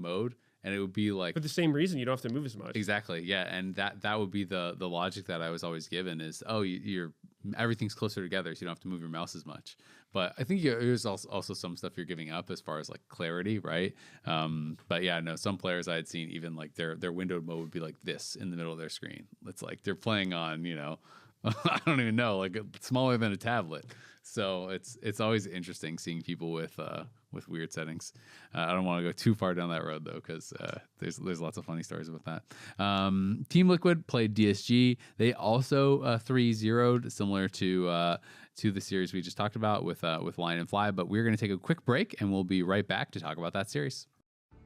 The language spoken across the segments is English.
mode, and it would be like for the same reason you don't have to move as much. Exactly, yeah, and that would be the logic that I was always given is you're everything's closer together, so you don't have to move your mouse as much. But I think there's also some stuff you're giving up as far as like clarity, right? But yeah, no, some players I had seen even like their windowed mode would be like this in the middle of their screen. It's like they're playing on I don't even know, like smaller than a tablet. So it's always interesting seeing people with weird settings. I don't want to go too far down that road though, because there's lots of funny stories about that. Team Liquid played DSG. They also 3-0'd, similar to the series we just talked about with Lyon and Fly. But we're going to take a quick break, and we'll be right back to talk about that series.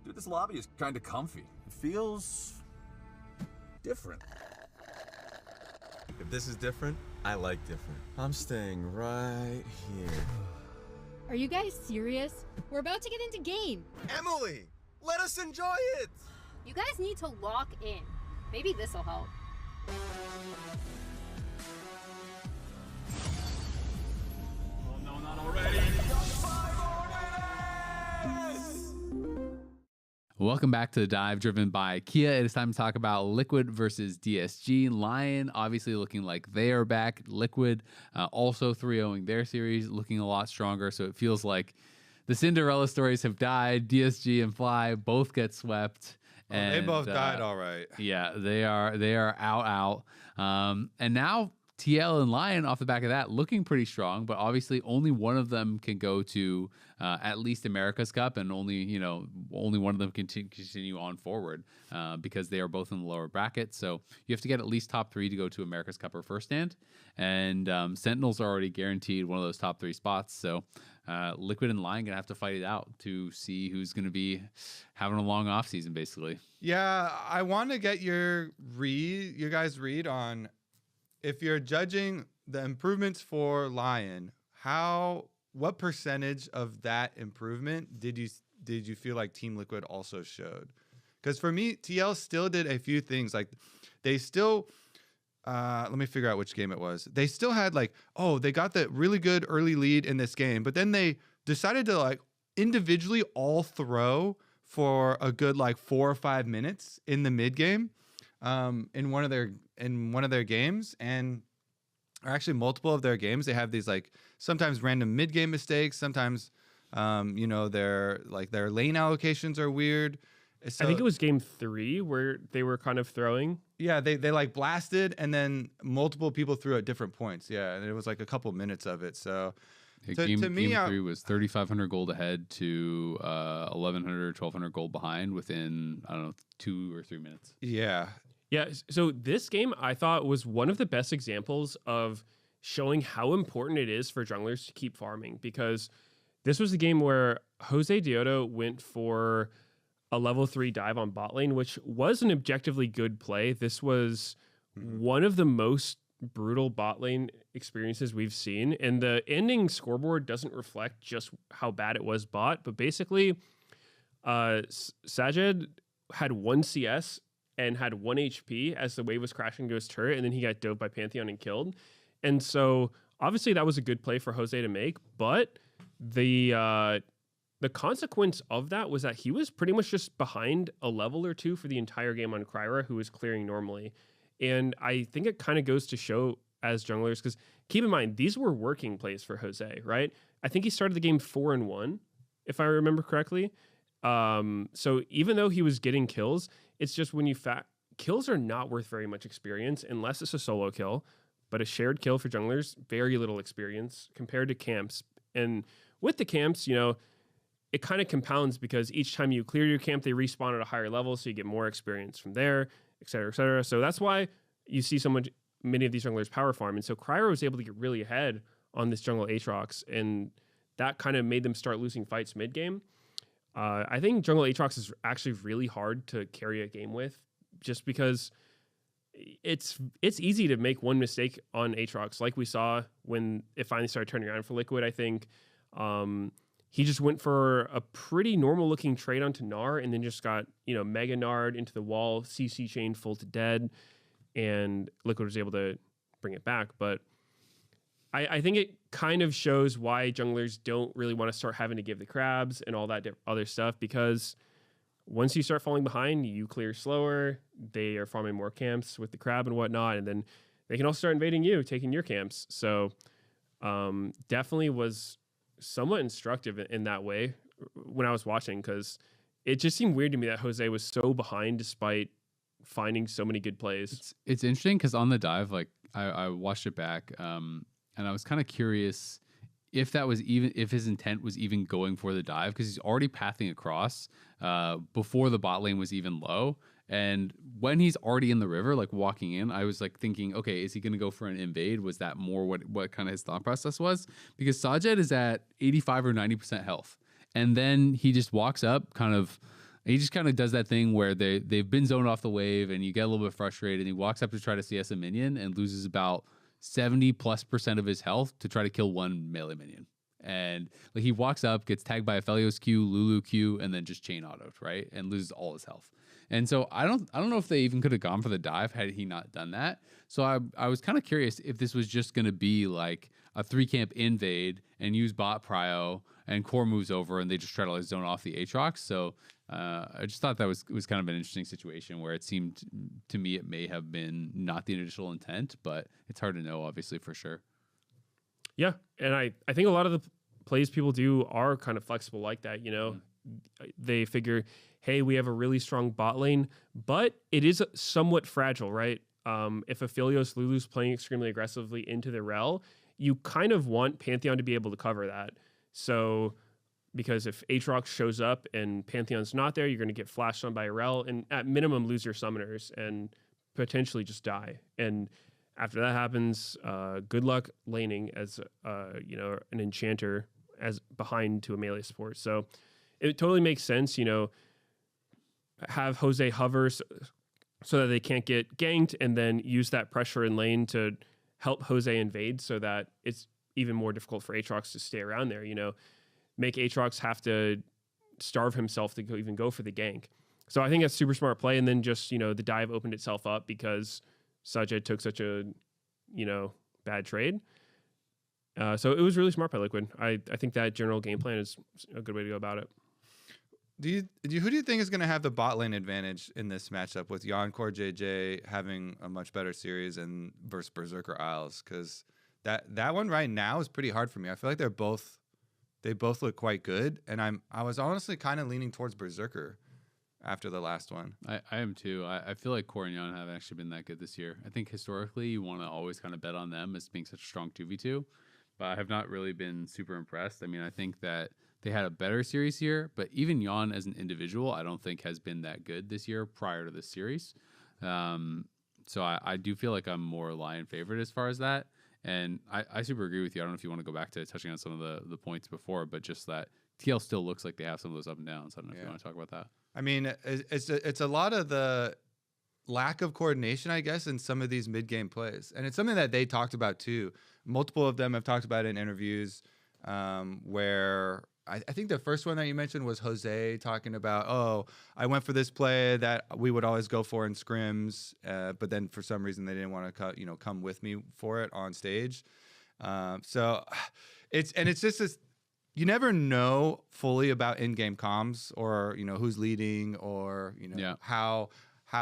Dude, this lobby is kind of comfy. It feels different. If this is different, I like different. I'm staying right here. Are you guys serious? We're about to get into game. Emily, let us enjoy it. You guys need to lock in. Maybe this'll help. Oh no, not already. Welcome back to the dive driven by Kia. It is time to talk about Liquid versus DSG. Lyon obviously looking like they are back. Liquid also 3-0ing their series, looking a lot stronger. So it feels like the Cinderella stories have died. DSG and Fly both get swept. And they both died all right. Yeah, they are out. And now TL and Lyon off the back of that looking pretty strong, but obviously only one of them can go to at least America's Cup, and only one of them can continue on forward because they are both in the lower bracket. So you have to get at least top 3 to go to America's Cup or first stand, and Sentinels are already guaranteed one of those top 3 spots. So Liquid and Lyon gonna have to fight it out to see who's gonna be having a long off season, basically. Yeah, I want to get your guys' read on, if you're judging the improvements for Lyon, what percentage of that improvement did you feel like Team Liquid also showed? Because for me, TL still did a few things. Like they still, let me figure out which game it was. They still had they got the really good early lead in this game, but then they decided to individually all throw for a good 4 or 5 minutes in the mid game. In one of their games, or actually multiple of their games, they have these sometimes random mid game mistakes. Sometimes, their lane allocations are weird. So, I think it was game 3 where they were kind of throwing. Yeah, they blasted, and then multiple people threw at different points. Yeah, and it was a couple minutes of it. So game 3 was 3,500 gold ahead to 1,100, 1,200 gold behind within, I don't know, 2 or 3 minutes. Yeah. Yeah, so this game I thought was one of the best examples of showing how important it is for junglers to keep farming, because this was the game where Jose Deodo went for a level 3 dive on bot lane, which was an objectively good play. This was one of the most brutal bot lane experiences we've seen, and the ending scoreboard doesn't reflect just how bad it was bot, but basically Sajed had 1 CS and had 1 HP as the wave was crashing to his turret, and then he got dove by Pantheon and killed. And so obviously that was a good play for Jose to make, but the consequence of that was that he was pretty much just behind a level or 2 for the entire game on Kryra, who was clearing normally. And I think it kind of goes to show as junglers, because keep in mind, these were working plays for Jose, right? I think he started the game 4-1, if I remember correctly. So even though he was getting kills, it's just when kills are not worth very much experience unless it's a solo kill, but a shared kill for junglers, very little experience compared to camps. And with the camps, it kind of compounds, because each time you clear your camp, they respawn at a higher level, so you get more experience from there, et cetera, et cetera. So that's why you see many of these junglers power farm. And so Kryra was able to get really ahead on this jungle Aatrox, and that kind of made them start losing fights mid-game. I think jungle Aatrox is actually really hard to carry a game with, just because it's easy to make one mistake on Aatrox, like we saw when it finally started turning around for Liquid. I think he just went for a pretty normal looking trade onto Gnar, and then just got mega Nard into the wall, CC chain full to dead, and Liquid was able to bring it back. But I think it kind of shows why junglers don't really want to start having to give the crabs and all that other stuff, because once you start falling behind, you clear slower. They are farming more camps with the crab and whatnot, and then they can also start invading you, taking your camps. So definitely was somewhat instructive in that way when I was watching, because it just seemed weird to me that Jose was so behind despite finding so many good plays. It's interesting because on the dive, like I watched it back, and I was kind of curious if that was even, if his intent was even going for the dive, because he's already pathing across before the bot lane was even low. And when he's already in the river, like walking in, I was like thinking, okay, is he going to go for an invade? Was that more what kind of his thought process was? Because Sajed is at 85 or 90% health. And then he just walks up he just kind of does that thing where they've been zoned off the wave and you get a little bit frustrated. And he walks up to try to CS a minion and loses about 70+% of his health to try to kill one melee minion. And like he walks up, gets tagged by a Aphelios Q, Lulu Q, and then just chain autoed, right? And loses all his health. And so I don't know if they even could have gone for the dive had he not done that. So I was kind of curious if this was just going to be like a 3-camp invade and use bot prio and core moves over and they just try to like zone off the Aatrox. So I just thought that was kind of an interesting situation where it seemed to me it may have been not the initial intent, but it's hard to know obviously for sure. Yeah, and I think a lot of the plays people do are kind of flexible like that, you know. They figure, hey, we have a really strong bot lane, but it is somewhat fragile, right? If Aphelios Lulu's playing extremely aggressively into the rel, you kind of want Pantheon to be able to cover that. So, because if Aatrox shows up and Pantheon's not there, you're going to get flashed on by a rel and at minimum lose your summoners and potentially just die. And after that happens, good luck laning as an enchanter as behind to a melee support. So it totally makes sense, have Jose hover so that they can't get ganked and then use that pressure in lane to help Jose invade so that it's even more difficult for Aatrox to stay around there, make Aatrox have to starve himself to even go for the gank. So I think that's super smart play. And then just, the dive opened itself up because Sajed took such a, bad trade. So it was really smart by Liquid. I think that general game plan is a good way to go about it. Who do you think is going to have the bot lane advantage in this matchup with Jan Core JJ having a much better series and versus Berserker Isles? Because that one right now is pretty hard for me. I feel like they both look quite good, and I was honestly kind of leaning towards Berserker after the last one. I am too. I feel like Core and Jan haven't actually been that good this year. I think historically you want to always kind of bet on them as being such a strong 2v2, but I have not really been super impressed. I mean, I think that they had a better series here, but even Jan as an individual, I don't think has been that good this year prior to this series. So I do feel like I'm more Lion favorite as far as that. And I super agree with you. I don't know if you want to go back to touching on some of the points before, but just that TL still looks like they have some of those up and downs. I don't know if you want to talk about that. I mean, it's a lot of the lack of coordination, I guess, in some of these mid-game plays. And it's something that they talked about too. Multiple of them have talked about it in interviews where I think the first one that you mentioned was Jose talking about, oh, I went for this play that we would always go for in scrims, but then for some reason they didn't want to come with me for it on stage. So it's just this, you never know fully about in-game comms or who's leading or how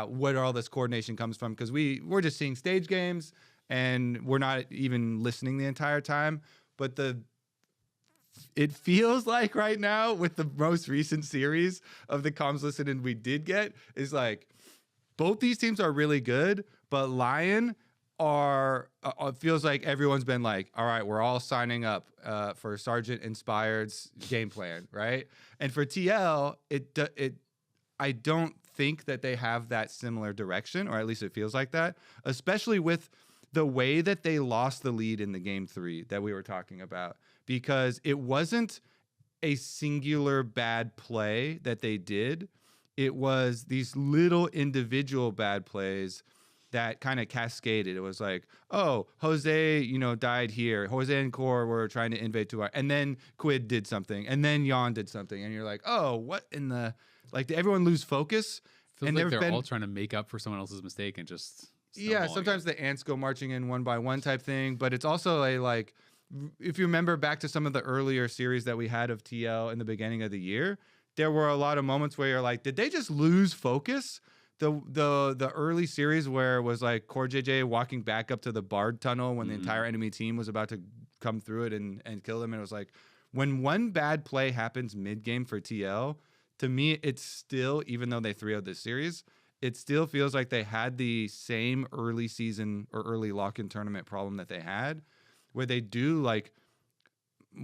what all this coordination comes from, because we're just seeing stage games and we're not even listening the entire time. But it feels like right now with the most recent series of the comms listening we did get is like both these teams are really good, but Lyon it feels like everyone's been like, all right, we're all signing up for Sergeant Inspired's game plan, right? And for TL, I don't think that they have that similar direction, or at least it feels like that, especially with the way that they lost the lead in the game 3 that we were talking about, because it wasn't a singular bad play that they did. It was these little individual bad plays that kind of cascaded. It was like, oh, Jose, died here. Jose and Core were trying to invade to our, and then Quid did something, and then Jan did something, and you're like, oh, what in the, like, did everyone lose focus? Feels like they're all trying to make up for someone else's mistake and just sometimes the ants go marching in one by one type thing, but it's also a, like, if you remember back to some of the earlier series that we had of TL in the beginning of the year, there were a lot of moments where you're like, did they just lose focus? The early series where it was like Core JJ walking back up to the Bard tunnel when the entire enemy team was about to come through it and kill them. And it was like, when one bad play happens mid-game for TL, to me, it's still, even though they 3-0'd this series, it still feels like they had the same early season or early lock-in tournament problem that they had, where they do like,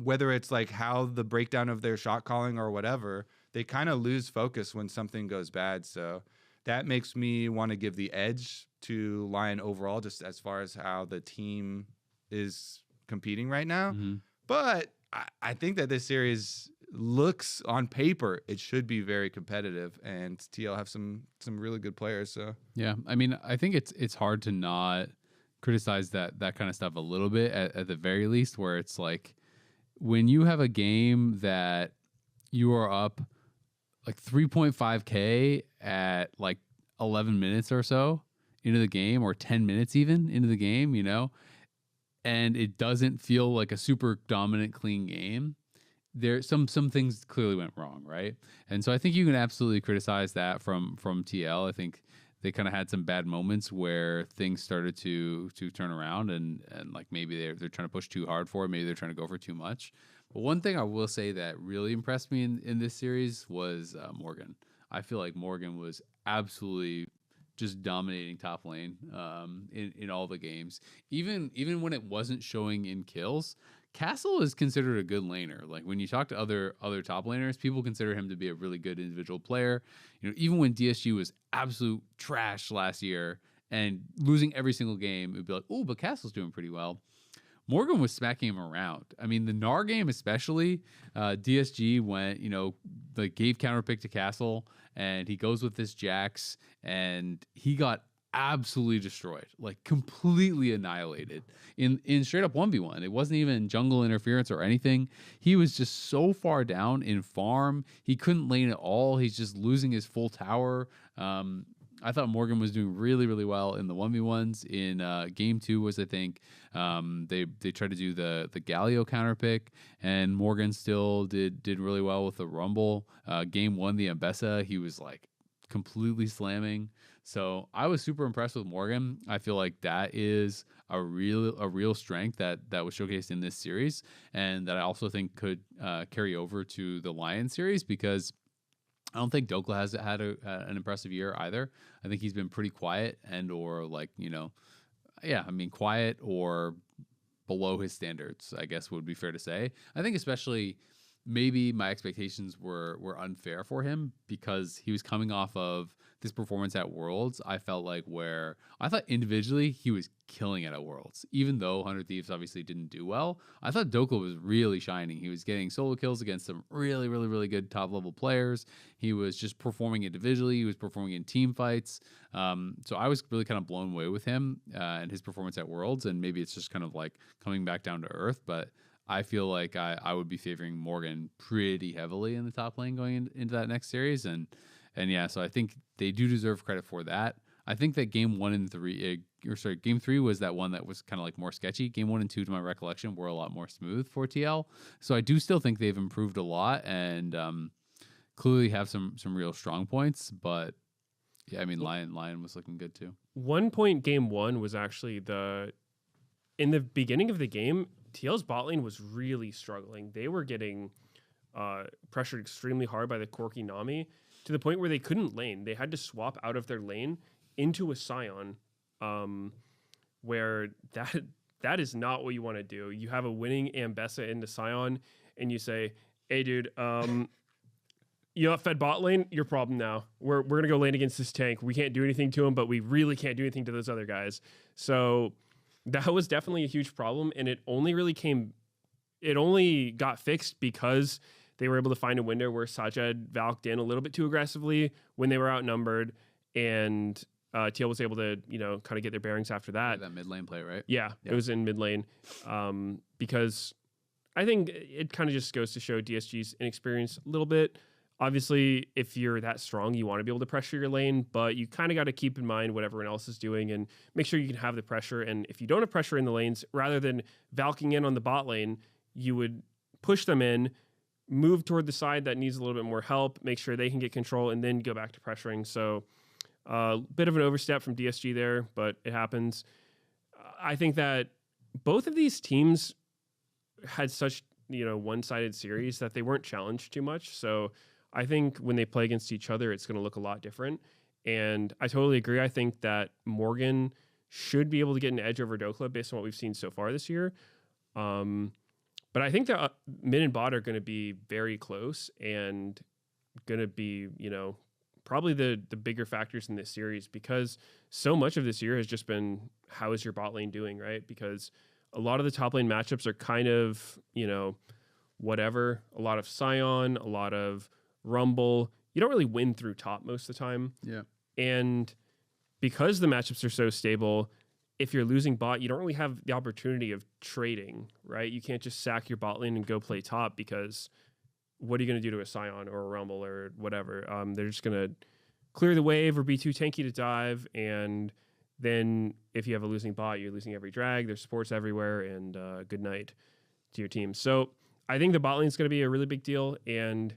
whether it's like how the breakdown of their shot calling or whatever, they kind of lose focus when something goes bad. So that makes me want to give the edge to Lyon overall, just as far as how the team is competing right now. But I think that this series looks, on paper, it should be very competitive, and TL have some really good players. So yeah, I mean, I think it's hard to not criticize that kind of stuff a little bit at the very least, where it's like when you have a game that you are up like 3.5K at like 11 minutes or so into the game, or 10 minutes even into the game, you know, and it doesn't feel like a super dominant, clean game, there some things clearly went wrong, right? And so I think you can absolutely criticize that from TL. I think they kind of had some bad moments where things started to turn around, and like maybe they're trying to push too hard for it, maybe they're trying to go for too much. But one thing I will say that really impressed me in this series was Morgan. I feel like Morgan was absolutely just dominating top lane in all the games. Even when it wasn't showing in kills, Castle is considered a good laner. Like when you talk to other top laners, people consider him to be a really good individual player. You know, even when DSG was absolute trash last year and losing every single game, it would be like, oh, but Castle's doing pretty well. Morgan was smacking him around. I mean, the Gnar game especially, DSG went, you know, like gave counterpick to Castle, and he goes with this Jax, and he got absolutely destroyed, like completely annihilated in straight up 1v1. It wasn't even jungle interference or anything. He was just so far down in farm. He couldn't lane at all. He's just losing his full tower. I thought Morgan was doing really, really well in the 1v1s. In game 2 was, I think, they tried to do the Galio counterpick, and Morgan still did really well with the Rumble. Game 1, the Ambessa, he was like completely slamming. So I was super impressed with Morgan. I feel like that is a real strength that was showcased in this series, and that I also think could carry over to the Lyon series, because I don't think Dokla has had an impressive year either. I think he's been pretty quiet or like, you know, yeah, I mean, quiet or below his standards, I guess would be fair to say. I think especially maybe my expectations were unfair for him, because he was coming off of this performance at Worlds. I felt like where I thought individually he was killing it at Worlds, even though 100 Thieves obviously didn't do well. I thought Dokla was really shining. He was getting solo kills against some really, really, really good top level players. He was just performing individually. He was performing in team fights. So I was really kind of blown away with him and his performance at Worlds. And maybe it's just kind of like coming back down to earth, but I feel like I would be favoring Morgan pretty heavily in the top lane going into that next series. And yeah, so I think they do deserve credit for that. I think that game 3 was that one that was kind of like more sketchy. Game 1 and 2, to my recollection, were a lot more smooth for TL. So I do still think they've improved a lot, and clearly have some real strong points. But yeah, I mean, Lyon was looking good too. 1 point game 1 was actually in the beginning of the game, TL's bot lane was really struggling. They were getting pressured extremely hard by the Corki Nami, to the point where they couldn't lane. They had to swap out of their lane into a Scion, where that is not what you want to do. You have a winning Ambessa into Scion, and you say, hey, dude, you got fed bot lane, your problem now. We're going to go lane against this tank. We can't do anything to him, but we really can't do anything to those other guys. So that was definitely a huge problem, and it only got fixed because they were able to find a window where Sajed valked in a little bit too aggressively when they were outnumbered, and TL was able to, you know, kind of get their bearings after that. That mid lane play, right? Yeah, it was in mid lane, because I think it kind of just goes to show DSG's inexperience a little bit. Obviously, if you're that strong, you want to be able to pressure your lane, but you kind of got to keep in mind what everyone else is doing and make sure you can have the pressure. And if you don't have pressure in the lanes, rather than valking in on the bot lane, you would push them in, move toward the side that needs a little bit more help, make sure they can get control, and then go back to pressuring. So a bit of an overstep from DSG there, but it happens. I think that both of these teams had such, one-sided series that they weren't challenged too much. So I think when they play against each other, it's going to look a lot different. And I totally agree. I think that Morgan should be able to get an edge over Dokla based on what we've seen so far this year. But I think that mid and bot are going to be very close and going to be, probably the bigger factors in this series, because so much of this year has just been, how is your bot lane doing, right? Because a lot of the top lane matchups are kind of, whatever. A lot of Scion, a lot of Rumble. You don't really win through top most of the time. Yeah. And because the matchups are so stable, if you're losing bot, you don't really have the opportunity of trading, right? You can't just sack your bot lane and go play top, because what are you going to do to a Scion or a Rumble or whatever? They're just going to clear the wave or be too tanky to dive. And then if you have a losing bot, you're losing every drag. There's supports everywhere, and good night to your team. So I think the bot lane is going to be a really big deal. And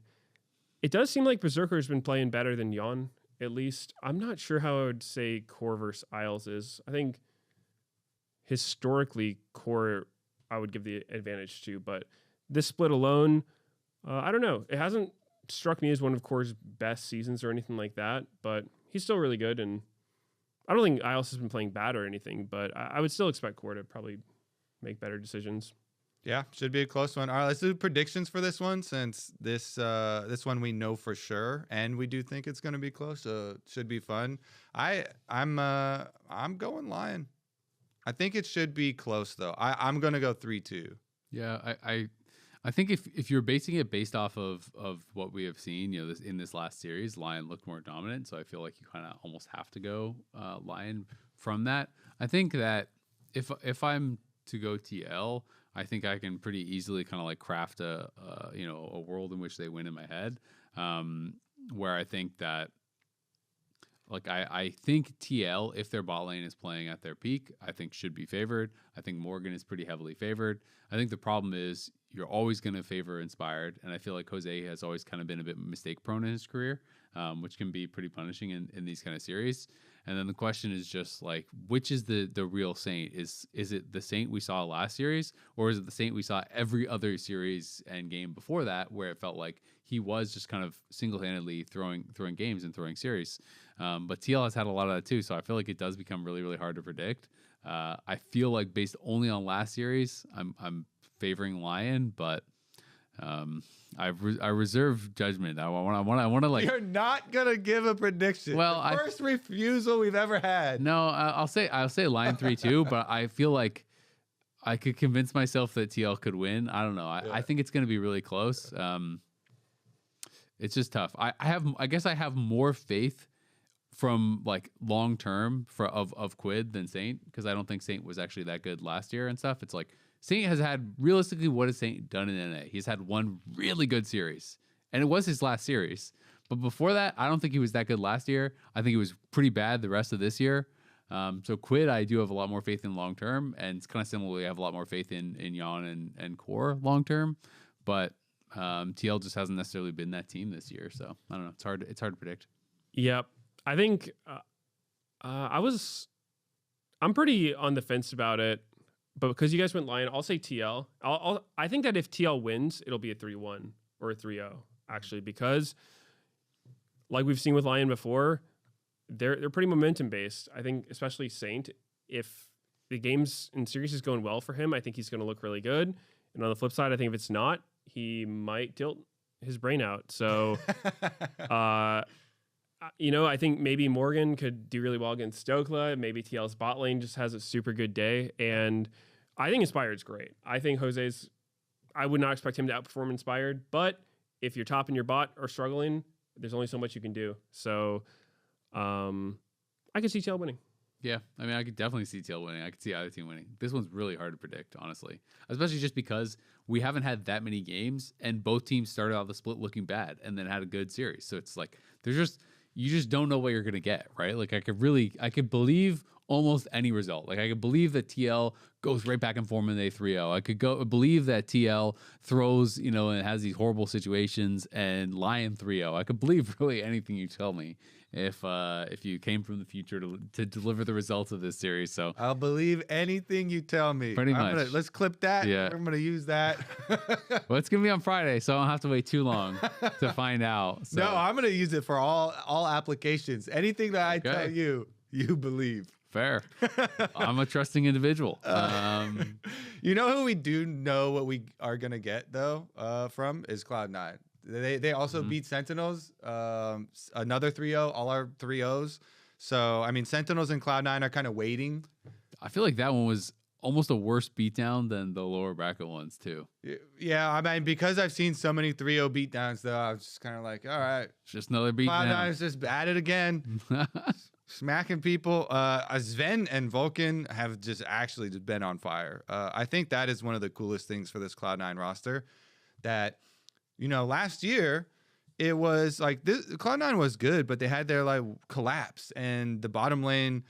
it does seem like Berserker has been playing better than Yon, at least. I'm not sure how I would say Core versus Isles is. I think historically Core I would give the advantage to, but this split alone, I don't know. It hasn't struck me as one of Core's best seasons or anything like that, but he's still really good. And I don't think Isles has been playing bad or anything, but I would still expect Core to probably make better decisions. Yeah, should be a close one. All right, let's do predictions for this one, since this one we know for sure, and we do think it's going to be close, so it should be fun. I'm going Lion. I think it should be close though. I'm going to go 3-2. Yeah, I think if you're basing it based off of what we have seen, in this last series, Lion looked more dominant, so I feel like you kind of almost have to go Lion from that. I think that if I'm to go TL, I think I can pretty easily kind of like craft a world in which they win in my head, where I think that, like, I think TL, if their bot lane is playing at their peak, I think should be favored. I think Morgan is pretty heavily favored. I think the problem is you're always going to favor Inspired, and I feel like Jose has always kind of been a bit mistake prone in his career, which can be pretty punishing in these kind of series. And then the question is just like, which is the real Saint? Is it the Saint we saw last series, or is it the Saint we saw every other series and game before that, where it felt like he was just kind of single-handedly throwing games and throwing series? But TL has had a lot of that too, so I feel like it does become really, really hard to predict. I feel like based only on last series, I'm favoring Lion, but I reserve judgment. I want to like. You're not gonna give a prediction. Well, the first refusal we've ever had. No, I'll say Lion 3-2, but I feel like I could convince myself that TL could win. I don't know. I think it's gonna be really close. It's just tough. I guess I have more faith from like long term of Quid than Saint, because I don't think Saint was actually that good last year and stuff. It's like Saint has had, realistically, what has Saint done in NA? He's had one really good series, and it was his last series. But before that, I don't think he was that good last year. I think he was pretty bad the rest of this year. So Quid, I do have a lot more faith in long term, and it's kind of similarly, I have a lot more faith in Yon and Core long term. But TL just hasn't necessarily been that team this year, so I don't know. It's hard to predict. Yep. I think I'm pretty on the fence about it, but because you guys went Lion, I'll say TL. I think that if TL wins, it'll be a 3-1 or a 3-0, actually, because like we've seen with Lion before, they're pretty momentum based. I think especially Saint, if the games and series is going well for him, I think he's going to look really good. And on the flip side, I think if it's not, he might tilt his brain out. So I think maybe Morgan could do really well against Stokla. Maybe TL's bot lane just has a super good day. And I think Inspired's great. I think I would not expect him to outperform Inspired. But if your top and your bot are struggling, there's only so much you can do. So I could see TL winning. Yeah, I mean, I could definitely see TL winning. I could see either team winning. This one's really hard to predict, honestly, especially just because we haven't had that many games, and both teams started out the split looking bad and then had a good series. So it's like you just don't know what you're gonna get, right? Like I could believe almost any result. Like I could believe that TL goes right back and forth in a 3-0. I could believe that TL throws, you know, and has these horrible situations and Lyon 3-0. I could believe really anything you tell me if you came from the future to deliver the results of this series. So I'll believe anything you tell me. Pretty much. Let's clip that. Yeah. I'm gonna use that. well, it's gonna be on Friday, so I don't have to wait too long to find out. So. No, I'm gonna use it for all applications. Anything that I tell you, you believe. Fair. I'm a trusting individual. You know who we do know what we are gonna get though from is Cloud9. They also beat Sentinels, another 3-0, all our 3-0s. So I mean, Sentinels and Cloud9 are kind of waiting. I feel like that one was almost a worse beatdown than the lower bracket ones too. Yeah, I mean, because I've seen so many 3-0 beatdowns though, I was just kind of like, all right, it's just another beatdown. Cloud9 is just at it again. Smacking people. Sven and Vulcan have just actually just been on fire. I think that is one of the coolest things for this Cloud9 roster. That, you know, last year it was like Cloud9 was good, but they had their like collapse and the bottom lane.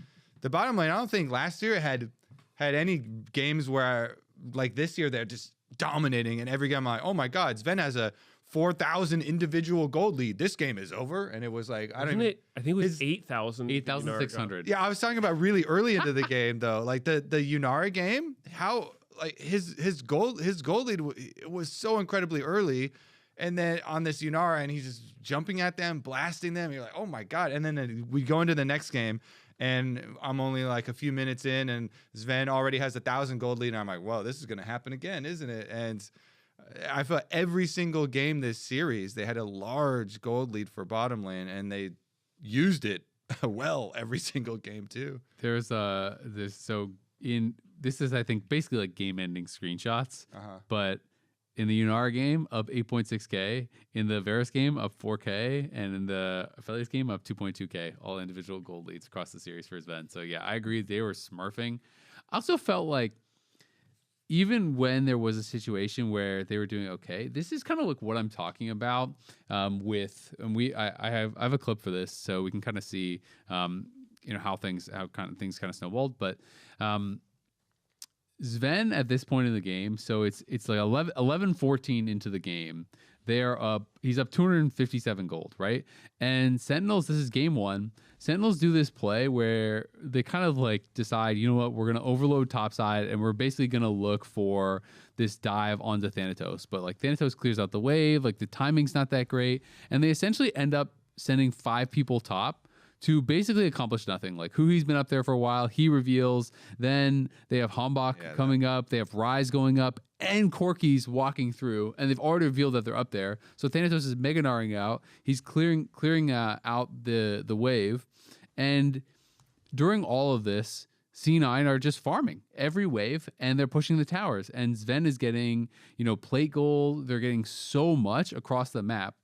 I don't think last year had any games where like this year they're just dominating and every game I'm like, oh my God, Sven has a 4,000 individual gold lead. This game is over. And it was like, I think it was 8,000. 8,600. Yeah, I was talking about really early into the game though. Like the Yunara game, how like his gold lead was so incredibly early. And then on this Yunara, and he's just jumping at them, blasting them. You're like, oh my God. And then we go into the next game, and I'm only like a few minutes in, and Sven already has 1,000 gold lead. And I'm like, whoa, this is going to happen again, isn't it? And I felt every single game this series, they had a large gold lead for bottom lane, and they used it well every single game too. There's this is I think basically like game ending screenshots, but in the Yunara game up 8.6k, in the Varus game up 4k, and in the Aphelios game up 2.2k, all individual gold leads across the series for Sven. So yeah, I agree they were smurfing. I also felt like even when there was a situation where they were doing okay, this is kind of like what I'm talking about I have a clip for this so we can kind of see how things kind of snowballed. But Sven at this point in the game, so it's like 11-14 into the game. He's up 257 gold, right? And Sentinels, this is game one. Sentinels do this play where they kind of like decide, you know what, we're going to overload topside and we're basically going to look for this dive onto Thanatos. But like Thanatos clears out the wave, like the timing's not that great. And they essentially end up sending 5 people top to basically accomplish nothing. Like Huhi's been up there for a while. He reveals. Then they have Hambach coming up. They have Rise going up and Corky's walking through. And they've already revealed that they're up there. So Thanatos is Meganaring out. He's clearing out the wave. And during all of this, C9 are just farming every wave and they're pushing the towers. And Sven is getting, plate gold. They're getting so much across the map.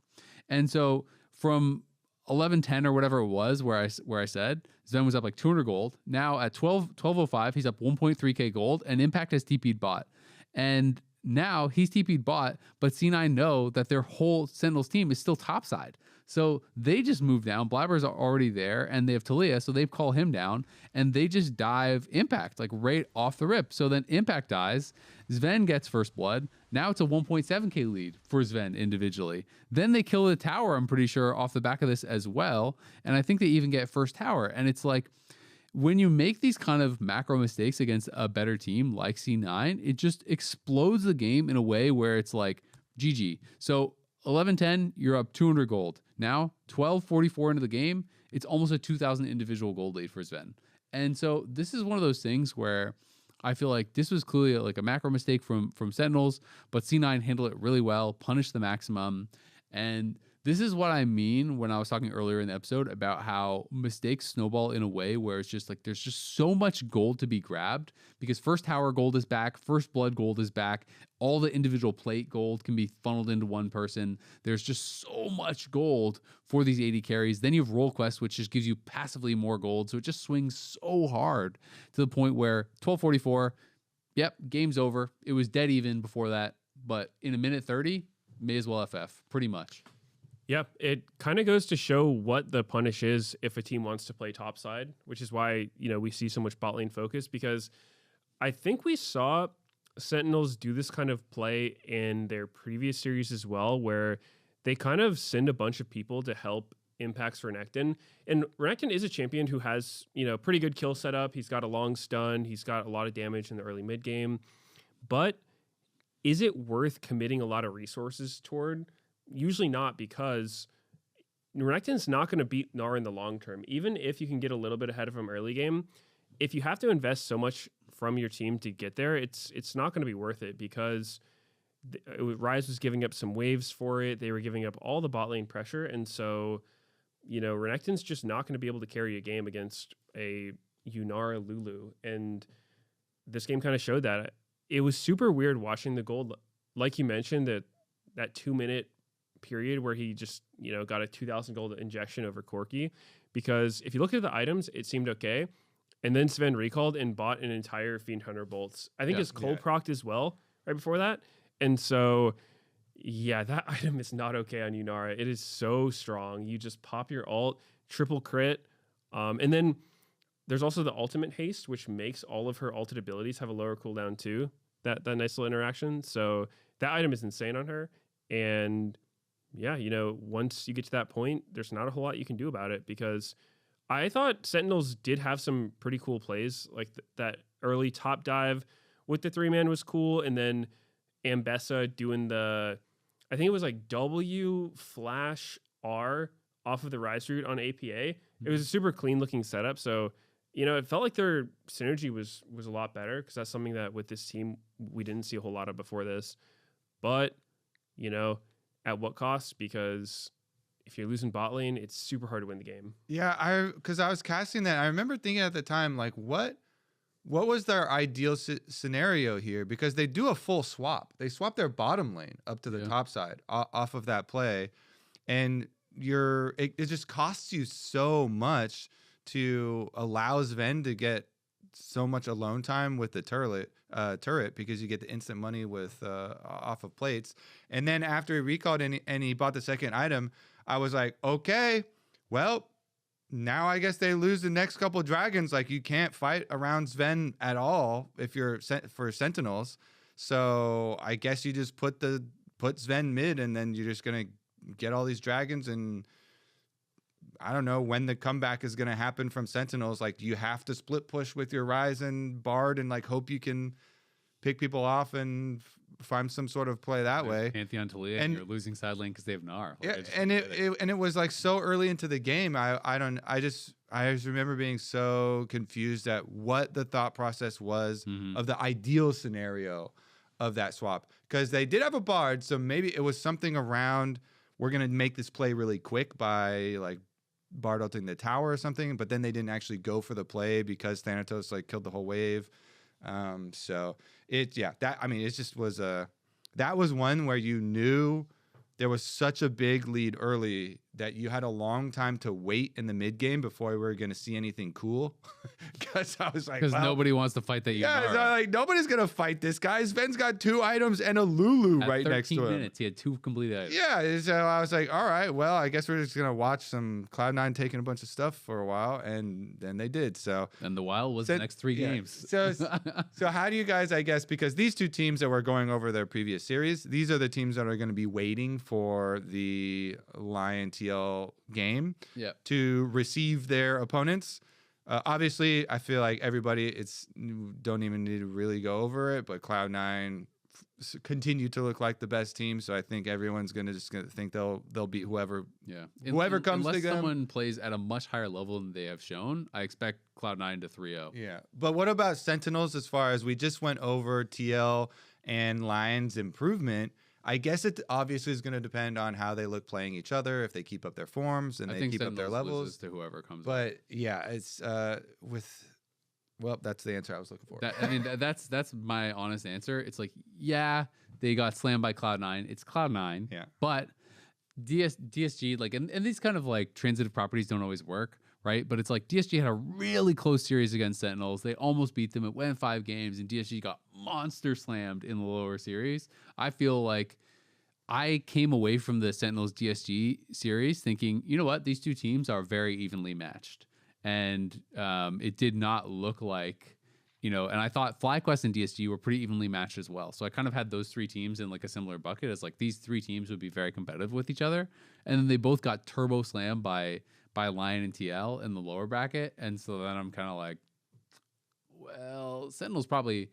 And so from 11:10 or whatever it was, where I said Sven was up like 200 gold. Now at 12:05, he's up 1.3k gold, and Impact has TP'd bot. And now he's TP'd bot, but C9 know that their whole Sentinels team is still topside. So they just move down. Blabber's already there, and they have Talia, so they call him down, and they just dive Impact, like right off the rip. So then Impact dies. Sven gets first blood. Now it's a 1.7k lead for Sven individually. Then they kill the tower, I'm pretty sure, off the back of this as well. And I think they even get first tower. And it's like, when you make these kind of macro mistakes against a better team like C9, it just explodes the game in a way where it's like, GG. So 11:10, you're up 200 gold. Now, 12:44 into the game, it's almost a 2,000 individual gold lead for Sven. And so this is one of those things where I feel like this was clearly like a macro mistake from Sentinels, but C9 handled it really well, punished the maximum. And this is what I mean when I was talking earlier in the episode about how mistakes snowball in a way where it's just like there's just so much gold to be grabbed because first tower gold is back, first blood gold is back, all the individual plate gold can be funneled into one person. There's just so much gold for these 80 carries. Then you have roll quest, which just gives you passively more gold. So it just swings so hard to the point where 12:44, yep, game's over. It was dead even before that, but in a minute 30, may as well FF, pretty much. Yeah, it kind of goes to show what the punish is if a team wants to play topside, which is why, we see so much bot lane focus, because I think we saw Sentinels do this kind of play in their previous series as well, where they kind of send a bunch of people to help impacts Renekton. And Renekton is a champion who has, pretty good kill setup. He's got a long stun. He's got a lot of damage in the early mid game. But is it worth committing a lot of resources toward? Usually not, because Renekton's not going to beat Gnar in the long term. Even if you can get a little bit ahead of him early game, if you have to invest so much from your team to get there, it's not going to be worth it, because Rise was giving up some waves for it. They were giving up all the bot lane pressure. And so, Renekton's just not going to be able to carry a game against a Yunara Lulu. And this game kind of showed that. It was super weird watching the gold. Like you mentioned, that 2-minute period where he just, got a 2,000 gold injection over Corki, because if you look at the items, it seemed okay. And then Sven recalled and bought an entire Fiend Hunter bolts. I think his cold procced as well right before that. And so, yeah, that item is not okay on Yunara. It is so strong. You just pop your ult, triple crit. And then there's also the ultimate haste, which makes all of her ulted abilities have a lower cooldown too. That nice little interaction. So that item is insane on her. And yeah, once you get to that point, there's not a whole lot you can do about it, because I thought Sentinels did have some pretty cool plays. Like that early top dive with the 3-man was cool. And then Ambessa doing I think it was like W flash R off of the Rise route on APA. It was a super clean looking setup. So, it felt like their synergy was a lot better, because that's something that with this team we didn't see a whole lot of before this. But, at what cost? Because if you're losing bot lane, it's super hard to win the game. Yeah, because I was casting that. I remember thinking at the time, like, what was their ideal scenario here? Because they do a full swap. They swap their bottom lane up to the top side off of that play. And it just costs you so much to allow Sven to get so much alone time with the turret, because you get the instant money with off of plates. And then after he recalled and he bought the second item, I was like, okay, well, now I guess they lose the next couple dragons. Like, you can't fight around Sven at all if you're for Sentinels. So I guess you just put Sven mid, and then you're just gonna get all these dragons. And I don't know when the comeback is gonna happen from Sentinels. Like, you have to split push with your Ryze and Bard, and like hope you can pick people off and find some sort of play that way. Pantheon to Leah, and you're losing side lane because they have Gnar. Like, yeah, and it was like so early into the game. I just remember being so confused at what the thought process was of the ideal scenario of that swap, because they did have a Bard, so maybe it was something around, we're gonna make this play really quick by like Bard ulting the tower or something, but then they didn't actually go for the play because Thanatos like killed the whole wave. So it just was that was one where you knew there was such a big lead early that you had a long time to wait in the mid game before we were going to see anything cool. Because I was like, nobody wants to fight that. Yeah, so like nobody's going to fight this guy. Sven's got 2 items and a Lulu right next to him. 13 minutes, he had 2 complete items. Yeah, so I was like, all right, well, I guess we're just going to watch some Cloud9 taking a bunch of stuff for a while, and then they did. So and the while was the next 3 games. So how do you guys, I guess, because these 2 teams that were going over their previous series, these are the teams that are going to be waiting for the Lyon TL game to receive their opponents. Obviously, I feel like everybody, don't even need to really go over it, but Cloud9 continue to look like the best team, so I think everyone's gonna think they'll beat whoever. Yeah, whoever comes to them. Unless someone plays at a much higher level than they have shown, I expect Cloud9 to 3-0. Yeah, but what about Sentinels? As far as we just went over TL and Lion's improvement, I guess it obviously is going to depend on how they look playing each other. If they keep up their forms and they keep up their levels, to whoever comes. But yeah, it's well, that's the answer I was looking for. That's my honest answer. It's like, yeah, they got slammed by Cloud9. It's Cloud9. Yeah, but DSG, like, and these kind of like transitive properties don't always work, right? But it's like DSG had a really close series against Sentinels. They almost beat them. It went 5 games, and DSG got monster slammed in the lower series. I feel like I came away from the Sentinels DSG series thinking, you know what, these two teams are very evenly matched, and it did not look like, and I thought FlyQuest and DSG were pretty evenly matched as well. So I kind of had those three teams in like a similar bucket as like these three teams would be very competitive with each other, and then they both got turbo slammed by Lyon and TL in the lower bracket, and so then I'm kind of like, well, Sentinels probably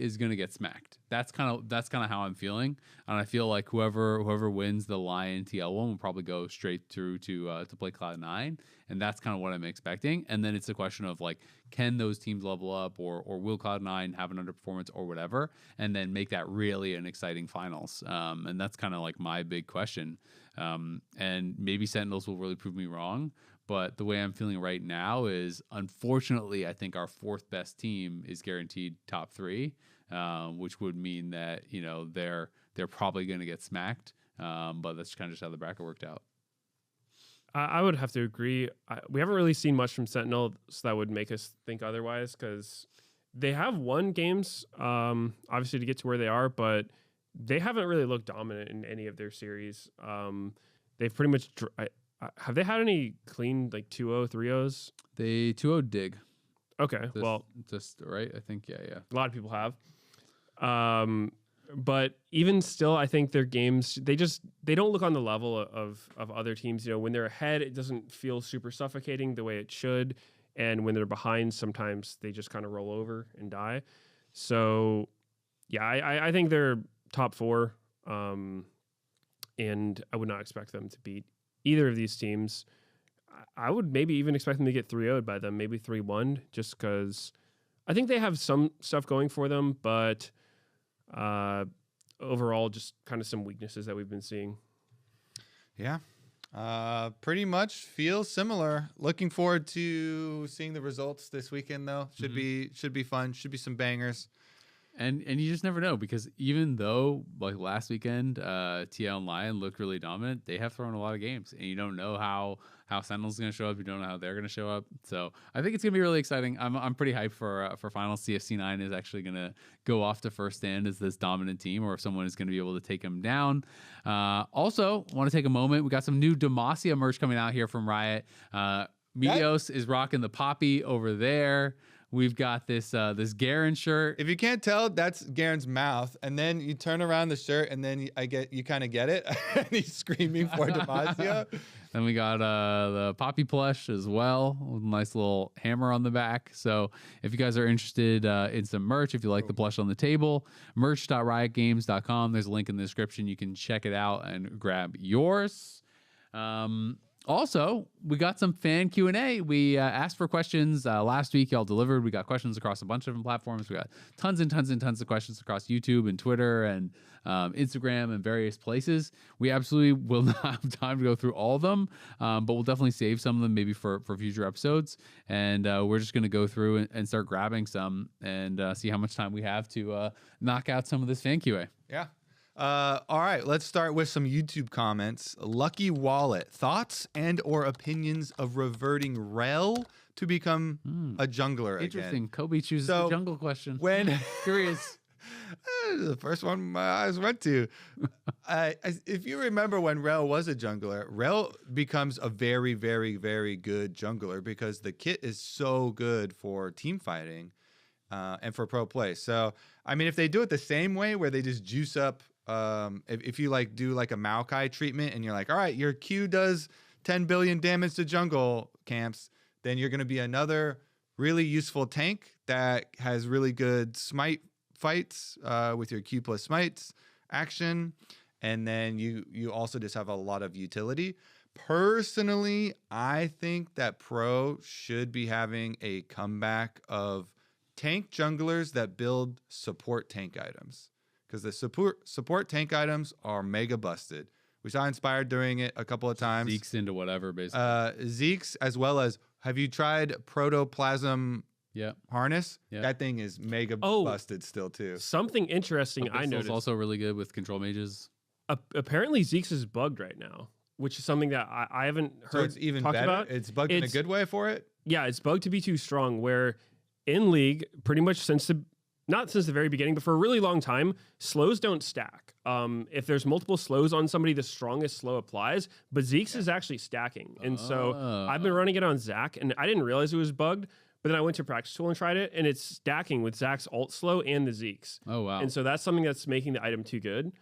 is going to get smacked. That's kind of how I'm feeling, and I feel like whoever wins the Lyon TL one will probably go straight through to play Cloud9, and that's kind of what I'm expecting. And then it's a question of like, can those teams level up, or will Cloud9 have an underperformance or whatever, and then make that really an exciting finals. And that's kind of like my big question. And maybe Sentinels will really prove me wrong. But the way I'm feeling right now is, unfortunately, I think our fourth best team is guaranteed top three, which would mean that they're probably going to get smacked. But that's kind of just how the bracket worked out. I would have to agree. We haven't really seen much from Sentinel, so that would make us think otherwise, because they have won games, obviously, to get to where they are, but they haven't really looked dominant in any of their series. They've pretty much... have they had any clean, like, 2-0, 3-0s? They 2-0 Dig. Okay, Just right? I think, yeah. A lot of people have. But even still, I think their games, they don't look on the level of other teams. When they're ahead, it doesn't feel super suffocating the way it should. And when they're behind, sometimes they just kind of roll over and die. So, yeah, I think they're top four. And I would not expect them to beat either of these teams. I would maybe even expect them to get 3-0'd by them, maybe 3-1, just because I think they have some stuff going for them, but overall, just kind of some weaknesses that we've been seeing. Yeah. Pretty much feels similar. Looking forward to seeing the results this weekend, though. Should be fun. Should be some bangers. And you just never know, because even though like last weekend, TL and Lyon looked really dominant, they have thrown a lot of games, and you don't know how Sentinels is going to show up. You don't know how they're going to show up. So I think it's going to be really exciting. I'm pretty hyped for finals. CFC9 is actually going to go off to first stand as this dominant team, or if someone is going to be able to take them down. Also, want to take a moment. We got some new Demacia merch coming out here from Riot. Meteos is rocking the poppy over there. We've got this Garen shirt. If you can't tell, that's Garen's mouth, and then you turn around the shirt, and then you kind of get it, and he's screaming for Demacia. And we got the Poppy plush as well, with a nice little hammer on the back. So if you guys are interested in some merch, if you like the plush on the table, merch.riotgames.com. There's a link in the description. You can check it out and grab yours. Also, we got some fan Q&A. We asked for questions last week. Y'all delivered. We got questions across a bunch of different platforms. We got tons and tons and tons of questions across YouTube and Twitter and Instagram and various places. We absolutely will not have time to go through all of them, but we'll definitely save some of them maybe for future episodes. And we're just going to go through and start grabbing some and see how much time we have to knock out some of this fan QA. Yeah. All right, let's start with some YouTube comments. Lucky Wallet, thoughts and or opinions of reverting Rel to become a jungler Interesting. again? Kobe chooses the jungle question. When Curious. the first one my eyes went to. If you remember when Rel was a jungler, Rel becomes a very, very, very good jungler because the kit is so good for team fighting and for pro play. So, I mean, if they do it the same way where they just juice up, if you like do like a Maokai treatment and you're like, all right, your Q does 10 billion damage to jungle camps, then you're going to be another really useful tank that has really good smite fights with your Q plus smites action. And then you also just have a lot of utility. Personally, I think that pro should be having a comeback of tank junglers that build support tank items. Because the support tank items are mega busted. We saw Inspired doing it a couple of times. Zeke's into whatever, basically. Zeke's, as well as, have you tried Protoplasm Harness? Yep. That thing is mega busted still, too. Something interesting I noticed. Also really good with control mages. Apparently, Zeke's is bugged right now, which is something that I haven't heard so it's even talked better? about. It's bugged in a good way for it? Yeah, it's bugged to be too strong, where in League, pretty much since the not since the very beginning, but for a really long time, slows don't stack. If there's multiple slows on somebody, the strongest slow applies, but Zeke's is actually stacking. And so I've been running it on Zach, and I didn't realize it was bugged, but then I went to practice tool and tried it, and it's stacking with Zach's alt slow and the Zeke's. Oh, wow. And so that's something that's making the item too good.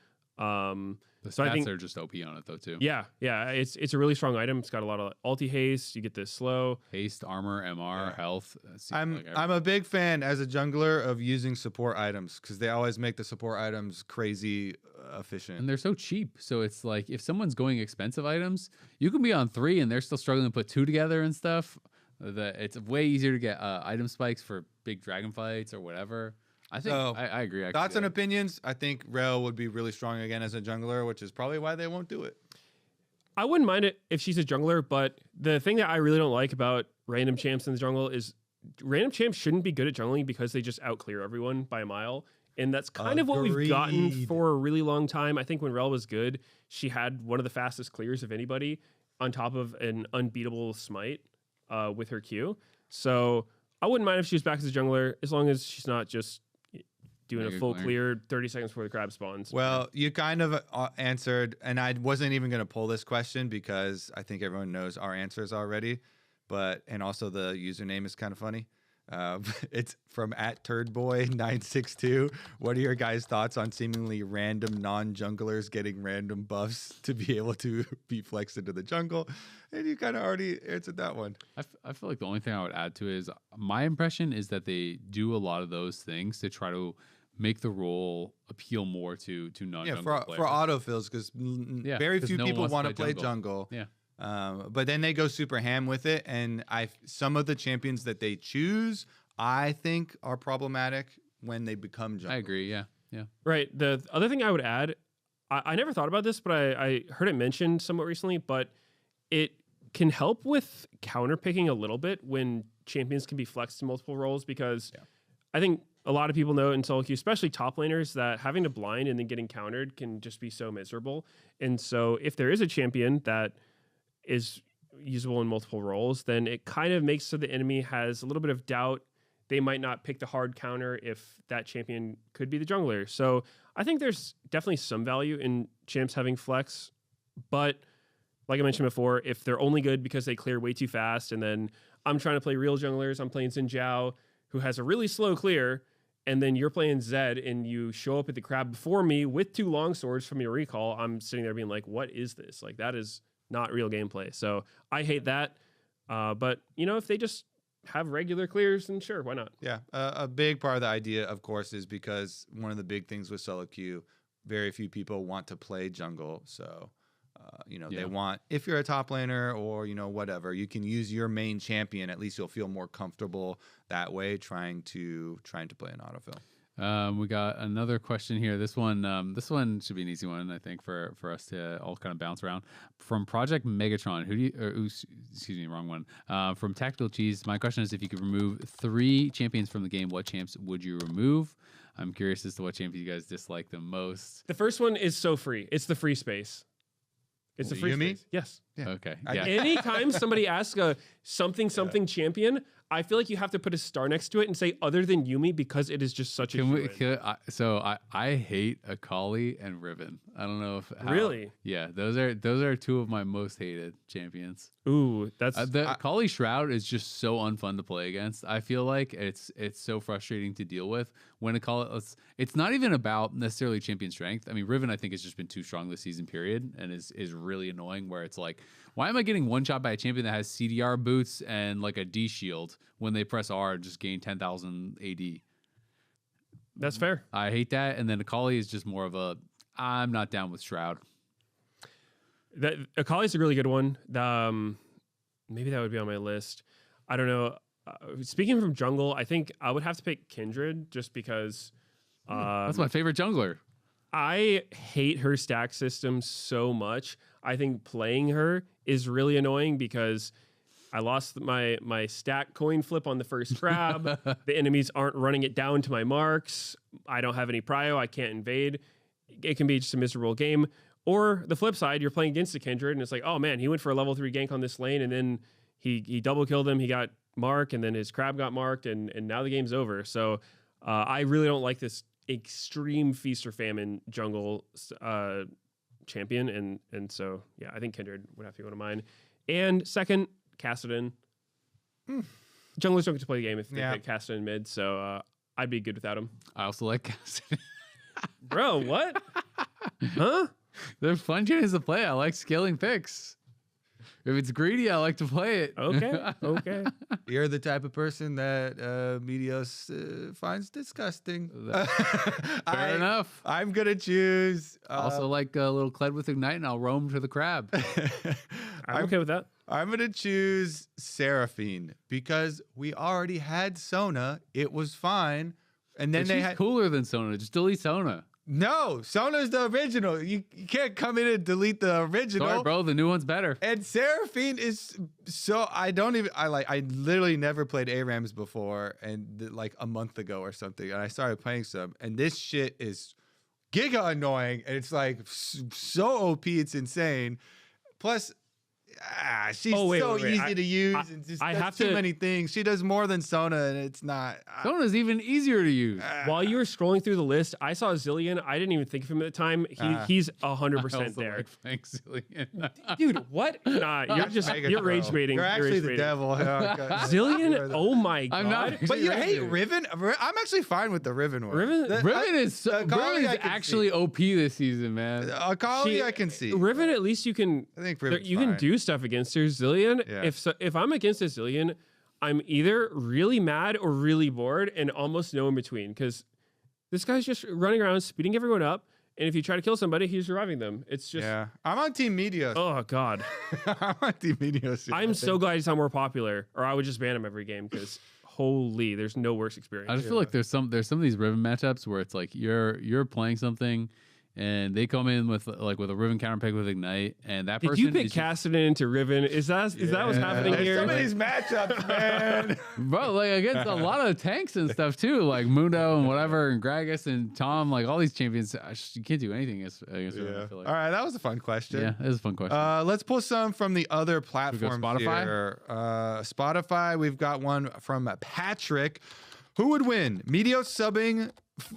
The so I stats think, are just OP on it, though, too. yeah, it's a really strong item. It's got a lot of ulti haste. You get this slow. Haste, armor, MR, health. I'm a big fan as a jungler of using support items because they always make the support items crazy efficient. And they're so cheap. So it's like if someone's going expensive items, you can be on 3 and they're still struggling to put 2 together and stuff. It's way easier to get item spikes for big dragon fights or whatever. I think I agree. Actually. Thoughts and opinions? I think Rel would be really strong again as a jungler, which is probably why they won't do it. I wouldn't mind it if she's a jungler, but the thing that I really don't like about random champs in the jungle is random champs shouldn't be good at jungling because they just outclear everyone by a mile. And that's kind of what we've gotten for a really long time. I think when Rel was good, she had one of the fastest clears of anybody on top of an unbeatable smite with her Q. So I wouldn't mind if she was back as a jungler as long as she's not just doing a full clear 30 seconds before the crab spawns. Well, you kind of answered, and I wasn't even going to pull this question because I think everyone knows our answers already. And also the username is kind of funny. It's from @turdboy962. What are your guys' thoughts on seemingly random non-junglers getting random buffs to be able to be flexed into the jungle? And you kind of already answered that one. I feel like the only thing I would add to it is my impression is that they do a lot of those things to try to make the role appeal more to non-jungle players. For autofills, because very few people want to play jungle. Yeah. But then they go super ham with it, and some of the champions that they choose, I think, are problematic when they become jungle. I agree. Yeah. Right. The other thing I would add, I never thought about this, but I heard it mentioned somewhat recently, but it can help with counterpicking a little bit when champions can be flexed in multiple roles, because I think a lot of people know in solo queue, especially top laners, that having to blind and then getting countered can just be so miserable. And so if there is a champion that is usable in multiple roles, then it kind of makes so the enemy has a little bit of doubt. They might not pick the hard counter if that champion could be the jungler. So I think there's definitely some value in champs having flex, but like I mentioned before, if they're only good because they clear way too fast, and then I'm trying to play real junglers, I'm playing Xin Zhao, who has a really slow clear, and then you're playing Zed and you show up at the crab before me with 2 long swords from your recall, I'm sitting there being like, what is this? Like, that is not real gameplay. So I hate that. But, if they just have regular clears, then sure, why not? Yeah. A big part of the idea, of course, is because one of the big things with solo queue, very few people want to play jungle. So, they want, if you're a top laner or, whatever, you can use your main champion. At least you'll feel more comfortable that way trying to play an autofill. We got another question here. This one should be an easy one, I think, for us to all kind of bounce around. From Project Megatron, excuse me, wrong one. From Tactical Cheese, my question is, if you could remove 3 champions from the game, what champs would you remove? I'm curious as to what champion you guys dislike the most. The first one is so free. It's the free space. It's the free space. Yes. Yeah. Okay. Yeah. Anytime somebody asks a something champion, I feel like you have to put a star next to it and say other than Yuumi, because it is just such a I hate Akali and Riven. I don't know if really. Yeah, those are 2 of my most hated champions. Ooh, that's Akali Shroud is just so unfun to play against. I feel like it's so frustrating to deal with when it's not even about necessarily champion strength. I mean, Riven I think has just been too strong this season period and is really annoying, where it's like, why am I getting one shot by a champion that has CDR boots and like a D shield when they press R and just gain 10,000 AD? That's fair. I hate that. And then Akali is just more of a, I'm not down with Shroud. Akali's a really good one. Maybe that would be on my list. I don't know. Speaking from jungle, I think I would have to pick Kindred just because. That's my favorite jungler. I hate her stack system so much. I think playing her is really annoying because I lost my stack coin flip on the first grab. The enemies aren't running it down to my marks. I don't have any prio. I can't invade. It can be just a miserable game. Or the flip side, you're playing against a Kindred and it's like, oh man, he went for a level 3 gank on this lane and then he double killed him. He got mark and then his crab got marked and now the game's over. So I really don't like this extreme feast or famine jungle champion, and so yeah, I think Kindred would have to go to mine. And second, Kassadin. Junglers don't get to play the game if they pick Kassadin mid, so I'd be good without him. I also like Kassadin. Bro, what? Huh? There's fun chances to play. I like scaling picks. If it's greedy, I like to play it. Okay. You're the type of person that Meteos finds disgusting. Fair enough. I'm going to choose. Also like a little Kled with Ignite, and I'll roam to the crab. I'm okay with that. I'm going to choose Seraphine because we already had Sona. It was fine. And then She's cooler than Sona. Just delete Sona. No, Sona's the original. You can't come in and delete the original. Sorry, bro. The new one's better. And Seraphine is so I literally never played ARAMs before, and like a month ago or something, and I started playing some, and this shit is giga annoying, and it's like so OP, it's insane. Plus, she's easy to use and just does too many things. She does more than Sona, and it's not. Sona's even easier to use. While you were scrolling through the list, I saw Zillion. I didn't even think of him at the time. He's 100% there. Like playing Zillion. Dude, what? Nah, you're rage baiting. You're actually the devil. Zillion? Oh my god! I'm not. But you hate Riven? I'm actually fine with the Riven one. Riven is actually OP this season, man. Akali, I can see. Riven, at least you can. I think Riven's you can do stuff against her. Zillion, if I'm against a Zillion, I'm either really mad or really bored, and almost no in between, because this guy's just running around speeding everyone up, and if you try to kill somebody, he's reviving them. It's just I'm on Team Meteos. Oh god. I'm on Team Meteos. I'm so glad he's not more popular, or I would just ban him every game, because holy, there's no worse experience. I just feel like there's some of these Riven matchups where it's like you're playing something, and they come in with a Riven counter pick with Ignite, and that person. Did you pick Kassadin into Riven? Is that what's happening here? Some of these matchups, man. Bro, like against a lot of tanks and stuff too, like Mundo and whatever, and Gragas and Tom, like all these champions. You can't do anything against Riven, I feel like. All right, that was a fun question. Yeah, it was a fun question. Let's pull some from the other platforms. Spotify? Here. Spotify. We've got one from Patrick. Who would win? Meteos subbing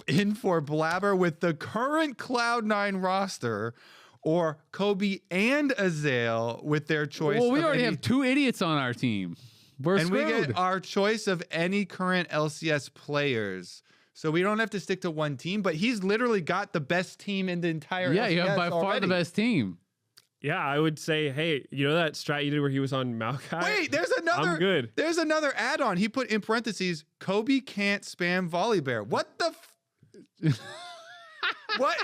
in for Blabber with the current Cloud9 roster, or Kobe and Azael with their choice? Well, we already have two idiots on our team. We're screwed. We get our choice of any current LCS players. So we don't have to stick to one team, but he's literally got the best team in the entire LCS. Yeah, you have by far the best team. Yeah, I would say, hey, you know that strat you did where he was on Maokai? Wait, there's another. I'm good. There's another add-on. He put in parentheses, Kobe can't spam Volibear. What the? What?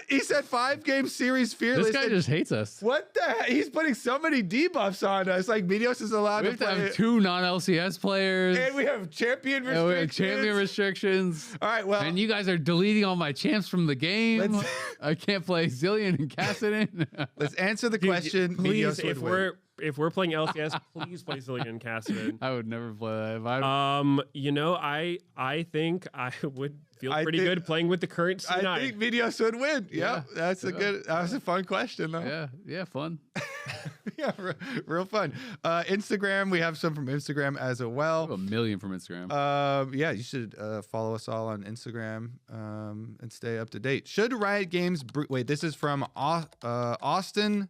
He said 5-game series fearless. This guy just hates us. What the heck? He's putting so many debuffs on us. Like Meteos is allowed to have two non-LCS players. And we have champion restrictions. We have champion restrictions. All right, well. And you guys are deleting all my champs from the game. I can't play Zillion and Kassadin. Let's answer the question. Please, if we're playing LCS, please play Zillion and Kassadin. I would never play that. I think I would feel pretty good playing with the current C9. I think Meteos would win. Yeah, that was a fun question though. Yeah, fun. Yeah, real fun. Instagram, we have some from Instagram as well. We have 1 million from Instagram. Yeah, you should follow us all on Instagram and stay up to date. Should Riot Games wait? This is from Austin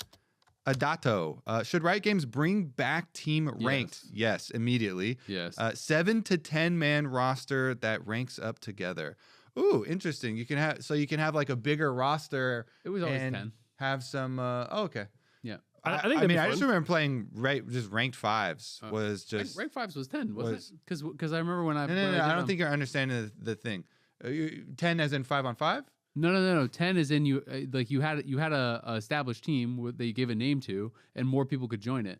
Adato. Should Riot Games bring back team ranked? Yes, immediately. Yes. 7 to 10 man roster that ranks up together. Ooh, interesting. You can have like a bigger roster. It was always 10. Have some. Okay. Yeah. I just remember playing just ranked 5s was just ranked 5s was 10, wasn't it? Because I remember when I no, I don't think you're understanding the thing. 10 as in 5-on-5. No. 10 is in you. You had a established team that you gave a name to, and more people could join it.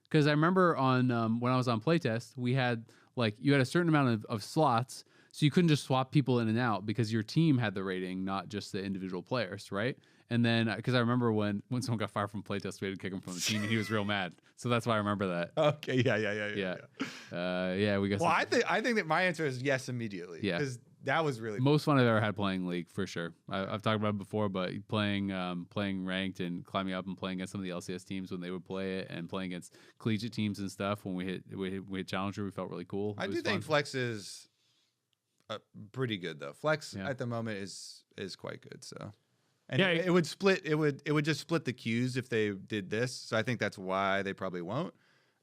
Because I remember on when I was on playtest, we had you had a certain amount of slots, so you couldn't just swap people in and out because your team had the rating, not just the individual players, right? And then because I remember when someone got fired from playtest, we had to kick him from the team, and he was real mad. So that's why I remember that. Okay, yeah. We got. Well, I think that my answer is yes immediately. Yeah. Because that was really most fun I've ever had playing League for sure. I've talked about it before, but playing ranked and climbing up and playing against some of the LCS teams when they would play it, and playing against collegiate teams and stuff when we hit Challenger, we felt really cool. I do think Flex is pretty good though. Flex Yeah. at the moment is quite good. So, and Yeah, it would split. It would just split the queues if they did this. So I think that's why they probably won't.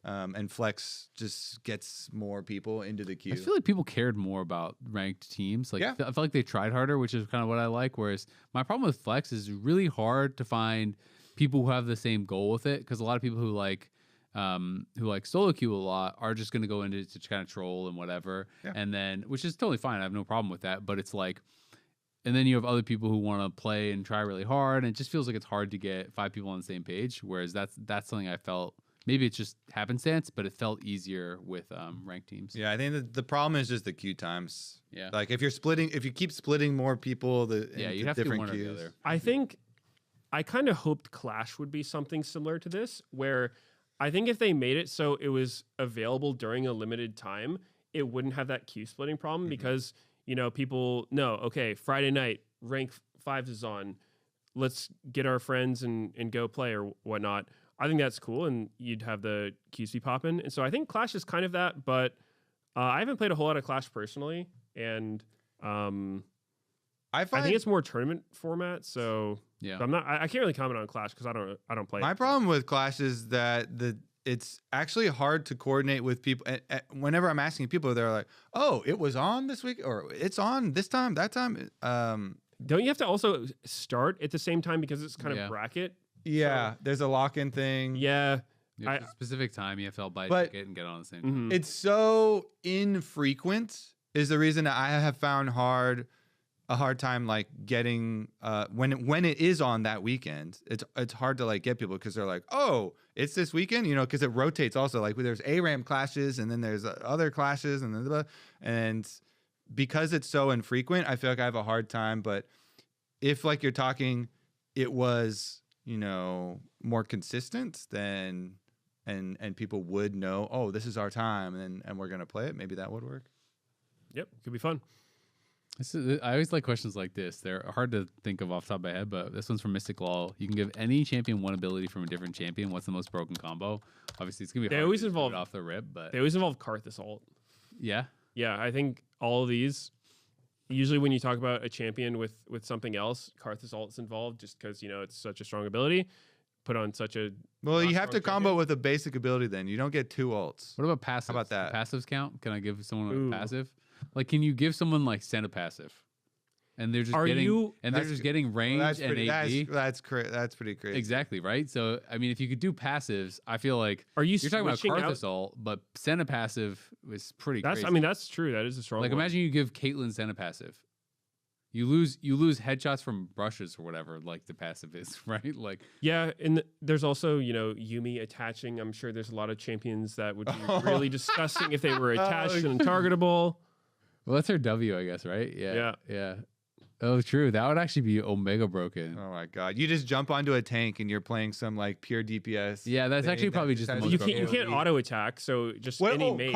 And Flex just gets more people into the queue. I feel like people cared more about ranked teams. Like Yeah. I feel like they tried harder, which is kind of what I like. Whereas my problem with Flex is really hard to find people who have the same goal with it, because a lot of people who like solo queue a lot are just going to go into to kind of troll and whatever, Yeah. and then, which is totally fine. I have no problem with that. But it's like, and then you have other people who want to play and try really hard, and it just feels like it's hard to get 5 people on the same page. Whereas that's something I felt. Maybe it's just happenstance, but it felt easier with ranked teams. Yeah, I think that the problem is just the queue times. Yeah. Like if you keep splitting more people, You'd have to do different one or the queues. other. I think I kind of hoped Clash would be something similar to this, where I think if they made it so it was available during a limited time, it wouldn't have that queue splitting problem because, people know, okay, Friday night, rank 5s is on. Let's get our friends and go play or whatnot. I think that's cool, and you'd have the queues be popping. And so I think Clash is kind of that, but I haven't played a whole lot of Clash personally, and I I think it's more tournament format. So Yeah. I'm not. I can't really comment on Clash because I don't play. My it. problem with Clash is that it's actually hard to coordinate with people. Whenever I'm asking people, they're like, "Oh, it was on this week, or it's on this time, that time." Don't you have to also start at the same time because it's kind Yeah. of bracket? Yeah, there's a lock-in thing. Yeah. You have a specific time you have to all buy a But- ticket and get on the same time. Mhm. It's so infrequent is the reason that I have found a hard time like getting when it is on that weekend. It's hard to like get people because they're like, oh, it's this weekend, because it rotates also. Like there's ARAM clashes and then there's other clashes and because it's so infrequent, I feel like I have a hard time. But if like you're talking, it was more consistent, then and people would know, oh, this is our time and we're gonna play it. Maybe that would work. Yep. Could be fun. I always like questions like this. They're hard to think of off the top of my head, but this one's from Mystic Law. You can give any champion one ability from a different champion. What's the most broken combo? Obviously, it's gonna be They hard always to just do it involve- off the rip, but They always involve Karth Assault. yeah, Yeah, I think all of these. Usually, when you talk about a champion with something else, Karth Assault's involved just because it's such a strong ability. Put on such a Well, you Last have to round combo champion. with a basic ability. Then you don't get 2 ults. What about passives? How about that? Do passives count? Can I give someone Ooh. a passive? Like, can you give someone like send a passive, and they're just Are getting you- and they're That's just good. getting range That's and pretty. AD? That's pretty crazy. Exactly right. So I mean, if you could do passives, I feel like Are you you're talking about switching Karth out? Assault, but send a passive was pretty That's. crazy. I mean, that's true. That is a strong. like one. imagine you give Caitlyn send a passive. You lose headshots from brushes or whatever, like the passive is, right? Like Yeah, and there's also Yumi attaching. I'm sure there's a lot of champions that would be really disgusting if they were attached and targetable. well, that's her W, I guess, right? Yeah. Yeah. Yeah. Oh, true. That would actually be Omega broken. Oh my god! You just jump onto a tank and you're playing some like pure DPS. Yeah, that's thing actually that probably just the has most You broken. can't ability. auto attack, so just Well, any mage.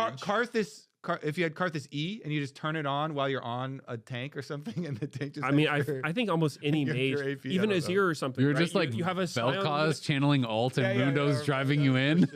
If you had Karthus E and you just turn it on while you're on a tank or something, and the tank just. I mean, has your- I think almost any Your mage, AP, I even don't know. Azir or something. You're right? just like you have a Scion Vel'Koz with channeling alt and Yeah, Mundo's yeah, driving yeah, you in.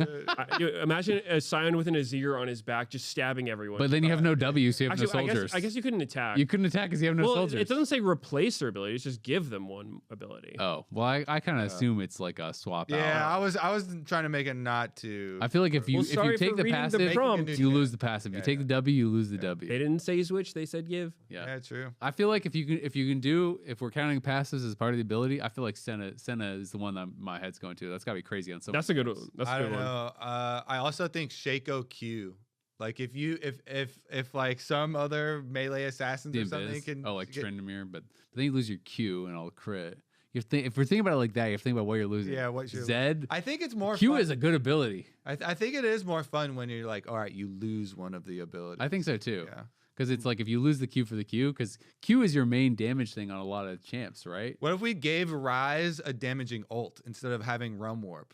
imagine a Scion with an Azir on his back, just stabbing everyone. But then you have no W, so you have Actually, no soldiers. I guess you couldn't attack. You couldn't attack because you have no well, soldiers. it doesn't say replace their ability; it's just give them one ability. Oh well, I kind of assume it's like a swap Yeah, out. I was trying to make it not too. I feel like if you Well, sorry take for the reading the passive, prompt. you lose the passive. You Yeah, take the W, you lose the W. They didn't say switch; they said give. Yeah. Yeah, true. I feel like if we're counting passives as part of the ability, I feel like Senna is the one that my head's going to. That's gotta be crazy on some. That's a good one. That's a I good don't one. know. I also think Shaco Q. Like if like some other melee assassins the or something Invis. can Like get- Trendemir, but then you lose your Q and all crit. If we're thinking about it like that, you have to think about what you're losing. Yeah, what you're- Zed. I think it's more Q fun. is a good ability. I think it is more fun when you're like, all right, you lose one of the abilities. I think so too. Yeah. Because it's like if you lose the Q for the Q, because Q is your main damage thing on a lot of champs, right? What if we gave Rise a damaging ult instead of having Realm Warp?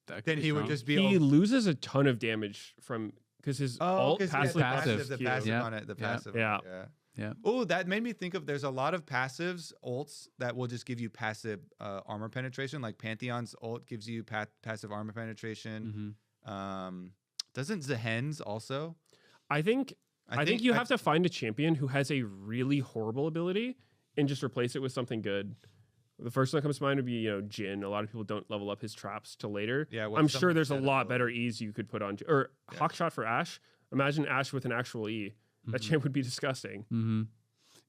That could Then be he would strong. just be He ult- loses a ton of damage from because his alt 'cause he has passively passive. the Q. passive Yeah. on it. The Yeah. passive. Yeah. Yeah. Oh, that made me think of. There's a lot of passives ults that will just give you passive armor penetration. Like Pantheon's ult gives you passive armor penetration. Mhm. Doesn't Zahen's also? I think I think you have to find a champion who has a really horrible ability and just replace it with something good. The first one that comes to mind would be, Jin. A lot of people don't level up his traps to later. Yeah, I'm sure there's a lot better E's you could put on. Or Hawkshot for Ashe. Imagine Ashe with an actual E. That champ would be disgusting. Mm-hmm.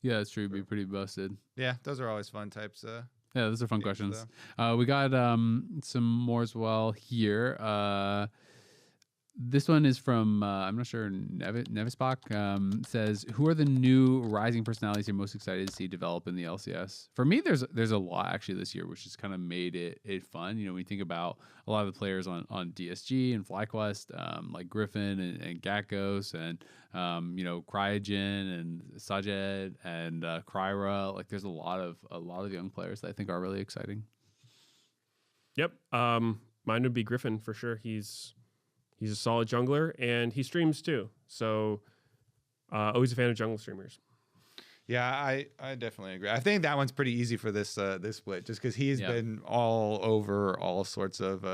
Yeah, that's true. It'd be pretty busted. Yeah, those are always fun types. Yeah, those are fun questions. We got some more as well here. This one is from, I'm not sure, Nevisbach. Says, who are the new rising personalities you're most excited to see develop in the LCS? For me, there's a lot actually this year, which has kind of made it fun. When you think about a lot of the players on DSG and FlyQuest, like Griffin and Gatgos and, Cryogen and Sajed and Kryra. Like, there's a lot of young players that I think are really exciting. Yep. Mine would be Griffin for sure. He's a solid jungler, and he streams too. So always a fan of jungle streamers. Yeah, I definitely agree. I think that one's pretty easy for this split, just because he's been all over all sorts of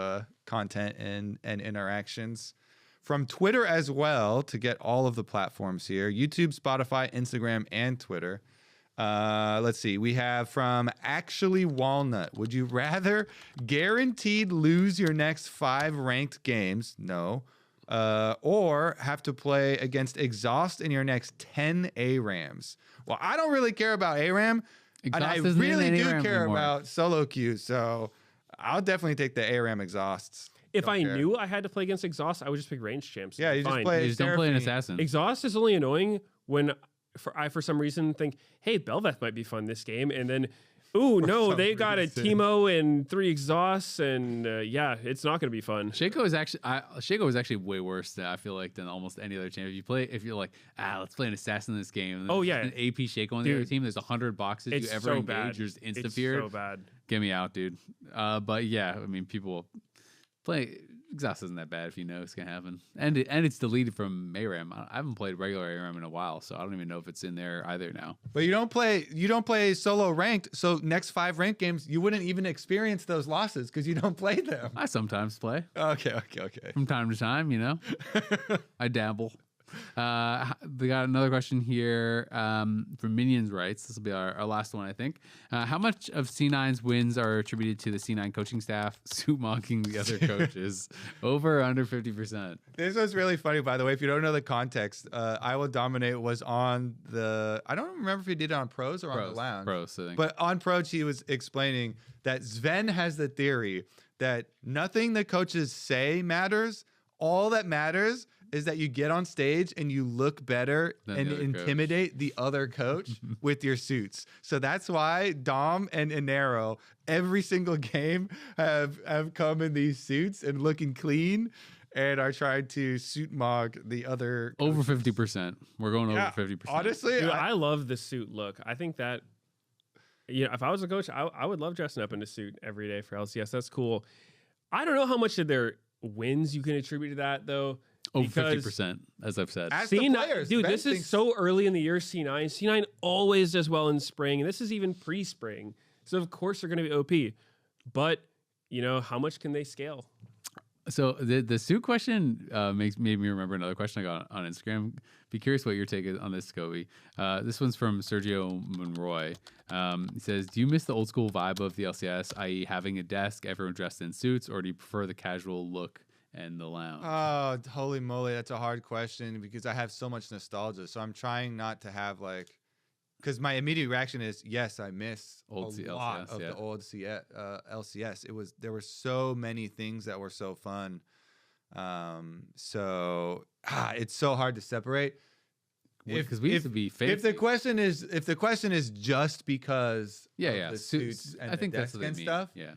content and interactions. From Twitter as well, to get all of the platforms here: YouTube, Spotify, Instagram, and Twitter. Let's see. We have from Actually Walnut. Would you rather guaranteed lose your next 5 ranked games? No. Or have to play against Exhaust in your next 10 ARAMs? Well, I don't really care about ARAM. And I really do care about solo queues. So I'll definitely take the ARAM Exhausts. If I knew I had to play against Exhaust, I would just pick range champs. Yeah, you just play. You just don't play an assassin. Exhaust is only annoying when I for some reason think, hey, Belveth might be fun this game, and then, no, they got a Teemo and 3 exhausts, and it's not going to be fun. Shaco is actually way worse than I feel like than almost any other champ. If you're like, let's play an assassin in this game. And an AP Shaco on the other team. There's 100 boxes you ever engage. You're just insta-feared. It's so bad. Get me out, dude. But yeah, I mean, people play. Exhaust isn't that bad if you know it's gonna happen, and it's deleted from ARAM. I haven't played regular ARAM in a while, so I don't even know if it's in there either now. But you don't play solo ranked, so next 5 ranked games you wouldn't even experience those losses because you don't play them. I sometimes play. Okay. From time to time, I dabble. We got another question here from Minions Rights. This will be our last one, I think. How much of C9's wins are attributed to the C9 coaching staff suit-mocking the other coaches? Over or under 50%? This was really funny, by the way. If you don't know the context, I Will Dominate was on the... I don't remember if he did it on Pros or on the Lounge. Pros, I think. But on Pros, he was explaining that Sven has the theory that nothing the coaches say matters. All that matters is that you get on stage and you look better and intimidate the other coach with your suits. So that's why Dom and Inero every single game have come in these suits and looking clean and are trying to suit mog the other coaches. Over 50%. We're going over 50%. Honestly, dude, I love the suit look. I think that if I was a coach, I would love dressing up in a suit every day for LCS. That's cool. I don't know how much of their wins you can attribute to that though. Over 50%, as I've said. C9, dude, this is so early in the year. C9 always does well in spring, and this is even pre-spring. So of course they're going to be OP. But how much can they scale? So the suit question made me remember another question I got on Instagram. Be curious what your take is on this, Kobe. This one's from Sergio Monroy. He says, do you miss the old school vibe of the LCS, i.e. having a desk, everyone dressed in suits, or do you prefer the casual look and the lounge? Oh, holy moly, that's a hard question because I have so much nostalgia. So I'm trying not to have because my immediate reaction is yes, I miss lot of the old LCS. There were so many things that were so fun. So it's so hard to separate. Because we used to be fancy. If the question is just because the suits and I think that's what they mean. Stuff. Yeah.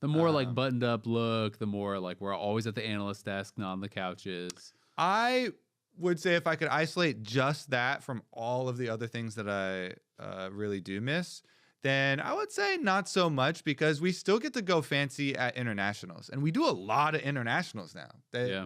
The more buttoned up look, the more we're always at the analyst desk, not on the couches. I would say if I could isolate just that from all of the other things that I really do miss, then I would say not so much because we still get to go fancy at internationals. And we do a lot of internationals now.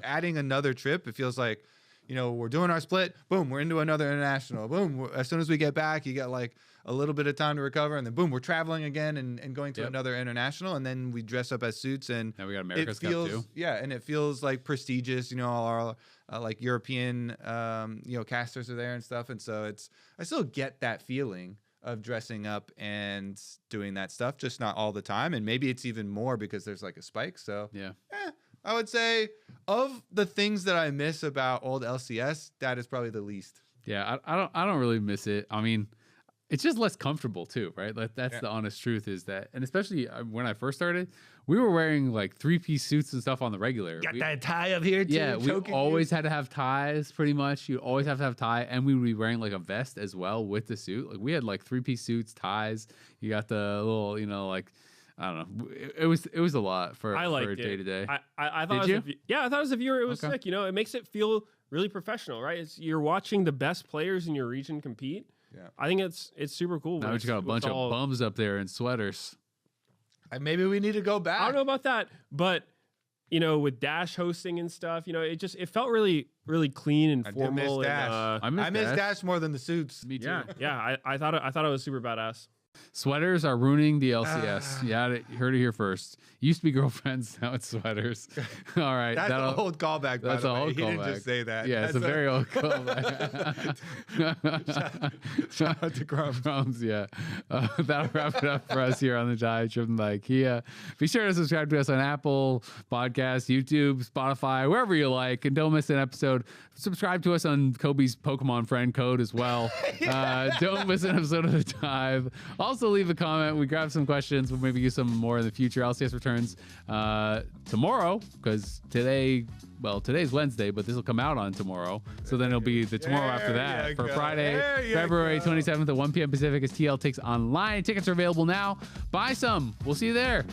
Adding another trip, it feels like, we're doing our split. Boom, we're into another international. Boom, as soon as we get back, you get like a little bit of time to recover, and then boom, we're traveling again and going to another international, and then we dress up as suits, and now we got America's Cup too. Yeah, and it feels like prestigious. All our like European casters are there and stuff, and so I still get that feeling of dressing up and doing that stuff, just not all the time, and maybe it's even more because there's like a spike. So I would say of the things that I miss about old LCS, that is probably the least. Yeah, I don't really miss it. I mean, it's just less comfortable too, right? Like that's the honest truth is that, and especially when I first started, we were wearing like 3-piece suits and stuff on the regular. Got that tie up here too. Yeah, we always had to have ties pretty much. You always have to have tie, and we would be wearing like a vest as well with the suit. Like we had like 3-piece suits, ties. You got the little, like I don't know. It was a lot for day to day. I thought I thought as a viewer it was sick. It makes it feel really professional, right? You're watching the best players in your region compete. Yeah, I think it's super cool. Now we just got a bunch of bums up there in sweaters. Maybe we need to go back. I don't know about that, but with Dash hosting and stuff, it felt really, really clean and formal. I miss Dash more than the suits. Me too. Yeah. I thought it was super badass. Sweaters are ruining the LCS. You heard it here first. Used to be girlfriends, now it's sweaters. All right. That's an old callback, by the way. He didn't just say that. Yeah, it's a very old callback. Shout out to Crumbs, yeah. That'll wrap it up for us here on The Dive, driven by Kia. Be sure to subscribe to us on Apple Podcasts, YouTube, Spotify, wherever you like, and don't miss an episode. Subscribe to us on Kobe's Pokemon friend code as well. Don't miss an episode of The Dive. Also, leave a comment. We grab some questions. We'll maybe use some more in the future. LCS returns tomorrow because today's Wednesday, but this will come out on tomorrow. So then it'll be the tomorrow after that for Friday, February 27th at 1 p.m. Pacific as TL takes online. Tickets are available now. Buy some. We'll see you there.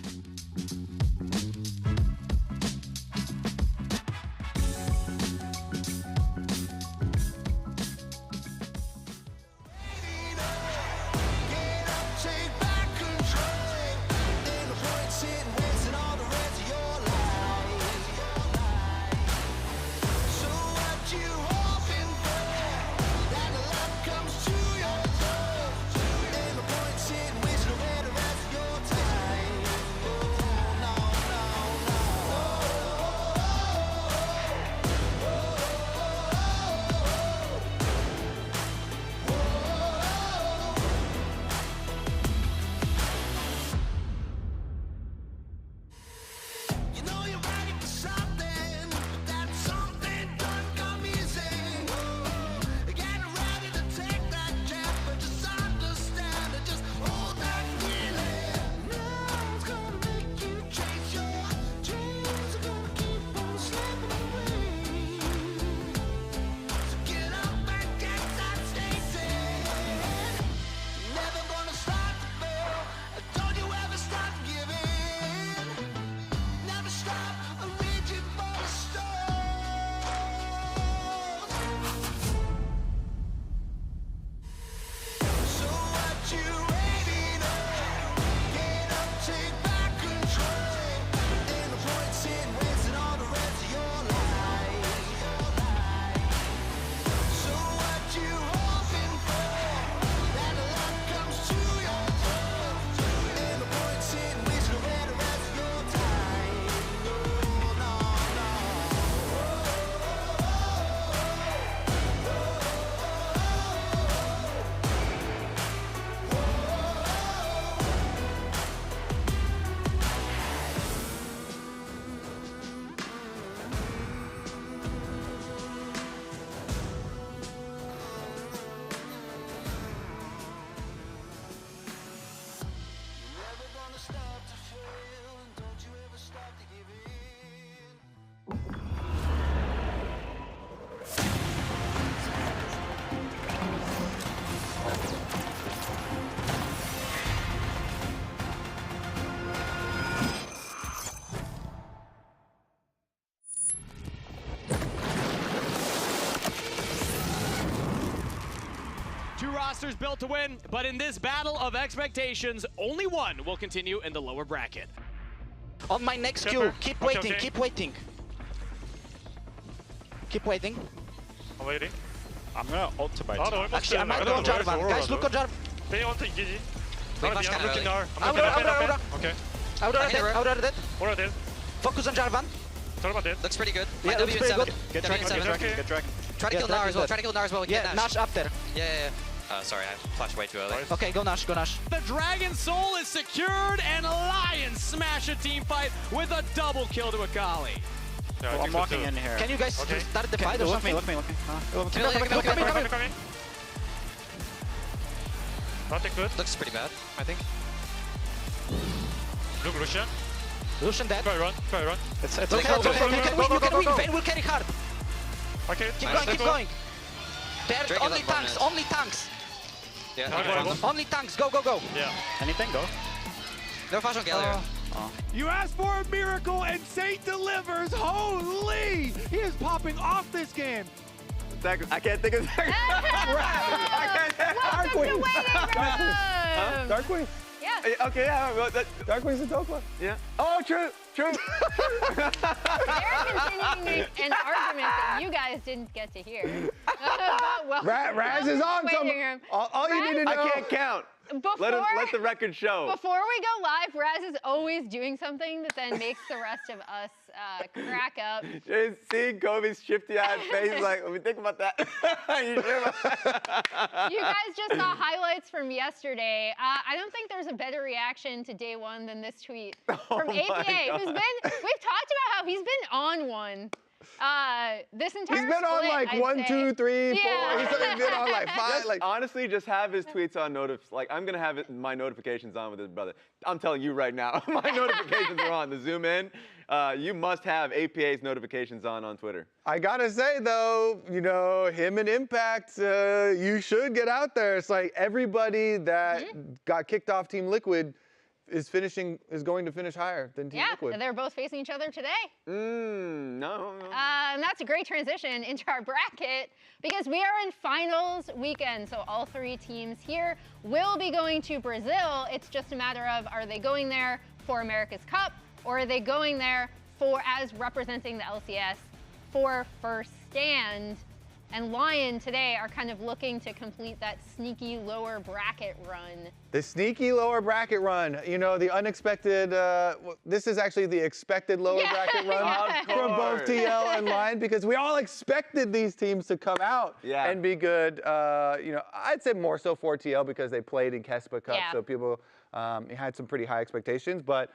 Rosters built to win, but in this battle of expectations, only one will continue in the lower bracket. On my next queue, keep waiting, keep waiting. Keep waiting. I'm waiting. I'm gonna ult to buy 아, 나 two. 얼마 Actually, I 쓰지? might go on Jarvan. Guys, look on Jarvan. They want to 이기지. We I'm push kinda looking early. now. I'm looking now. Okay. Aurora dead. What are they? Focus on Jarvan. Jarvan dead. Looks pretty good. Yeah, looks pretty good. Get dragon, get dragon, get dragon. Try to kill Nar as well. Try to kill Nar as well. Yeah, Nash up there. Yeah. Sorry, I flashed way too early. Okay, go Nash, go Nash. The Dragon Soul is secured, and Lion smash a team fight with a double kill to Akali. Yeah, I'm walking in here. Can you guys Okay. start the fight or Look something? me, look me, look me. Coming. Nothing good. Looks pretty bad, I think. Look, Lucian. Lucian dead. Try run. It's Go, okay, go, it's okay. go, You can go, win, go, you can go, win. go. Vayne will carry hard. Okay. Keep Nice. going, keep going. They're Drake is only up tanks, one only tanks. Yeah, Okay. no problem. Only tanks, go, go, go. Yeah. Anything, go. No flash on Galio. You asked for a miracle and Saint delivers. Holy! He is popping off this game. I can't think of that. Welcome to Waiting Room! Darkwing. Yeah. Okay, yeah. Well, Darkwing's a Dokla. Yeah. Oh, true. They're continuing an argument that you guys didn't get to hear. Raz is on Waiting room. All you need to know. I can't count. Let the record show. Before we go live, Raz is always doing something that then makes the rest of us crack up. Just seeing Kobe's shifty-eyed face, like, let me think about that. You sure about that? You guys just saw highlights from yesterday. I don't think there's a better reaction to day one than this tweet from APA, who's been, we've talked about how he's been on one. This entire He's been on split, like I'd 1, say. 2, 3, 4. Yeah. He's been on like 5. Just, honestly, just have his tweets on like I'm gonna have my notifications on with his brother. I'm telling you right now, my notifications are on. The zoom in, you must have APA's notifications on Twitter. I gotta say though, you know, him and Impact, you should get out there. It's like everybody that got kicked off Team Liquid is going to finish higher than Team Liquid. Yeah, they're both facing each other today. No. And that's a great transition into our bracket because we are in finals weekend. So all three teams here will be going to Brazil. It's just a matter of, are they going there for America's Cup or are they going there as representing the LCS for first stand? And Lyon today are kind of looking to complete that sneaky lower bracket run. The sneaky lower bracket run, you know, the unexpected, this is actually the expected lower bracket run from both TL and Lyon because we all expected these teams to come out and be good. You know, I'd say more so for TL because they played in Kespa Cup, so people had some pretty high expectations. But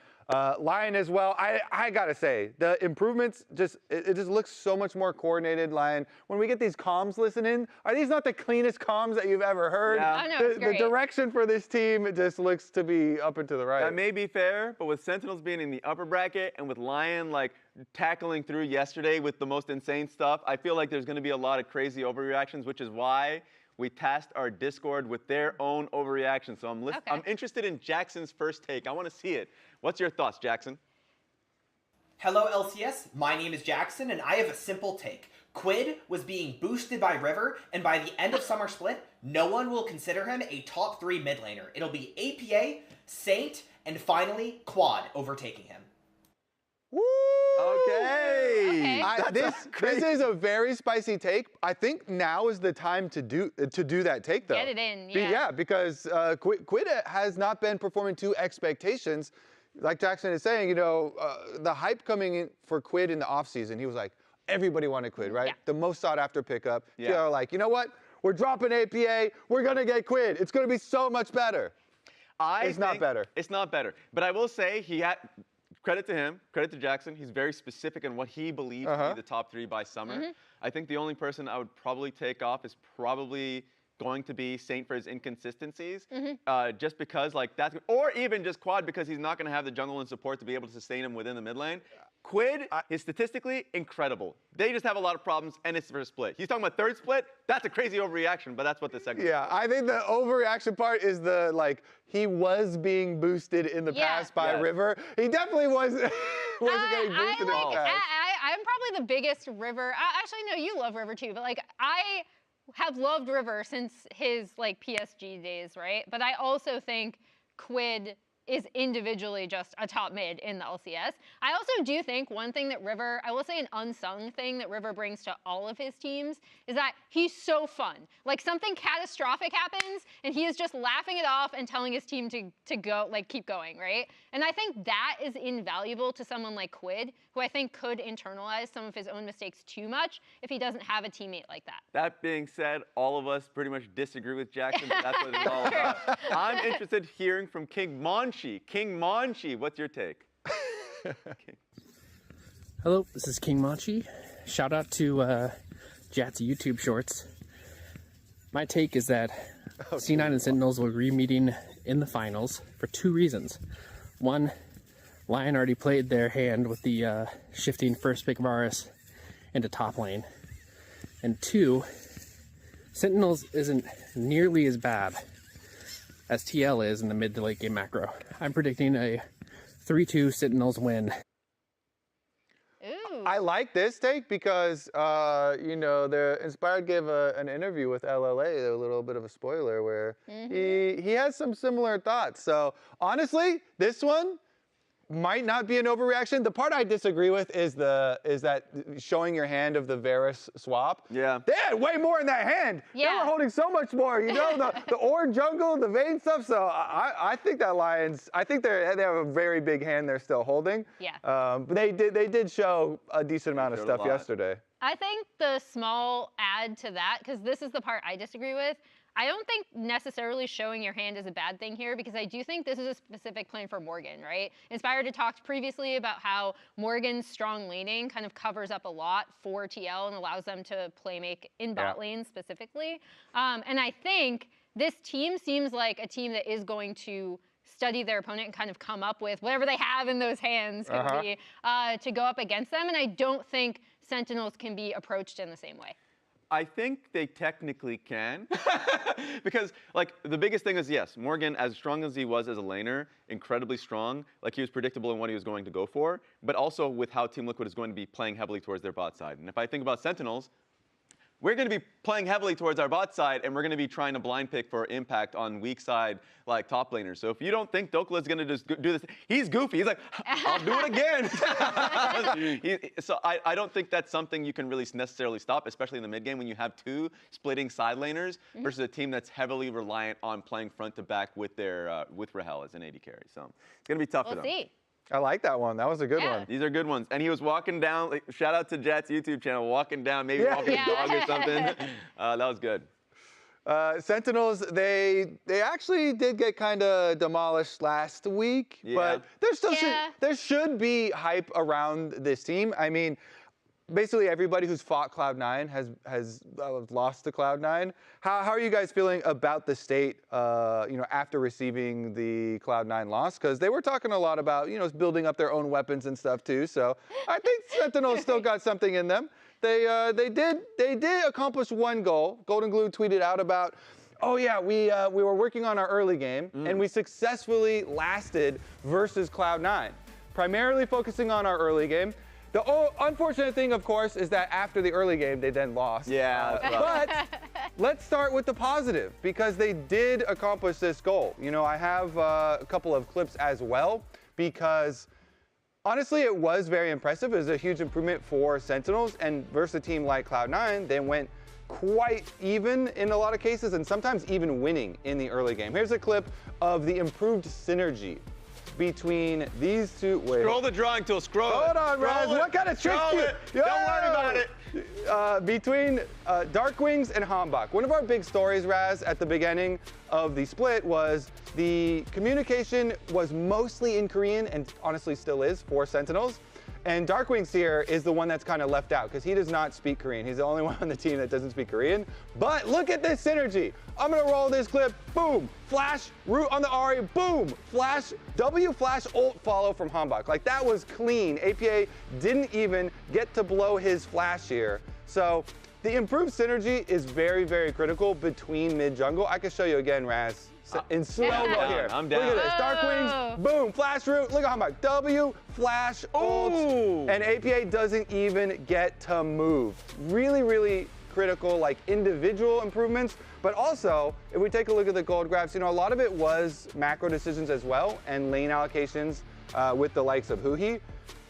Lyon as well, I gotta say, the improvements it just looks so much more coordinated. Lyon, when we get these comms listening, are these not the cleanest comms that you've ever heard? Yeah. Oh, no, it's The great. direction for this team it just looks to be up and to the right. That may be fair, but with Sentinels being in the upper bracket and with Lyon like tackling through yesterday with the most insane stuff, I feel like there's going to be a lot of crazy overreactions, which is why we tasked our Discord with their own overreaction. So I'm interested in Jackson's first take. I want to see it. What's your thoughts, Jackson? Hello LCS, my name is Jackson and I have a simple take. Quid was being boosted by River, and by the end of Summer Split, no one will consider him a top 3 mid laner. It'll be APA, Saint, and finally Quad overtaking him. Woo! Okay. This is a very spicy take. I think now is the time to do that take, though. Get it in, yeah. Because Quid has not been performing to expectations. Like Jackson is saying, you know, the hype coming in for Quid in the offseason, he was like, everybody wanted Quid, right? Yeah. The most sought after pickup. Yeah. People are like, you know what? We're dropping APA. We're going to get Quid. It's going to be so much better. It's not better. It's not better. But I will say he had credit to him, credit to Jackson. He's very specific in what he believes to be the top 3 by summer. I think the only person I would probably take off is probably going to be Saint for his inconsistencies, just because like that's, or even just Quad because he's not going to have the jungle and support to be able to sustain him within the mid lane. Quid is statistically incredible. They just have a lot of problems, and it's for a split. He's talking about third split. That's a crazy overreaction, but that's what this segment is. Yeah, I think the overreaction part is the, like, he was being boosted in the past by River. He definitely wasn't getting boosted in the past. I'm probably the biggest River. Actually, no, you love River too, but like I have loved River since his like PSG days, right? But I also think Quid is individually just a top mid in the LCS. I also do think one thing that River, I will say an unsung thing that River brings to all of his teams is that he's so fun. Like something catastrophic happens and he is just laughing it off and telling his team to go, like keep going, right? And I think that is invaluable to someone like Quid, who I think could internalize some of his own mistakes too much if he doesn't have a teammate like that. That being said, all of us pretty much disagree with Jackson, but that's what it's all about. I'm interested in hearing from King Monchi. King Monchi, what's your take? Hello, this is King Monchi. Shout out to Jat's YouTube shorts. My take is that C9 and Sentinels will be re-meeting in the finals for 2 reasons. One, Lyon already played their hand with the shifting first pick Varus into top lane. And 2, Sentinels isn't nearly as bad as TL is in the mid to late game macro. I'm predicting a 3-2 Sentinels win. Ooh. I like this take because, you know, the Inspired gave an interview with LLA, a little bit of a spoiler, where he has some similar thoughts. So honestly, this one might not be an overreaction. The part I disagree with is that showing your hand of the Varus swap. Yeah. They had way more in that hand. Yeah. They were holding so much more, you know, the Ord jungle, the Vayne stuff. So I think that Lions, I think they have a very big hand they're still holding. Yeah. But they did show a decent amount of stuff yesterday. I think the small add to that, because this is the part I disagree with, I don't think necessarily showing your hand is a bad thing here, because I do think this is a specific plan for Morgan, right? Inspired had talked previously about how Morgan's strong laning kind of covers up a lot for TL and allows them to play make in bot lane specifically. And I think this team seems like a team that is going to study their opponent and kind of come up with whatever they have in those hands to go up against them. And I don't think Sentinels can be approached in the same way. I think they technically can, because like the biggest thing is, yes, Morgan, as strong as he was as a laner, incredibly strong, like he was predictable in what he was going to go for, but also with how Team Liquid is going to be playing heavily towards their bot side. And if I think about Sentinels, we're going to be playing heavily towards our bot side, and we're going to be trying to blind pick for impact on weak side, like top laners. So if you don't think Dokla is going to just do this, he's goofy. He's like, I'll do it again. So I don't think that's something you can really necessarily stop, especially in the mid game when you have 2 splitting side laners versus a team that's heavily reliant on playing front to back with their with Rahel as an AD carry. So it's going to be tough for them. We'll see. I like that one. That was a good one. These are good ones. And he was walking down, like, shout out to Jat's YouTube channel, walking down, maybe walking a dog or something. That was good. Sentinels, they actually did get kind of demolished last week, but there should be hype around this team. I mean, basically everybody who's fought Cloud9 has lost to Cloud9. How are you guys feeling about the state, you know, after receiving the Cloud9 loss? Because they were talking a lot about, you know, building up their own weapons and stuff too. So I think Sentinels still got something in them. They did accomplish one goal. Golden Glue tweeted out about, oh yeah, we were working on our early game and we successfully lasted versus Cloud9, primarily focusing on our early game. The unfortunate thing, of course, is that after the early game, they then lost. Yeah. But let's start with the positive, because they did accomplish this goal. You know, I have a couple of clips as well, because honestly, it was very impressive. It was a huge improvement for Sentinels, and versus a team like Cloud9, they went quite even in a lot of cases, and sometimes even winning in the early game. Here's a clip of the improved synergy between these two. Wait. Scroll the drawing tool. Scroll. Hold on, Raz. What kind of trick do you? Don't worry about it. Between Darkwings and Hambach. One of our big stories, Raz, at the beginning of the split was the communication was mostly in Korean, and honestly still is, for Sentinels. And Darkwings here is the one that's kind of left out because he does not speak Korean. He's the only one on the team that doesn't speak Korean. But look at this synergy. I'm gonna roll this clip. Boom, flash, root on the Ahri. Boom, flash, W flash, ult follow from Hambach. Like that was clean. APA didn't even get to blow his flash here. So the improved synergy is very, very critical between mid jungle. I can show you again, Raz. In slow-mo here. I'm down. Look at this. Darkwings, boom, flash root. Look at how much. W, flash, ult. And APA doesn't even get to move. Really, really critical, like individual improvements, but also if we take a look at the gold graphs, you know, a lot of it was macro decisions as well and lane allocations with the likes of Huhi.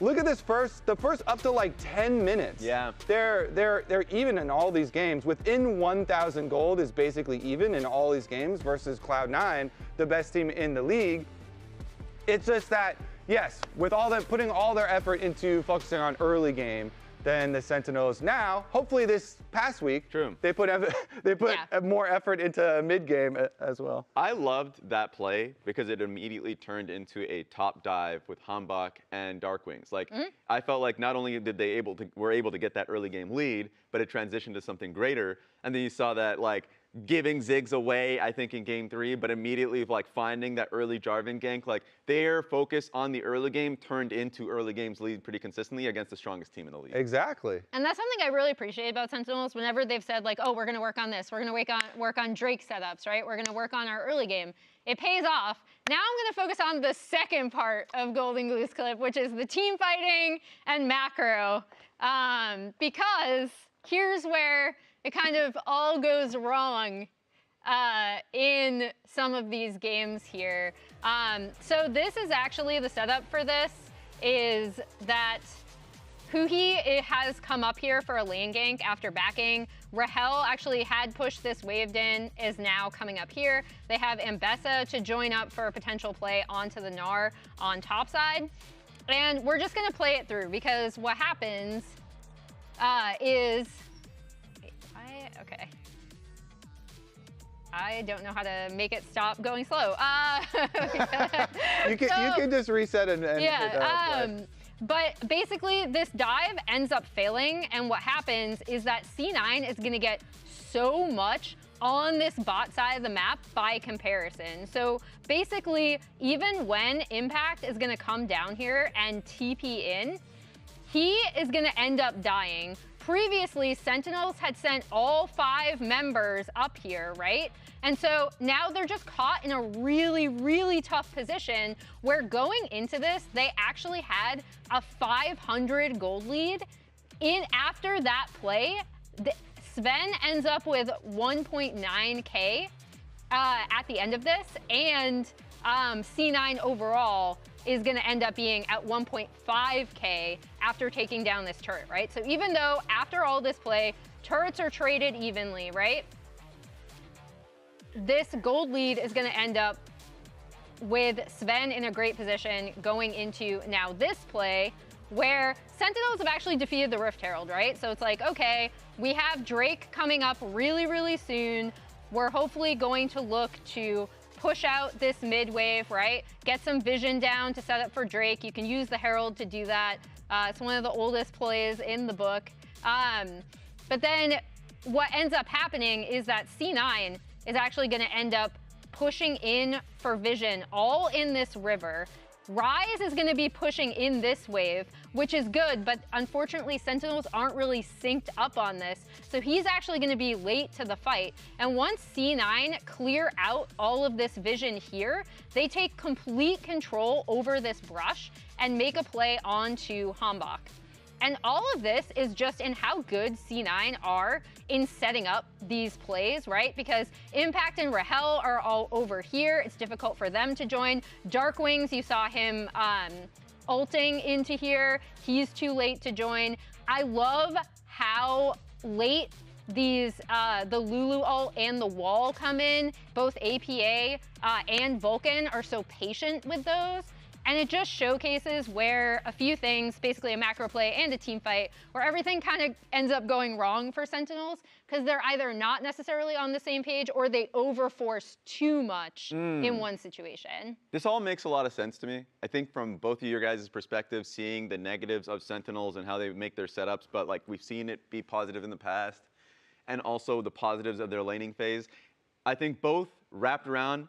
Look at this the first up to like 10 minutes. Yeah. They're even in all these games. Within 1,000 gold is basically even in all these games versus Cloud9, the best team in the league. It's just that, yes, with all that, putting all their effort into focusing on early game, then the Sentinels now, hopefully this past week, they put more effort into mid game as well. I loved that play because it immediately turned into a top dive with Hambach and Darkwings. Like I felt like not only did they were able to get that early game lead, but it transitioned to something greater. And then you saw that like giving Ziggs away, I think, in game 3, but immediately like finding that early Jarvan gank, like their focus on the early game turned into early games lead pretty consistently against the strongest team in the league. Exactly. And that's something I really appreciate about Sentinels. Whenever they've said like, oh, we're going to work on this, we're going to work on Drake setups, right? We're going to work on our early game. It pays off. Now I'm going to focus on the second part of Golden Goose Clip, which is the team fighting and macro, because here's where it kind of all goes wrong in some of these games here. So this is actually the setup for this, is that Huhi has come up here for a lane gank after backing. Rahel actually had pushed this waved in, is now coming up here. They have Ambessa to join up for a potential play onto the Gnar on top side. And we're just gonna play it through because what happens is, okay. I don't know how to make it stop going slow. You can just reset and yeah. But basically, this dive ends up failing, and what happens is that C9 is going to get so much on this bot side of the map by comparison. So basically, even when Impact is going to come down here and TP in, he is going to end up dying. Previously, Sentinels had sent all 5 members up here, right? And so now they're just caught in a really, really tough position where going into this, they actually had a 500 gold lead. After that play, Sven ends up with 1.9k at the end of this, and C9 overall is going to end up being at 1.5k after taking down this turret, right? So even though after all this play, turrets are traded evenly, right? This gold lead is going to end up with Sven in a great position going into now this play where Sentinels have actually defeated the Rift Herald, right? So it's like, okay, we have Drake coming up really, really soon. We're hopefully going to look to push out this mid wave, right? Get some vision down to set up for Drake. You can use the Herald to do that. It's one of the oldest plays in the book. But then what ends up happening is that C9 is actually going to end up pushing in for vision all in this river. Ryze is going to be pushing in this wave, which is good, but unfortunately Sentinels aren't really synced up on this, so he's actually going to be late to the fight. And once C9 clear out all of this vision here, they take complete control over this brush and make a play onto Hambach. And all of this is just in how good C9 are in setting up these plays, right? Because Impact and Rahel are all over here. It's difficult for them to join. Darkwings, you saw him ulting into here. He's too late to join. I love how late these, the Lulu ult and the wall come in. Both APA and Vulcan are so patient with those. And it just showcases where a few things, basically a macro play and a team fight, where everything kind of ends up going wrong for Sentinels because they're either not necessarily on the same page or they overforce too much in one situation. This all makes a lot of sense to me. I think from both of your guys' perspectives, seeing the negatives of Sentinels and how they make their setups, but like we've seen it be positive in the past, and also the positives of their laning phase, I think both wrapped around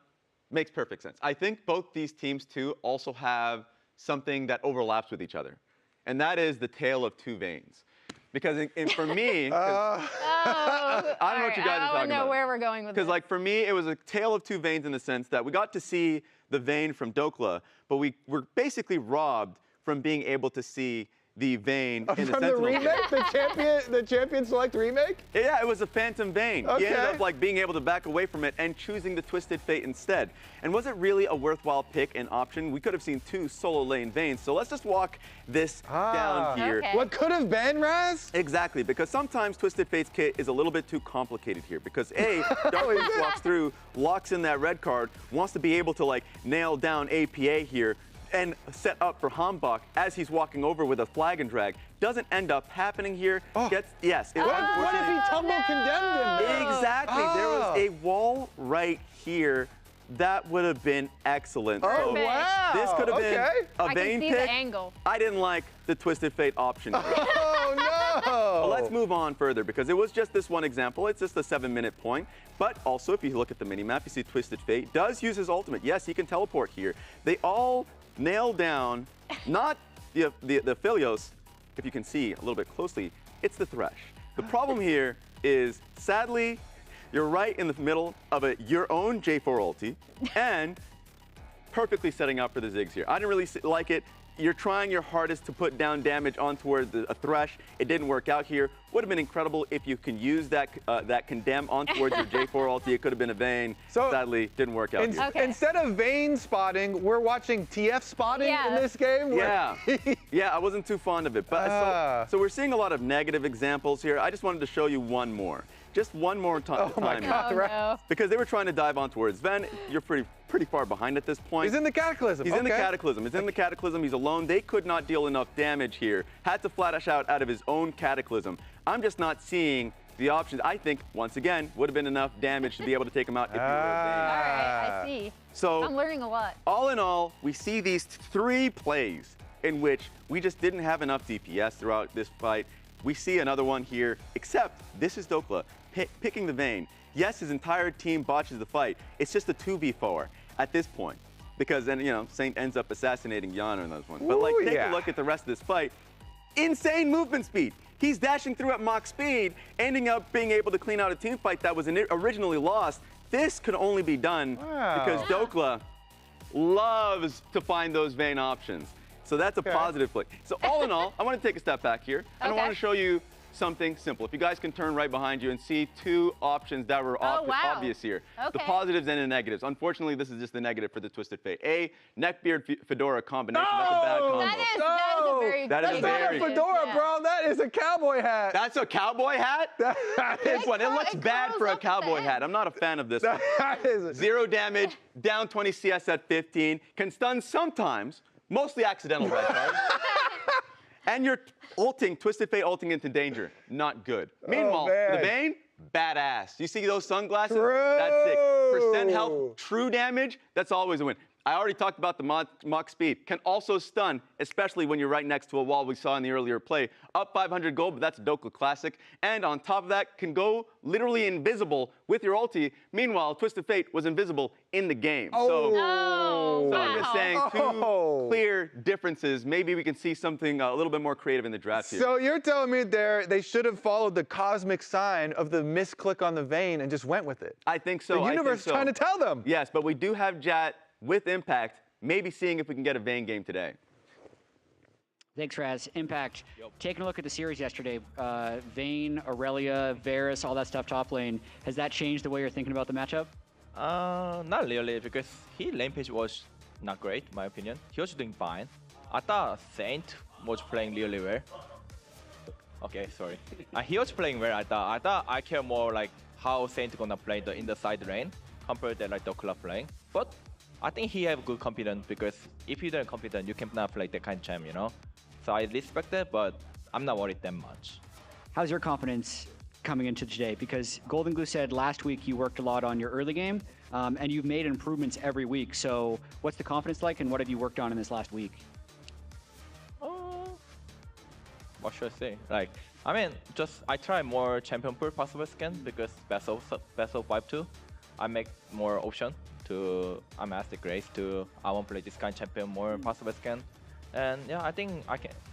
makes perfect sense. I think both these teams, too, also have something that overlaps with each other, and that is the tale of two veins. Because for me, I don't know what you guys are talking about. I don't know where we're going with this. Because like for me, it was a tale of two veins in the sense that we got to see the vein from Dokla, but we were basically robbed from being able to see the Vayne in the From the Sentinels. remake? The champion select remake? Yeah, it was a Phantom Vayne. Okay. He ended up like being able to back away from it and choosing the Twisted Fate instead. And was it really a worthwhile pick and option? We could have seen 2 solo lane Vaynes. So let's just walk this down here. Okay. What could have been, Raz? Exactly, because sometimes Twisted Fate's kit is a little bit too complicated here. Because A, Dark Beast walks through, locks in that red card, wants to be able to like nail down APA here, and set up for Hambach as he's walking over with a flag and drag. Doesn't end up happening here. Yes. It What if he tumble condemned him? Exactly. There was a wall right here. That would have been excellent. Oh, So wow. this could have been a I can Vayne see pick. the angle. I didn't like the Twisted Fate option here. Oh, no. But let's move on further because it was just this one example. It's just a 7-minute point. But also, if you look at the minimap, you see Twisted Fate does use his ultimate. Yes, he can teleport here. They all nail down, not the Philios, if you can see a little bit closely, it's the Thresh. The problem here is, sadly, you're right in the middle of your own J4 ulti and perfectly setting up for the Ziggs here. I didn't really like it. You're trying your hardest to put down damage on towards a Thresh. It didn't work out here. Would have been incredible if you can use that condemn on towards your J4 ulti. It could have been a Vayne. So sadly, didn't work out here. Instead of Vayne spotting, we're watching TF spotting in this game? Yeah. Yeah, I wasn't too fond of it. But so we're seeing a lot of negative examples here. I just wanted to show you one more. Just one more time. Oh my God, no. Because they were trying to dive on towards Ven. You're pretty far behind at this point. He's in the Cataclysm. He's in the Cataclysm. He's in the Cataclysm. He's alone. They could not deal enough damage here. Had to flash out of his own Cataclysm. I'm just not seeing the options. I think, once again, would have been enough damage to be able to take him out if you were a Vayne. All right, I see. So I'm learning a lot. all in all, we see these 3 plays in which we just didn't have enough DPS throughout this fight. We see another one here, except this is Dokla picking the Vayne. Yes, his entire team botches the fight. It's just a 2v4 at this point. Because then, you know, Saint ends up assassinating Yana in those ones. But like, take a look at the rest of this fight. Insane movement speed. He's dashing through at Mach speed, ending up being able to clean out a team fight that was originally lost. This could only be done because Dokla loves to find those Vayne options. So that's a positive flick. So all in all, I want to take a step back here. And I want to show you something simple. If you guys can turn right behind you and see 2 options that were obvious here. The positives and the negatives. Unfortunately, this is just the negative for the Twisted Fate. A, neckbeard fedora combination. That's a bad combo. That is a very That's not a fedora, bro. That is a cowboy hat. That's a cowboy hat? This one, it looks bad for a cowboy hat. I'm not a fan of this one. 0 damage, down 20 CS at 15, can stun sometimes, mostly accidental red card. And you're ulting, Twisted Fate ulting into danger. Not good. Meanwhile, the Vayne, badass. You see those sunglasses? That's sick. Percent health, true damage, that's always a win. I already talked about the Mach speed. Can also stun, especially when you're right next to a wall we saw in the earlier play. Up 500 gold, but that's a Dokla classic. And on top of that, can go literally invisible with your ulti. Meanwhile, Twisted Fate was invisible in the game. So I'm just saying 2 clear differences. Maybe we can see something a little bit more creative in the draft here. So you're telling me they should have followed the cosmic sign of the misclick on the Vayne and just went with it? I think so. The universe is trying to tell them. Yes, but we do have Jat with Impact, maybe seeing if we can get a Vayne game today. Thanks, Raz. Impact, taking a look at the series yesterday, Vayne, Aurelia, Varus, all that stuff top lane, has that changed the way you're thinking about the matchup? Not really, because his lane pitch was not great, in my opinion. He was doing fine. I thought Saint was playing really well. Okay, sorry. He was playing well, I thought I care more like how Saint gonna play in the side lane compared to like Dokla playing. But I think he have good confidence, because if you don't confident, you cannot play that kind of champ, you know? So I respect it, but I'm not worried that much. How's your confidence coming into today? Because Golden Glue said last week you worked a lot on your early game, and you've made improvements every week. So what's the confidence like, and what have you worked on in this last week? What should I say? Like, I mean, I try more champion pool possible scan, because best of 5-2, I make more option to I'm asked the Grace to I want to play this kind of champion more possible scan, and yeah, I think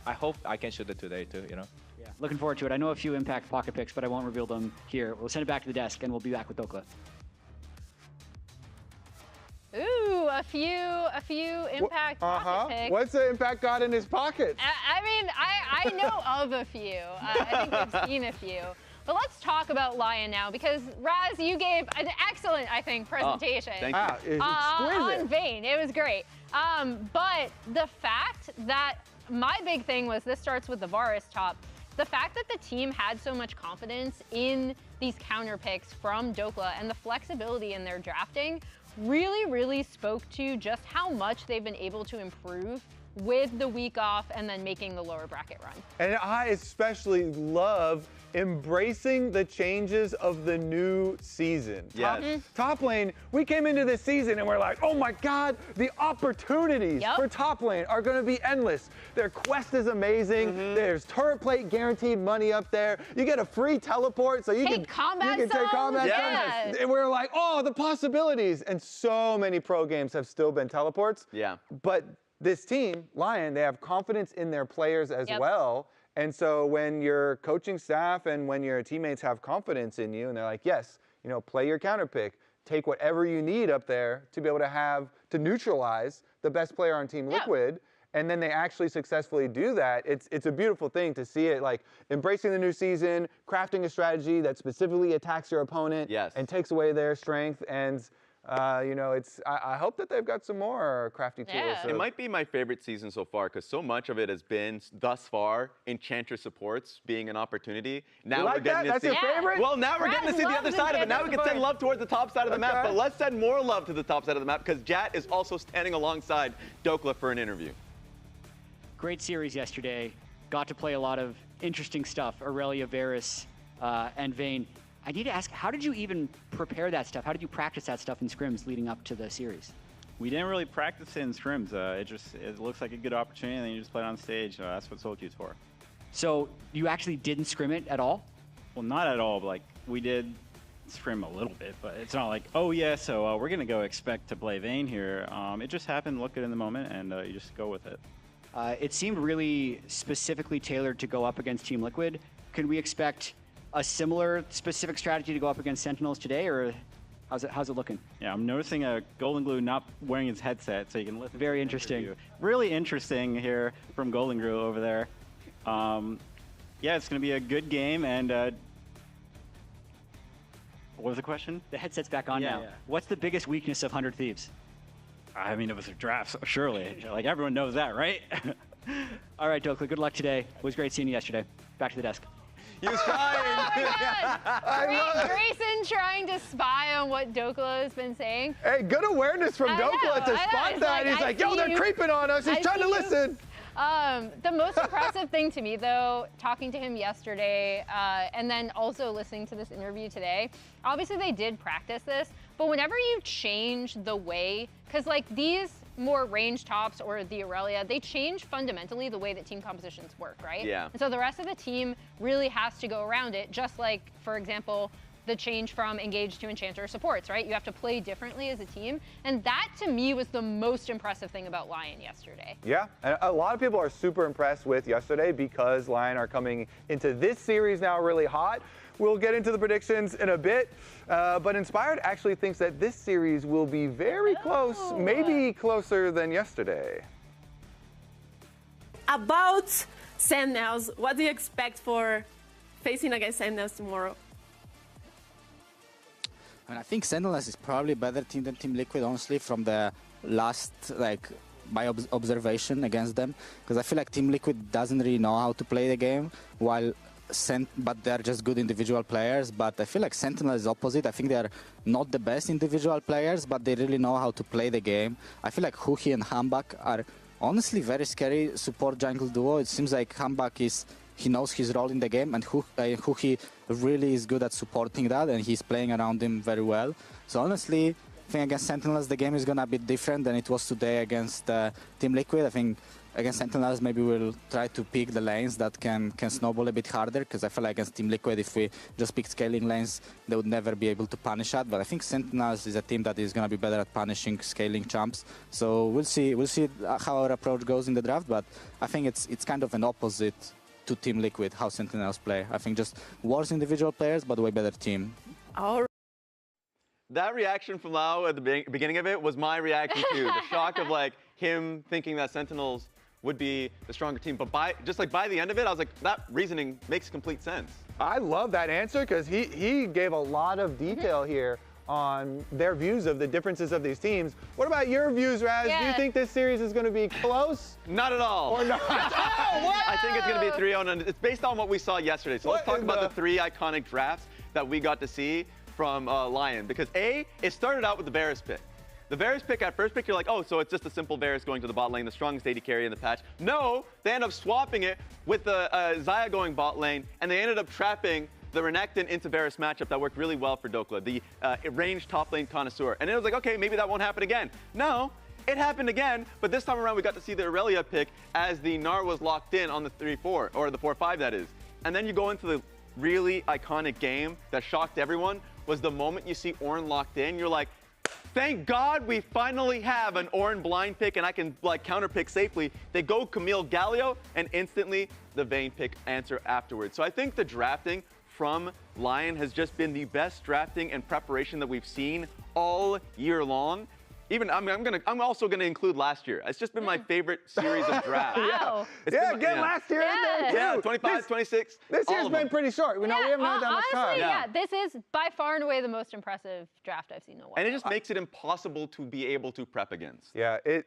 I hope I can shoot it today too, you know. Yeah, looking forward to it. I know a few Impact pocket picks, but I won't reveal them here. We'll send it back to the desk, and we'll be back with Dokla. Ooh, a few Impact pocket picks. What's the Impact got in his pockets? I mean, I know of a few. I think I've seen a few. But let's talk about Lyon now, because Raz, you gave an excellent, I think, presentation. Thank you. On Vayne. It was great. But the fact that my big thing was, this starts with the Varus top, the fact that the team had so much confidence in these counter picks from Dokla and the flexibility in their drafting really, really spoke to just how much they've been able to improve with the week off and then making the lower bracket run. And I especially love embracing the changes of the new season. Yes. Top lane, we came into this season and we're like, oh my God, the opportunities for top lane are gonna be endless. Their quest is amazing. There's turret plate guaranteed money up there. You get a free teleport so you can take combat zones. And we're like, oh, the possibilities. And so many pro games have still been teleports. Yeah. But this team, Lyon, they have confidence in their players as well. And so when your coaching staff and when your teammates have confidence in you and they're like, yes, you know, play your counter pick, take whatever you need up there to be able to neutralize the best player on Team Liquid, and then they actually successfully do that, it's a beautiful thing to see it, like embracing the new season, crafting a strategy that specifically attacks your opponent and takes away their strength. And you know, I hope that they've got some more crafty tools. It might be my favorite season so far, because so much of it has been thus far Enchantress supports being an opportunity. Now we're getting to see. That's your favorite? Well, now we're getting to see the other side of it. Now we can send love towards the top side of the map, but let's send more love to the top side of the map, because Jat is also standing alongside Dokla for an interview. Great series yesterday. Got to play a lot of interesting stuff. Aurelia, Varus, and Vayne. I need to ask, how did you even prepare that stuff? How did you practice that stuff in scrims leading up to the series? We didn't really practice it in scrims. It looks like a good opportunity, and then you just play it on stage. That's what Solo Queue's for. So you actually didn't scrim it at all? Well, not at all. But, like, we did scrim a little bit, but it's not like, oh yeah, so we're gonna go expect to play Vayne here. It just happened, look good in the moment, and you just go with it. It seemed really specifically tailored to go up against Team Liquid. Could we expect a similar specific strategy to go up against Sentinels today, or how's it looking? Yeah, I'm noticing Golden Glue not wearing his headset, so you can listen. Very interesting. Really interesting here from Golden Glue over there. Yeah, it's going to be a good game, and what was the question? The headset's back on now. Yeah. What's the biggest weakness of 100 Thieves? I mean, it was a draft, so surely. Like, everyone knows that, right? All right, Dokla, good luck today. It was great seeing you yesterday. Back to the desk. He was trying. Oh my God. Grayson trying to spy on what Dokla has been saying. Hey, good awareness from Dokla to spot that. He's like, yo, they're creeping on us. He's trying to listen. The most impressive thing to me, though, talking to him yesterday and then also listening to this interview today, obviously they did practice this, but whenever you change the way, because like these more range tops or the Aurelia, they change fundamentally the way that team compositions work, right? Yeah. And so the rest of the team really has to go around it, just like, for example, the change from engage to enchanter supports, right? You have to play differently as a team. And that, to me, was the most impressive thing about Lyon yesterday. Yeah, and a lot of people are super impressed with yesterday because Lyon are coming into this series now really hot. We'll get into the predictions in a bit, but Inspired actually thinks that this series will be very close, maybe closer than yesterday. About Sentinels, what do you expect for facing against Sentinels tomorrow? And I think Sentinels is probably a better team than Team Liquid, honestly, from the last, like, my observation against them. Because I feel like Team Liquid doesn't really know how to play the game, but they're just good individual players. But I feel like Sentinel is opposite. I think they're not the best individual players, but they really know how to play the game. I feel like Huhi and Hambak are honestly very scary support jungle duo. It seems like Hambak he knows his role in the game, and Huhi really is good at supporting that, and he's playing around him very well. So honestly, I think against Sentinels the game is gonna be different than it was today against Team Liquid. I think against Sentinels maybe we'll try to pick the lanes that can snowball a bit harder, because I feel like against Team Liquid, if we just pick scaling lanes, they would never be able to punish that. But I think Sentinels is a team that is gonna be better at punishing scaling champs. So we'll see how our approach goes in the draft. But I think it's kind of an opposite to Team Liquid, how Sentinels play. I think just worse individual players, but way better team. All right. That reaction from Lau at the beginning of it was my reaction too. The shock of like him thinking that Sentinels would be the stronger team. But by the end of it, I was like, that reasoning makes complete sense. I love that answer because he gave a lot of detail here on their views of the differences of these teams. What about your views, Raz? Yeah. Do you think this series is going to be close? Not at all. Or not? I think it's going to be 3-0, and it's based on what we saw yesterday. So let's talk about the 3 iconic drafts that we got to see from Lyon. Because A, it started out with the Varus pick. The Varus pick, at first pick, you're like, oh, so it's just a simple Varus going to the bot lane, the strongest AD carry in the patch. No, they end up swapping it with the Xayah going bot lane, and they ended up trapping the Renekton into Varus matchup that worked really well for Dokla, the ranged top lane connoisseur. And it was like, okay, maybe that won't happen again. No, it happened again, but this time around we got to see the Aurelia pick as the Gnar was locked in on the 3-4, or the 4-5 that is. And then you go into the really iconic game that shocked everyone, was the moment you see Ornn locked in, you're like, thank God we finally have an Ornn blind pick and I can like counter pick safely. They go Camille Galio and instantly the Vayne pick answer afterwards. So I think the drafting from Lyon has just been the best drafting and preparation that we've seen all year long. Even I'm also gonna include last year. It's just been my favorite series of drafts. Wow. Get last year in there too. Yeah, 25, 26. This year's been pretty short. We haven't had that much time. Honestly, this is by far and away the most impressive draft I've seen in a while. And it just makes it impossible to be able to prep against. Yeah, it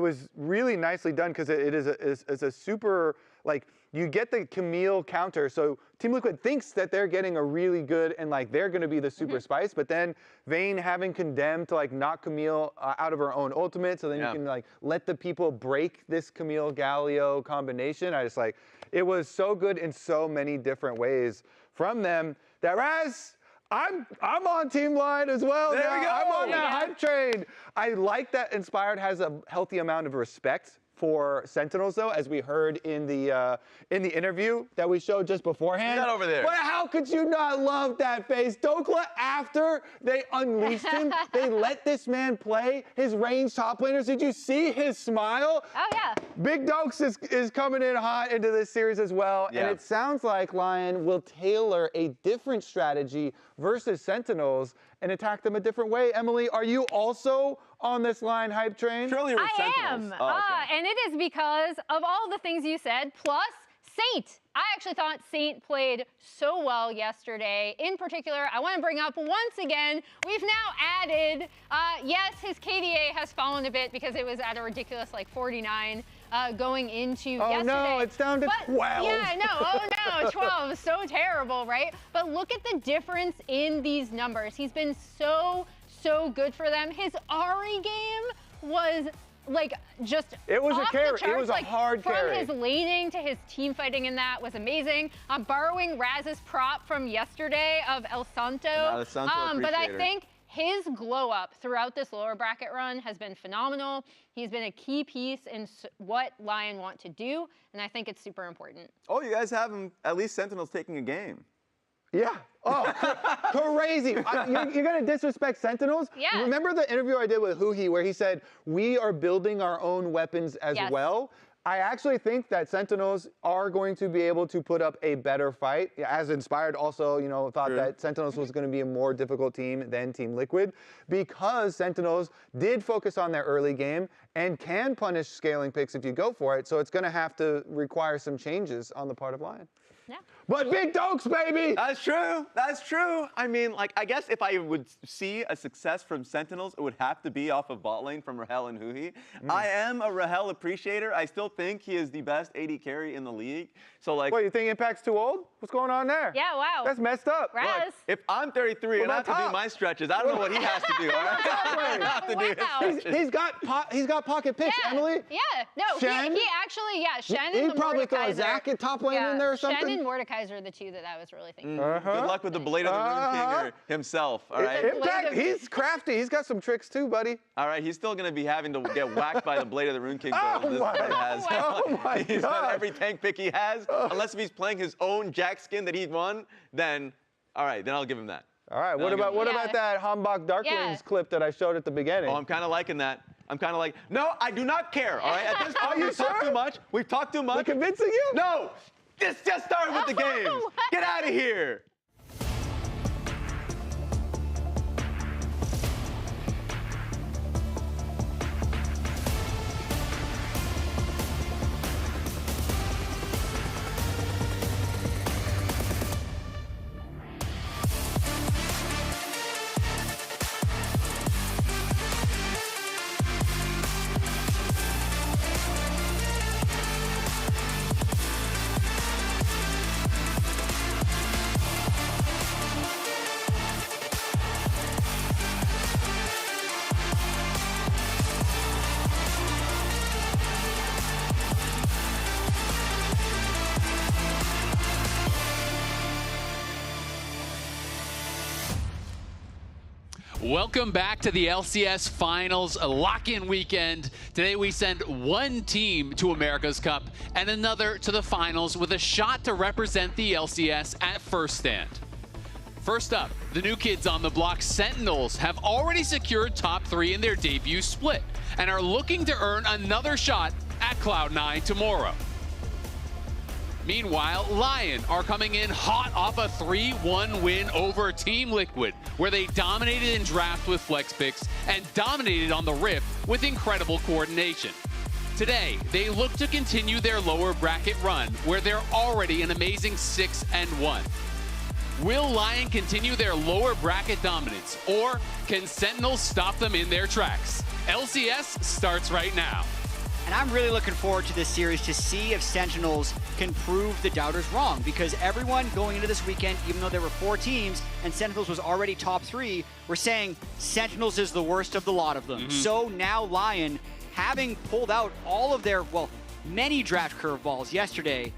was really nicely done because it's a super, like, you get the Camille counter, so Team Liquid thinks that they're getting a really good and like they're going to be the super spice, but then Vayne having condemned to like knock Camille out of her own ultimate, so then you can like let the people break this Camille Galio combination. I just like, it was so good in so many different ways from them that Raz, I'm on Team Lyon as well. There we go. I'm on that hype train. I like that Inspired has a healthy amount of respect for Sentinels, though, as we heard in the interview that we showed just beforehand. Get over there. But how could you not love that face? Dokla, after they unleashed him, they let this man play his range top laners. Did you see his smile? Oh, yeah. Big Dokes is coming in hot into this series as well. Yeah. And it sounds like Lyon will tailor a different strategy versus Sentinels and attack them a different way. Emily, are you also on this Lyon hype train? Surely with I Sentinels. am. Oh, okay. And it is because of all the things you said, plus Saint. I actually thought Saint played so well yesterday. In particular, I want to bring up once again, we've now added, yes, his KDA has fallen a bit because it was at a ridiculous like 49 going into yesterday. Oh no, it's down to 12. Yeah, I know. Oh no, 12. So terrible, right? But look at the difference in these numbers. He's been so good for them. His Ahri game was like just it was off a carry. The charts. It was a hard carry. From his laning to his team fighting in that was amazing. I'm borrowing Raz's prop from yesterday of El Santo. But I think his glow up throughout this lower bracket run has been phenomenal. He's been a key piece in what Lyon want to do, and I think it's super important. Oh, you guys have him, at least Sentinels taking a game. Yeah. Oh, crazy. You're going to disrespect Sentinels? Yeah. Remember the interview I did with Huhi where he said, we are building our own weapons as well? I actually think that Sentinels are going to be able to put up a better fight. As Inspired also, thought that Sentinels was going to be a more difficult team than Team Liquid because Sentinels did focus on their early game and can punish scaling picks if you go for it. So it's going to have to require some changes on the part of Lyon. Yeah. But big Dokes, baby! That's true. That's true. I mean, like, I guess if I would see a success from Sentinels, it would have to be off of bot lane from Rahel and Huhi. I am a Rahel appreciator. I still think he is the best AD carry in the league. So, like... What, you think Impact's too old? What's going on there? Yeah, wow. That's messed up. Raz. Look, if I'm 33 and I have to do my stretches, I don't know what he has to do, all right? I have to do his stretches. He's got pocket picks, Emily. Yeah, no, Shen? he actually, Shen He'd and probably throw a Mordekaiser. Zac at top lane in there or something. Shen and Mordekaiser are the two that I was really thinking. Good luck with the Blade of the Rune King himself, all right? Impact, he's crafty. He's got some tricks too, buddy. All right, he's still going to be having to get whacked by the Blade of the Rune King. He's got every tank pick he has. Unless if he's playing his own Jack skin that he won, then, all right, then I'll give him that. All right, what about that Hambach Darklings clip that I showed at the beginning? Oh, I'm kind of liking that. I'm kind of like, no, I do not care, all right? At this point, we've talked too much. We've talked too much. We're convincing you? No, this just started with the games. Get out of here. Welcome back to the LCS Finals lock-in weekend. Today we send one team to America's Cup and another to the finals with a shot to represent the LCS at first stand. First up, the new kids on the block, Sentinels, have already secured top 3 in their debut split and are looking to earn another shot at Cloud9 tomorrow. Meanwhile, Lyon are coming in hot off a 3-1 win over Team Liquid, where they dominated in draft with flex picks and dominated on the Rift with incredible coordination. Today, they look to continue their lower bracket run, where they're already an amazing 6-1. Will Lyon continue their lower bracket dominance, or can Sentinels stop them in their tracks? LCS starts right now. And I'm really looking forward to this series to see if Sentinels can prove the doubters wrong, because everyone going into this weekend, even though there were 4 teams and Sentinels was already top 3, were saying Sentinels is the worst of the lot of them. So now Lyon, having pulled out all of their, well, many draft curveballs yesterday,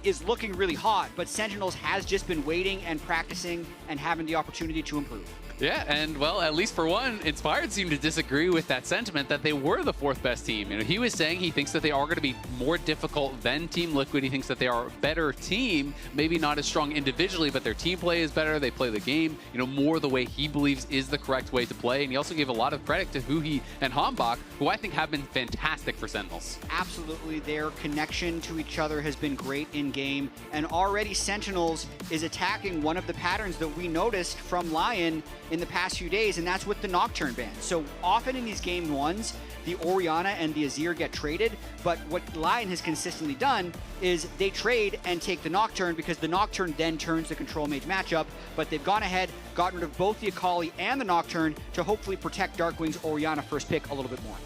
is looking really hot, but Sentinels has just been waiting and practicing and having the opportunity to improve. Yeah, and well, at least for one, Inspired seemed to disagree with that sentiment that they were the 4th best team. You know, he was saying he thinks that they are going to be more difficult than Team Liquid. He thinks that they are a better team, maybe not as strong individually, but their team play is better. They play the game, you know, more the way he believes is the correct way to play. And he also gave a lot of credit to Huhi and Hambach, who I think have been fantastic for Sentinels. Absolutely, their connection to each other has been great in game, and already Sentinels is attacking one of the patterns that we noticed from Lyon in the past few days, and that's with the Nocturne ban. So often in these game 1s, the Orianna and the Azir get traded, but what Lyon has consistently done is they trade and take the Nocturne, because the Nocturne then turns the Control Mage matchup, but they've gone ahead, gotten rid of both the Akali and the Nocturne to hopefully protect Darkwing's Orianna first pick a little bit more.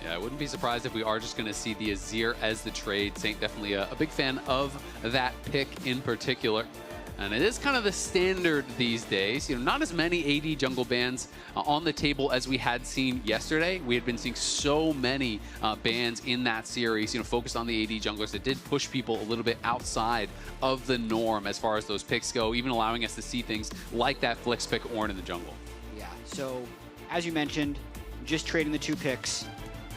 Yeah, I wouldn't be surprised if we are just going to see the Azir as the trade. Saint definitely a big fan of that pick in particular. And it is kind of the standard these days. You know, not as many AD jungle bans on the table as we had seen yesterday. We had been seeing so many bans in that series, you know, focused on the AD junglers that did push people a little bit outside of the norm as far as those picks go, even allowing us to see things like that flex pick Ornn in the jungle. Yeah, so as you mentioned, just trading the 2 picks,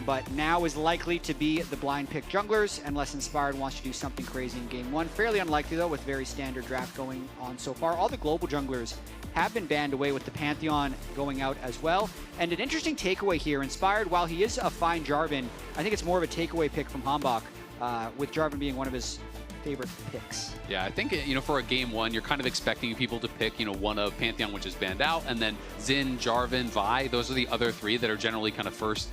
but now is likely to be the blind pick junglers, unless Inspired wants to do something crazy in game 1. Fairly unlikely, though, with very standard draft going on so far. All the global junglers have been banned away, with the Pantheon going out as well. And an interesting takeaway here, Inspired, while he is a fine Jarvan, I think it's more of a takeaway pick from Hambach, with Jarvan being one of his favorite picks. Yeah, I think, you know, for a game 1, you're kind of expecting people to pick, you know, one of Pantheon, which is banned out, and then Xin, Jarvan, Vi. Those are the other 3 that are generally kind of first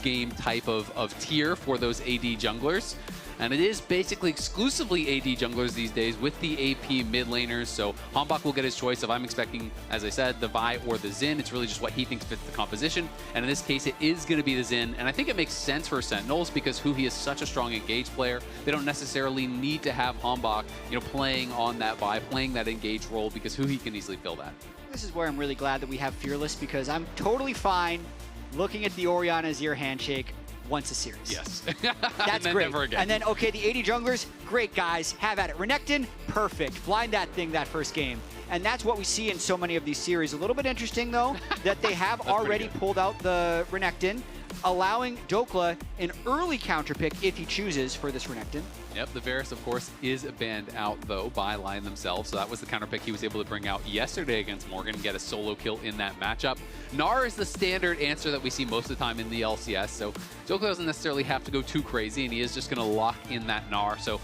game type of tier for those AD junglers. And it is basically exclusively AD junglers these days with the AP mid laners. So Hambach will get his choice. If I'm expecting, as I said, the Vi or the Xin, it's really just what he thinks fits the composition. And in this case, it is going to be the Xin. And I think it makes sense for Sentinels, because Huhi is such a strong engage player. They don't necessarily need to have Hambach, you know, playing on that Vi, playing that engage role, because Huhi can easily fill that. This is where I'm really glad that we have Fearless, because I'm totally fine looking at the Orianna Azir handshake once a series. Yes. That's and great. Never again. And then, okay, the 80 junglers, great guys, have at it. Renekton, perfect. Blind that thing that first game. And that's what we see in so many of these series. A little bit interesting, though, that they have already pulled out the Renekton, allowing Dokla an early counter pick if he chooses for this Renekton. Yep, the Varus, of course, is banned out, though, by Lyon themselves. So that was the counter pick he was able to bring out yesterday against Morgan and get a solo kill in that matchup. Gnar is the standard answer that we see most of the time in the LCS. So Dokla doesn't necessarily have to go too crazy, and he is just going to lock in that Gnar. So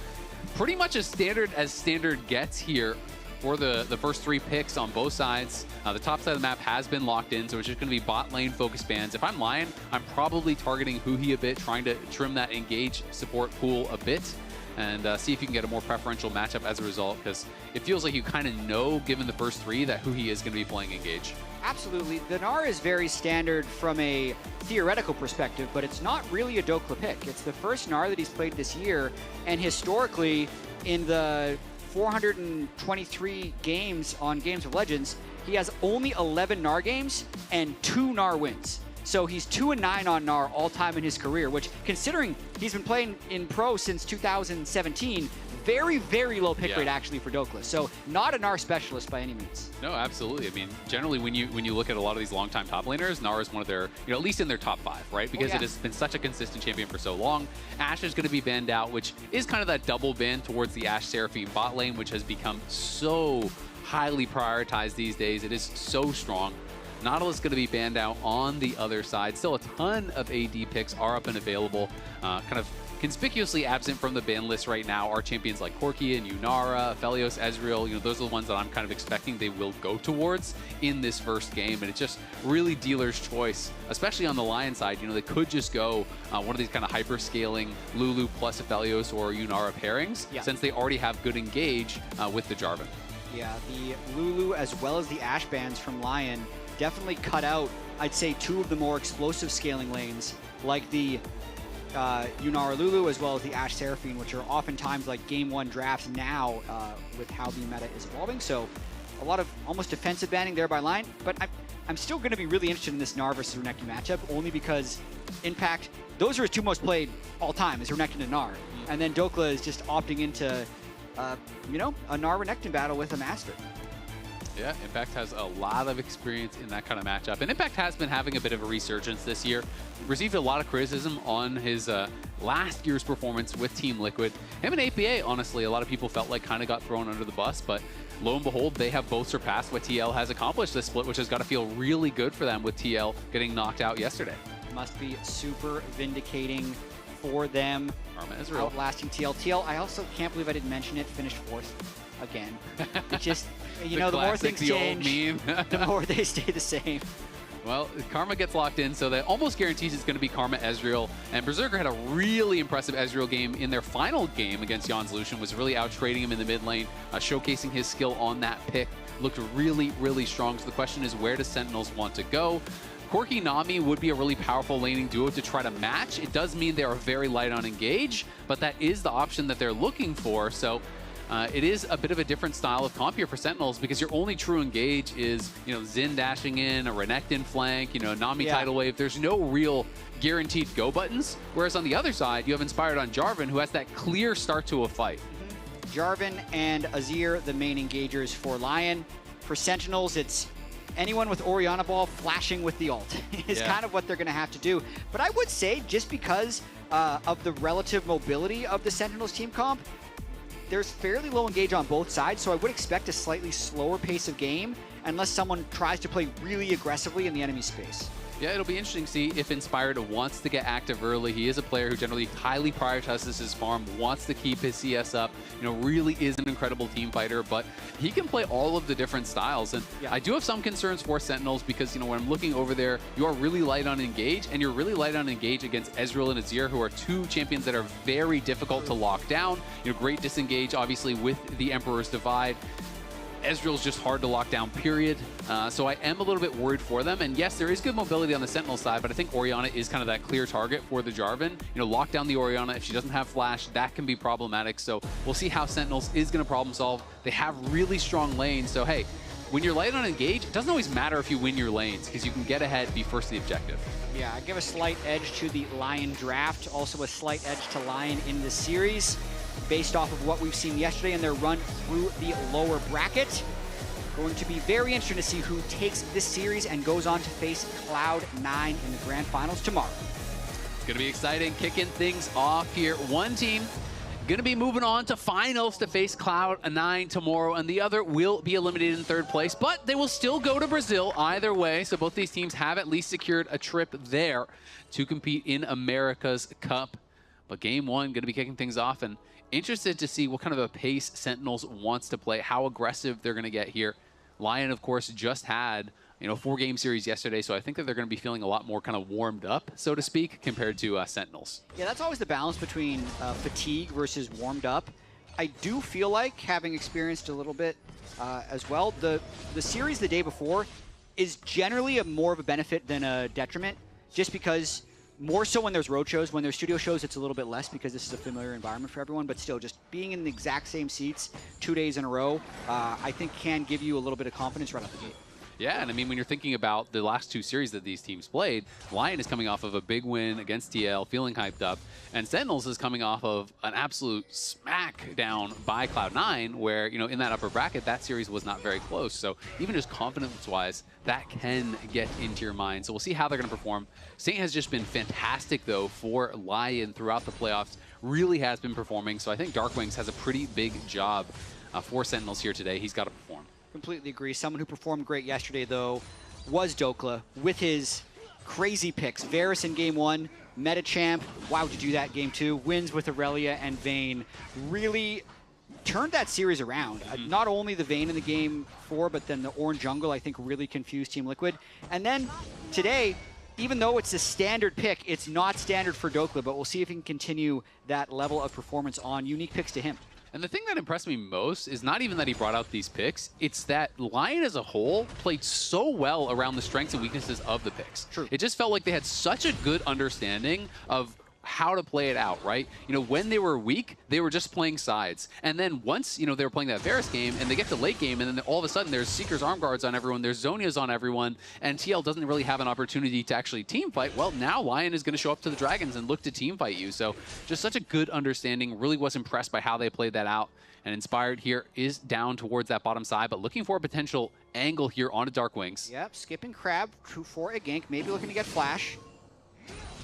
pretty much as standard gets here for the first 3 picks on both sides. The top side of the map has been locked in, so it's just going to be bot lane focused bans. If I'm Lyon, I'm probably targeting Huhi a bit, trying to trim that engage support pool a bit, and see if you can get a more preferential matchup as a result, because it feels like you kind of know, given the first 3, that Huhi is going to be playing engage. Absolutely. The Gnar is very standard from a theoretical perspective, but it's not really a Dokla pick. It's the first Gnar that he's played this year, and historically, in the 423 games on Games of Legends, he has only 11 Gnar games and 2 Gnar wins. So he's 2-9 on NAR all time in his career, which, considering he's been playing in pro since 2017, very, very low pick rate actually for Dokla. So not a NAR specialist by any means. No, absolutely. I mean, generally when you look at a lot of these longtime top laners, NAR is one of their, at least in their top 5, right? Because it has been such a consistent champion for so long. Ashe is going to be banned out, which is kind of that double ban towards the Ashe Seraphine bot lane, which has become so highly prioritized these days. It is so strong. Nautilus going to be banned out on the other side. Still a ton of AD picks are up and available. Kind of conspicuously absent from the ban list right now are champions like Corki and Yunara, Aphelios, Ezreal. Those are the ones that I'm kind of expecting they will go towards in this first game. And it's just really dealer's choice, especially on the Lyon side. They could just go one of these kind of hyper-scaling Lulu plus Aphelios or Yunara pairings, since they already have good engage with the Jarvan. Yeah, the Lulu as well as the Ashe bans from Lyon definitely cut out, I'd say, 2 of the more explosive scaling lanes, like the Yunara Lulu as well as the Ashe Seraphine, which are oftentimes like game 1 drafts now with how the meta is evolving. So a lot of almost defensive banning there by Lyon, but I'm still going to be really interested in this NAR versus Renekton matchup, only because Impact, those are his 2 most played all time, is Renekton and NAR. And then Dokla is just opting into, a NAR Renekton battle with a Master. Yeah, Impact has a lot of experience in that kind of matchup. And Impact has been having a bit of a resurgence this year. Received a lot of criticism on his last year's performance with Team Liquid. Him and APA, honestly, a lot of people felt like kind of got thrown under the bus. But lo and behold, they have both surpassed what TL has accomplished this split, which has got to feel really good for them with TL getting knocked out yesterday. Must be super vindicating for them. Karma Ezreal. Outlasting TL. TL, I also can't believe I didn't mention it, finished 4th again. It just... the more things change, the more they stay the same. Well, Karma gets locked in, so that almost guarantees it's going to be Karma Ezreal. And Berserker had a really impressive Ezreal game in their final game against Jan's Lucian, was really out-trading him in the mid lane, showcasing his skill on that pick. Looked really, really strong. So the question is, where does Sentinels want to go? Corki Nami would be a really powerful laning duo to try to match. It does mean they are very light on engage, but that is the option that they're looking for. So it is a bit of a different style of comp here for Sentinels, because your only true engage is, Xin dashing in, a Renekton flank, Nami tidal wave. There's no real guaranteed go buttons. Whereas on the other side, you have Inspired on Jarvan, who has that clear start to a fight. Jarvan and Azir, the main engagers for Lyon. For Sentinels, it's anyone with Orianna Ball flashing with the ult is kind of what they're going to have to do. But I would say, just because of the relative mobility of the Sentinels team comp, there's fairly low engage on both sides, so I would expect a slightly slower pace of game unless someone tries to play really aggressively in the enemy space. Yeah, it'll be interesting to see if Inspired wants to get active early. He is a player who generally highly prioritizes his farm, wants to keep his CS up, really is an incredible team fighter, but he can play all of the different styles. And I do have some concerns for Sentinels because, when I'm looking over there, you are really light on engage, and you're really light on engage against Ezreal and Azir, who are 2 champions that are very difficult to lock down. Great disengage, obviously, with the Emperor's Divide. Ezreal's just hard to lock down, period. So I am a little bit worried for them. And yes, there is good mobility on the Sentinel side, but I think Orianna is kind of that clear target for the Jarvan. Lock down the Orianna. If she doesn't have flash, that can be problematic. So we'll see how Sentinels is going to problem solve. They have really strong lanes. So hey, when you're light on engage, it doesn't always matter if you win your lanes, because you can get ahead, be first to the objective. Yeah, I give a slight edge to the Lyon draft. Also a slight edge to Lyon in this series, based off of what we've seen yesterday in their run through the lower bracket. Going to be very interesting to see who takes this series and goes on to face Cloud9 in the grand finals tomorrow. It's going to be exciting, kicking things off here. One team going to be moving on to finals to face Cloud9 tomorrow, and the other will be eliminated in 3rd place, but they will still go to Brazil either way. So both these teams have at least secured a trip there to compete in America's Cup. But game 1 going to be kicking things off, and interested to see what kind of a pace Sentinels wants to play, how aggressive they're going to get here. Lyon, of course, just had, a 4-game series yesterday, so I think that they're going to be feeling a lot more kind of warmed up, so to speak, compared to Sentinels. Yeah, that's always the balance between fatigue versus warmed up. I do feel like, having experienced a little bit as well, the series the day before is generally more of a benefit than a detriment, just because more so when there's road shows. When there's studio shows, it's a little bit less because this is a familiar environment for everyone, but still, just being in the exact same seats 2 days in a row, I think can give you a little bit of confidence right off the gate. Yeah, and I mean, when you're thinking about the last 2 series that these teams played, Lyon is coming off of a big win against TL, feeling hyped up, and Sentinels is coming off of an absolute smackdown by Cloud9, where, you know, in that upper bracket, that series was not very close. So even just confidence-wise, that can get into your mind. So we'll see how they're going to perform. Saint has just been fantastic, though, for Lyon throughout the playoffs. Really has been performing. So I think Darkwings has a pretty big job for Sentinels here today. He's got to perform. Completely agree. Someone who performed great yesterday, though, was Dokla with his crazy picks. Varus in game 1, meta champ. Wow, to do that game 2. Wins with Aurelia and Vayne. Really turned that series around. Not only the Vayne in the game 4, but then the Orange Jungle, I think, really confused Team Liquid. And then today, even though it's a standard pick, it's not standard for Dokla, but we'll see if he can continue that level of performance on unique picks to him. And the thing that impressed me most is not even that he brought out these picks, it's that Lyon as a whole played so well around the strengths and weaknesses of the picks. True. It just felt like they had such a good understanding of how to play it out, right? You know, when they were weak, they were just playing sides. And then once, you know, they were playing that Varus game and they get to late game and then all of a sudden there's Seeker's Arm Guards on everyone, there's Zonias on everyone, and TL doesn't really have an opportunity to actually team fight. Well, now Lyon is going to show up to the Dragons and look to team fight you. So just such a good understanding. Really was impressed by how they played that out. And Inspired here is down towards that bottom side, but looking for a potential angle here onto Darkwings. Yep, skipping Crab for a gank, maybe looking to get Flash.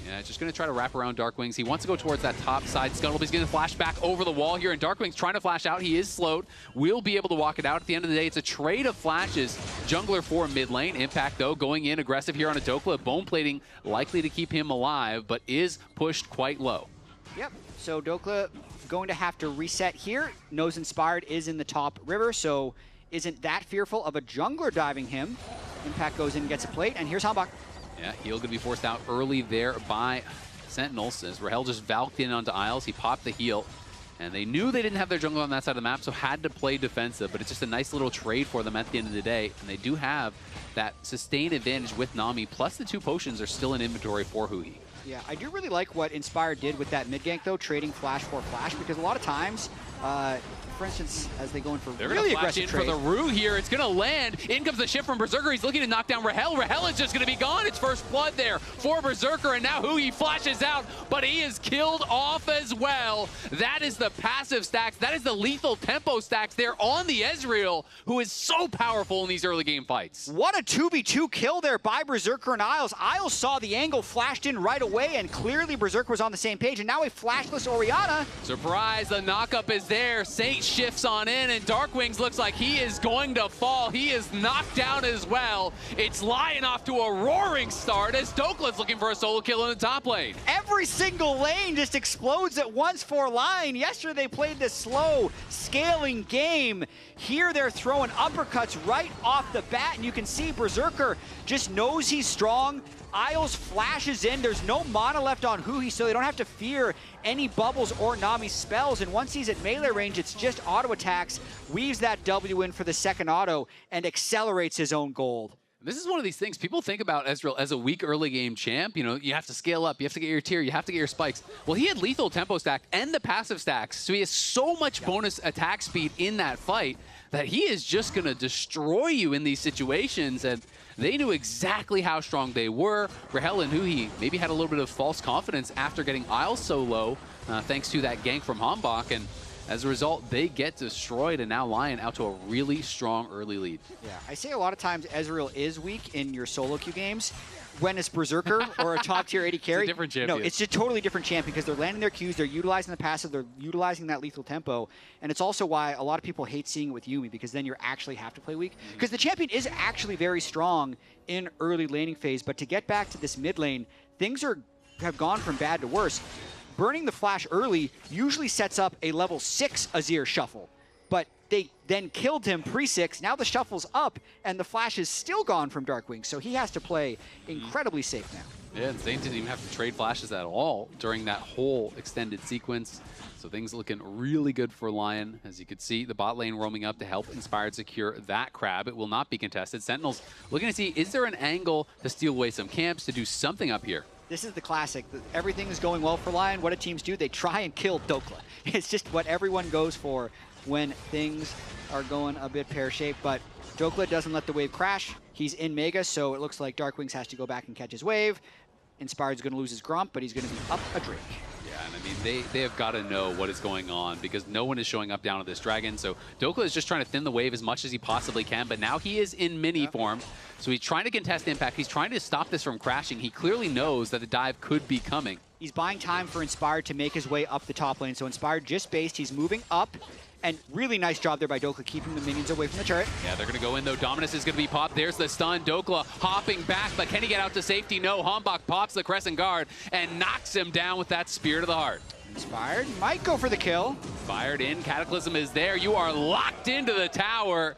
Yeah, just going to try to wrap around Darkwings. He wants to go towards that top side. Scuttlebee's going to flash back over the wall here, and Darkwings trying to flash out. He is slowed. Will be able to walk it out. At the end of the day, it's a trade of flashes. Jungler for mid lane. Impact, though, going in aggressive here on a Dokla. Bone plating likely to keep him alive, but is pushed quite low. Yep, so Dokla going to have to reset here. Knows Inspired is in the top river, so isn't that fearful of a jungler diving him. Impact goes in and gets a plate, and here's Hambach. Yeah, he'll going to be forced out early there by Sentinels as Rahel just valked in onto Isles. He popped the heal, and they knew they didn't have their jungle on that side of the map, so had to play defensive, but it's just a nice little trade for them at the end of the day, and they do have that sustained advantage with Nami, plus the 2 potions are still in inventory for Huhi. Yeah, I do really like what Inspired did with that mid gank, though, trading Flash for Flash, because a lot of times, for instance, as they go in for really aggressive trade. For the Rue here, it's going to land. In comes the shift from Berserker. He's looking to knock down Rahel. Rahel is just going to be gone. It's first blood there for Berserker, and now Huhi flashes out, but he is killed off as well. That is the passive stacks. That is the lethal tempo stacks there on the Ezreal, who is so powerful in these early game fights. What a 2v2 kill there by Berserker and Isles. Isles saw the angle, flashed in right away, and clearly Berserker was on the same page, and now a flashless Orianna. Surprise, the knockup is there. Saint shifts on in, and Darkwings looks like he is going to fall. He is knocked down as well. It's Lyon off to a roaring start as Dokla's looking for a solo kill in the top lane. Every single lane just explodes at once for Lyon. Yesterday they played this slow, scaling game. Here they're throwing uppercuts right off the bat, and you can see Berserker just knows he's strong. Isles flashes in. There's no mana left on Huhi, so they don't have to fear any bubbles or Nami spells. And once he's at melee range, it's just auto attacks, weaves that W in for the second auto, and accelerates his own gold. This is one of these things, people think about Ezreal as a weak early game champ. You know, you have to scale up, you have to get your tier, you have to get your spikes. Well, he had lethal tempo stack and the passive stacks, so he has so much bonus attack speed in that fight that he is just going to destroy you in these situations. And they knew exactly how strong they were. Rahel and Huhi maybe had a little bit of false confidence after getting Isles so low, thanks to that gank from Hambach. And as a result, they get destroyed, and now Lyon out to a really strong early lead. Yeah, I say a lot of times Ezreal is weak in your solo queue games. When it's Berserker or a top tier AD carry, it's a different champion. No, it's a totally different champion because they're landing their Qs, they're utilizing the passive, they're utilizing that lethal tempo, and it's also why a lot of people hate seeing it with Yuumi, because then you actually have to play weak. Because the champion is actually very strong in early laning phase, but to get back to this mid lane, things have gone from bad to worse. Burning the flash early usually sets up a level 6 Azir shuffle, but they then killed him pre-6. Now the shuffle's up, and the flash is still gone from Darkwing, so he has to play incredibly safe now. Yeah, and Zayn didn't even have to trade flashes at all during that whole extended sequence. So things looking really good for Lyon. As you could see, the bot lane roaming up to help Inspired secure that crab. It will not be contested. Sentinels looking to see, is there an angle to steal away some camps, to do something up here? This is the classic. Everything is going well for Lyon. What do teams do? They try and kill Dokla. It's just what everyone goes for when things are going a bit pear-shaped, but Dokla doesn't let the wave crash. He's in Mega, so it looks like Darkwings has to go back and catch his wave. Inspired's going to lose his Grump, but he's going to be up a Drake. Yeah, and I mean, they have got to know what is going on because no one is showing up down to this dragon. So Dokla is just trying to thin the wave as much as he possibly can, but now he is in mini form. So he's trying to contest impact. He's trying to stop this from crashing. He clearly knows that the dive could be coming. He's buying time for Inspired to make his way up the top lane. So Inspired just based. He's moving up. And really nice job there by Dokla, keeping the minions away from the turret. Yeah, they're going to go in, though. Dominus is going to be popped. There's the stun. Dokla hopping back, but can he get out to safety? No. Hombach pops the Crescent Guard and knocks him down with that Spear to the heart. Inspired might go for the kill. Inspired in. Cataclysm is there. You are locked into the tower.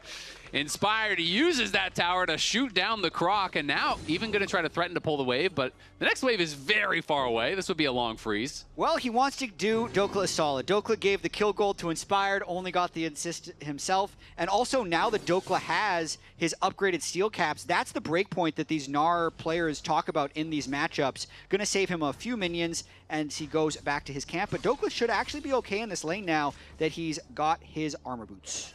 Inspired uses that tower to shoot down the Croc, and now even going to try to threaten to pull the wave, but the next wave is very far away. This would be a long freeze. Well, he wants to do Dokla a solid. Dokla gave the kill gold to Inspired, only got the assist himself, and also now that Dokla has his upgraded steel caps, that's the breakpoint that these Gnar players talk about in these matchups. Going to save him a few minions, and he goes back to his camp, but Dokla should actually be okay in this lane now that he's got his armor boots.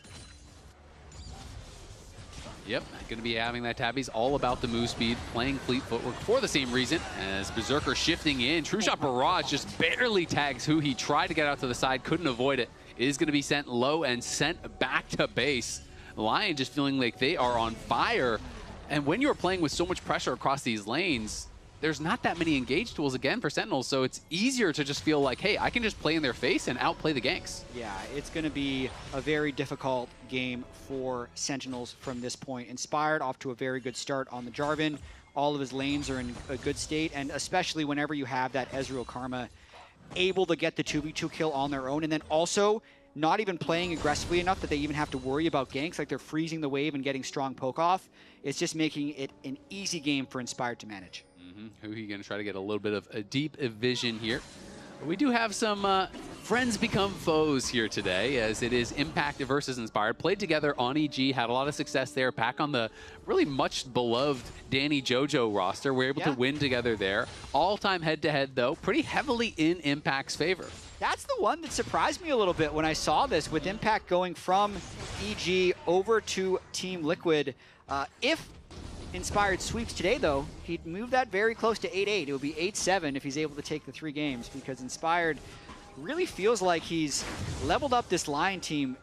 Yep, going to be having that tab. He's all about the move speed, playing fleet footwork for the same reason as Berserker shifting in. True Shot Barrage just barely tags who he tried to get out to the side, couldn't avoid it. Is going to be sent low and sent back to base. Lion just feeling like they are on fire. And when you're playing with so much pressure across these lanes, there's not that many engage tools again for Sentinels, so it's easier to just feel like, hey, I can just play in their face and outplay the ganks. Yeah, it's going to be a very difficult game for Sentinels from this point. Inspired off to a very good start on the Jarvan. All of his lanes are in a good state, and especially whenever you have that Ezreal Karma able to get the 2v2 kill on their own, and then also not even playing aggressively enough that they even have to worry about ganks, like they're freezing the wave and getting strong poke off. It's just making it an easy game for Inspired to manage. Who are you going to try to get a little bit of a deep vision here? We do have some friends become foes here today, as it is Impact versus Inspired. Played together on EG, had a lot of success there. Back on the really much beloved Danny Jojo roster. We're able to win together there. All-time head-to-head, though, pretty heavily in Impact's favor. That's the one that surprised me a little bit when I saw this, with Impact going from EG over to Team Liquid. If Inspired sweeps today, though, he'd move that very close to 8-8. It would be 8-7 if he's able to take the 3 games, because Inspired really feels like he's leveled up this Lion team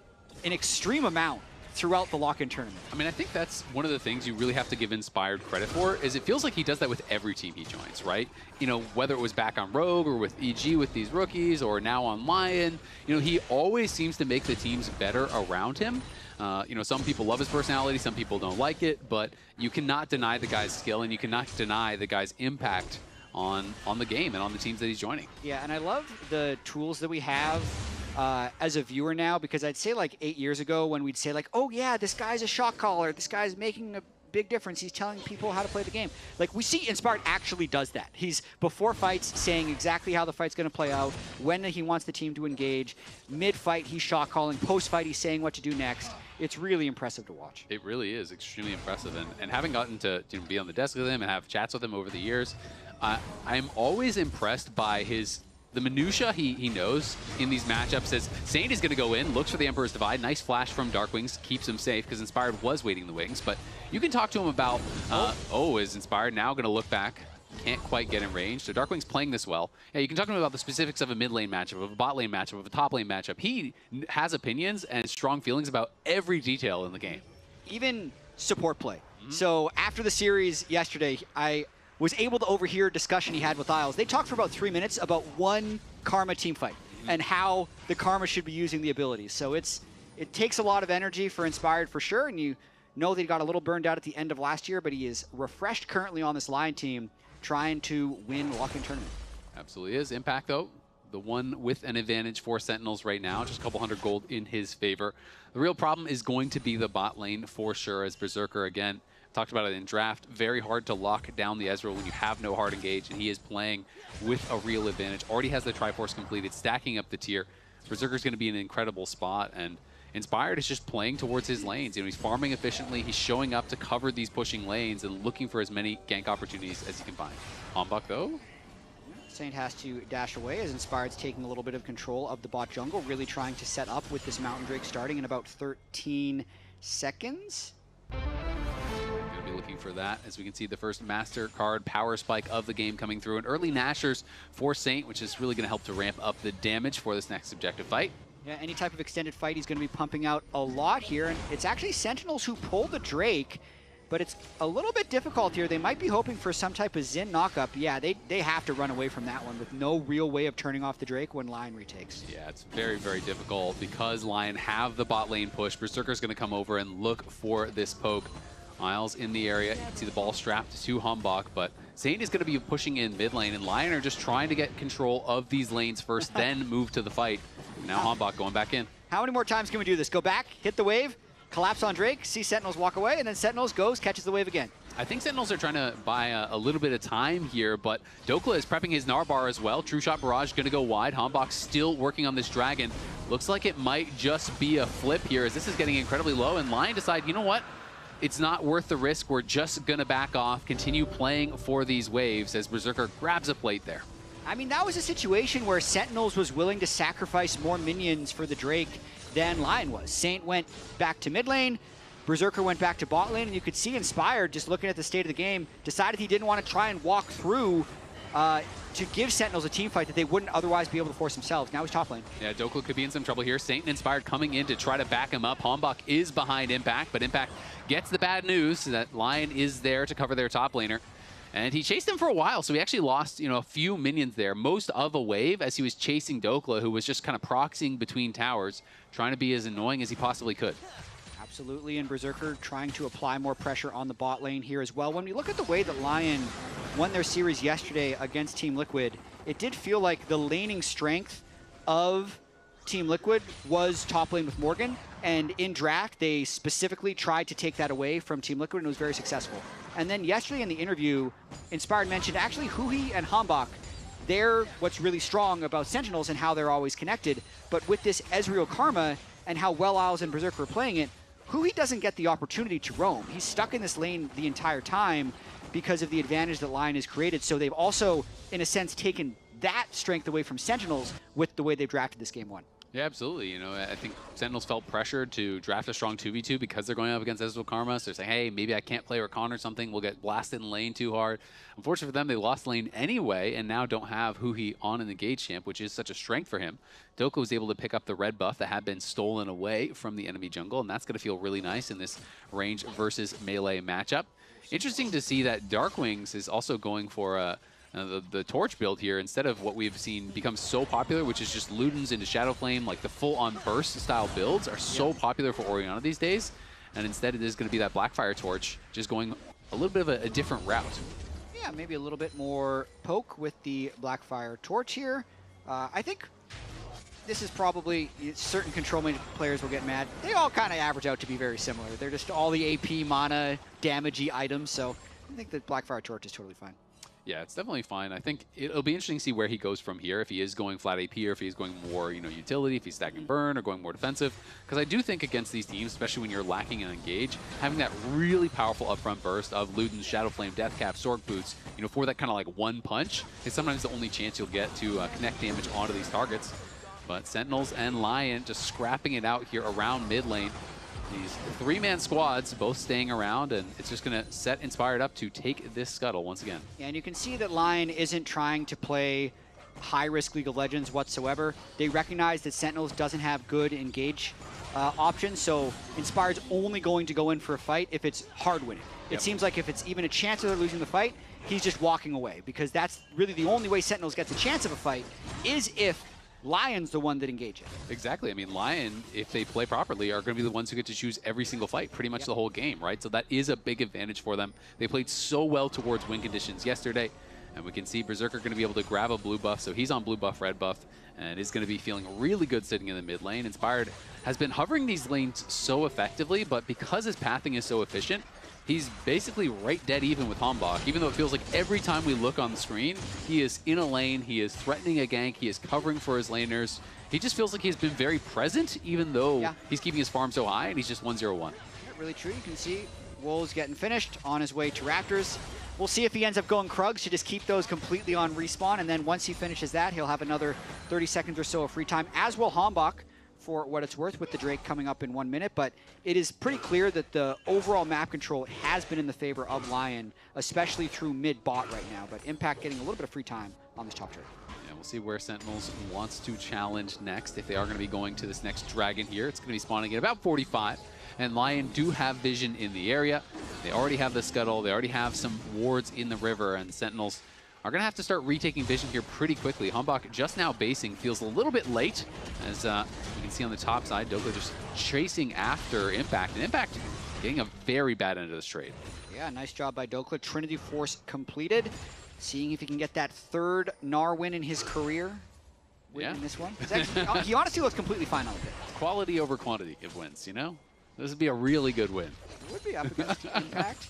an extreme amount throughout the lock-in tournament. I mean, I think that's one of the things you really have to give Inspired credit for, is it feels like he does that with every team he joins, right? You know, whether it was back on Rogue or with EG with these rookies or now on Lion, you know, he always seems to make the teams better around him. You know, some people love his personality, some people don't like it, but you cannot deny the guy's skill and you cannot deny the guy's impact on the game and on the teams that he's joining. Yeah, and I love the tools that we have as a viewer now, because I'd say like 8 years ago when we'd say like, oh yeah, this guy's a shot caller, this guy's making a big difference, he's telling people how to play the game. Like, we see Inspired actually does that. He's, before fights, saying exactly how the fight's going to play out, when he wants the team to engage. Mid-fight, he's shot calling. Post-fight, he's saying what to do next. It's really impressive to watch. It really is extremely impressive. And having gotten to be on the desk with him and have chats with him over the years, I'm always impressed by the minutia he knows in these matchups. As Saint is going to go in, looks for the Emperor's Divide. Nice flash from Darkwings, keeps him safe because Inspired was waiting the wings. But you can talk to him about, is Inspired now going to look back? Can't quite get in range. So Darkwing's playing this well. Yeah, you can talk to him about the specifics of a mid lane matchup, of a bot lane matchup, of a top lane matchup. He has opinions and strong feelings about every detail in the game. Even support play. So after the series yesterday, I was able to overhear a discussion he had with Isles. They talked for about 3 minutes about one Karma teamfight and how the Karma should be using the abilities. So it takes a lot of energy for Inspired for sure, and you know that he got a little burned out at the end of last year, but he is refreshed currently on this Lion team, trying to win lock-in tournament. Absolutely is. Impact, though, the one with an advantage for Sentinels right now, just a couple hundred gold in his favor. The real problem is going to be the bot lane for sure, as Berserker, again, talked about it in draft, very hard to lock down the Ezreal when you have no hard engage, and he is playing with a real advantage. Already has the Triforce completed, stacking up the tier. Berserker's going to be in an incredible spot, and Inspired is just playing towards his lanes. You know, he's farming efficiently, he's showing up to cover these pushing lanes and looking for as many gank opportunities as he can find. Hombach, though, Saint has to dash away as Inspired's taking a little bit of control of the bot jungle, really trying to set up with this Mountain Drake starting in about 13 seconds. Gonna be looking for that as we can see the first Master Card power spike of the game coming through. And early Nashers for Saint, which is really gonna help to ramp up the damage for this next objective fight. Yeah, any type of extended fight, he's gonna be pumping out a lot here. And it's actually Sentinels who pull the Drake, but it's a little bit difficult here. They might be hoping for some type of Xin knockup. Yeah, they have to run away from that one with no real way of turning off the Drake when Lyon retakes. Yeah, it's very, very difficult because Lyon have the bot lane push. Berserker's going to come over and look for this poke. Miles in the area. You can see the ball strapped to Humbok, but Saint is going to be pushing in mid lane, and Lyon are just trying to get control of these lanes first, then move to the fight. Now Humbok going back in. How many more times can we do this? Go back, hit the wave, collapse on Drake, see Sentinels walk away, and then Sentinels goes, catches the wave again. I think Sentinels are trying to buy a little bit of time here, but Dokla is prepping his Narbar as well. True Shot Barrage going to go wide. Humbok still working on this Dragon. Looks like it might just be a flip here as this is getting incredibly low, and Lyon decide, you know what? It's not worth the risk. We're just going to back off, continue playing for these waves as Berserker grabs a plate there. I mean, that was a situation where Sentinels was willing to sacrifice more minions for the Drake than Lyon was. Saint went back to mid lane, Berserker went back to bot lane, and you could see Inspired, just looking at the state of the game, decided he didn't want to try and walk through to give Sentinels a team fight that they wouldn't otherwise be able to force themselves. Now he's top lane. Yeah, Dokla could be in some trouble here. Saint and Inspired coming in to try to back him up. Humbok is behind Impact, but Impact gets the bad news that Lyon is there to cover their top laner. And he chased him for a while, so he actually lost, a few minions there, most of a wave as he was chasing Dokla, who was just kind of proxying between towers, trying to be as annoying as he possibly could. Absolutely, and Berserker trying to apply more pressure on the bot lane here as well. When we look at the way that Lyon won their series yesterday against Team Liquid, it did feel like the laning strength of Team Liquid was top lane with Morgan, and in draft, they specifically tried to take that away from Team Liquid, and it was very successful. And then yesterday in the interview, Inspired mentioned actually Huhi and Humbok, they're what's really strong about Sentinels and how they're always connected, but with this Ezreal Karma and how well Isles and Berserker are playing it, Huhi doesn't get the opportunity to roam. He's stuck in this lane the entire time because of the advantage that Lyon has created, so they've also, in a sense, taken that strength away from Sentinels with the way they've drafted this game one. Yeah, absolutely. I think Sentinels felt pressured to draft a strong 2v2 because they're going up against Ezreal Karma. So they're saying, hey, maybe I can't play Rakan or something. We'll get blasted in lane too hard. Unfortunately for them, they lost lane anyway and now don't have Huhi on an engage champ, which is such a strength for him. Dokka was able to pick up the red buff that had been stolen away from the enemy jungle, and that's going to feel really nice in this range versus melee matchup. Interesting to see that Darkwings is also going for the torch build here instead of what we've seen become so popular, which is just Ludens into Shadowflame. Like the full-on burst style builds are so popular for Orianna these days, and instead it is going to be that Blackfire torch, just going a little bit of a different route. Yeah, maybe a little bit more poke with the Blackfire torch here. I think this is probably, certain control mage players will get mad. They all kind of average out to be very similar. They're just all the AP mana damagey items, so I think the Blackfire torch is totally fine. Yeah, it's definitely fine. I think it'll be interesting to see where he goes from here, if he is going flat AP or if he's going more, utility, if he's stacking burn or going more defensive. Because I do think against these teams, especially when you're lacking an engage, having that really powerful upfront burst of Ludens, Shadowflame, Deathcap, Sorg Boots, for that kind of like one punch is sometimes the only chance you'll get to connect damage onto these targets. But Sentinels and Lyon just scrapping it out here around mid lane. These three-man squads both staying around, and it's just going to set Inspired up to take this scuttle once again. Yeah, and you can see that Lyon isn't trying to play high-risk League of Legends whatsoever. They recognize that Sentinels doesn't have good engage options, so Inspired's only going to go in for a fight if it's hard winning. It seems like if it's even a chance of losing the fight, he's just walking away, because that's really the only way Sentinels gets a chance of a fight is if Lyon's the one that engages. Exactly. I mean, Lyon, if they play properly, are going to be the ones who get to choose every single fight, pretty much the whole game, right? So that is a big advantage for them. They played so well towards win conditions yesterday, and we can see Berserker going to be able to grab a blue buff, so he's on blue buff, red buff, and is going to be feeling really good sitting in the mid lane. Inspired has been hovering these lanes so effectively, but because his pathing is so efficient, he's basically right dead even with Humbok, even though it feels like every time we look on the screen, he is in a lane, he is threatening a gank, he is covering for his laners. He just feels like he's been very present, even though he's keeping his farm so high, and he's just 1-0-1. Really true. You can see Wolves getting finished on his way to Raptors. We'll see if he ends up going Krugs to just keep those completely on respawn, and then once he finishes that, he'll have another 30 seconds or so of free time, as will Hambach, for what it's worth, with the Drake coming up in 1 minute. But it is pretty clear that the overall map control has been in the favor of Lyon, especially through mid-bot right now. But Impact getting a little bit of free time on this top turret. Yeah, we'll see where Sentinels wants to challenge next. If they are going to be going to this next dragon here, it's going to be spawning at about 45. And Lyon do have vision in the area. They already have the scuttle. They already have some wards in the river, and Sentinels are going to have to start retaking vision here pretty quickly. Hambach just now basing, feels a little bit late, as you can see on the top side. Doka just chasing after Impact, and Impact getting a very bad end of this trade. Yeah, nice job by Dokla. Trinity Force completed. Seeing if he can get that third Gnar win in his career. In this one. Actually, he honestly looks completely fine on the pitch. Quality over quantity of wins, you know? This would be a really good win. It would be up against Impact.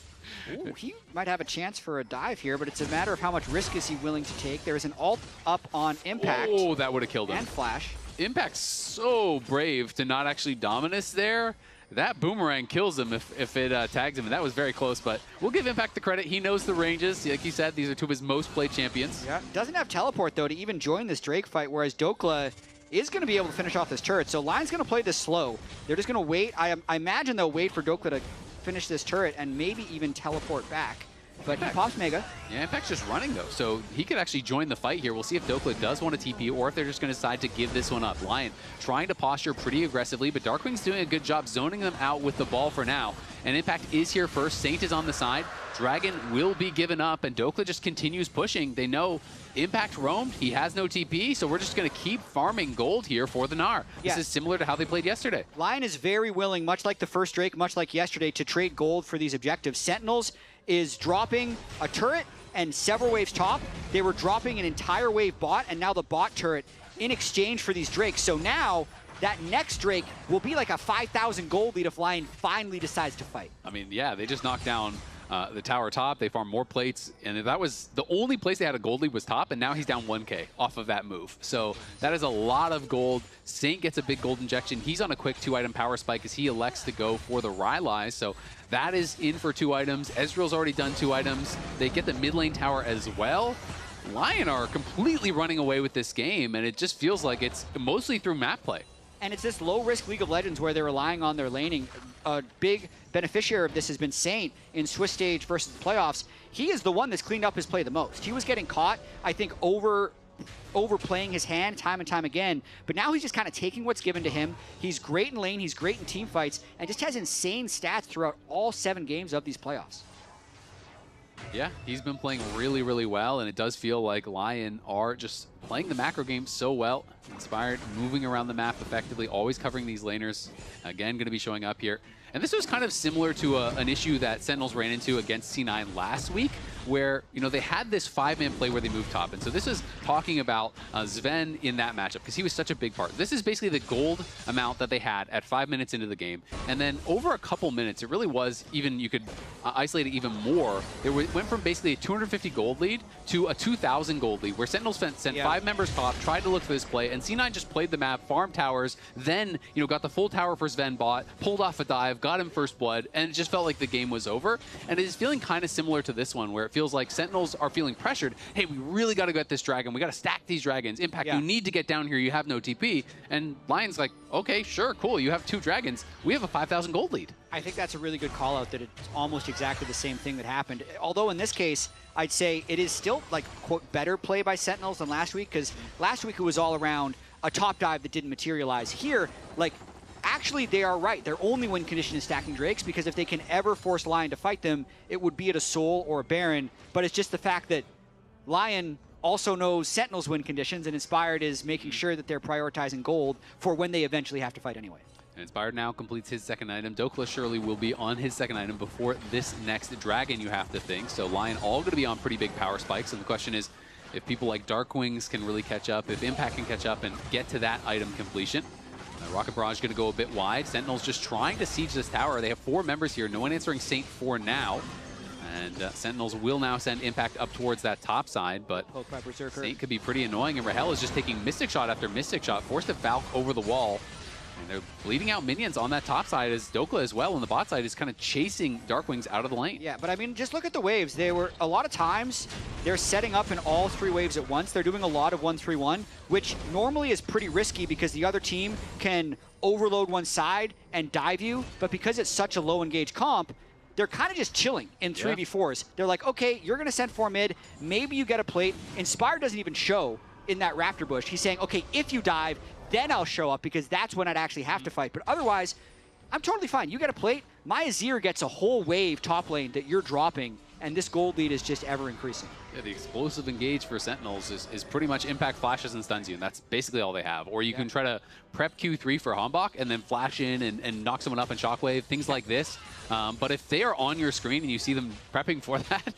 Ooh, he might have a chance for a dive here, but it's a matter of how much risk is he willing to take. There is an ult up on Impact. Oh, that would have killed him. And Flash. Impact's so brave to not actually Dominus there. That boomerang kills him if it tags him, and that was very close, but we'll give Impact the credit. He knows the ranges. Like you said, these are two of his most played champions. Yeah, doesn't have teleport, though, to even join this Drake fight, whereas Dokla is going to be able to finish off this turret. So Lion's going to play this slow. They're just going to wait. I imagine they'll wait for Dokla to finish this turret and maybe even teleport back. But he pops Mega. Yeah, Impact's just running, though, so he could actually join the fight here. We'll see if Dokla does want to TP or if they're just going to decide to give this one up. Lyon trying to posture pretty aggressively, but Darkwing's doing a good job zoning them out with the ball for now. And Impact is here first. Saint is on the side. Dragon will be given up, and Dokla just continues pushing. They know Impact roamed. He has no TP, so we're just going to keep farming gold here for the Gnar. Yeah. This is similar to how they played yesterday. Lion is very willing, much like the first Drake, much like yesterday, to trade gold for these objectives. Sentinels is dropping a turret and several waves top. They were dropping an entire wave bot, and now the bot turret in exchange for these Drakes. So now that next Drake will be like a 5,000 gold lead if Lion finally decides to fight. I mean, yeah, they just knocked down the tower top. They farmed more plates, and that was the only place they had a gold lead was top, and now he's down 1K off of that move. So that is a lot of gold. Saint gets a big gold injection. He's on a quick 2-item power spike as he elects to go for the Rylai. So that is in for 2 items. Ezreal's already done 2 items. They get the mid lane tower as well. Lion are completely running away with this game, and it just feels like it's mostly through map play. And it's this low-risk League of Legends where they're relying on their laning. A big beneficiary of this has been Saint in Swiss Stage versus the playoffs. He is the one that's cleaned up his play the most. He was getting caught, I think, overplaying his hand time and time again, but now he's just kind of taking what's given to him. He's great in lane, he's great in team fights, and just has insane stats throughout all 7 games of these playoffs. Yeah, he's been playing really, really well, and it does feel like Lyon are just playing the macro game so well. Inspired, moving around the map effectively, always covering these laners. Again, going to be showing up here. And this was kind of similar to an issue that Sentinels ran into against C9 last week, where, you know, they had this 5-man play where they moved top. And so this is talking about Sven in that matchup, because he was such a big part. This is basically the gold amount that they had at 5 minutes into the game. And then over a couple minutes, it really was even, you could isolate it even more. It went from basically a 250 gold lead to a 2,000 gold lead, where Sentinels sent 5 members top, tried to look for this play, and C9 just played the map, farmed towers, then, you know, got the full tower for Sven bot, pulled off a dive, got him first blood, and it just felt like the game was over. And it is feeling kind of similar to this one, where it feels like Sentinels are feeling pressured. Hey, we really got to get this dragon. We got to stack these dragons. Impact, you need to get down here. You have no TP. And Lion's like, okay, sure, cool. You have 2 dragons. We have a 5,000 gold lead. I think that's a really good call out, that it's almost exactly the same thing that happened. Although in this case, I'd say it is still, like, quote, better play by Sentinels than last week, because last week it was all around a top dive that didn't materialize. Here, like, actually, they are right. Their only win condition is stacking Drakes, because if they can ever force Lion to fight them, it would be at a Soul or a Baron. But it's just the fact that Lion also knows Sentinel's win conditions, and Inspired is making sure that they're prioritizing gold for when they eventually have to fight anyway. And Inspired now completes his second item. Dokla surely will be on his second item before this next dragon, you have to think. So Lion all going to be on pretty big power spikes, and the question is if people like Darkwings can really catch up, if Impact can catch up and get to that item completion. Rocket Barrage going to go a bit wide. Sentinels just trying to siege this tower. They have 4 members here. No one answering Saint for now. And Sentinels will now send Impact up towards that top side, but Saint could be pretty annoying. And Rahel is just taking Mystic Shot after Mystic Shot, forced to Valk over the wall. And they're bleeding out minions on that top side as Dokla as well, and the bot side is kind of chasing Darkwings out of the lane. Yeah, but I mean, just look at the waves. They were, a lot of times, they're setting up in all 3 waves at once. They're doing a lot of 1-3-1, which normally is pretty risky because the other team can overload one side and dive you, but because it's such a low engaged comp, they're kind of just chilling in 3v4s. They're like, okay, you're going to send 4 mid, maybe you get a plate. Inspired doesn't even show in that Raptor bush. He's saying, okay, if you dive, then I'll show up because that's when I'd actually have to fight. But otherwise, I'm totally fine. You get a plate, my Azir gets a whole wave top lane that you're dropping, and this gold lead is just ever increasing. Yeah, the explosive engage for Sentinels is pretty much impact flashes and stuns you, and that's basically all they have. Or you can try to prep Q3 for Hanbok and then flash in and knock someone up in Shockwave, things like this. But if they are on your screen and you see them prepping for that,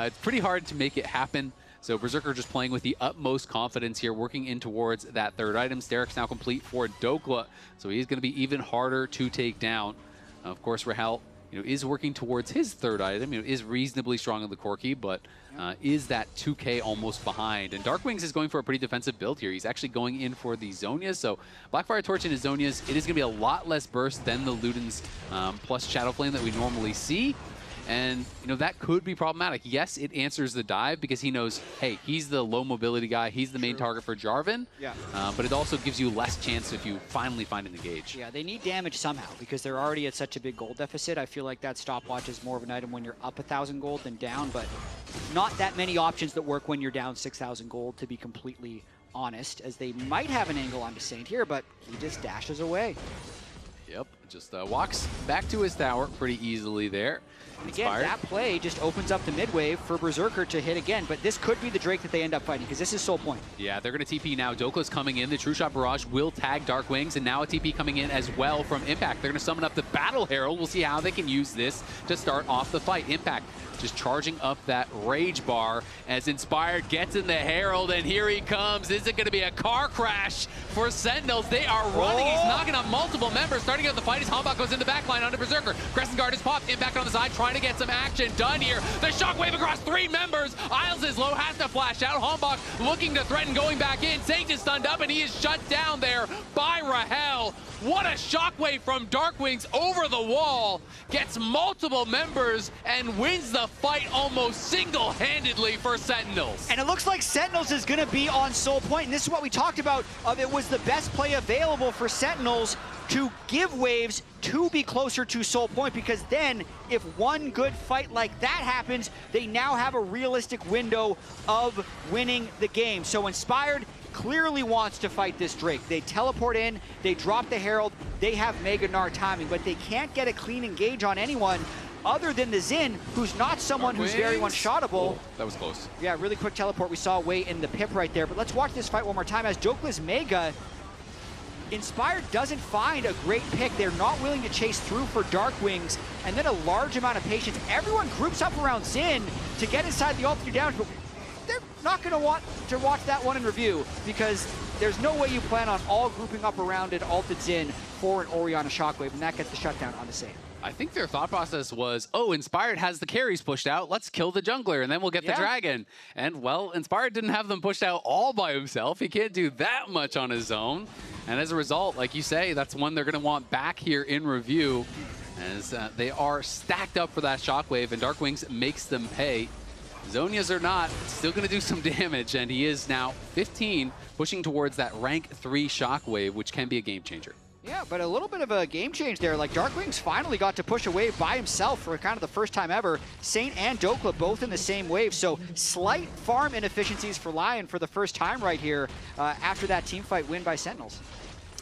it's pretty hard to make it happen. So Berserker just playing with the utmost confidence here, working in towards that third item. Sterik's now complete for Dokla, so he's going to be even harder to take down. Of course, Rahel is working towards his third item. Is reasonably strong in the Corki, but is that 2K almost behind. And Darkwings is going for a pretty defensive build here. He's actually going in for the Zonias. So Blackfire Torch and his Zonias, it is going to be a lot less burst than the Luden's plus Shadow Flame that we normally see. And, that could be problematic. Yes, it answers the dive because he knows, hey, he's the low mobility guy. He's the main target for Jarvan. Yeah. But it also gives you less chance if you finally find an engage. Yeah, they need damage somehow because they're already at such a big gold deficit. I feel like that stopwatch is more of an item when you're up 1,000 gold than down, but not that many options that work when you're down 6,000 gold, to be completely honest, as they might have an angle onto Saint here, but he just dashes away. Yep, just walks back to his tower pretty easily there. Again, that play just opens up the mid wave for Berserker to hit again, but this could be the Drake that they end up fighting because this is Soul Point. Yeah, they're going to TP now. Dokla's coming in. The True Shot Barrage will tag Darkwings, and now a TP coming in as well from Impact. They're going to summon up the Battle Herald. We'll see how they can use this to start off the fight. Impact just charging up that Rage Bar as Inspired gets in the Herald, and here he comes. Is it going to be a car crash for Sentinels? They are running. He's knocking out multiple members. Starting out the fight as Hanbok goes in the backline onto Berserker. Crescent Guard is popped. Impact on the side, trying to get some action done here. The Shockwave across 3 members. Isles is low, has to flash out. Hanbok looking to threaten going back in. Saint is stunned up, and he is shut down there by Rahel. What a Shockwave from Darkwings over the wall. Gets multiple members and wins the fight almost single-handedly for Sentinels. And it looks like Sentinels is going to be on Soul Point, and this is what we talked about. It was the best play available for Sentinels to give waves to be closer to Soul Point, because then if one good fight like that happens, they now have a realistic window of winning the game. So Inspired clearly wants to fight this Drake. They teleport in, they drop the Herald, they have Mega Gnar timing, but they can't get a clean engage on anyone other than the Xin, who's not someone who's very one-shottable. Oh, that was close. Yeah, really quick teleport we saw way in the pip right there, but let's watch this fight one more time as Dokla's Mega. Inspired doesn't find a great pick. They're not willing to chase through for Darkwings, and then a large amount of patience. Everyone groups up around Xin to get inside the ultimate damage, but they're not going to want to watch that one in review because there's no way you plan on all grouping up around an ulted Xin for an Orianna Shockwave, and that gets the shutdown on the Saint. I think their thought process was, oh, Inspired has the carries pushed out. Let's kill the jungler, and then we'll get the dragon. And, well, Inspired didn't have them pushed out all by himself. He can't do that much on his own. And as a result, like you say, that's one they're going to want back here in review, as they are stacked up for that Shockwave, and Darkwings makes them pay. Zonias or not, still going to do some damage, and he is now 15, pushing towards that rank 3 Shockwave, which can be a game changer. Yeah, but a little bit of a game change there. Like, Darkwings finally got to push a wave by himself for kind of the first time ever. Saint and Dokla both in the same wave, so slight farm inefficiencies for Lyon for the first time right here after that teamfight win by Sentinels.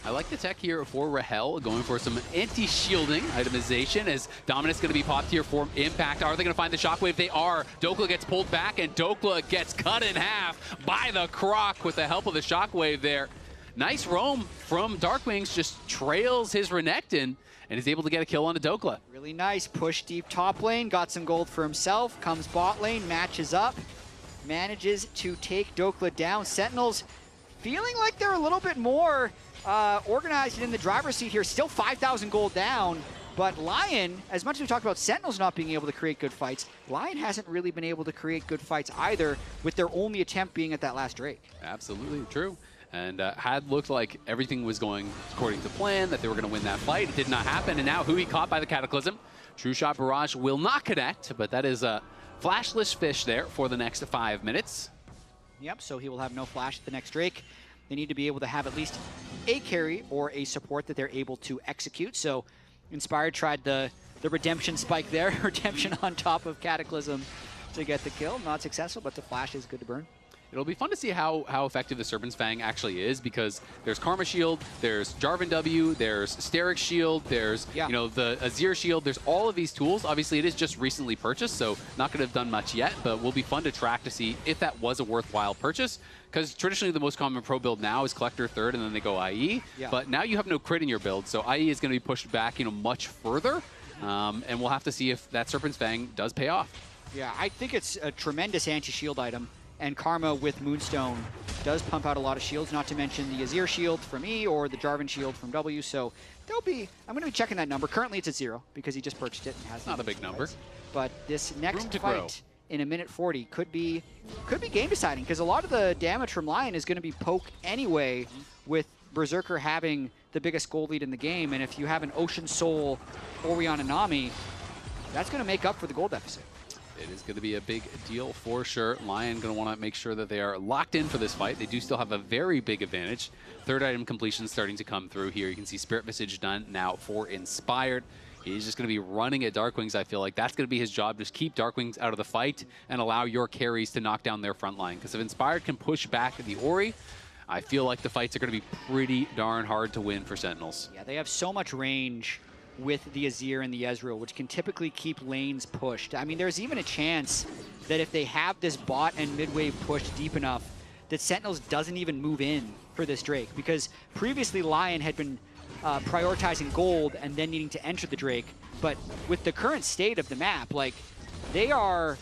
I like the tech here for Rahel, going for some anti-shielding itemization as Dominus going to be popped here for Impact. Are they going to find the Shockwave? They are. Dokla gets pulled back, and Dokla gets cut in half by the Croc with the help of the Shockwave there. Nice roam from Darkwings, just trails his Renekton and is able to get a kill on a Dokla. Really nice push deep top lane, got some gold for himself, comes bot lane, matches up, manages to take Dokla down. Sentinels feeling like they're a little bit more organized and in the driver's seat here, still 5,000 gold down. But Lyon, as much as we talked about Sentinels not being able to create good fights, Lyon hasn't really been able to create good fights either, with their only attempt being at that last Drake. Absolutely true. And had looked like everything was going according to plan, that they were going to win that fight. It did not happen, and now Hui caught by the Cataclysm. True Shot Barrage will not connect, but that is a flashless fish there for the next 5 minutes. Yep, so he will have no flash at the next Drake. They need to be able to have at least a carry or a support that they're able to execute. So Inspired tried the redemption spike there, redemption on top of Cataclysm to get the kill. Not successful, but the flash is good to burn. It'll be fun to see how effective the Serpent's Fang actually is, because there's Karma Shield, there's Jarvan W, there's Sterix Shield, there's you know, the Azir Shield. There's all of these tools. Obviously, it is just recently purchased, so not going to have done much yet, but will be fun to track to see if that was a worthwhile purchase, because traditionally the most common pro build now is Collector third, and then they go IE. But now you have no crit in your build, so IE is going to be pushed back, you know, much further, and we'll have to see if that Serpent's Fang does pay off. Yeah, I think it's a tremendous anti-shield item. And Karma with Moonstone does pump out a lot of shields, not to mention the Azir shield from E or the Jarvan shield from W. So there'll be, I'm going to be checking that number. Currently it's at 0 because he just purchased it and has not a big number. Fights. But this next fight in a minute 40 could be game deciding, because a lot of the damage from Lyon is going to be poke anyway, with Berserker having the biggest gold lead in the game. And if you have an Ocean Soul Orianna Nami, that's going to make up for the gold deficit. It is going to be a big deal for sure. Lyon going to want to make sure that they are locked in for this fight. They do still have a very big advantage. Third item completion starting to come through here. You can see Spirit Visage done now for Inspired. He's just going to be running at Darkwings, I feel like. That's going to be his job. Just keep Darkwings out of the fight and allow your carries to knock down their front line. Because if Inspired can push back the Ori, I feel like the fights are going to be pretty darn hard to win for Sentinels. Yeah, they have so much range with the Azir and the Ezreal, which can typically keep lanes pushed. I mean, there's even a chance that if they have this bot and mid-wave push deep enough, that Sentinels doesn't even move in for this Drake, because previously Lyon had been prioritizing gold and then needing to enter the Drake, but with the current state of the map, like, they're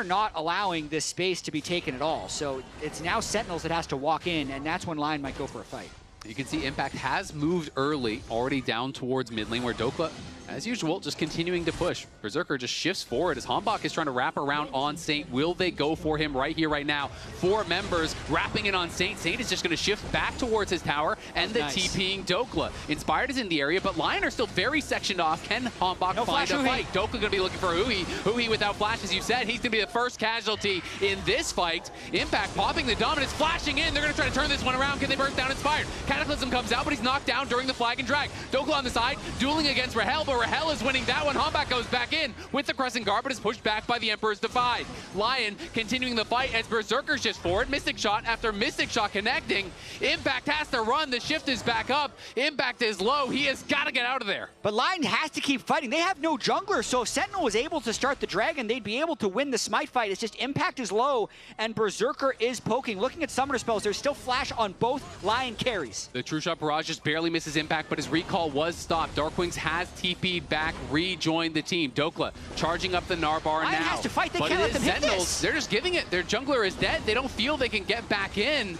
not allowing this space to be taken at all. So it's now Sentinels that has to walk in, and that's when Lyon might go for a fight. You can see Impact has moved early, already down towards mid lane, where Dokla, as usual, just continuing to push. Berserker just shifts forward as Hanbok is trying to wrap around on Saint. Will they go for him right here, right now? 4 members wrapping in on Saint. Saint is just going to shift back towards his tower, and the TPing Dokla. Inspired is in the area, but Lyon are still very sectioned off. Can Hanbok find a fight? Dokla going to be looking for Hui. Hui without flash, as you said. He's going to be the first casualty in this fight. Impact popping the dominance, flashing in. They're going to try to turn this one around. Can they burn down Inspired? Cataclysm comes out, but he's knocked down during the flag and drag. Dokla on the side, dueling against Rahel, but Rahel is winning that one. Hanbok goes back in with the Crescent Guard, but is pushed back by the Emperor's Divide. Lyon continuing the fight as Berserker's just forward. Mystic Shot after Mystic Shot connecting. Impact has to run. The shift is back up. Impact is low. He has got to get out of there. But Lyon has to keep fighting. They have no jungler, so if Sentinel was able to start the Dragon, they'd be able to win the Smite fight. It's just Impact is low, and Berserker is poking. Looking at Summoner spells, there's still flash on both Lyon carries. The True Shot Barrage just barely misses Impact, but his recall was stopped. Darkwings has TP'd back, rejoined the team. Dokla charging up the Narbar Lyon now. has to fight. They but can't let them hit Sentinels. this. They're just giving it. Their jungler is dead. They don't feel they can get back in.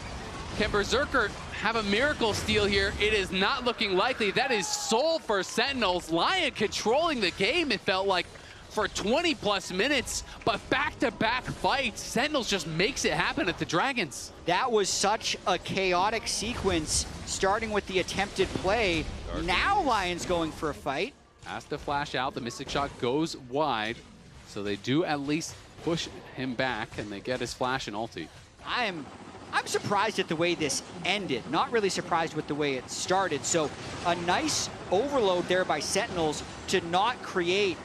Can Berserker have a miracle steal here? It is not looking likely. That is Soul for Sentinels. Lyon controlling the game, it felt like, for 20+ minutes, but back-to-back fights. Sentinels just makes it happen at the Dragons. That was such a chaotic sequence, starting with the attempted play. Now Lyon's going for a fight. Has to flash out. The Mystic Shot goes wide, so they do at least push him back, and they get his flash and ulti. I'm surprised at the way this ended. Not really surprised with the way it started. So a nice overload there by Sentinels to not create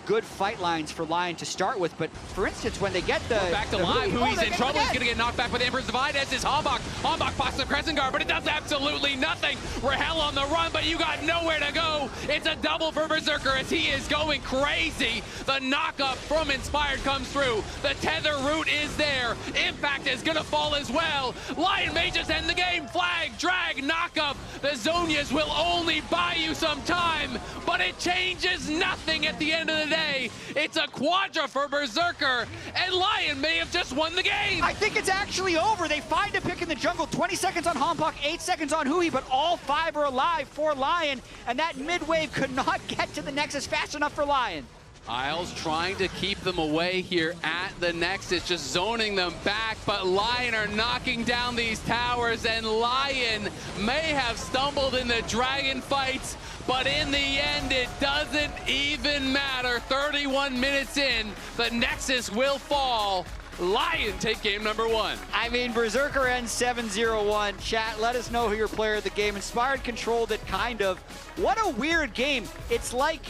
good fight lines for Lyon to start with, but for instance, when they get the... We're back to live. Hui's in trouble. He's going to get knocked back by the Emperor's Divide, as is Hanbok. Hanbok pops the Crescent Guard, but it does absolutely nothing. Rahel on the run, but you got nowhere to go. It's a double for Berserker as he is going crazy. The knock-up from Inspired comes through. The tether route is there. Impact is going to fall as well. Lyon may just end the game. Flag, drag, knock-up. The Zonias will only buy you some time, but it changes nothing at the end of the day. It's a quadra for Berserker, and Lyon may have just won the game. I think it's actually over. They find a pick in the jungle. 20 seconds on Hanbok, 8 seconds on Hui, but all 5 are alive for Lyon, and that mid-wave could not get to the Nexus fast enough for Lyon. Isles trying to keep them away here at the Nexus, just zoning them back, but Lyon are knocking down these towers, and Lyon may have stumbled in the dragon fights, but in the end, it doesn't even matter. 31 minutes in, the Nexus will fall. Lyon take game number 1. I mean, Berserker ends 7-0-1. Chat, let us know who your player of the game. Inspired controlled it, kind of. What a weird game. It's like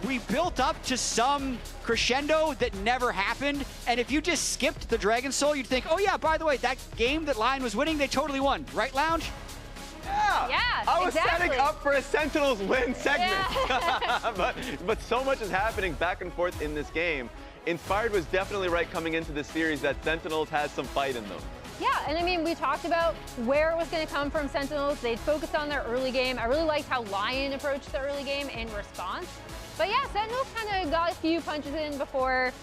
we built up to some crescendo that never happened, and if you just skipped the Dragon Soul, you'd think, oh yeah, by the way, that game that Lyon was winning, they totally won. Right, Lounge? Yeah, I was setting up for a Sentinels win segment. Yeah. but so much is happening back and forth in this game. Inspired was definitely right coming into this series that Sentinels has some fight in them. Yeah, and I mean, we talked about where it was going to come from Sentinels. They'd focused on their early game. I really liked how Lyon approached the early game in response. But yeah, Sentinels kind of got a few punches in before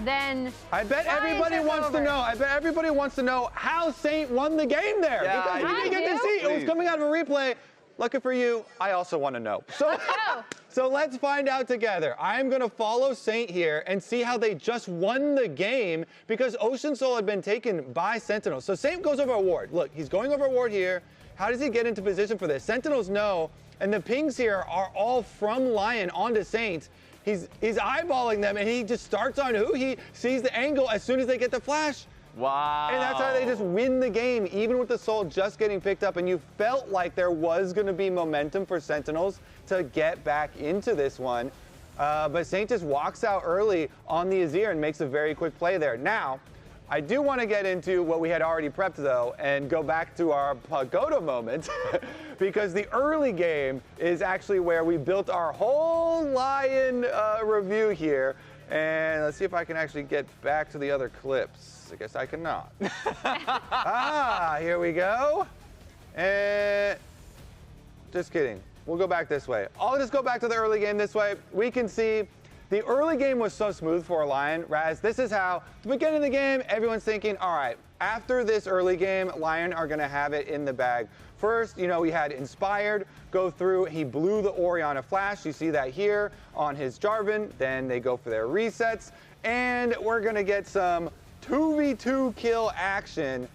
then. I bet everybody wants to know. I bet everybody wants to know how Saint won the game there. Yeah, because we didn't get to see. It was coming out of a replay. Lucky for you, I also want to know. So let's find out together. I'm going to follow Saint here and see how they just won the game because Ocean Soul had been taken by Sentinels. So Saint goes over a ward. Look, he's going over a ward here. How does he get into position for this? Sentinels know, and the pings here are all from Lyon onto Saint. He's eyeballing them, and he just starts on who? He sees the angle as soon as they get the flash. Wow. And that's how they just win the game, even with the soul just getting picked up. And you felt like there was going to be momentum for Sentinels to get back into this one. But Saint just walks out early on the Azir and makes a very quick play there. Now, I do want to get into what we had already prepped, though, and go back to our Pagoda moment, because the early game is actually where we built our whole Lyon review here. And let's see if I can actually get back to the other clips. I guess I cannot. Here we go. And just kidding. We'll go back this way. I'll just go back to the early game this way. We can see the early game was so smooth for Lyon. Raz, this is how, at the beginning of the game, everyone's thinking, all right, after this early game, Lyon are going to have it in the bag. First, you know, we had Inspired go through. He blew the Orianna flash. You see that here on his Jarvan. Then they go for their resets. And we're going to get some 2v2 kill action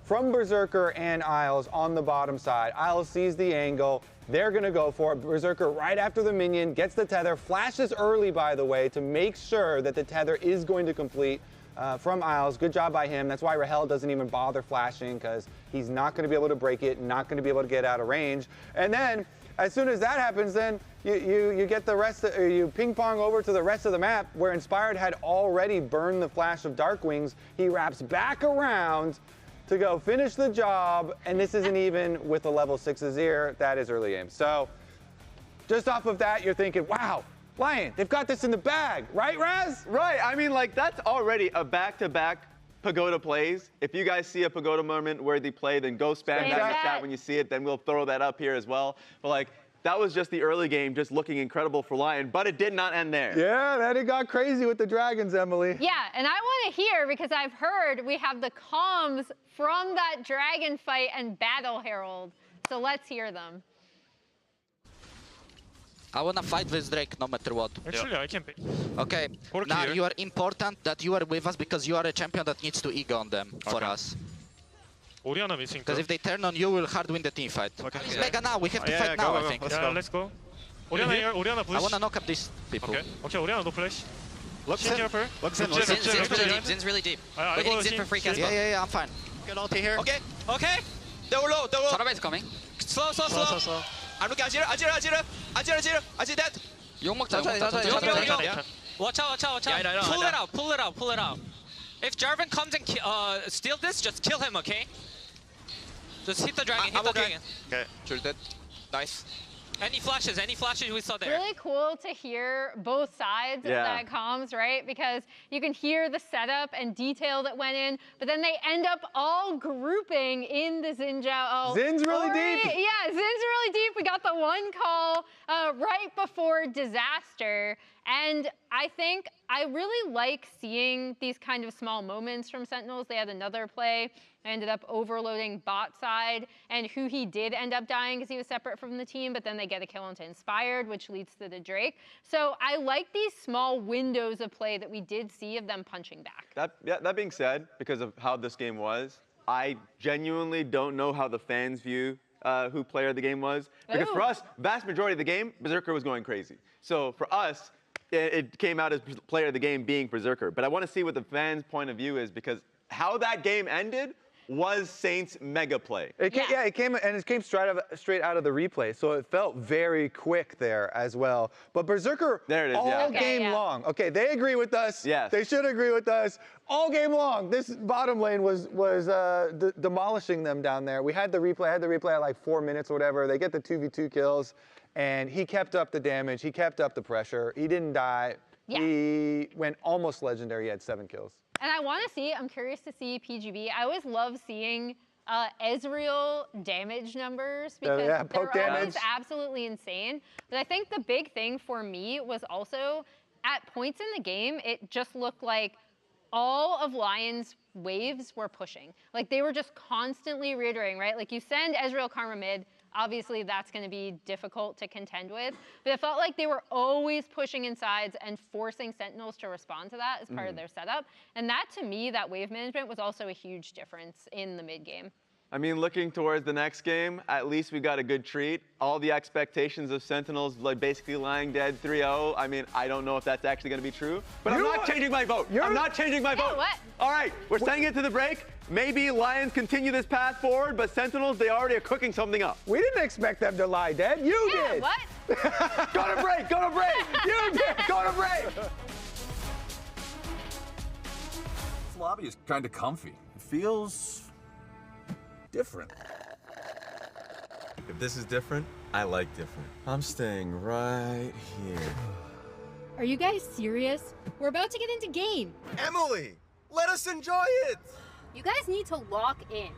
from Berserker and Isles on the bottom side. Isles sees the angle. They're going to go for it. Berserker right after the minion, gets the tether, flashes early, by the way, to make sure that the tether is going to complete from Isles. Good job by him. That's why Rahel doesn't even bother flashing, because he's not going to be able to break it, not going to be able to get out of range. And then, as soon as that happens, then you get the rest, you ping pong over to the rest of the map where Inspired had already burned the flash of Dark Wings. He wraps back around to go finish the job, and this isn't even with a level 6 Azir. That is early game. So just off of that, you're thinking, wow, Lyon, they've got this in the bag, right, Raz? Right. I mean, like, that's already a back-to-back Pagoda plays. If you guys see a Pagoda moment where they play, then go spam that in the chat when you see it. Then we'll throw that up here as well. But, like, that was just the early game, just looking incredible for Lyon, but it did not end there. Yeah, then it got crazy with the dragons, Emily. Yeah, and I want to hear, because I've heard we have the comms from that dragon fight and Battle Herald. So let's hear them. I wanna fight with Drake no matter what. Actually, I can pick. Okay, now you are important that you are with us because you are a champion that needs to ego on them for us. Orianna missing. Because if they turn on you, we'll hard win the team fight. Okay. It's Mega now, we have to fight now, I think. Let's go. Orianna here, Orianna push. I wanna knock up these people. Okay, Orianna no flash. Looks in. Looks in. Zin's really deep. Zin's really deep. Wait, hitting Zin for free cast. Yeah, I'm fine. Get ulti here. Okay. They were low. Sonobate's coming. Slow. I'm looking at Azir dead. 용 먹자. Watch out. Pull it out. If Jarvan comes and steal this, just kill him, okay? Just hit the dragon, dragon. Okay, sure dead. Nice. Any flashes we saw there. Really cool to hear both sides of that comms, right? Because you can hear the setup and detail that went in, but then they end up all grouping in the Xin Zhao. Zin's really deep. Yeah, Zin's really deep. We got the one call right before disaster. And I think I really like seeing these kind of small moments from Sentinels. They had another play. I ended up overloading bot side, and who he did end up dying because he was separate from the team, but then they get a kill into Inspired, which leads to the Drake. So I like these small windows of play that we did see of them punching back. That being said, because of how this game was, I genuinely don't know how the fans view who player of the game was. Because for us, vast majority of the game, Berserker was going crazy. So for us, it came out as player of the game being Berserker. But I want to see what the fans' point of view is, because how that game ended was Saint's mega play. It came straight out of the replay, so it felt very quick there as well. But Berserker all game long. Okay, they agree with us. Yes. They should agree with us. All game long, this bottom lane was demolishing them down there. We had the replay. I had the replay at like 4 minutes or whatever. They get the 2v2 kills, and he kept up the damage. He kept up the pressure. He didn't die. Yeah. He went almost legendary. He had 7 kills. And I'm curious to see PGB. I always love seeing Ezreal damage numbers because they're always absolutely insane. But I think the big thing for me was also at points in the game, it just looked like all of Lion's waves were pushing. Like they were just constantly reiterating, right? Like you send Ezreal Karma mid, obviously that's going to be difficult to contend with, but it felt like they were always pushing in sides and forcing Sentinels to respond to that as part of their setup. And that, to me, that wave management was also a huge difference in the mid game. I mean, looking towards the next game, at least we got a good treat. All the expectations of Sentinels, like basically lying dead 3-0. I mean, I don't know if that's actually going to be true, but I'm not changing my vote. I'm not changing my vote. What? All right, we're sending it to the break. Maybe Lions continue this path forward, but Sentinels, they already are cooking something up. We didn't expect them to lie dead. You did. What? Go to break. Go to break. You did. Go to break. This lobby is kind of comfy. It feels different. If this is different, I like different. I'm staying right here. Are you guys serious? We're about to get into game. Emily, let us enjoy it. You guys need to lock in.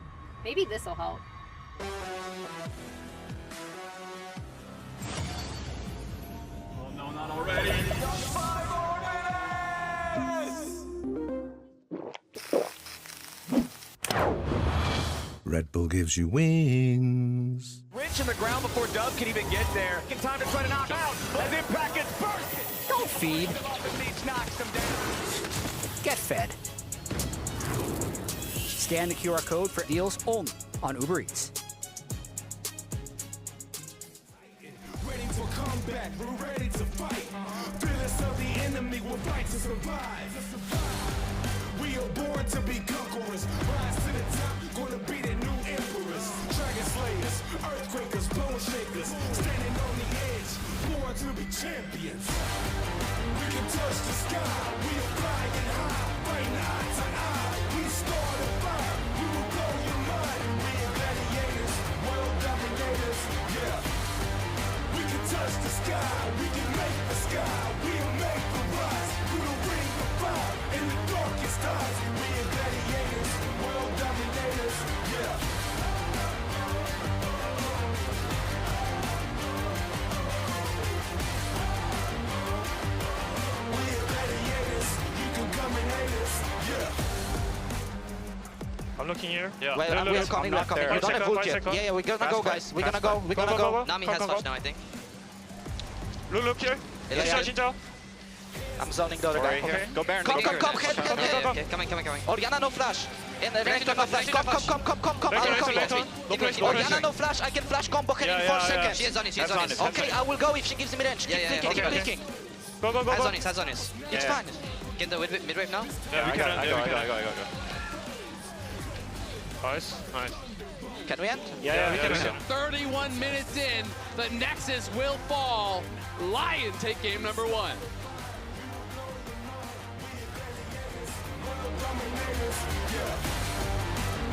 Maybe this'll help. Oh no, not already. Red Bull gives you wings. Rich in the ground before Dub can even get there. In time to try to knock out as Impact gets bursted. Don't feed. Get fed. Scan the QR code for deals only on Uber Eats. Ready for comeback, we're ready to fight. Fearless of the enemy, we'll fight to survive. We are born to be conquerors. Rise to the top, gonna be the new emperors. Dragon slayers, earthquakers, bone shakers. Standing on the edge, born to be champions. We can touch the sky, we are flying high. Fighting eye to eye, we start a fire. We will blow your mind. We are gladiators, world dominators, yeah. We can touch the sky, we can make the sky. We'll make the rise through the ring of fire. In the darkest times, we are gladiators, world dominators, yeah. We are gladiators, you can come and hate us, yeah. I'm looking here. Yeah. Well, we're coming. We're coming. We don't have ult yet. Yeah, we're gonna go, guys. We're gonna go. We're gonna go. Nami has flash now, I think. Look here. I'm zoning the other guy. Okay. Go Baron. Come. Okay, coming. Oriana no flash. In the Renekton no flash. Come. Oriana no flash. I can flash combo her in 4 seconds. She is on it. Okay, I will go if she gives me range. Keep flicking. Go. Has on it. It's fine. Get the mid-wave now? Yeah, I go. Nice. Can we end? Yeah, we can. 31 minutes in, the Nexus will fall. Lion take game number 1.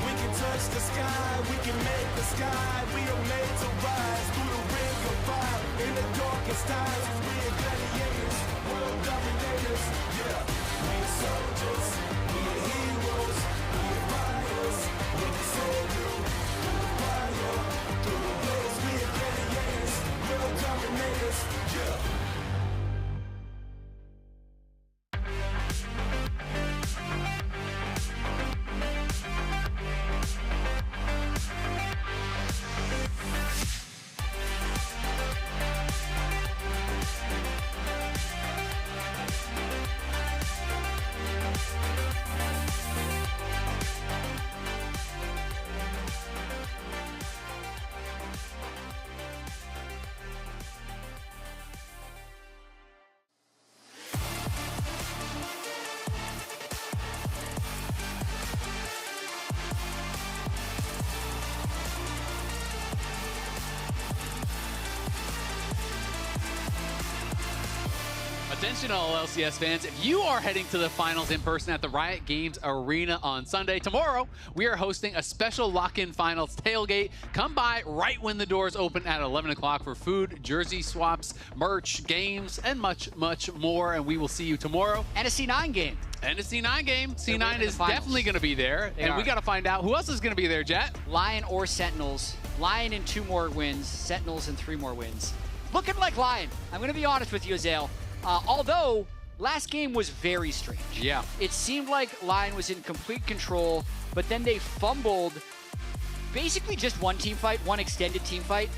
We can touch the sky, we can make the sky. We are made to rise through the ring of fire. In the darkest times, we are gladiators, world dominators, yeah. We are soldiers, we are heroes, we are fighters. We can save you through the fire, through the blaze. We are gladiators, world dominators, yeah. Attention all LCS fans, if you are heading to the finals in person at the Riot Games Arena on Sunday, tomorrow we are hosting a special lock-in finals tailgate. Come by right when the doors open at 11 o'clock for food, jersey swaps, merch, games, and much, much more. And we will see you tomorrow. And a C9 game. And a C9 game. C9 is definitely going to be there. We got to find out who else is going to be there, Jet. Lion or Sentinels. Lion in 2 more wins, Sentinels in 3 more wins. Looking like Lion. I'm going to be honest with you, Azale. Although, last game was very strange. Yeah. It seemed like Lion was in complete control, but then they fumbled basically just one team fight, one extended team fight,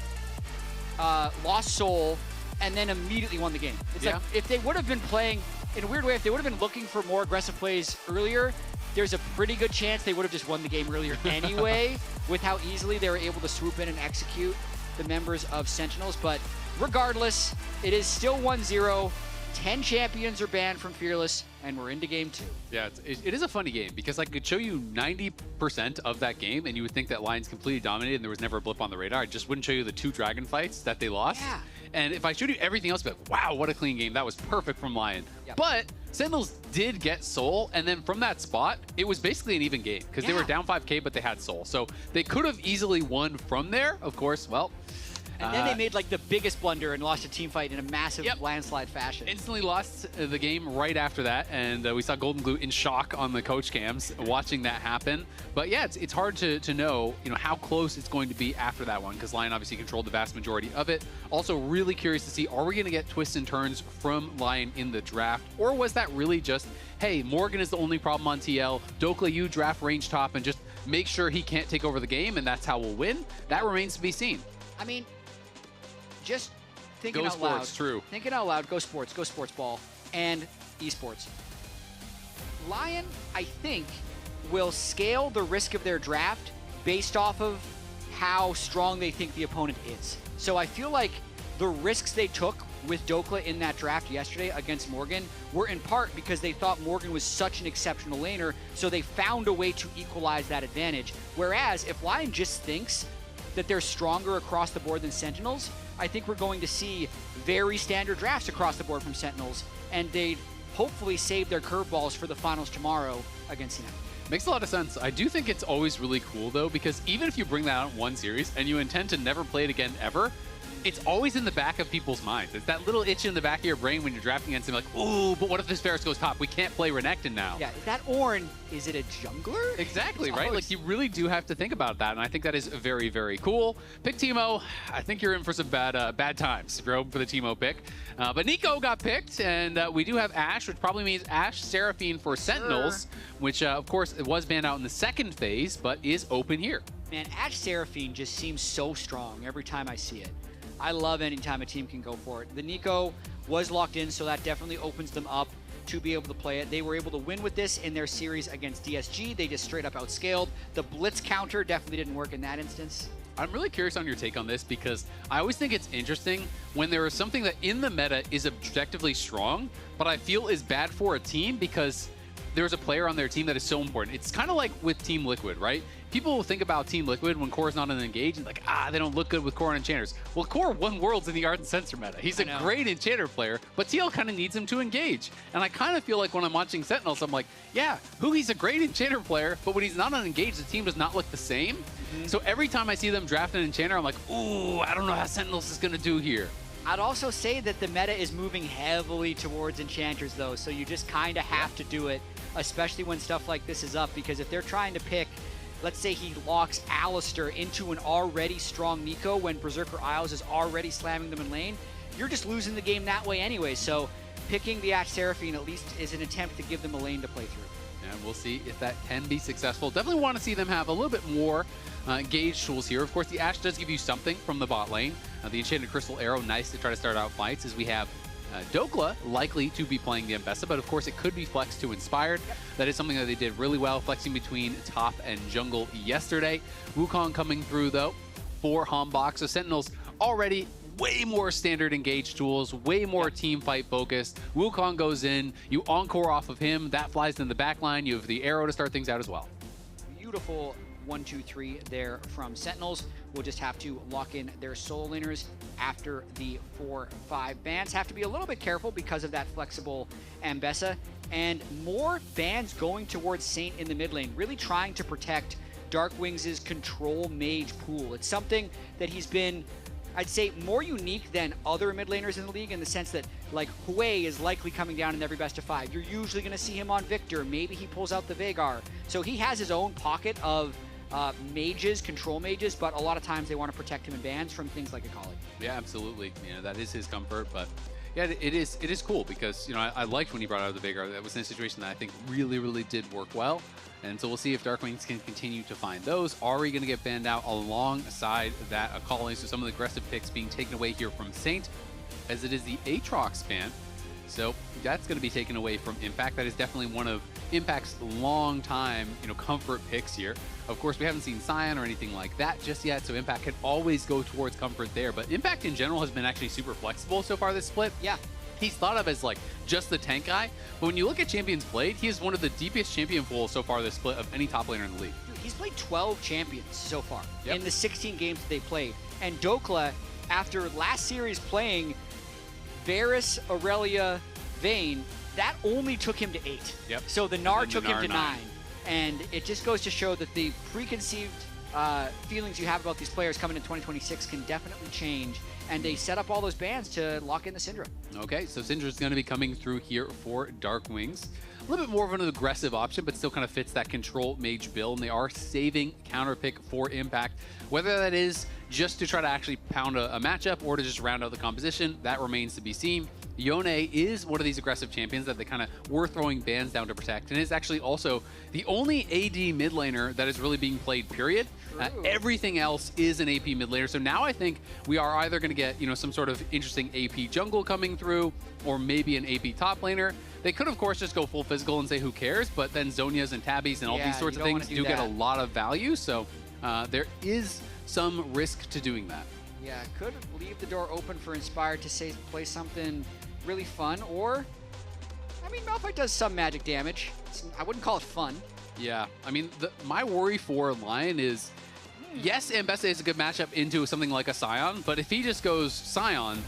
lost soul, and then immediately won the game. It's like, if they would have been playing, in a weird way, if they would have been looking for more aggressive plays earlier, there's a pretty good chance they would have just won the game earlier anyway, with how easily they were able to swoop in and execute the members of Sentinels. But regardless, it is still 1-0. 10 champions are banned from Fearless, and we're into game 2. Yeah, it is a funny game because I could show you 90% of that game, and you would think that Lion's completely dominated and there was never a blip on the radar. I just wouldn't show you the 2 dragon fights that they lost. Yeah. And if I showed you everything else, I'd be like, wow, what a clean game. That was perfect from Lion. Yep. But Sentinels did get Soul, and then from that spot, it was basically an even game because they were down 5K, but they had Soul. So they could have easily won from there, of course. Well, and then they made like the biggest blunder and lost a team fight in a massive landslide fashion. Instantly lost the game right after that, and we saw Golden Glue in shock on the coach cams watching that happen. But yeah, it's hard to know, how close it's going to be after that one because Lion obviously controlled the vast majority of it. Also really curious to see, are we going to get twists and turns from Lion in the draft, or was that really just, hey, Morgan is the only problem on TL, Dokla, you draft range top and just make sure he can't take over the game and that's how we'll win? That remains to be seen. I mean, just thinking go out sports, loud. True. Thinking out loud, go sports ball, and esports. Lion, I think, will scale the risk of their draft based off of how strong they think the opponent is. So I feel like the risks they took with Dokla in that draft yesterday against Morgan were in part because they thought Morgan was such an exceptional laner, so they found a way to equalize that advantage. Whereas if Lion just thinks that they're stronger across the board than Sentinels, I think we're going to see very standard drafts across the board from Sentinels, and they'd hopefully save their curveballs for the finals tomorrow against C9. Makes a lot of sense. I do think it's always really cool, though, because even if you bring that out in one series and you intend to never play it again ever, it's always in the back of people's minds. It's that little itch in the back of your brain when you're drafting against him, like, ooh, but what if this Ferris goes top? We can't play Renekton now. Yeah, is that Ornn, is it a jungler? Exactly, right? Like, you really do have to think about that, and I think that is very, very cool. Pick Teemo, I think you're in for some bad times if you're hoping for the Teemo pick. But Nico got picked, and we do have Ashe, which probably means Ashe Seraphine for Sentinels, which, of course, it was banned out in the second phase, but is open here. Man, Ashe Seraphine just seems so strong every time I see it. I love any time a team can go for it. The Nico was locked in, so that definitely opens them up to be able to play it. They were able to win with this in their series against DSG. They just straight up outscaled. The Blitz counter definitely didn't work in that instance. I'm really curious on your take on this because I always think it's interesting when there is something that in the meta is objectively strong, but I feel is bad for a team because there's a player on their team that is so important. It's kind of like with Team Liquid, right? People will think about Team Liquid when Core's not an engage and like, they don't look good with Core and Enchanters. Well, Core won Worlds in the Ardent Sensor meta. He's a great Enchanter player, but TL kind of needs him to engage. And I kind of feel like when I'm watching Sentinels, I'm like, yeah, he's a great Enchanter player, but when he's not on engage, the team does not look the same. So every time I see them draft an Enchanter, I'm like, ooh, I don't know how Sentinels is going to do here. I'd also say that the meta is moving heavily towards Enchanters, though, so you just kind of have to do it, especially when stuff like this is up, because if they're trying to pick, let's say he locks Alistair into an already strong Nico when Berserker Isles is already slamming them in lane, you're just losing the game that way anyway, so picking the Ashe Seraphine at least is an attempt to give them a lane to play through. And we'll see if that can be successful. Definitely want to see them have a little bit more engaged tools here. Of course, the Ashe does give you something from the bot lane. The Enchanted Crystal Arrow, nice to try to start out fights, as we have Dokla likely to be playing the Ambessa, but of course it could be flexed to Inspired. That is something that they did really well, flexing between top and jungle yesterday. Wukong coming through, though, for Hombox. So Sentinels already way more standard engage tools, way more team fight focused. Wukong goes in, you encore off of him, that flies in the back line, you have the arrow to start things out as well. Beautiful 1, 2, 3 there from Sentinels. will just have to lock in their solo laners after the 4-5 bans. Have to be a little bit careful because of that flexible Ambessa, and more bans going towards Saint in the mid lane, really trying to protect Darkwings' control mage pool. It's something that he's been, I'd say, more unique than other mid laners in the league, in the sense that, like, Hui is likely coming down in every best of 5. You're usually going to see him on Victor. Maybe he pulls out the Veigar. So he has his own pocket of mages, control mages, but a lot of times they want to protect him in bans from things like Akali. Yeah, absolutely. You know, that is his comfort, but yeah, it is cool because, you know, I liked when he brought out the Veigar. That was in a situation that I think really did work well. And so we'll see if Darkwings can continue to find those. Ahri going to get banned out alongside that Akali. So some of the aggressive picks being taken away here from Saint, as it is the Aatrox ban. So that's going to be taken away from Impact. That is definitely one of Impact's long time, you know, comfort picks here. Of course, we haven't seen Scion or anything like that just yet, so Impact can always go towards comfort there. But Impact in general has been actually super flexible so far this split. Yeah. He's thought of as like just the tank guy, but when you look at champions played, he is one of the deepest champion pools so far this split of any top laner in the league. He's played 12 champions so far in the 16 games that they played. And Dokla, after last series playing Varus, Aurelia, Vayne, that only took him to 8. Yep. So the Gnar took him to 9. And it just goes to show that the preconceived feelings you have about these players coming in 2026 can definitely change. And they set up all those bans to lock in the Syndra. Okay, so Syndra's going to be coming through here for Darkwings. A little bit more of an aggressive option, but still kind of fits that control mage build. And they are saving counter pick for Impact. Whether that is just to try to actually pound a matchup or to just round out the composition, that remains to be seen. Yone is one of these aggressive champions that they kind of were throwing bans down to protect, and is actually also the only AD mid laner that is really being played, period. Everything else is an AP mid laner. So now I think we are either going to get, you know, some sort of interesting AP jungle coming through, or maybe an AP top laner. They could, of course, just go full physical and say who cares, but then Zonias and Tabbies and all these sorts of things do get a lot of value. So there is some risk to doing that. Yeah, could leave the door open for Inspired to play something really fun, or, I mean, Malphite does some magic damage. I wouldn't call it fun. Yeah, I mean, my worry for Lyon is, yes, Ambessa is a good matchup into something like a Scion, but if he just goes Scion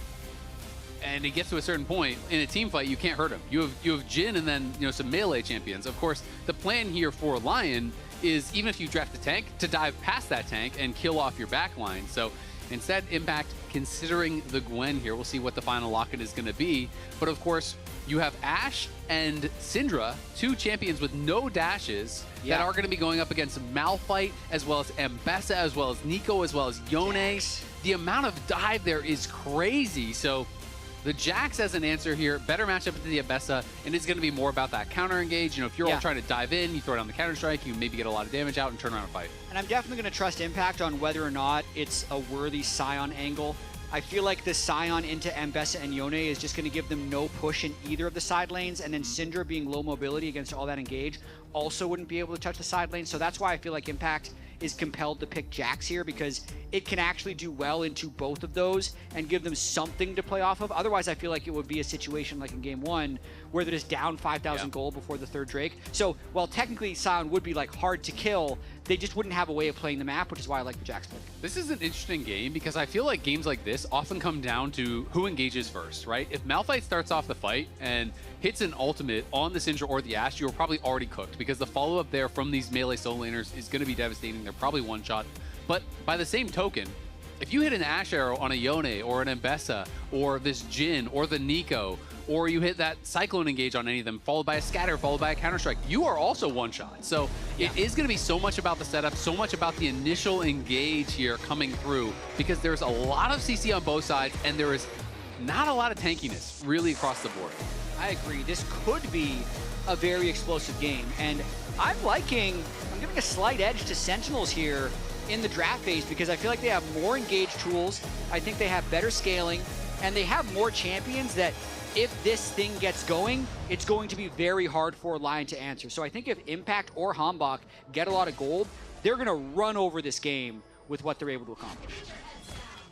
and he gets to a certain point in a team fight, you can't hurt him. You have Jhin and then, you know, some melee champions. Of course, the plan here for Lyon is, even if you draft a tank, to dive past that tank and kill off your back line. So instead, Impact considering the Gwen here. We'll see what the final lock-in is going to be. But of course, you have Ashe and Syndra, 2 champions with no dashes that are going to be going up against Malphite, as well as Ambessa, as well as Nico, as well as Yone. The amount of dive there is crazy. So the Jax as an answer here, better matchup into the Ambessa, and it's going to be more about that counter engage. You know, if you're all trying to dive in, you throw down the counter strike, you maybe get a lot of damage out and turn around and fight. And I'm definitely going to trust Impact on whether or not it's a worthy Scion angle. I feel like the Scion into Ambessa and Yone is just going to give them no push in either of the side lanes, and then Syndra being low mobility against all that engage also wouldn't be able to touch the side lane. So that's why I feel like Impact is compelled to pick Jax here, because it can actually do well into both of those and give them something to play off of. Otherwise, I feel like it would be a situation like in game 1 where they're just down 5,000 gold before the 3rd Drake. So while technically Scion would be like hard to kill, they just wouldn't have a way of playing the map, which is why I like the Jax pick. This is an interesting game because I feel like games like this often come down to who engages first, right? If Malphite starts off the fight and hits an ultimate on the Syndra or the Ashe, you're probably already cooked, because the follow-up there from these melee solo laners is going to be devastating. They're probably one-shot. But by the same token, if you hit an Ashe arrow on a Yone or an Ambessa or this Jhin or the Nico, or you hit that Cyclone engage on any of them, followed by a scatter, followed by a counter-strike, you are also one-shot. So it is going to be so much about the setup, so much about the initial engage here coming through, because there's a lot of CC on both sides, and there is not a lot of tankiness really across the board. I agree. This could be a very explosive game, and I'm giving a slight edge to Sentinels here in the draft phase, because I feel like they have more engaged tools. I think they have better scaling, and they have more champions that, if this thing gets going, it's going to be very hard for Lyon to answer. So I think if Impact or Hambach get a lot of gold, they're going to run over this game with what they're able to accomplish.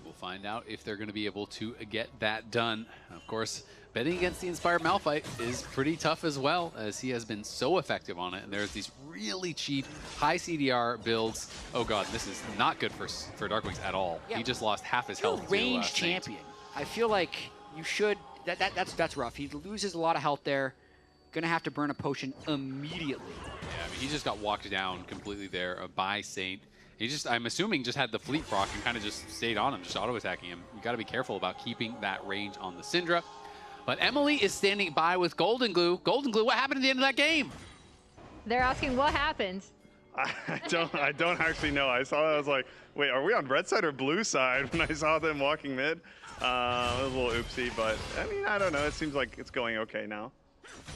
We'll find out if they're going to be able to get that done. Of course, betting against the Inspired Malphite is pretty tough as well, as he has been so effective on it. And there's these really cheap, high CDR builds. Oh god, this is not good for Darkwings at all. Yeah. He just lost half his health. Range champion. I feel like you should. That's rough. He loses a lot of health there. Gonna have to burn a potion immediately. Yeah, I mean, he just got walked down completely there by Saint. He just, I'm assuming, just had the fleet proc and kind of just stayed on him, just auto-attacking him. You got to be careful about keeping that range on the Syndra. But Emily is standing by with Golden Glue. Golden Glue, what happened at the end of that game? They're asking what happened. I don't actually know. I saw that, I was like, wait, are we on red side or blue side? When I saw them walking mid, it was a little oopsie, but I mean, I don't know. It seems like it's going okay now.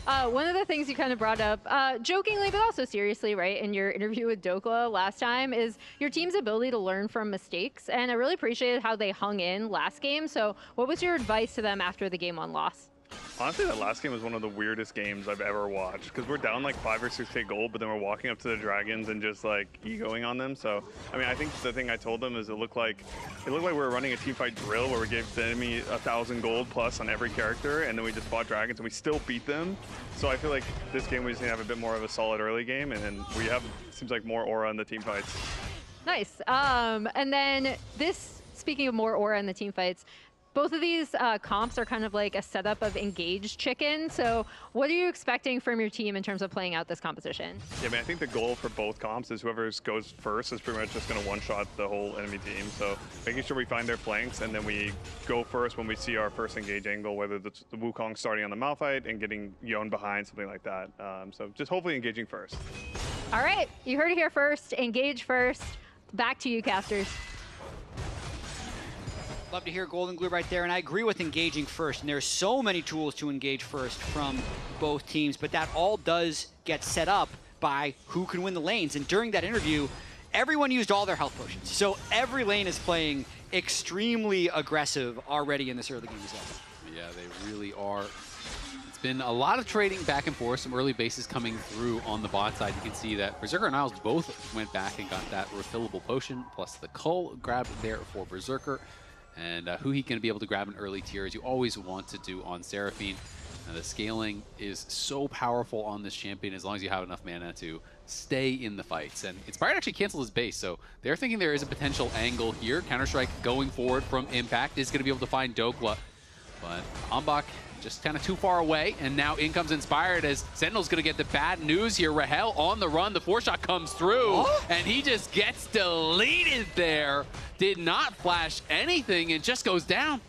One of the things you kind of brought up, jokingly but also seriously, right, in your interview with Dokla last time, is your team's ability to learn from mistakes. And I really appreciated how they hung in last game. So what was your advice to them after the game 1 loss? Honestly, that last game was one of the weirdest games I've ever watched, because we're down like 5 or 6K gold, but then we're walking up to the dragons and just like egoing on them. So, I mean, I think the thing I told them is it looked like we were running a teamfight drill where we gave the enemy 1,000 gold plus on every character, and then we just fought dragons and we still beat them. So I feel like this game we just need to have a bit more of a solid early game, and then we have, seems like, more aura in the team fights. Nice. And then this, speaking of more aura in the team fights, both of these comps are kind of like a setup of engaged chicken. So what are you expecting from your team in terms of playing out this competition? Yeah, I mean, I think the goal for both comps is whoever goes first is pretty much just going to one-shot the whole enemy team. So making sure we find their flanks, and then we go first when we see our first engage angle, whether it's the Wukong starting on the Malphite and getting Yon behind, something like that. So just hopefully engaging first. All right, you heard it here first. Engage first. Back to you, casters. Love to hear Golden Glue right there, and I agree with engaging first. And there's so many tools to engage first from both teams, but that all does get set up by who can win the lanes. And during that interview, everyone used all their health potions. So every lane is playing extremely aggressive already in this early game as well. Yeah, they really are. It's been a lot of trading back and forth, some early bases coming through on the bot side. You can see that Berserker and Isles both went back and got that refillable potion, plus the Cull grabbed there for Berserker. And who he can be able to grab an early tier, as you always want to do on Seraphine. The scaling is so powerful on this champion as long as you have enough mana to stay in the fights. And Inspired actually canceled his base, so they're thinking there is a potential angle here. Counter-Strike going forward from Impact is going to be able to find Dokla, but Ambach just kind of too far away, and now in comes Inspired as Sentinel's going to get the bad news here. Rahel on the run, the 4-shot comes through, and he just gets deleted there. Did not flash anything and just goes down.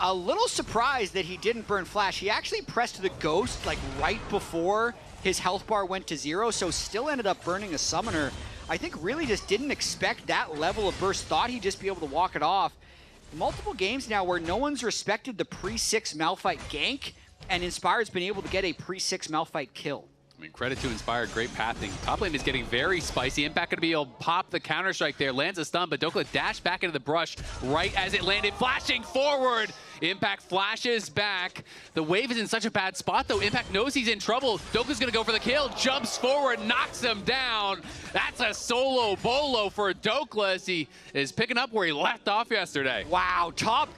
A little surprised that he didn't burn flash. He actually pressed the ghost like right before his health bar went to 0, so still ended up burning a summoner. I think really just didn't expect that level of burst, thought he'd just be able to walk it off. Multiple games now where no one's respected the pre-6 Malphite gank, and Inspired's been able to get a pre-6 Malphite kill. I mean, credit to Inspired, great pathing. Top lane is getting very spicy. Impact gonna be able to pop the Counter-Strike there, lands a stun, but Dokla dashed back into the brush right as it landed, flashing forward. Impact flashes back. The wave is in such a bad spot, though. Impact knows he's in trouble. Dokla's gonna go for the kill, jumps forward, knocks him down. That's a solo bolo for Dokla as he is picking up where he left off yesterday. Wow, top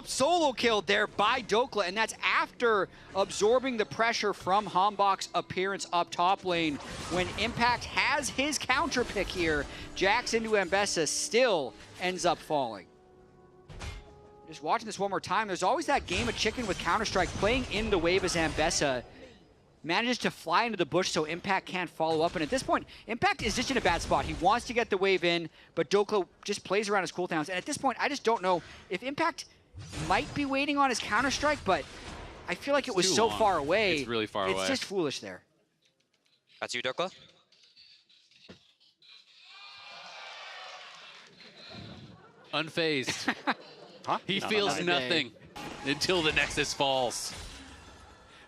solo killed there by Dokla, and that's after absorbing the pressure from Hambach's appearance up top lane. When Impact has his counter pick here, Jax into Ambessa still ends up falling. Just watching this one more time, there's always that game of chicken with Counter-Strike. Playing in the wave as Ambessa manages to fly into the bush so Impact can't follow up. And at this point, Impact is just in a bad spot. He wants to get the wave in, but Dokla just plays around his cooldowns. And at this point, I just don't know if Impact might be waiting on his Counter-Strike, but I feel like it was so far away. It's really far away. It's just foolish there. That's you, Dokla? Unfazed. He feels nothing until the Nexus falls.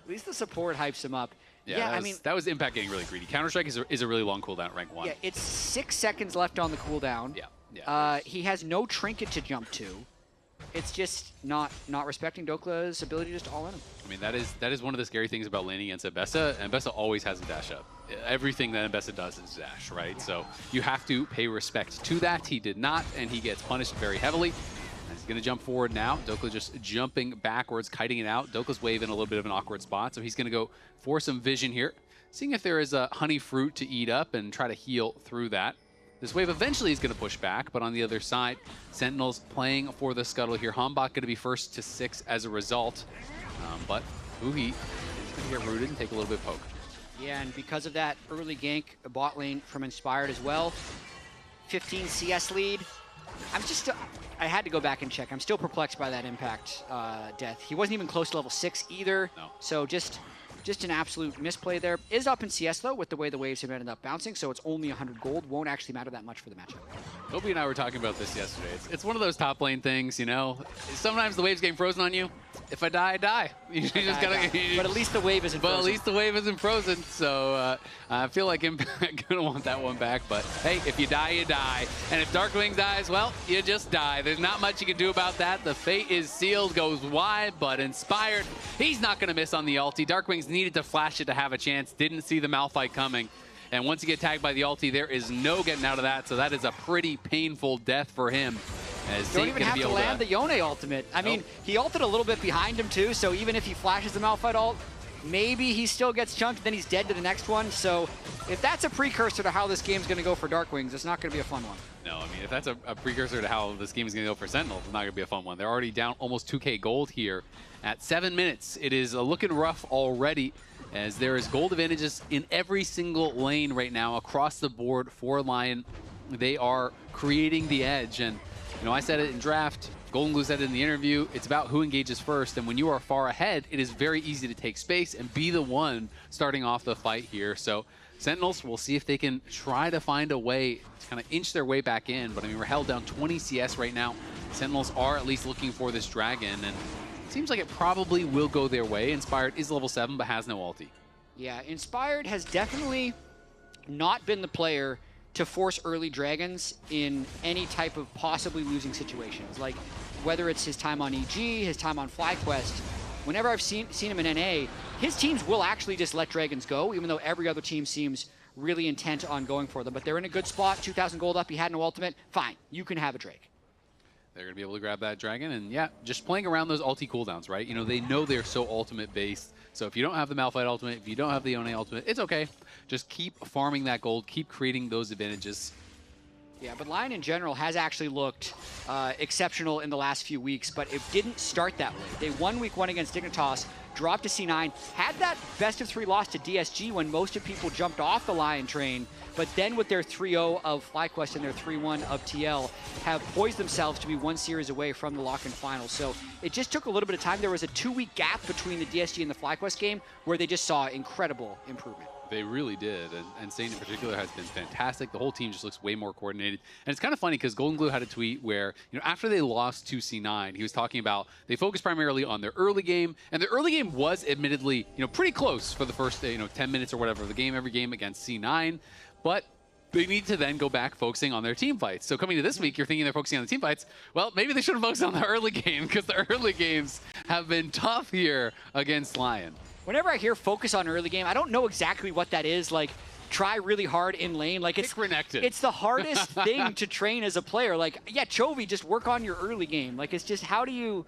At least the support hypes him up. Yeah, I mean, that was Impact getting really greedy. Counter-Strike is a really long cooldown at rank 1. Yeah, it's 6 seconds left on the cooldown. Yeah. He has no trinket to jump to. It's just not respecting Dokla's ability to just all in him. I mean, that is one of the scary things about laning against Ambessa. Ambessa always has a dash up. Everything that Ambessa does is dash, right? So you have to pay respect to that. He did not, and he gets punished very heavily. He's going to jump forward now. Dokla just jumping backwards, kiting it out. Dokla's wave in a little bit of an awkward spot, so he's going to go for some vision here, seeing if there is a honey fruit to eat up and try to heal through that. This wave eventually is going to push back, but on the other side, Sentinels playing for the scuttle here. Hambak going to be first to 6 as a result, but Uhi is going to get rooted and take a little bit of poke. Yeah, and because of that early gank, a bot lane from Inspired as well. 15 CS lead. I had to go back and check. I'm still perplexed by that Impact death. He wasn't even close to level 6 either. No. So just an absolute misplay there. Is up in CS though with the way the waves have ended up bouncing, so it's only 100 gold. Won't actually matter that much for the matchup. Kobe and I were talking about this yesterday. It's one of those top lane things, you know. Sometimes the wave's getting frozen on you. If I die, I die. You just gotta. But at least the wave isn't frozen. But at least the wave isn't frozen. So I feel like Impact gonna want that one back. But hey, if you die, you die. And if Darkwing dies, well, you just die. There's not much you can do about that. The fate is sealed, goes wide, but Inspired, he's not gonna miss on the ulti. Darkwing's needed to flash it to have a chance. Didn't see the Malphite coming. And once you get tagged by the ulti, there is no getting out of that. So that is a pretty painful death for him. Don't even have to land the Yone ultimate. I mean, he ulted a little bit behind him too, so even if he flashes the Malphite ult, maybe he still gets chunked, then he's dead to the next one. So if that's a precursor to how this game's going to go for Darkwings, it's not going to be a fun one. No, I mean, if that's a precursor to how this game is going to go for Sentinels, it's not going to be a fun one. They're already down almost 2K gold here at 7 minutes. It is looking rough already, as there is gold advantages in every single lane right now across the board for Lyon. They are creating the edge, and you know, I said it in draft, Golden Glue said it in the interview, it's about who engages first, and when you are far ahead, it is very easy to take space and be the one starting off the fight here. So Sentinels, we'll see if they can try to find a way to kind of inch their way back in, but I mean, we're held down 20 CS right now. Sentinels are at least looking for this dragon, and it seems like it probably will go their way. Inspired is level 7, but has no ulti. Yeah, Inspired has definitely not been the player to force early dragons in any type of possibly losing situations. Like whether it's his time on EG, his time on FlyQuest, whenever I've seen him in NA, his teams will actually just let dragons go, even though every other team seems really intent on going for them. But they're in a good spot, 2,000 gold up, he had no ultimate, fine, you can have a Drake. They're going to be able to grab that dragon, and yeah, just playing around those ulti cooldowns, right? You know, they know they're so ultimate based, so if you don't have the Malphite ultimate, if you don't have the Yone ultimate, it's okay. Just keep farming that gold, keep creating those advantages. Yeah, but Lyon in general has actually looked exceptional in the last few weeks, but it didn't start that way. They won week 1 against Dignitas, dropped to C9, had that best of 3 loss to DSG when most of people jumped off the Lyon train, but then with their 3-0 of FlyQuest and their 3-1 of TL, have poised themselves to be 1 series away from the lock-in final. So it just took a little bit of time. There was a 2-week gap between the DSG and the FlyQuest game where they just saw incredible improvement. They really did, and Saint in particular has been fantastic. The whole team just looks way more coordinated. And it's kind of funny because Golden Glue had a tweet where, you know, after they lost to C9, he was talking about they focused primarily on their early game, and their early game was admittedly, you know, pretty close for the first, 10 minutes or whatever of the game, every game against C9, but they need to then go back focusing on their team fights. So coming to this week, you're thinking they're focusing on the team fights. Well, maybe they should have focused on the early game because the early games have been tough here against Lyon. Whenever I hear focus on early game, I don't know exactly what that is. Like, try really hard in lane. Like, it's the hardest thing to train as a player. Like, yeah, Chovy, just work on your early game. Like, it's just how do you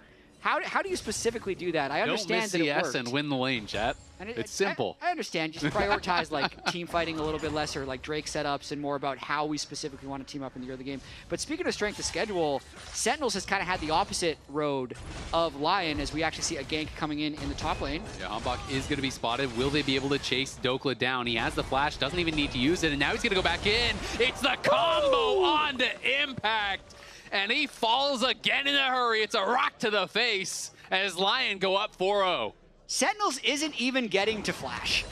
specifically do that? I understand that it works. Don't miss CS and win the lane, chat. It's simple. I understand. Just prioritize like team fighting a little bit less, or like Drake setups, and more about how we specifically want to team up in the early game. But speaking of strength of schedule, Sentinels has kind of had the opposite road of Lyon, as we actually see a gank coming in the top lane. Yeah, Hambak is going to be spotted. Will they be able to chase Dokla down? He has the flash, doesn't even need to use it, and now he's going to go back in. It's the combo onto Impact, and he falls again in a hurry. It's a rock to the face as Lyon go up 4-0. Sentinels isn't even getting to flash.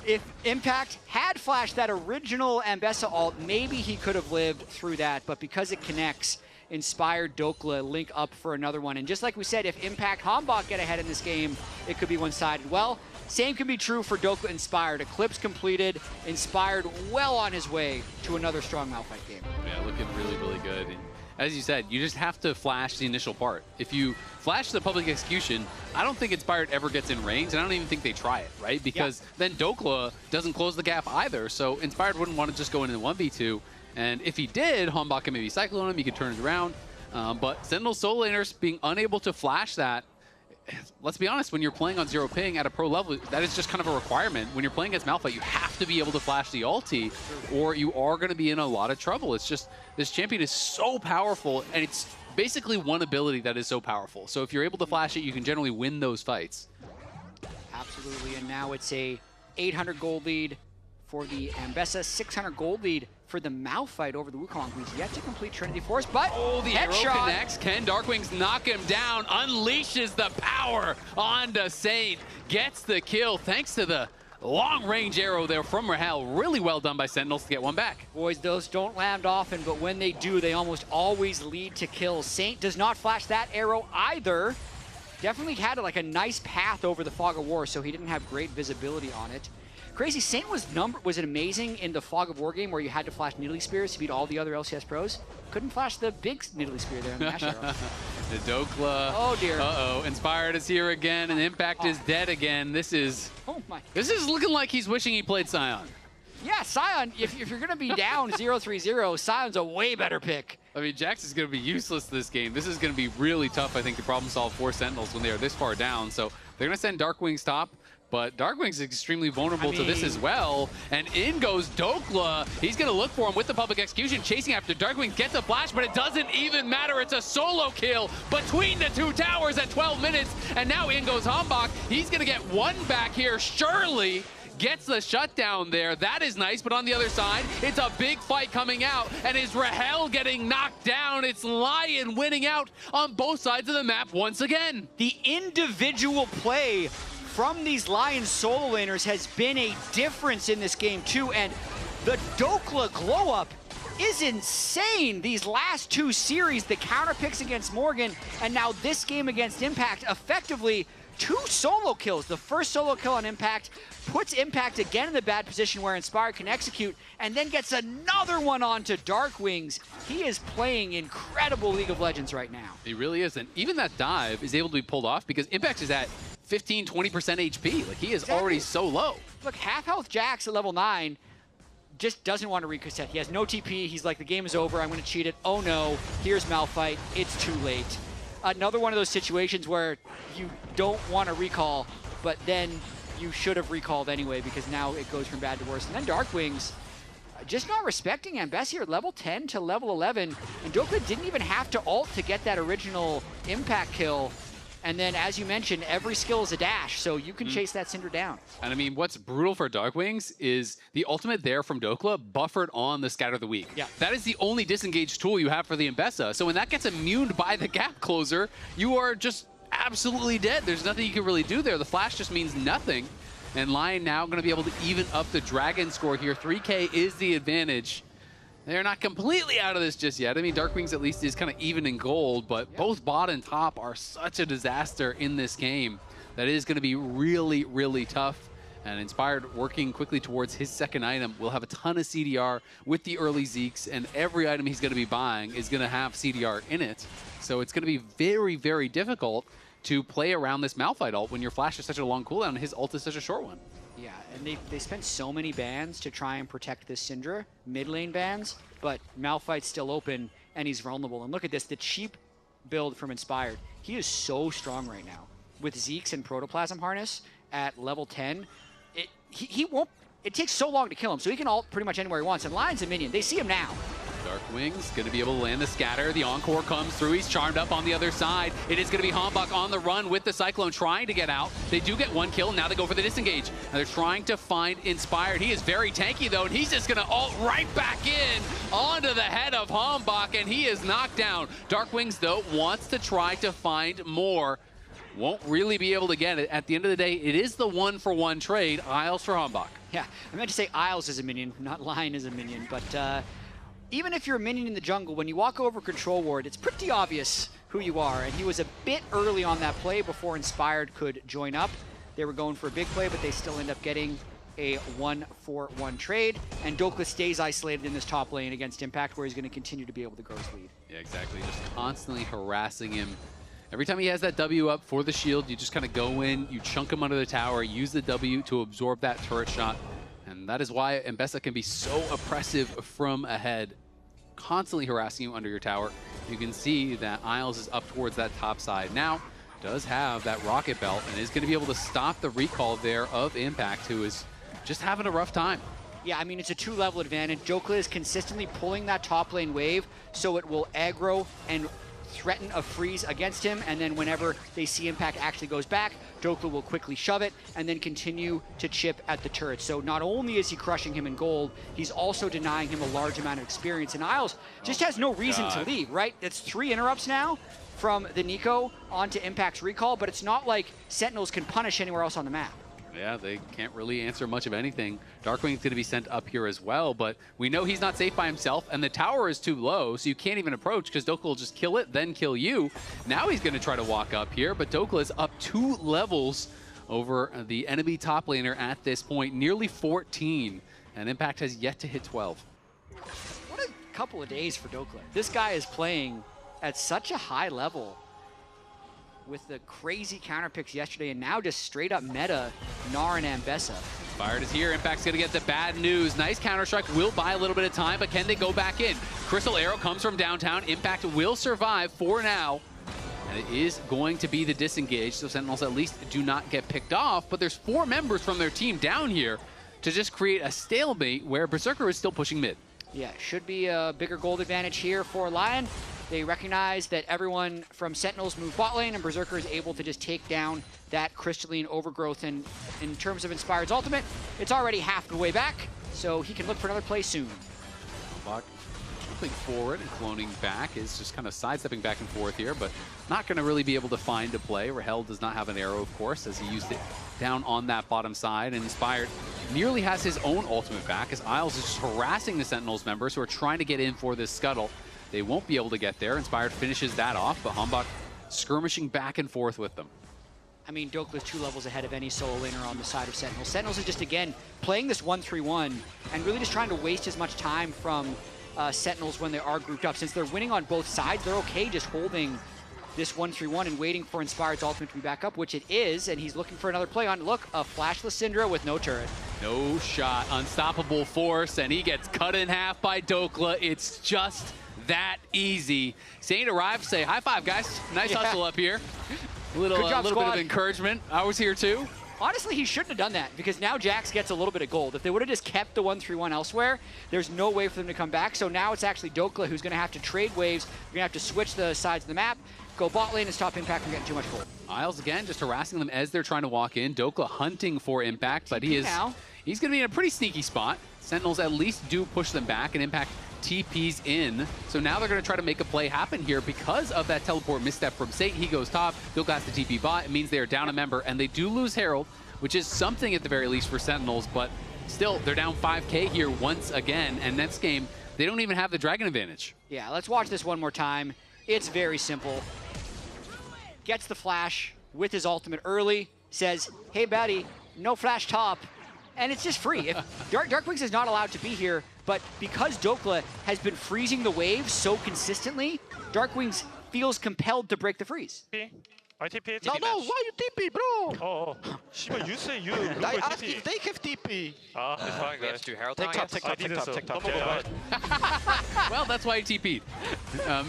If Impact had flashed that original Ambessa ult, maybe he could have lived through that, but because it connects, Inspired Dokla link up for another one. And just like we said, if Impact Hambak get ahead in this game, it could be one-sided. Well, same can be true for Dokla Inspired. Eclipse completed, Inspired well on his way to another strong Malphite game. Yeah, looking really, really good. And as you said, you just have to flash the initial part. If you flash the public execution, I don't think Inspired ever gets in range, and I don't even think they try it, right? Because then Dokla doesn't close the gap either, so Inspired wouldn't want to just go in 1v2. And if he did, Hambak can maybe cycle on him, he could turn it around. But Sentinel solo laners being unable to flash that, let's be honest, when you're playing on 0 ping at a pro level, that is just kind of a requirement. When you're playing against Malphite, you have to be able to flash the ulti, or you are going to be in a lot of trouble. It's just, this champion is so powerful, and it's basically one ability that is so powerful. So if you're able to flash it, you can generally win those fights. Absolutely, and now it's a 800 gold lead for the Ambessa, 600 gold lead for the Malphite over the Wukong, who's yet to complete Trinity Force, but the arrow connects. Can Darkwings knock him down, unleashes the power onto Saint, gets the kill thanks to the long-range arrow there from Rahel. Really well done by Sentinels to get one back. Boys, those don't land often, but when they do, they almost always lead to kills. Saint does not flash that arrow either. Definitely had like a nice path over the Fog of War, so he didn't have great visibility on it. Crazy, Saint was it amazing in the Fog of War game where you had to flash Nidalee Spears to beat all the other LCS pros? Couldn't flash the big Nidalee Spear there in the Nash arrow. The Dokla. Oh dear. Uh-oh, Inspired is here again, and Impact is dead again. This is looking like he's wishing he played Sion. Yeah, Sion, if you're going to be down 0-3-0, Sion's a way better pick. I mean, Jax is going to be useless this game. This is going to be really tough, I think, to problem solve for Sentinels when they are this far down. So they're going to send Darkwings top, but Darkwings is extremely vulnerable to this as well. And in goes Dokla. He's going to look for him with the public execution, chasing after Darkwings, gets a flash, but it doesn't even matter. It's a solo kill between the two towers at 12 minutes. And now in goes Hambach. He's going to get one back here, surely. Gets the shutdown there. That is nice, but on the other side, it's a big fight coming out, and is Rahel getting knocked down? It's Lyon winning out on both sides of the map once again. The individual play from these Lyon solo laners has been a difference in this game too, and the Dokla glow up is insane. These last two series, the counter picks against Morgan, and now this game against Impact, effectively 2 solo kills. The first solo kill on Impact puts Impact again in the bad position where Inspired can execute, and then gets another one onto Darkwings. He is playing incredible League of Legends right now. He really is, and even that dive is able to be pulled off because Impact is at 15-20% HP. Like, he is already so low. Look, half health Jax at level 9 just doesn't want to reset. He has no TP. He's like, the game is over. I'm going to cheat it. Oh no, here's Malphite. It's too late. Another one of those situations where you don't want to recall, but then you should have recalled anyway because now it goes from bad to worse. And then Darkwings just not respecting Ambessa here, level 10 to level 11. And Dokla didn't even have to ult to get that original Impact kill. And then, as you mentioned, every skill is a dash, so you can chase that Cinder down. And I mean, what's brutal for Darkwings is the ultimate there from Dokla buffered on the Scatter the Weak. Yeah. That is the only disengaged tool you have for the Ambessa. So when that gets immuned by the gap closer, you are just absolutely dead. There's nothing you can really do there. The flash just means nothing. And Lyon now going to be able to even up the Dragon score here. 3K is the advantage. They're not completely out of this just yet. I mean, Darkwings at least is kind of even in gold, but both bot and top are such a disaster in this game that it is going to be really, really tough. And Inspired working quickly towards his second item will have a ton of CDR with the early Zeeks, and every item he's going to be buying is going to have CDR in it. So it's going to be very, very difficult to play around this Malphite ult when your flash is such a long cooldown and his ult is such a short one. Yeah, and they spent so many bans to try and protect this Syndra, mid lane bans, but Malphite's still open and he's vulnerable. And look at this, the cheap build from Inspired. He is so strong right now. With Zeeks and Protoplasm Harness at level 10, he won't, it takes so long to kill him, so he can ult pretty much anywhere he wants. And Lyon's a minion, they see him now. Darkwings going to be able to land the scatter. The Encore comes through. He's charmed up on the other side. It is going to be Hambach on the run with the Cyclone trying to get out. They do get one kill. Now they go for the disengage. Now they're trying to find Inspired. He is very tanky though, and he's just going to ult right back in onto the head of Hambach, and he is knocked down. Darkwings though wants to try to find more. Won't really be able to get it. At the end of the day, it is the 1-for-1 trade. Isles for Hambach. Yeah, I meant to say Isles is a minion, not Lyon is a minion, but even if you're a minion in the jungle, when you walk over Control Ward, it's pretty obvious who you are. And he was a bit early on that play before Inspired could join up. They were going for a big play, but they still end up getting a 1-for-1 trade. And Dokla stays isolated in this top lane against Impact, where he's going to continue to be able to grow his lead. Yeah, exactly. Just constantly harassing him. Every time he has that W up for the shield, you just kind of go in, you chunk him under the tower, use the W to absorb that turret shot. And that is why Ambessa can be so oppressive from ahead. Constantly harassing you under your tower. you can see that Isles is up towards that top side. Now, does have that rocket belt and is going to be able to stop the recall there of Impact, who is just having a rough time. Yeah, I mean, it's a 2-level advantage. Dokla is consistently pulling that top lane wave, so it will aggro and threaten a freeze against him, and then whenever they see Impact actually goes back, Dokla will quickly shove it and then continue to chip at the turret. So not only is he crushing him in gold, he's also denying him a large amount of experience. And Isles just has no reason to leave, right? It's 3 interrupts now from the Nico onto Impact's recall, but it's not like Sentinels can punish anywhere else on the map. Yeah, they can't really answer much of anything. Darkwing's going to be sent up here as well, but we know he's not safe by himself, and the tower is too low, so you can't even approach because Dokla will just kill it, then kill you. Now he's going to try to walk up here, but Dokla is up 2 levels over the enemy top laner at this point, nearly 14, and Impact has yet to hit 12. What a couple of days for Dokla. This guy is playing at such a high level with the crazy counter picks yesterday, and now just straight up meta Gnar and Ambessa. Fired is here. Impact's going to get the bad news. Nice counter-strike. Will buy a little bit of time, but can they go back in? Crystal Arrow comes from downtown. Impact will survive for now. And it is going to be the disengage, so Sentinels at least do not get picked off. But there's 4 members from their team down here to just create a stalemate where Berserker is still pushing mid. Yeah, should be a bigger gold advantage here for Lyon. They recognize that everyone from Sentinels moved bot lane, and Berserker is able to just take down that crystalline overgrowth. And in terms of Inspired's ultimate, it's already half the way back, so he can look for another play soon. Buck jumping forward and cloning back is just kind of sidestepping back and forth here, but not going to really be able to find a play. Rahel does not have an arrow, of course, as he used it down on that bottom side, and Inspired nearly has his own ultimate back as Isles is just harassing the Sentinels members who are trying to get in for this scuttle. They won't be able to get there. Inspired finishes that off, but Hambach skirmishing back and forth with them. I mean, Dokla's 2 levels ahead of any solo laner on the side of Sentinels. Sentinels is just, again, playing this 1-3-1 and really just trying to waste as much time from Sentinels when they are grouped up. Since they're winning on both sides, they're okay just holding this 1-3-1 and waiting for Inspired's ultimate to be back up, which it is, and he's looking for another play on. Look, a flashless Syndra with no turret. No shot, unstoppable force, and he gets cut in half by Dokla. It's just that easy. Saint arrives, say high five, guys. Nice hustle up here. A little bit of encouragement. I was here too. Honestly, he shouldn't have done that because now Jax gets a little bit of gold. If they would have just kept the 1-3-1 elsewhere, there's no way for them to come back. So now it's actually Dokla who's going to have to trade waves. You're going to have to switch the sides of the map, go bot lane and stop Impact from getting too much gold. Isles again just harassing them as they're trying to walk in. Dokla hunting for Impact, but he's going to be in a pretty sneaky spot. Sentinels at least do push them back, and Impact TP's in. So now they're going to try to make a play happen here because of that teleport misstep from Saint. He goes top. Dokla has to TP bot. It means they are down a member, and they do lose Herald, which is something at the very least for Sentinels, but still, they're down 5K here once again, and next game, they don't even have the Dragon advantage. Yeah, let's watch this one more time. It's very simple. Gets the flash with his ultimate early, says, hey, baddie, no flash top, and it's just free. If Darkwings is not allowed to be here, but because Dokla has been freezing the wave so consistently, Darkwings feels compelled to break the freeze. I TP. No, why you TP, bro? Oh, Shiba, you say you. I asked if they have TP. Ah, it's fine, guys. Do Herald take top. Well, that's why he TP'd.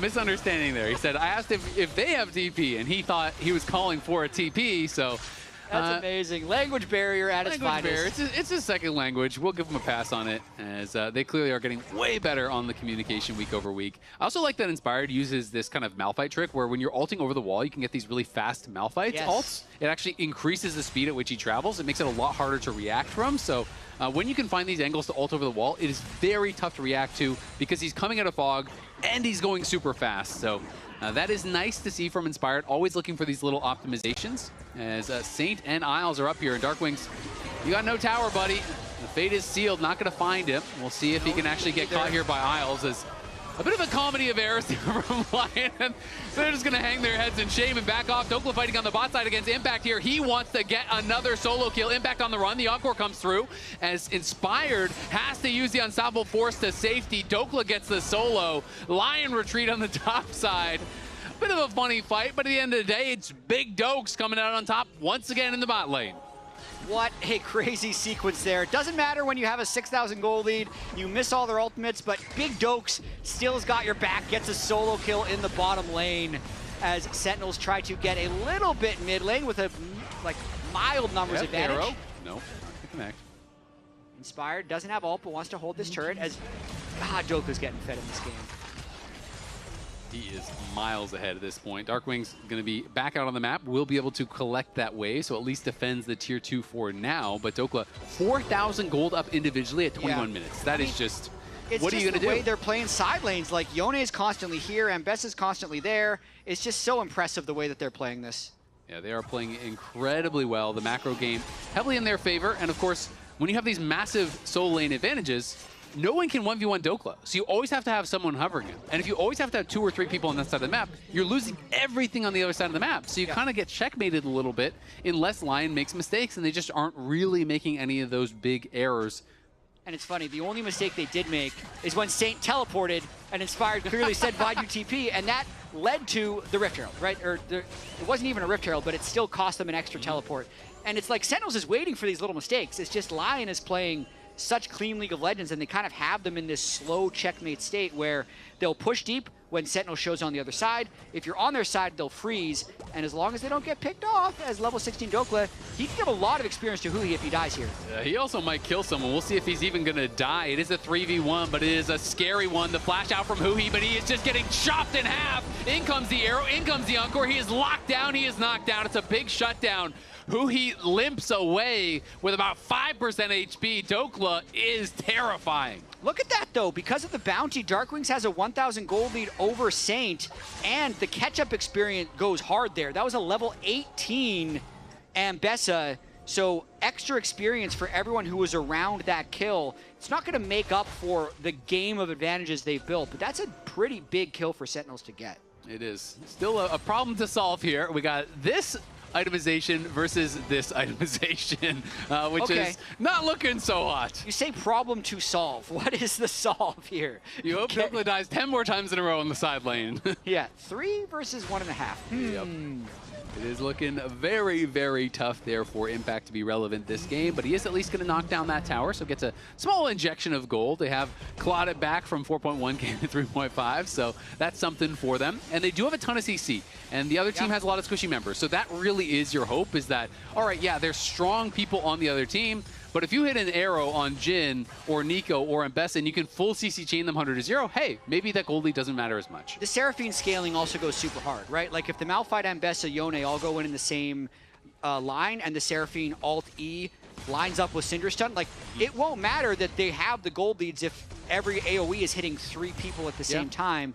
Misunderstanding there. He said, I asked if they have TP, and he thought he was calling for a TP, so... That's amazing. Language barrier at its finest. It's a second language. We'll give them a pass on it, as they clearly are getting way better on the communication week over week. I also like that Inspired uses this kind of Malphite trick where when you're ulting over the wall, you can get these really fast Malphite ults. It actually increases the speed at which he travels. It makes it a lot harder to react from. So when you can find these angles to ult over the wall, it is very tough to react to because he's coming out of fog and he's going super fast. So that is nice to see from Inspired, always looking for these little optimizations as Saint and Isles are up here. And Darkwings, you got no tower, buddy. The fate is sealed, not going to find him. We'll see if he can actually get caught here by Isles. As a bit of a comedy of errors from Lyon. They're just going to hang their heads in shame and back off. Dokla fighting on the bot side against Impact here. He wants to get another solo kill. Impact on the run. The encore comes through as Inspired has to use the unstoppable force to safety. Dokla gets the solo. Lyon retreat on the top side. Bit of a funny fight, but at the end of the day, it's Big Dokes coming out on top once again in the bot lane. What a crazy sequence there. It doesn't matter when you have a 6,000 gold lead, you miss all their ultimates, but Big Dokes still has got your back, gets a solo kill in the bottom lane as Sentinels try to get a little bit mid lane with a mild numbers advantage. Arrow. Nope, not to connect. Inspired doesn't have ult, but wants to hold this turret as Doku's getting fed in this game. He is miles ahead at this point. Darkwing's going to be back out on the map. Will be able to collect that wave, so at least defends the tier 2 for now. But Dokla, 4,000 gold up individually at 21 minutes. That is just, what are you going to do? It's just the way they're playing side lanes. Like, Yone is constantly here, Ambessa's constantly there. It's just so impressive the way that they're playing this. Yeah, they are playing incredibly well. The macro game heavily in their favor. And of course, when you have these massive solo lane advantages, no one can 1v1 Dokla, so you always have to have someone hovering him. And if you always have to have 2 or 3 people on that side of the map, you're losing everything on the other side of the map. So you kind of get checkmated a little bit unless Lyon makes mistakes, and they just aren't really making any of those big errors. And it's funny, the only mistake they did make is when Saint teleported and Inspired clearly said Vide UTP, and that led to the Rift Herald, right? It wasn't even a Rift Herald, but it still cost them an extra teleport. And it's like Sentinels is waiting for these little mistakes. It's just Lyon is playing such clean League of Legends, and they kind of have them in this slow checkmate state where they'll push deep when Sentinel shows on the other side. If you're on their side, they'll freeze, and as long as they don't get picked off as level 16 Dokla, he can give a lot of experience to Huhi if he dies here. He also might kill someone. We'll see if he's even going to die. It is a 3v1, but it is a scary one. The flash out from Huhi, but he is just getting chopped in half. In comes the arrow, in comes the Encore. He is locked down, he is knocked down. It's a big shutdown. Huhi limps away with about 5% HP. Dokla is terrifying. Look at that, though. Because of the bounty, Darkwings has a 1,000 gold lead over Saint, and the catch-up experience goes hard there. That was a level 18 Ambessa, so extra experience for everyone who was around that kill. It's not going to make up for the game of advantages they've built, but that's a pretty big kill for Sentinels to get. It is. Still a problem to solve here. We got this itemization versus this itemization, which is not looking so hot. You say problem to solve. What is the solve here? You hope Dokla dies 10 more times in a row on the side lane. Yeah, 3 versus 1.5. Yep. It is looking very, very tough there for Impact to be relevant this game, but he is at least going to knock down that tower, so gets a small injection of gold. They have clawed it back from 4.1k to 3.5, so that's something for them. And they do have a ton of CC, and the other team has a lot of squishy members, so that really is your hope, is that, all right, yeah, there's strong people on the other team, but if you hit an arrow on Jin or Nico or Ambessa and you can full CC chain them 100 to 0, hey, maybe that gold lead doesn't matter as much. The Seraphine scaling also goes super hard, right? Like if the Malphite, Ambessa, Yone all go in the same line and the Seraphine Alt-E lines up with Cinder Stun, like it won't matter that they have the gold leads if every AoE is hitting 3 people at the same time.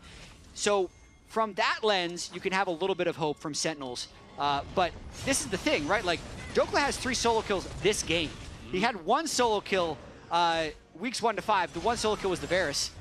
So from that lens, you can have a little bit of hope from Sentinels. But this is the thing, right? Like Dokla has 3 solo kills this game. He had 1 solo kill weeks 1 to 5. The 1 solo kill was the Varus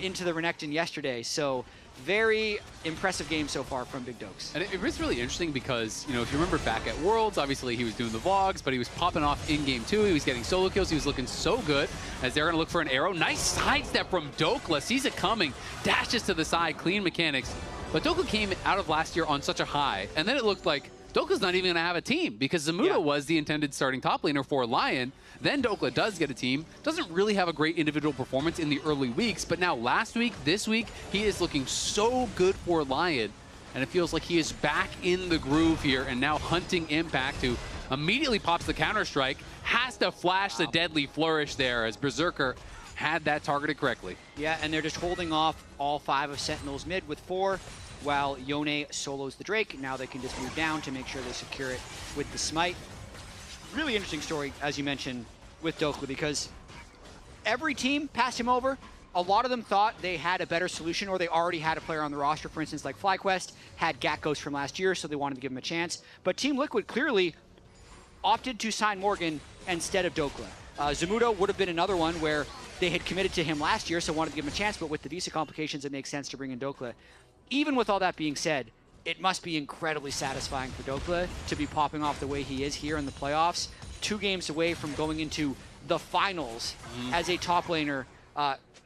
into the Renekton yesterday. So very impressive game so far from Big Dokes. And it was really interesting because, you know, if you remember back at Worlds, obviously he was doing the vlogs, but he was popping off in game 2. He was getting solo kills. He was looking so good as they're going to look for an arrow. Nice sidestep from Dokla. Sees it coming, dashes to the side, clean mechanics. But Dokla came out of last year on such a high, and then it looked like Dokla's not even going to have a team because Zamuda was the intended starting top laner for Lyon. Then Dokla does get a team. Doesn't really have a great individual performance in the early weeks, but now last week, this week, he is looking so good for Lyon. And it feels like he is back in the groove here and now hunting Impact, who immediately pops the Counter-Strike, has to flash the deadly flourish there as Berserker had that targeted correctly. Yeah, and they're just holding off all 5 of Sentinels mid with 4. While Yone solos the Drake. Now they can just move down to make sure they secure it with the Smite. Really interesting story, as you mentioned, with Dokla, because every team passed him over. A lot of them thought they had a better solution, or they already had a player on the roster, for instance, like FlyQuest, had Gatghost from last year, so they wanted to give him a chance. But Team Liquid clearly opted to sign Morgan instead of Dokla. Zamuda would have been another one where they had committed to him last year, so wanted to give him a chance, but with the visa complications, it makes sense to bring in Dokla. Even with all that being said, it must be incredibly satisfying for Dokla to be popping off the way he is here in the playoffs. 2 games away from going into the finals as a top laner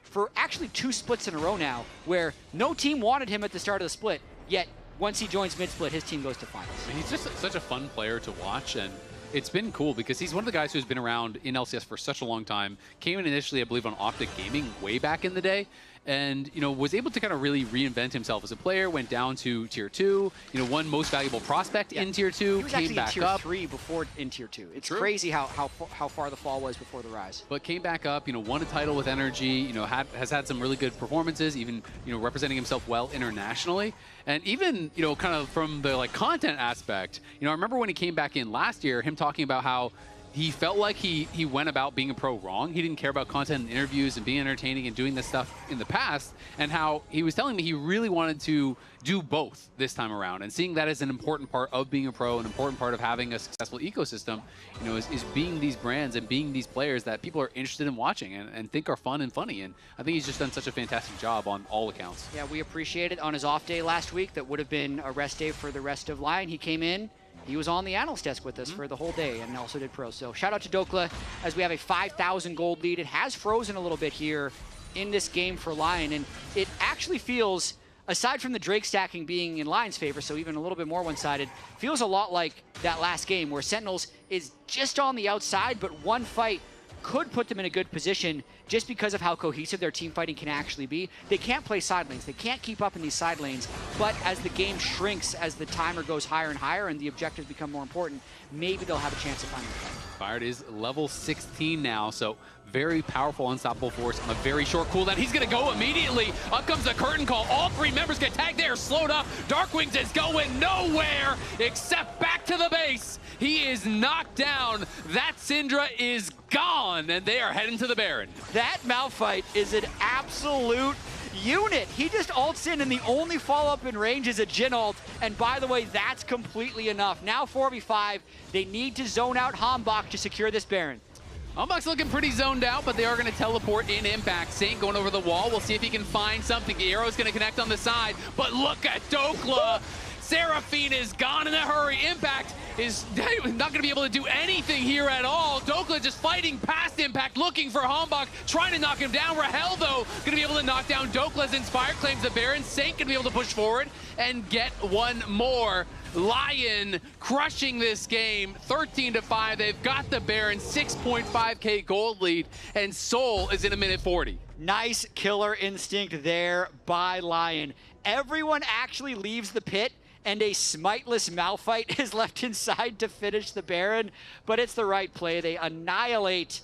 for actually 2 splits in a row now, where no team wanted him at the start of the split, yet once he joins mid-split, his team goes to finals. He's just such a fun player to watch, and It's been cool because he's one of the guys who's been around in LCS for such a long time. Came in initially, I believe, on Optic Gaming way back in the day. And, you know, was able to kind of really reinvent himself as a player, went down to Tier 2, you know, won most valuable prospect in Tier 2, He was came actually back in Tier up. 3 before in Tier 2. It's True. crazy how far the fall was before the rise. But came back up, you know, won a title with Energy, you know, has had some really good performances, even, you know, representing himself well internationally. And even, you know, kind of from the, like, content aspect, you know, I remember when he came back in last year, him talking about how he felt like he went about being a pro wrong. He didn't care about content and interviews and being entertaining and doing this stuff in the past, and how he was telling me he really wanted to do both this time around, and seeing that as an important part of being a pro, an important part of having a successful ecosystem, you know, is being these brands and being these players that people are interested in watching and think are fun and funny. And I think he's just done such a fantastic job on all accounts. Yeah, we appreciate it. On his off day last week, that would have been a rest day for the rest of Lyon. He came in. He was on the analyst desk with us for the whole day and also did pro. So shout out to Dokla as we have a 5,000 gold lead. It has frozen a little bit here in this game for Lyon, and it actually feels, aside from the Drake stacking being in Lyon's favor, so even a little bit more one-sided, feels a lot like that last game where Sentinels is just on the outside, but one fight could put them in a good position just because of how cohesive their team fighting can actually be. They can't play side lanes. They can't keep up in these side lanes. But as the game shrinks, as the timer goes higher and higher and the objectives become more important, maybe they'll have a chance of finding the fight. Fired is level 16 now, so very powerful, unstoppable force on a very short cooldown. He's going to go immediately. Up comes the curtain call. All three members get tagged. They are slowed up. Darkwings is going nowhere except back to the base. He is knocked down. That Syndra is gone, and they are heading to the Baron. That Malphite is an absolute unit. He just ults in, and the only follow-up in range is a Jhin ult. And by the way, that's completely enough. Now 4v5. They need to zone out Hambach to secure this Baron. Hambach's looking pretty zoned out, but they are going to teleport in Impact. Saint going over the wall. We'll see if he can find something. The arrow's going to connect on the side, but look at Dokla. Seraphine is gone in a hurry. Impact is not going to be able to do anything here at all. Dokla just fighting past Impact, looking for Hambach, trying to knock him down. Rahel, though, going to be able to knock down Dokla's Inspire, claims the Baron. Saint going to be able to push forward and get one more. Lyon crushing this game, 13-5. They've got the Baron, 6.5k gold lead, and Soul is in a minute 40. Nice killer instinct there by Lyon. Everyone actually leaves the pit, and a smiteless Malphite is left inside to finish the Baron, but it's the right play. They annihilate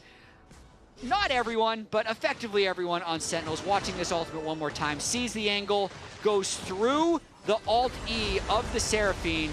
not everyone, but effectively everyone on Sentinels. Watching this ultimate one more time, sees the angle, goes through the Alt-E of the Seraphine,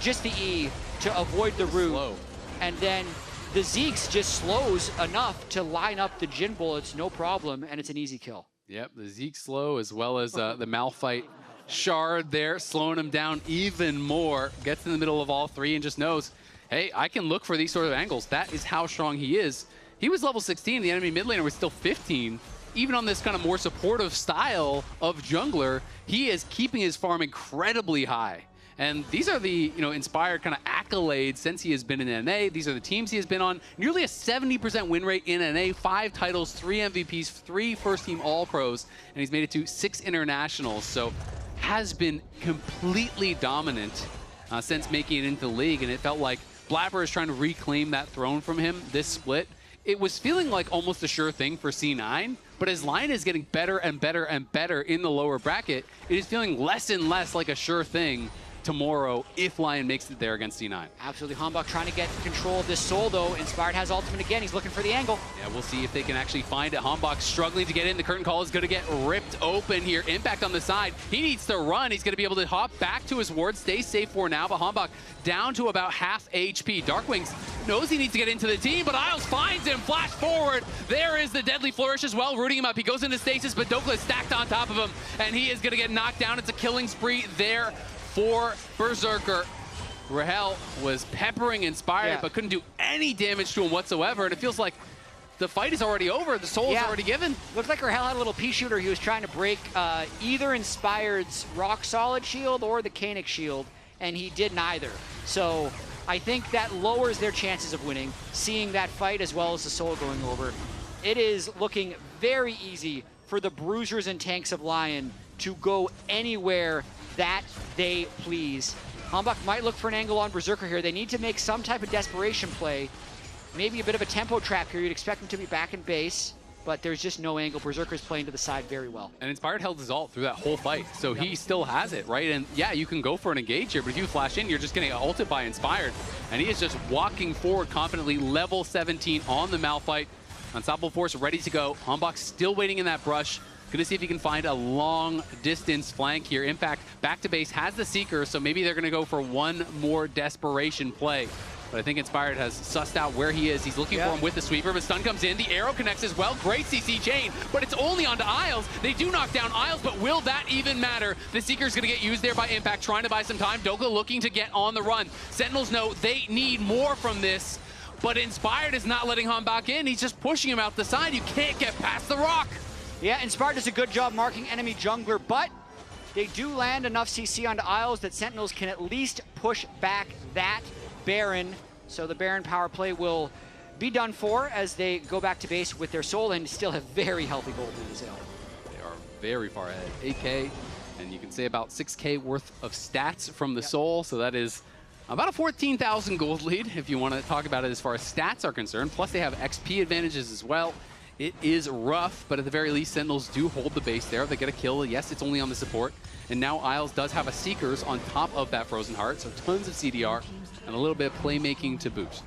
just the E, to avoid the root. And then the Zeke's just slows enough to line up the Jhin bullets, no problem, and it's an easy kill. Yep, the Zeke slow as well as the Malphite shard there, slowing him down even more. Gets in the middle of all three and just knows, hey, I can look for these sort of angles. That is how strong he is. He was level 16, the enemy mid laner was still 15. Even on this kind of more supportive style of jungler, he is keeping his farm incredibly high. And these are the, you know, inspired kind of accolades since he has been in NA. These are the teams he has been on. Nearly a 70% win rate in NA, 5 titles, 3 MVPs, 3 first-team All-Pros, and he's made it to 6 internationals. So has been completely dominant since making it into the league, and it felt like Blabber is trying to reclaim that throne from him this split. It was feeling like almost a sure thing for C9, but as Lyon is getting better and better and better in the lower bracket, it is feeling less and less like a sure thing tomorrow if Lyon makes it there against C9. Absolutely. Hambach trying to get control of this Soul, though. Inspired has ultimate again. He's looking for the angle. Yeah, we'll see if they can actually find it. Hambach struggling to get in. The curtain call is going to get ripped open here. Impact on the side. He needs to run. He's going to be able to hop back to his ward. Stay safe for now, but Hambach down to about half HP. Darkwings knows he needs to get into the team, but Isles finds him. Flash forward. There is the Deadly Flourish as well, rooting him up. He goes into stasis, but Dokla is stacked on top of him, and he is going to get knocked down. It's a killing spree there for Berserker. Rahel was peppering Inspired, but couldn't do any damage to him whatsoever, and it feels like the fight is already over. The soul is already given. Looked like Rahel had a little pea shooter. He was trying to break either Inspired's rock solid shield or the Kanik shield, and he did neither. So I think that lowers their chances of winning, seeing that fight as well as the soul going over. It is looking very easy for the bruisers and tanks of Lyon to go anywhere that they please. Hambach might look for an angle on Berserker here. They need to make some type of desperation play. Maybe a bit of a tempo trap here. You'd expect him to be back in base, but there's just no angle. Berserker's playing to the side very well. And Inspired held his ult through that whole fight, so he still has it, right? And yeah, you can go for an engage here, but if you flash in, you're just getting ulted by Inspired. And he is just walking forward confidently, level 17 on the Malphite. Unstoppable Force ready to go. Hambach still waiting in that brush. Gonna see if he can find a long distance flank here. Impact back to base, has the Seeker, so maybe they're gonna go for one more desperation play. But I think Inspired has sussed out where he is. He's looking for him with the sweeper, but stun comes in. The arrow connects as well. Great CC chain, but it's only onto Isles. They do knock down Isles, but will that even matter? The Seeker's gonna get used there by Impact, trying to buy some time. Doka looking to get on the run. Sentinels know they need more from this, but Inspired is not letting Hambach in. He's just pushing him out the side. You can't get past the rock. Yeah, Inspired does a good job marking enemy jungler, but they do land enough CC onto Isles that Sentinels can at least push back that Baron. So the Baron power play will be done for as they go back to base with their soul and still have very healthy gold in the zone. They are very far ahead. 8K, and you can say about 6K worth of stats from the soul, so that is about a 14,000 gold lead if you want to talk about it as far as stats are concerned. Plus they have XP advantages as well. It is rough, but at the very least, Sentinels do hold the base there. They get a kill. Yes, it's only on the support. And now Isles does have a Seekers on top of that Frozen Heart, so tons of CDR and a little bit of playmaking to boot.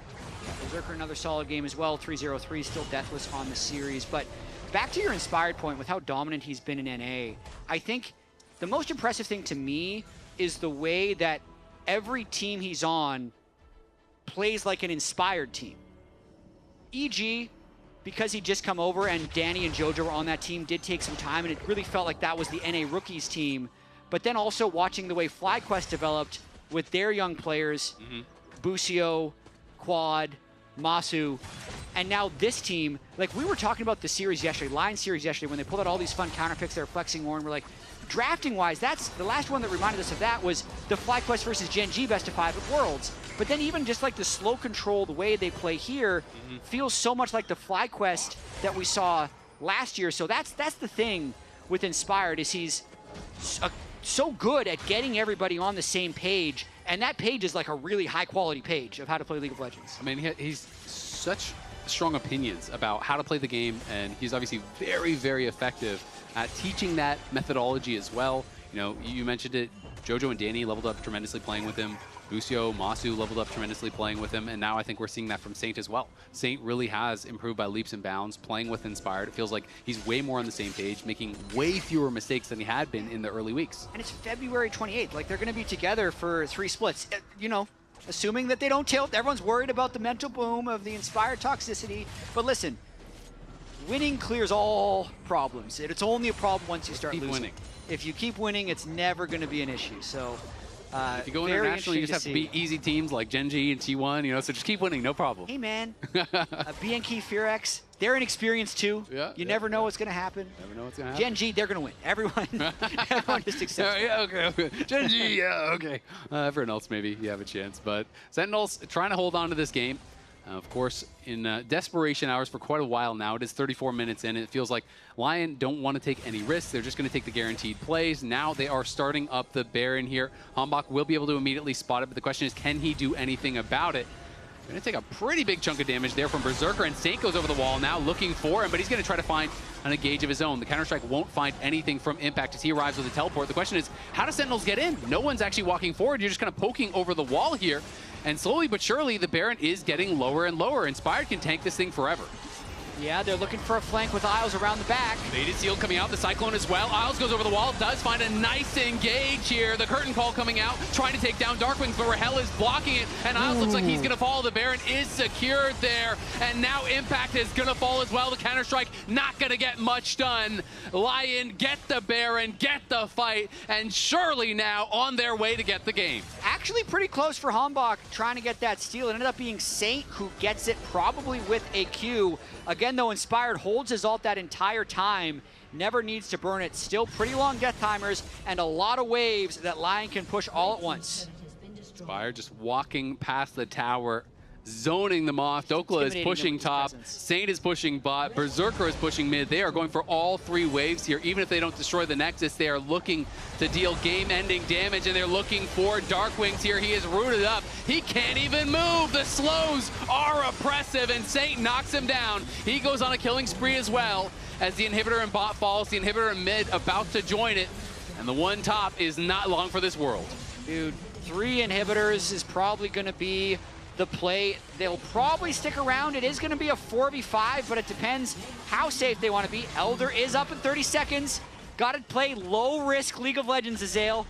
Berserker, another solid game as well. 3-0-3, still deathless on the series. But back to your Inspired point with how dominant he's been in NA, I think the most impressive thing to me is the way that every team he's on plays like an Inspired team. EG, because he'd just come over and Danny and Jojo were on that team, did take some time, and it really felt like that was the NA Rookies team. But then also watching the way FlyQuest developed with their young players, Busio, Quad, Masu, and now this team, like we were talking about the series yesterday, Lyon series yesterday, when they pulled out all these fun counter picks, they were flexing more, and we're like, drafting-wise, that's the last one that reminded us of that was the FlyQuest versus Gen G best of 5 at Worlds. But then even just like the slow controlled way they play here feels so much like the FlyQuest that we saw last year. So that's the thing with Inspired, is he's so good at getting everybody on the same page, and that page is like a really high quality page of how to play League of Legends. I mean, he's such strong opinions about how to play the game, and he's obviously very, very effective at teaching that methodology as well. You know, you mentioned it, Jojo and Danny leveled up tremendously playing with him. Busio, Masu leveled up tremendously playing with him, and now I think we're seeing that from Saint as well. Saint really has improved by leaps and bounds playing with Inspired. It feels like he's way more on the same page, making way fewer mistakes than he had been in the early weeks. And it's February 28th. Like, they're going to be together for 3 splits. You know, assuming that they don't tilt. Everyone's worried about the mental boom of the Inspired toxicity. But listen, winning clears all problems. It's only a problem once you start losing. Winning. If you keep winning, it's never going to be an issue. So if you go international, you just have to beat easy teams like Gen G and T1, you know, so just keep winning, no problem. Hey, man. BNK Fearex, they're inexperienced too. You never know what's going to happen. Never know what's going to happen. Gen G, they're going to win. Everyone just accepts okay. Gen G, yeah, okay. Everyone else, maybe you have a chance. But Sentinels trying to hold on to this game. Of course, in desperation hours for quite a while now. It is 34 minutes in. It feels like Lyon don't want to take any risks. They're just going to take the guaranteed plays. Now they are starting up the Baron here. Hambach will be able to immediately spot it, but the question is, can he do anything about it? Going to take a pretty big chunk of damage there from Berserker, and Saint goes over the wall now looking for him, but he's going to try to find an engage of his own. The Counter-Strike won't find anything from Impact as he arrives with a teleport. The question is, how do Sentinels get in? No one's actually walking forward. You're just kind of poking over the wall here. And slowly but surely, the Baron is getting lower and lower. Inspired can tank this thing forever. Yeah, they're looking for a flank with Isles around the back. Baited Seal coming out, the Cyclone as well. Isles goes over the wall, does find a nice engage here. The Curtain Call coming out, trying to take down Darkwings, but Rahel is blocking it, and Isles looks like he's gonna fall. The Baron is secured there, and now Impact is gonna fall as well. The Counter-Strike not gonna get much done. Lyon get the Baron, get the fight, and surely now on their way to get the game. Actually pretty close for Hambach trying to get that steal. It ended up being Saint who gets it, probably with a Q. Again, though, Inspired holds his ult that entire time, never needs to burn it. Still pretty long death timers and a lot of waves that Lyon can push all at once. Inspired just walking past the tower zoning them off. Dokla is pushing top. Saint is pushing bot. Berserker is pushing mid. They are going for all 3 waves here. Even if they don't destroy the Nexus, they are looking to deal game-ending damage, and they're looking for Darkwings here. He is rooted up. He can't even move. The slows are oppressive, and Saint knocks him down. He goes on a killing spree as well as the inhibitor in bot falls. The inhibitor in mid about to join it, and the one top is not long for this world. Dude, 3 inhibitors is probably going to be the play. They'll probably stick around. It is going to be a 4v5, but it depends how safe they want to be. Elder is up in 30 seconds. Got to play low-risk League of Legends, Azael.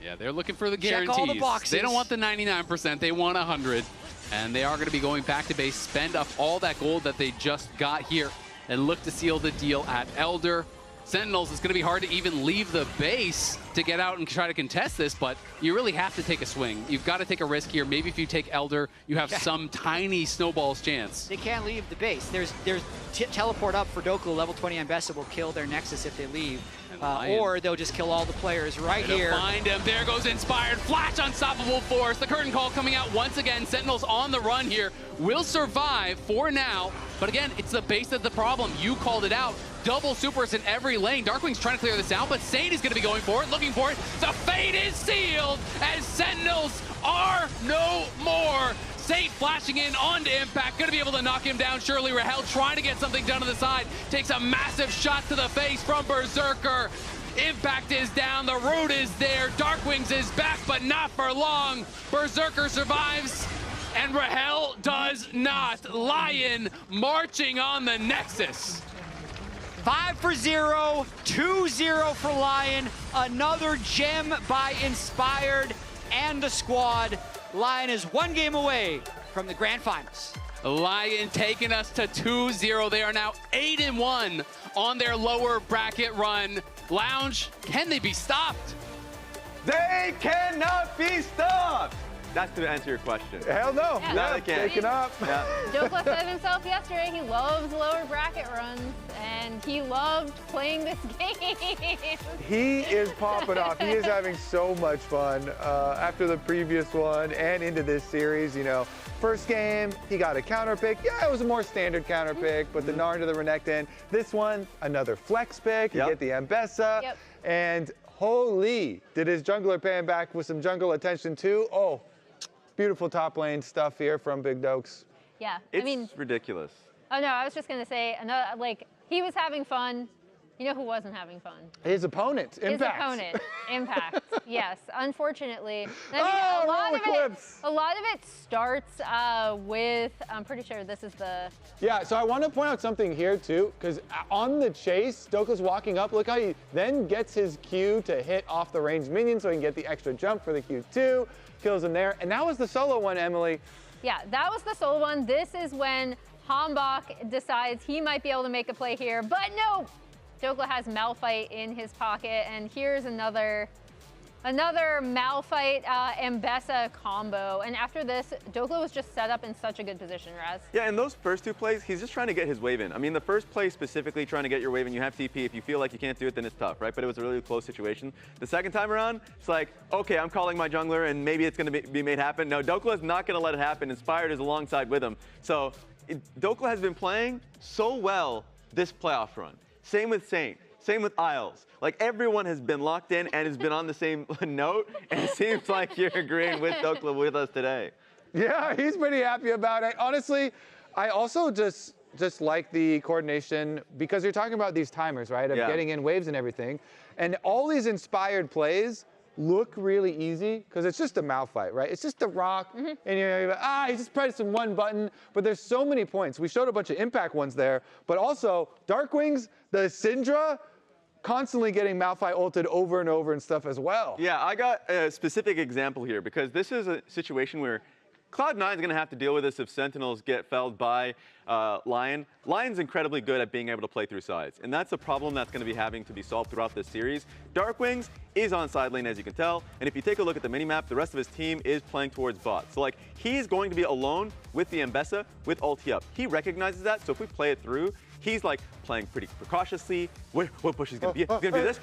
Yeah, they're looking for the guarantees. Check all the boxes. They don't want the 99%. They want 100. And they are going to be going back to base, spend up all that gold that they just got here, and look to seal the deal at Elder. Sentinels, it's going to be hard to even leave the base to get out and try to contest this, but you really have to take a swing. You've got to take a risk here. Maybe if you take Elder, you have some tiny snowball's chance. They can't leave the base. There's teleport up for Dokla. Level 20 Ambessa will kill their Nexus if they leave. Or they'll just kill all the players right here. Find him. There goes Inspired. Flash Unstoppable Force. The curtain call coming out once again. Sentinels on the run here. Will survive for now. But again, it's the base of the problem. You called it out. Double supers in every lane. Darkwing's trying to clear this out, but Saint is going to be going for it, looking for it. The fate is sealed as Sentinels are no more. Saint flashing in onto Impact, going to be able to knock him down. Surely Rahel trying to get something done to the side. Takes a massive shot to the face from Berserker. Impact is down, the root is there. Darkwings is back, but not for long. Berserker survives, and Rahel does not. Lyon marching on the Nexus. 5 for 0, 2-0 for Lyon. Another gem by Inspired and the squad. Lyon is 1 game away from the grand finals. Lyon taking us to 2-0. They are now 8-1 on their lower bracket run. Lounge, can they be stopped? They cannot be stopped! That's to answer your question. Hell no. Yeah. No, they can't. Taken up. Yeah. Dokla said himself yesterday he loves lower bracket runs, and he loved playing this game. He is popping off. He is having so much fun after the previous one and into this series. You know, first game, he got a counter pick. Yeah, it was a more standard counter pick, but the Narn to the Renekton. This one, another flex pick. You get the Ambessa. Yep. And holy, did his jungler pay him back with some jungle attention too? Oh, beautiful top lane stuff here from Big Dokes. Yeah, It's I mean, ridiculous. oh no, I was just gonna say, another, like, he was having fun. You know who wasn't having fun? His opponent, Impact. His opponent, Impact. Yes, unfortunately. I mean, a lot of it starts with, I'm pretty sure this is the... Yeah, so I want to point out something here too, because on the chase, Doka's walking up. Look how he then gets his Q to hit off the ranged minion so he can get the extra jump for the Q2, kills him there. And that was the solo one, Emily. Yeah, that was the solo one. This is when Hambach decides he might be able to make a play here, but no! Dokla has Malphite in his pocket, and here's another Malphite Ambessa combo. And after this, Dokla was just set up in such a good position, Raz. Yeah, in those first 2 plays, he's just trying to get his wave in. I mean, the first play specifically trying to get your wave in, you have TP. If you feel like you can't do it, then it's tough, right? But it was a really close situation. The second time around, it's like, okay, I'm calling my jungler, and maybe it's going to be made happen. No, Dokla is not going to let it happen. Inspired is alongside with him. So Dokla has been playing so well this playoff run. Same with Saint. Same with Isles. Like, everyone has been locked in and has been on the same note, and it seems like you're agreeing with Dokla with us today. Yeah, he's pretty happy about it. Honestly, I also just like the coordination because you're talking about these timers, right, of getting in waves and everything. And all these inspired plays look really easy because it's just a Malphite, right? It's just a rock, and you're like, he just pressed one button, but there's so many points. We showed a bunch of impact ones there, but also Darkwings, the Syndra, constantly getting Malphite ulted over and over and stuff as well. Yeah, I got a specific example here because this is a situation where Cloud9 is going to have to deal with this if Sentinels get felled by Lyon. Lyon's incredibly good at being able to play through sides, and that's a problem that's going to be having to be solved throughout this series. Darkwings is on side lane, as you can tell, and if you take a look at the minimap, the rest of his team is playing towards bot. So, like, he's going to be alone with the Ambessa with ulti up. He recognizes that, so if we play it through, he's like playing pretty precautiously. What push is going to be? He's going to do this?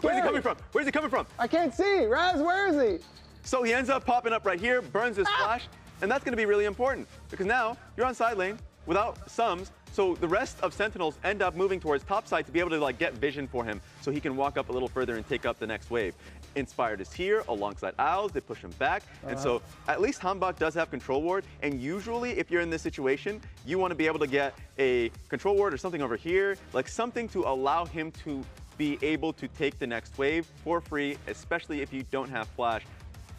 Where's he coming from? Where's he coming from? I can't see. Raz, where is he? So he ends up popping up right here, burns his flash, And that's going to be really important because now you're on side lane without sums. So the rest of Sentinels end up moving towards top side to be able to like get vision for him so he can walk up a little further and take up the next wave. Inspired is here alongside Owls. They push him back. And so at least Hanbok does have control ward. And usually if you're in this situation, you want to be able to get a control ward or something over here, like something to allow him to be able to take the next wave for free, especially if you don't have flash.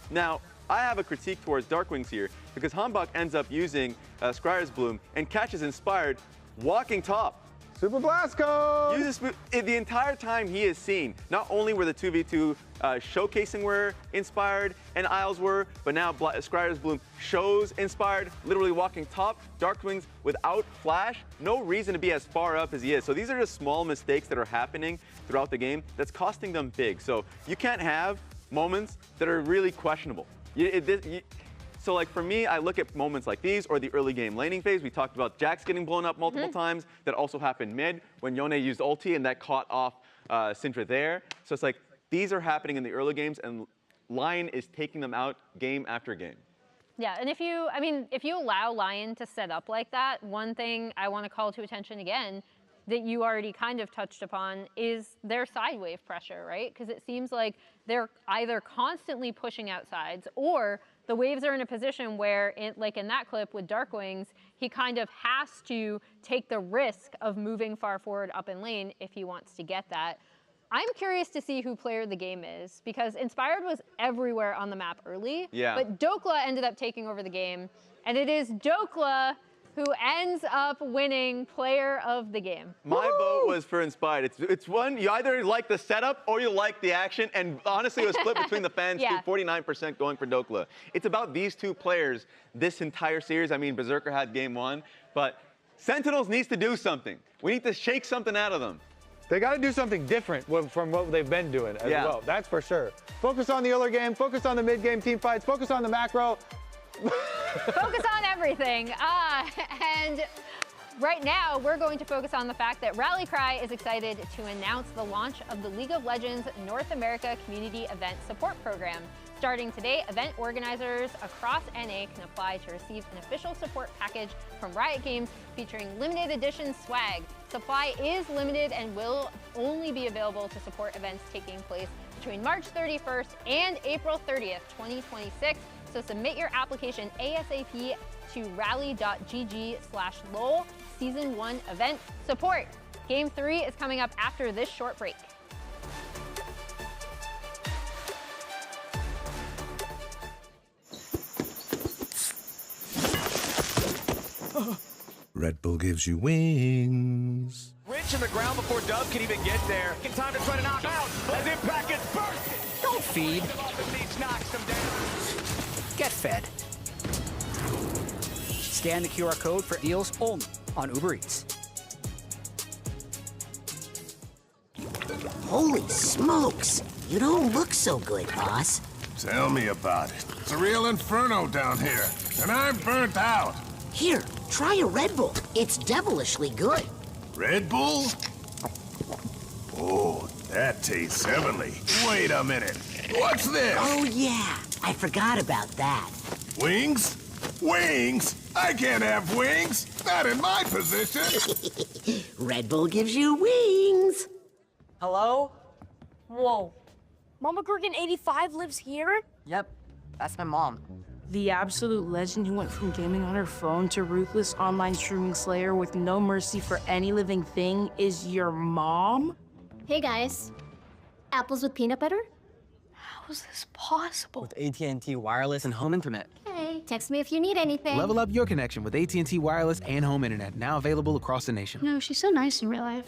Now, I have a critique towards Darkwings here because Hanbok ends up using Scryer's Bloom and catches Inspired walking top. Super Blast Code! Uses the entire time he is seen. Not only were the 2v2 showcasing where Inspired and Isles were, but now Scryer's Bloom shows Inspired literally walking top. Darkwings without flash, no reason to be as far up as he is. So these are just small mistakes that are happening throughout the game that's costing them big. So you can't have moments that are really questionable. So like for me, I look at moments like these or the early game laning phase. We talked about Jax getting blown up multiple times. That also happened mid when Yone used ulti and that caught off Syndra there. So it's like these are happening in the early games and Lyon is taking them out game after game. Yeah, and if you allow Lyon to set up like that, one thing I want to call to attention again that you already kind of touched upon is their side wave pressure, right? Because it seems like they're either constantly pushing out sides or the waves are in a position where, like in that clip with Darkwings, he kind of has to take the risk of moving far forward up in lane if he wants to get that. I'm curious to see who player the game is because Inspired was everywhere on the map early, but Dokla ended up taking over the game, and it is Dokla who ends up winning player of the game. My vote was for Inspired. It's one, you either like the setup or you like the action, and honestly it was split between the fans, 49% going for Dokla. It's about these two players this entire series. I mean, Berserker had game one, but Sentinels needs to do something. We need to shake something out of them. They got to do something different from what they've been doing as well. That's for sure. Focus on the early game, focus on the mid-game team fights, focus on the macro. Focus on everything. And right now, we're going to focus on the fact that Rally Cry is excited to announce the launch of the League of Legends North America Community Event Support Program. Starting today, event organizers across NA can apply to receive an official support package from Riot Games featuring limited edition swag. Supply is limited and will only be available to support events taking place between March 31st and April 30th, 2026. So submit your application ASAP to rally.gg/LOL Season 1 event support. Game 3 is coming up after this short break. Red Bull gives you wings. Rich in the ground before Dub can even get there. In time to try to knock out as Impact gets bursted. Don't feed. Knocks him down. Get fed. Scan the QR code for deals only on Uber Eats. Holy smokes! You don't look so good, boss. Tell me about it. It's a real inferno down here, and I'm burnt out. Here, try a Red Bull. It's devilishly good. Red Bull? Oh, that tastes heavenly. Wait a minute. What's this? Oh, yeah. I forgot about that. Wings? Wings? I can't have wings. Not in my position. Red Bull gives you wings. Hello? Whoa. Mama Gorgon 85 lives here? Yep, that's my mom. The absolute legend who went from gaming on her phone to ruthless online streaming slayer with no mercy for any living thing is your mom? Hey guys, apples with peanut butter? How is this possible? With AT&T Wireless and Home Internet. Hey, text me if you need anything. Level up your connection with AT&T Wireless and Home Internet, now available across the nation. No, she's so nice in real life.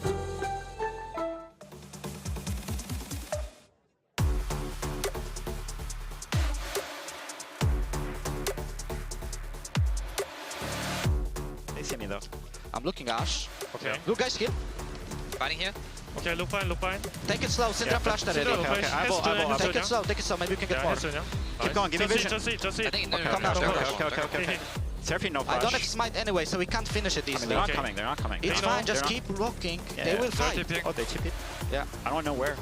They see me though. I'm looking Ash. Okay. Look guys here. Fighting here. Okay, look fine, look fine. Take it slow, Syndra flashed already. Okay, Take it slow, maybe you can get more. Keep going, give me vision. Just see. I think Come now, Okay. Seraphine no flash. I don't have smite anyway, so we can't finish it easily. They're not coming, they're not coming. It's fine, just keep rocking. They will fight. Oh, they tip it? Yeah. I don't know where.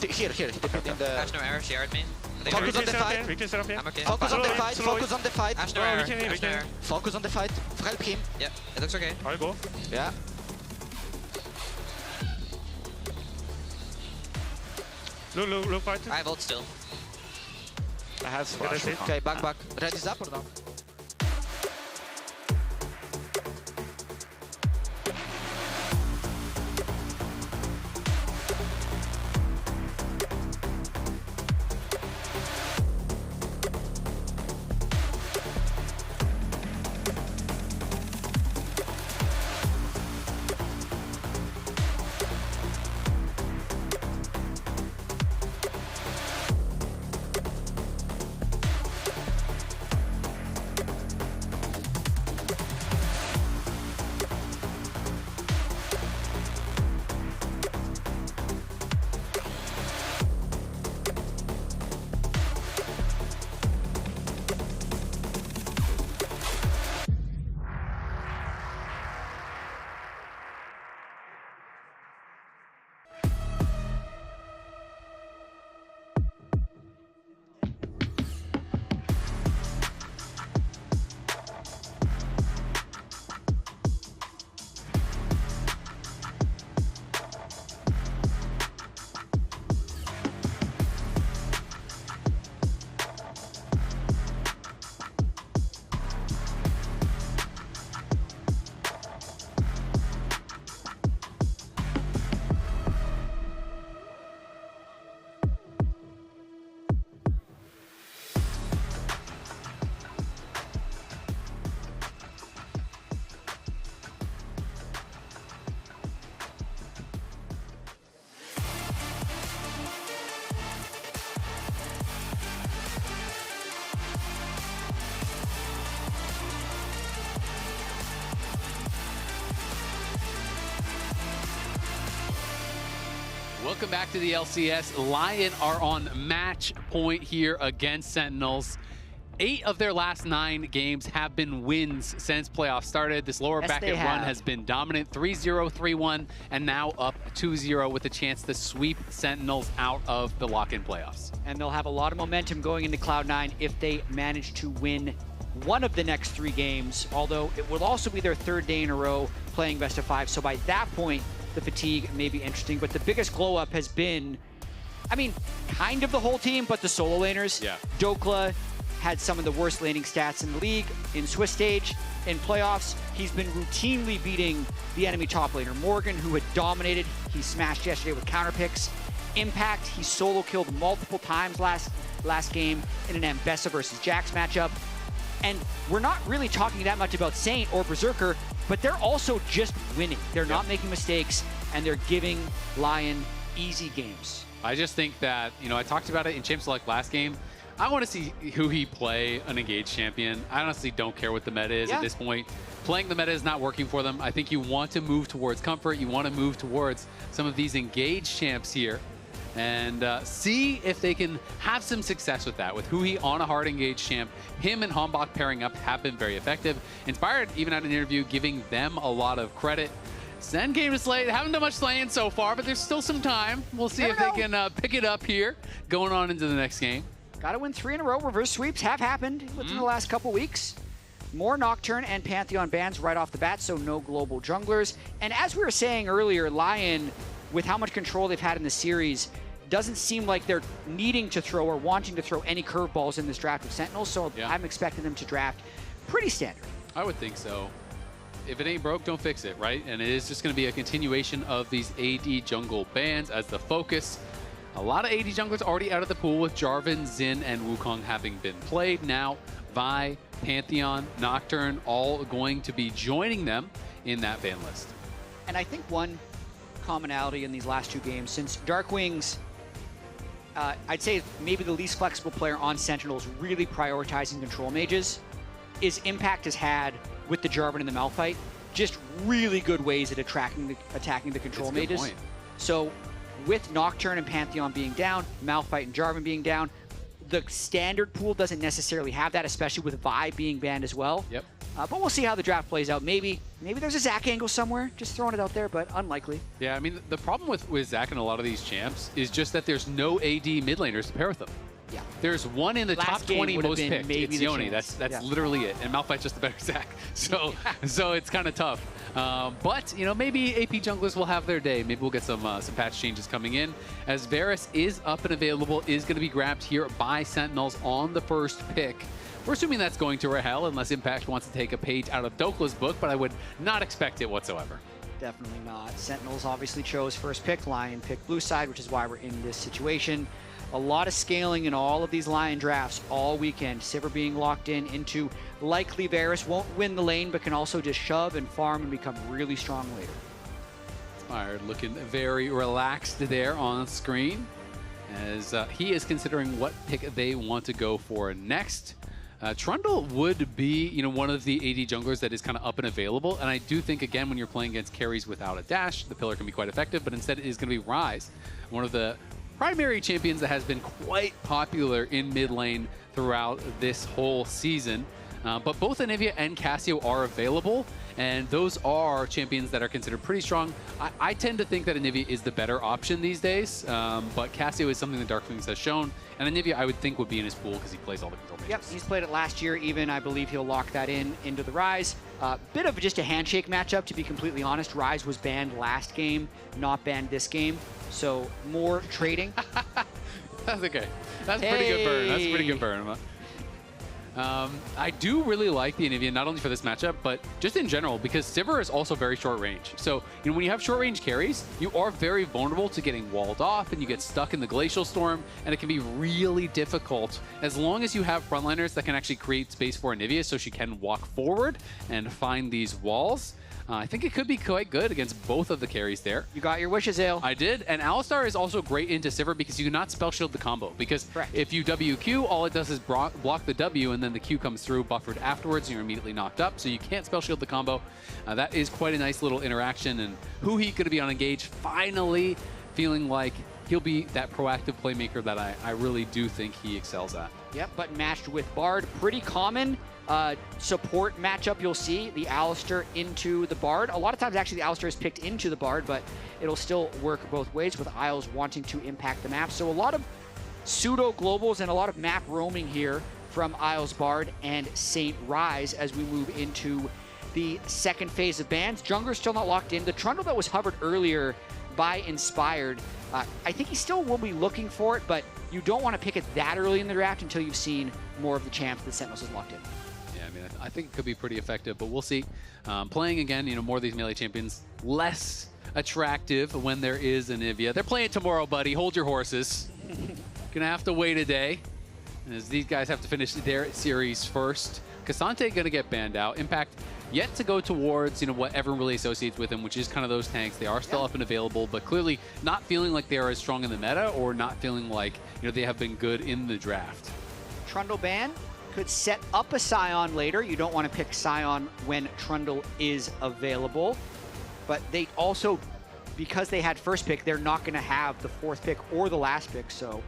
Here, in the... Gosh, no arrow, she aired me. Focus on the fight. We can set up here. I'm okay. Focus on the fight. Focus on the fight. Ash No, we can. Focus on the fight. Help him. Yeah, it looks okay. I'll go. Yeah. Look, fight. I have ult still. I have Get splash. it. Okay, back. Red is up or down? Welcome back to the LCS. Lyon are on match point here against Sentinels. 8 of their last 9 games have been wins since playoffs started. This lower bracket run has been dominant, 3-0, 3-1, and now up 2-0 with a chance to sweep Sentinels out of the lock-in playoffs. And they'll have a lot of momentum going into Cloud9 if they manage to win one of the next 3 games, although it will also be their 3rd day in a row playing best of 5. So by that point, the fatigue may be interesting, but the biggest glow up has been, I mean, kind of the whole team, but the solo laners. Yeah. Dokla had some of the worst laning stats in the league. In Swiss Stage, in playoffs, he's been routinely beating the enemy top laner. Morgan, who had dominated, he smashed yesterday with counter picks. Impact, he solo killed multiple times last game in an Ambessa versus Jax matchup. And we're not really talking that much about Saint or Berserker, but they're also just winning. They're not making mistakes, and they're giving Lyon easy games. I just think that, you know, I talked about it in Champ Select last game. I want to see who he play an engaged champion. I honestly don't care what the meta is at this point. Playing the meta is not working for them. I think you want to move towards comfort. You want to move towards some of these engaged champs here and see if they can have some success with that. With Hui on a hard engaged champ, him and Hombach pairing up have been very effective. Inspired even had an interview giving them a lot of credit. Sen came to slay. They haven't done much slaying so far, but there's still some time. We'll see if they can pick it up here going on into the next game. Got to win 3 in a row. Reverse sweeps have happened within the last couple weeks. More Nocturne and Pantheon bans right off the bat, so no global junglers. And as we were saying earlier, Lyon, with how much control they've had in the series, doesn't seem like they're needing to throw or wanting to throw any curveballs in this draft with Sentinels, so I'm expecting them to draft pretty standard. I would think so. If it ain't broke, don't fix it, right? And it is just going to be a continuation of these AD jungle bans as the focus. A lot of AD junglers already out of the pool with Jarvan, Xin, and Wukong having been played. Now, Vi, Pantheon, Nocturne, all going to be joining them in that ban list. And I think one commonality in these last 2 games, since Darkwings, I'd say maybe the least flexible player on Sentinels really prioritizing control mages, is Impact has had with the Jarvan and the Malphite just really good ways at attacking the control mages. Point. So with Nocturne and Pantheon being down, Malphite and Jarvan being down, the standard pool doesn't necessarily have that, especially with Vi being banned as well. Yep. But we'll see how the draft plays out. Maybe there's a Zac angle somewhere, just throwing it out there, but unlikely. Yeah, I mean, the problem with Zac and a lot of these champs is just that there's no AD mid laners to pair with them. Yeah. There's one in the top 20 most picked. It's Yoni. That's literally it. And Malphite's just a better Zac. So so it's kind of tough. But, you know, maybe AP junglers will have their day. Maybe we'll get some patch changes coming in. As Varus is up and available, is going to be grabbed here by Sentinels on the first pick. We're assuming that's going to Rahel, unless Impact wants to take a page out of Dokla's book, but I would not expect it whatsoever. Definitely not. Sentinels obviously chose first pick. Lion picked blue side, which is why we're in this situation. A lot of scaling in all of these Lion drafts all weekend. Sivir being locked in into likely Varus. Won't win the lane, but can also just shove and farm and become really strong later. Inspired looking very relaxed there on screen as he is considering what pick they want to go for next. Trundle would be, you know, one of the AD junglers that is kind of up and available, and I do think, again, when you're playing against carries without a dash, the pillar can be quite effective, but instead it is going to be Ryze, one of the primary champions that has been quite popular in mid lane throughout this whole season. But both Anivia and Cassio are available, and those are champions that are considered pretty strong. I tend to think that Anivia is the better option these days, but Cassio is something that Darklings has shown, and Anivia I would think would be in his pool because he plays all the control mages. Yep, he's played it last year even. I believe he'll lock that into the Ryze. Bit of just a handshake matchup, to be completely honest. Ryze was banned last game, not banned this game, so more trading. That's okay. That's a pretty good burn. That's a pretty good burn. I do really like the Anivia, not only for this matchup, but just in general, because Sivir is also very short range. So, you know, when you have short range carries, you are very vulnerable to getting walled off and you get stuck in the Glacial Storm, and it can be really difficult as long as you have frontliners that can actually create space for Anivia so she can walk forward and find these walls. I think it could be quite good against both of the carries there. You got your wishes, Ale. I did, and Alistar is also great into Sivir because you cannot spell shield the combo. Because if you WQ, all it does is block the W, and then the Q comes through buffered afterwards, and you're immediately knocked up. So you can't spell shield the combo. That is quite a nice little interaction, and Huhi going to be on engage, finally feeling like he'll be that proactive playmaker that I really do think he excels at. Yep, but matched with Bard, pretty common. Support matchup, you'll see the Alistar into the Bard. A lot of times, actually, the Alistar is picked into the Bard, but it'll still work both ways with Isles wanting to impact the map. So a lot of pseudo globals and a lot of map roaming here from Isles Bard and Saint Ryze as we move into the second phase of bans. Jungler's still not locked in. The Trundle that was hovered earlier by Inspired, I think he still will be looking for it, but you don't want to pick it that early in the draft until you've seen more of the champs that Sentinels has locked in. I think it could be pretty effective, but we'll see. Playing again, you know, more of these melee champions, less attractive when there is Anivia. They're playing tomorrow, buddy. Hold your horses. Gonna have to wait a day, as these guys have to finish their series first. Cassante gonna get banned out. Impact yet to go towards, you know, what everyone really associates with him, which is kind of those tanks. They are still up and available, but clearly not feeling like they are as strong in the meta, or not feeling like, you know, they have been good in the draft. Trundle ban could set up a Scion later. You don't want to pick Scion when Trundle is available. But they also, because they had first pick, they're not going to have the fourth pick or the last pick. So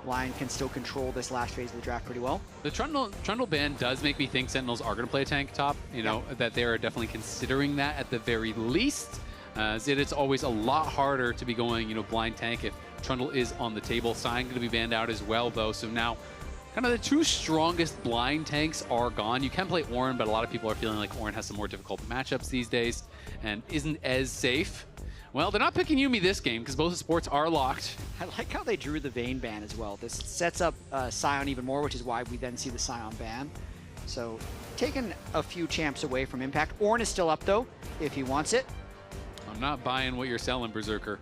Lion can still control this last phase of the draft pretty well. The Trundle ban does make me think Sentinels are going to play a tank top. You know, that they are definitely considering that at the very least. It's always a lot harder to be going, you know, blind tank if Trundle is on the table. Scion going to be banned out as well, though. So now, kind of the two strongest blind tanks are gone. You can play Ornn, but a lot of people are feeling like Ornn has some more difficult matchups these days and isn't as safe. Well, they're not picking Yuumi this game because both the supports are locked. I like how they drew the Vayne ban as well. This sets up Scion even more, which is why we then see the Scion ban. So taking a few champs away from Impact. Ornn is still up, though, if he wants it. I'm not buying what you're selling, Berserker.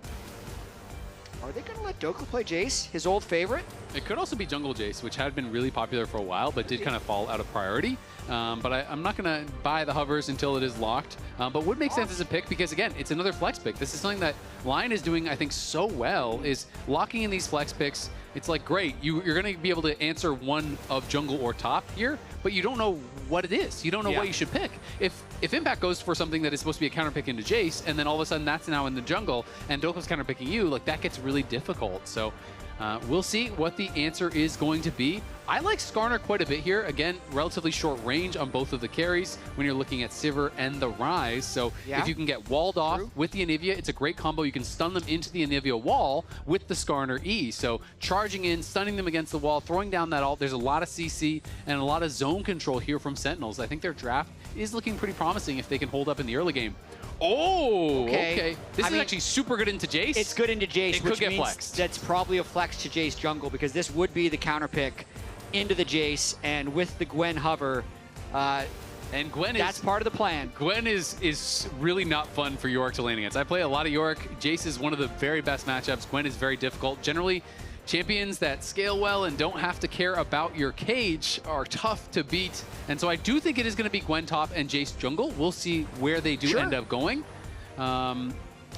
Are they going to let Dokla play Jace, his old favorite? It could also be Jungle Jace, which had been really popular for a while, but did kind of fall out of priority. But I'm not going to buy the hovers until it is locked. But would make sense as a pick because, again, it's another flex pick. This is something that Lion is doing, I think, so well, is locking in these flex picks. It's like, great, you're going to be able to answer one of jungle or top here, but you don't know what it is. You don't know what you should pick. If Impact goes for something that is supposed to be a counter pick into Jace, and then all of a sudden that's now in the jungle, and Dokla's counter picking you, like that gets really difficult. So We'll see what the answer is going to be. I like Skarner quite a bit here. Again, relatively short range on both of the carries when you're looking at Sivir and the Ryze. So if you can get walled off with the Anivia, it's a great combo. You can stun them into the Anivia wall with the Skarner E. So charging in, stunning them against the wall, throwing down that ult. There's a lot of CC and a lot of zone control here from Sentinels. I think their draft is looking pretty promising if they can hold up in the early game. Oh, okay. This is actually super good into Jace. It's good into Jace, it which could get means flexed. That's probably a flex to Jace jungle because this would be the counter pick into the Jace, and with the Gwen hover, and Gwen that's part of the plan. Gwen is really not fun for Yorick to lane against. I play a lot of Yorick. Jace is one of the very best matchups. Gwen is very difficult. Generally, champions that scale well and don't have to care about your cage are tough to beat. And so I do think it is going to be Gwen top and Jace jungle. We'll see where they do end up going.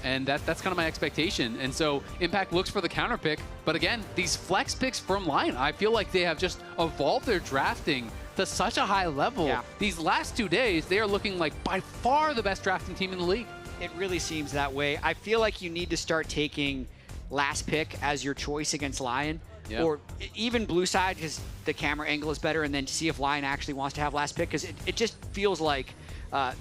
And that's kind of my expectation. And so Impact looks for the counter pick. But again, these flex picks from Lyon, I feel like they have just evolved their drafting to such a high level. These last 2 days, they are looking like by far the best drafting team in the league. It really seems that way. I feel like you need to start taking last pick as your choice against Lyon. Or even blue side because the camera angle is better, and then see if Lyon actually wants to have last pick because it just feels like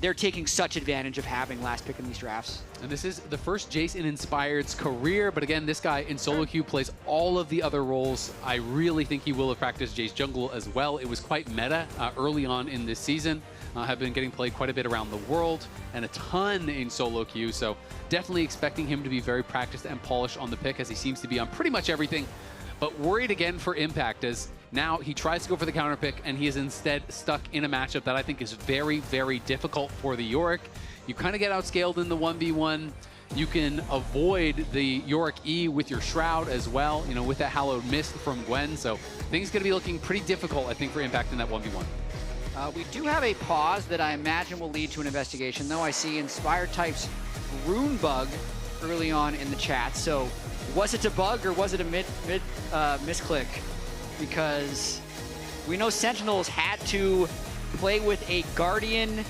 they're taking such advantage of having last pick in these drafts. And this is the first Jace in Inspired's career, but again, this guy in solo queue plays all of the other roles. I really think he will have practiced Jace jungle as well. It was quite meta early on in this season. Have been getting played quite a bit around the world and a ton in solo queue, so definitely expecting him to be very practiced and polished on the pick as he seems to be on pretty much everything. But worried again for Impact as now he tries to go for the counter pick and he is instead stuck in a matchup that I think is very, very difficult for the Yorick. You kind of get outscaled in the 1v1. You can avoid the Yorick E with your Shroud as well, you know, with that Hallowed Mist from Gwen. So things going to be looking pretty difficult, I think, for Impact in that 1v1. We do have a pause that I imagine will lead to an investigation, though I see Inspired Type's Rune Bug early on in the chat. So was it a bug or was it a misclick? Because we know Sentinels had to play with a Guardian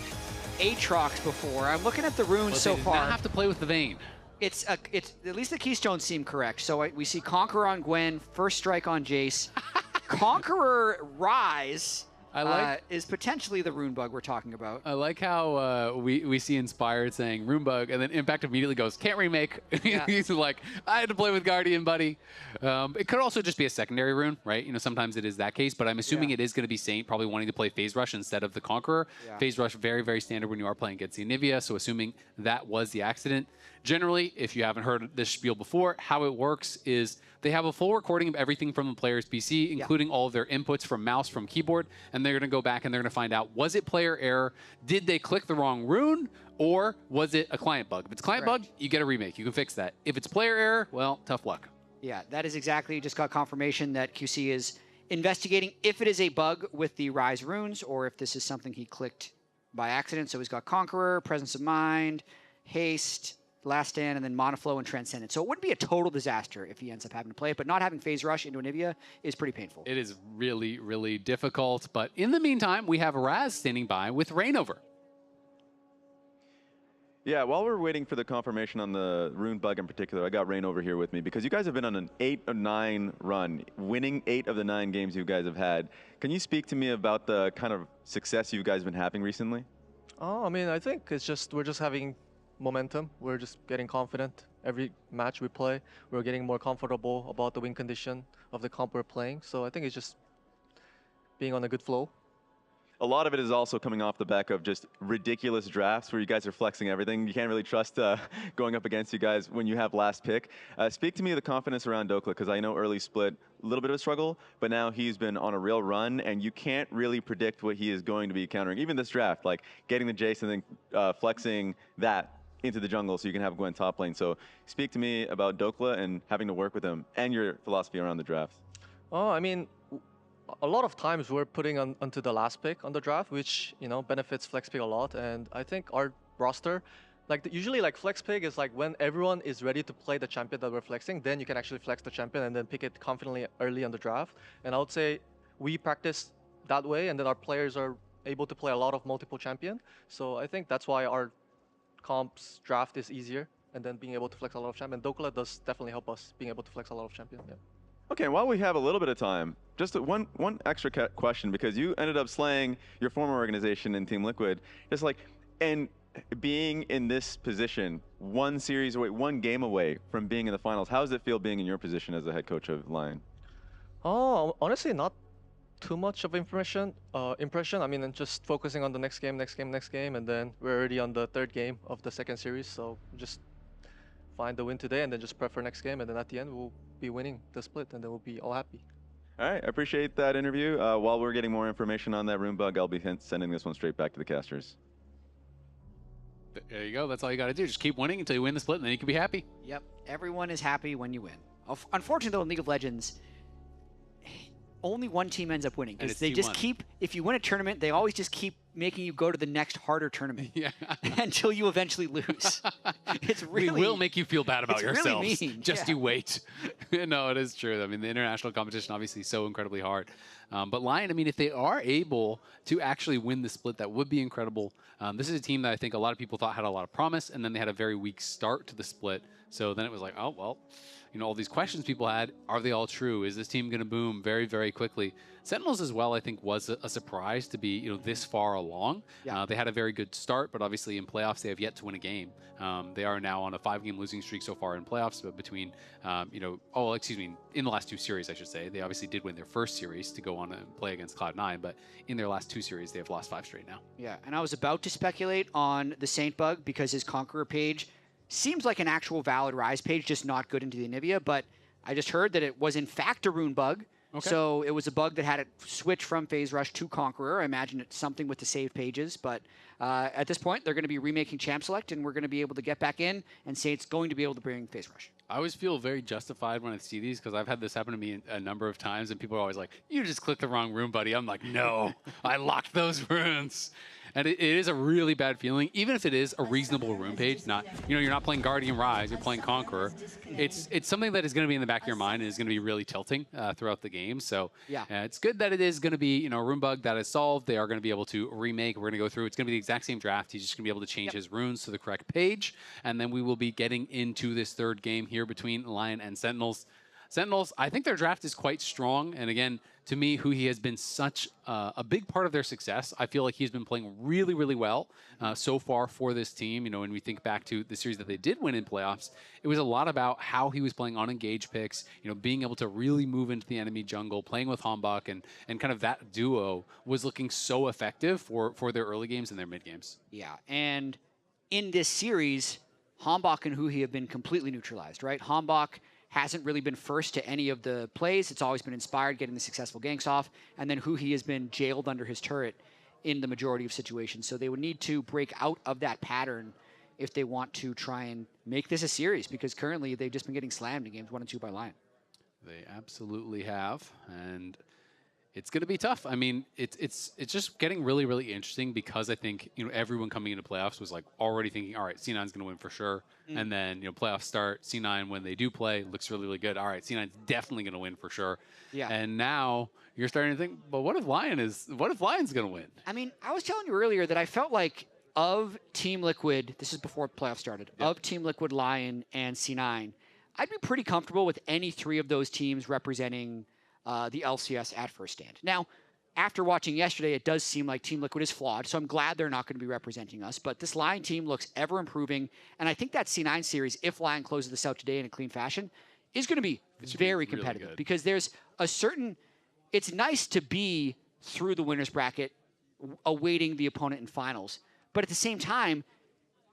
Aatrox before. I'm looking at the runes so far. They did not have to play with the Vayne. It's at least the keystones seem correct. So we see Conqueror on Gwen, First Strike on Jace. Conqueror Ryze is potentially the rune bug we're talking about. I like how we see Inspired saying rune bug, and then Impact immediately goes, can't remake. He's like, I had to play with Guardian, buddy. It could also just be a secondary rune, right? You know, sometimes it is that case, but I'm assuming it is going to be Saint probably wanting to play Phase Rush instead of the Conqueror. Phase Rush, very, very standard when you are playing against the Anivia, so assuming that was the accident. Generally, if you haven't heard this spiel before, how it works is they have a full recording of everything from the player's PC, including all of their inputs from mouse, from keyboard, and they're going to go back and they're going to find out, was it player error? Did they click the wrong rune? Or was it a client bug? If it's client bug, you get a remake. You can fix that. If it's player error, well, tough luck. Yeah, that is exactly, just got confirmation that QC is investigating if it is a bug with the Ryze runes or if this is something he clicked by accident. So he's got Conqueror, Presence of Mind, Haste, Last Stand, and then Monoflow and Transcendent. So it wouldn't be a total disaster if he ends up having to play it, but not having Phase Rush into Anivia is pretty painful. It is really, really difficult. But in the meantime, we have Raz standing by with Reignover. Yeah, while we're waiting for the confirmation on the rune bug in particular, I got Reignover here with me because you guys have been on an 8-9 run, winning 8 of the 9 games you guys have had. Can you speak to me about the kind of success you guys have been having recently? Oh, I mean, I think it's just we're just having momentum. We're just getting confident. Every match we play, we're getting more comfortable about the win condition of the comp we're playing. So I think it's just being on a good flow. A lot of it is also coming off the back of just ridiculous drafts where you guys are flexing everything. You can't really trust going up against you guys when you have last pick. Speak to me of the confidence around Dokla, because I know early split, a little bit of a struggle, but now he's been on a real run, and you can't really predict what he is going to be countering. Even this draft, like getting the Jace and then flexing that into the jungle so you can have Gwen top lane. So speak to me about Dokla and having to work with him and your philosophy around the draft. Oh, I mean, a lot of times we're putting onto the last pick on the draft, which, you know, benefits flex pick a lot. And I think our roster, like usually like flex pick is like when everyone is ready to play the champion that we're flexing, then you can actually flex the champion and then pick it confidently early on the draft. And I would say we practice that way, and then our players are able to play a lot of multiple champion. So I think that's why our comps draft is easier, and then being able to flex a lot of champion. Dokla does definitely help us being able to flex a lot of champion. Yeah. Okay, while we have a little bit of time, just one extra question, because you ended up slaying your former organization in Team Liquid. Just like, and being in this position, one game away from being in the finals, how does it feel being in your position as the head coach of Lyon? Oh, honestly, not too much of impression. I mean, just focusing on the next game, and then we're already on the 3rd game of the 2nd series. So just find the win today, and then just prep for next game, and then at the end we'll be winning the split, and then we'll be all happy. All right, I appreciate that interview. While we're getting more information on that room bug, I'll be sending this one straight back to the casters. There you go. That's all you got to do. Just keep winning until you win the split, and then you can be happy. Yep. Everyone is happy when you win. Unfortunately, though, in League of Legends, only one team ends up winning, because they just keep, if you win a tournament, they always just keep making you go to the next harder tournament until you eventually lose. It's really, we will make you feel bad about yourselves. Really mean. Just you wait. No, it is true. I mean, the international competition obviously is so incredibly hard. But Lyon, I mean, if they are able to actually win the split, that would be incredible. This is a team that I think a lot of people thought had a lot of promise, and then they had a very weak start to the split. So then it was like, oh, well, you know, all these questions people had, are they all true? Is this team going to boom very, very quickly? Sentinels as well, I think, was a surprise to be, you know, this far along. They had a very good start, but obviously in playoffs, they have yet to win a game. They are now on a 5-game losing streak so far in playoffs, but between, in the last 2 series, I should say. They obviously did win their first series to go on and play against Cloud9, but in their last 2 series, they have lost 5 straight now. Yeah, and I was about to speculate on the Saint bug because his Conqueror page seems like an actual valid Rise page, just not good into the Anivia, but I just heard that it was in fact a rune bug. Okay. So it was a bug that had it switch from Phase Rush to Conqueror. I imagine it's something with the save pages, but at this point, they're going to be remaking Champ Select, and we're going to be able to get back in and say it's going to be able to bring Phase Rush. I always feel very justified when I see these, because I've had this happen to me a number of times, and people are always like, you just clicked the wrong rune, buddy. I'm like, no, I locked those runes. And it is a really bad feeling, even if it is a reasonable rune page. Not, you're not playing Guardian Rise, you're playing Conqueror. It's something that is going to be in the back of your mind and is going to be really tilting throughout the game. So it's good that it is going to be, a rune bug that is solved. They are going to be able to remake. We're going to go through. It's going to be the exact same draft. He's just going to be able to change his runes to the correct page, and then we will be getting into this 3rd game here between Lyon and Sentinels. Sentinels, I think their draft is quite strong, and again, to me, who he has been such a big part of their success. I feel like he's been playing really, really well so far for this team. When we think back to the series that they did win in playoffs, it was a lot about how he was playing on engage picks, being able to really move into the enemy jungle, playing with Hambach, and kind of that duo was looking so effective for their early games and their mid games. Yeah, and in this series, Hambach and Huhi have been completely neutralized, right? Hambach hasn't really been first to any of the plays. It's always been Inspired getting the successful ganks off, and then Huhi has been jailed under his turret in the majority of situations. So they would need to break out of that pattern if they want to try and make this a series, because currently they've just been getting slammed in games 1 and 2 by Lyon. They absolutely have, and it's going to be tough. I mean, it's just getting really, really interesting, because I think, everyone coming into playoffs was like already thinking, all right, C9's going to win for sure. And then, playoffs start, C9, when they do play, looks really, really good. All right, C9's definitely going to win for sure. Yeah. And now you're starting to think, but what if Lyon's going to win? I mean, I was telling you earlier that I felt like of Team Liquid, this is before playoffs started, of Team Liquid, Lyon, and C9, I'd be pretty comfortable with any 3 of those teams representing the LCS at first stand. Now, after watching yesterday, it does seem like Team Liquid is flawed, so I'm glad they're not going to be representing us. But this Lyon team looks ever improving, and I think that C9 series, if Lyon closes this out today in a clean fashion, is going to be very competitive, really, because there's a certain... It's nice to be through the winner's bracket awaiting the opponent in finals, but at the same time,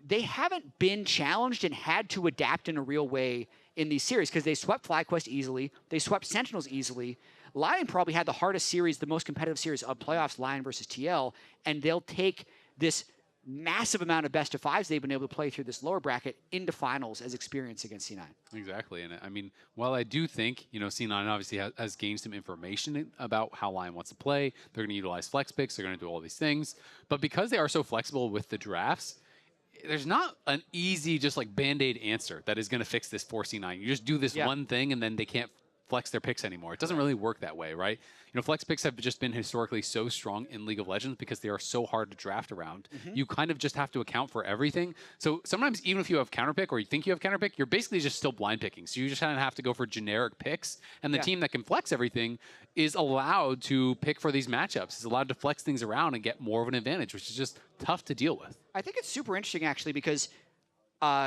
they haven't been challenged and had to adapt in a real way in these series, because they swept FlyQuest easily, they swept Sentinels easily. Lyon probably had the hardest series, the most competitive series of playoffs, Lyon versus TL, and they'll take this massive amount of best of 5s they've been able to play through this lower bracket into finals as experience against C9. Exactly, and I mean, while I do think, C9 obviously has gained some information about how Lyon wants to play, they're going to utilize flex picks, they're going to do all these things, but because they are so flexible with the drafts, there's not an easy, just like Band-Aid answer that is going to fix this for C9. You just do this one thing, and then they can't flex their picks anymore. It doesn't really work that way, right? You know, flex picks have just been historically so strong in League of Legends because they are so hard to draft around. You kind of just have to account for everything. So sometimes even if you have counter pick or you think you have counter pick, you're basically just still blind picking. So you just kind of have to go for generic picks. And the team that can flex everything is allowed to pick for these matchups. Is allowed to flex things around and get more of an advantage, which is just tough to deal with. I think it's super interesting, actually, because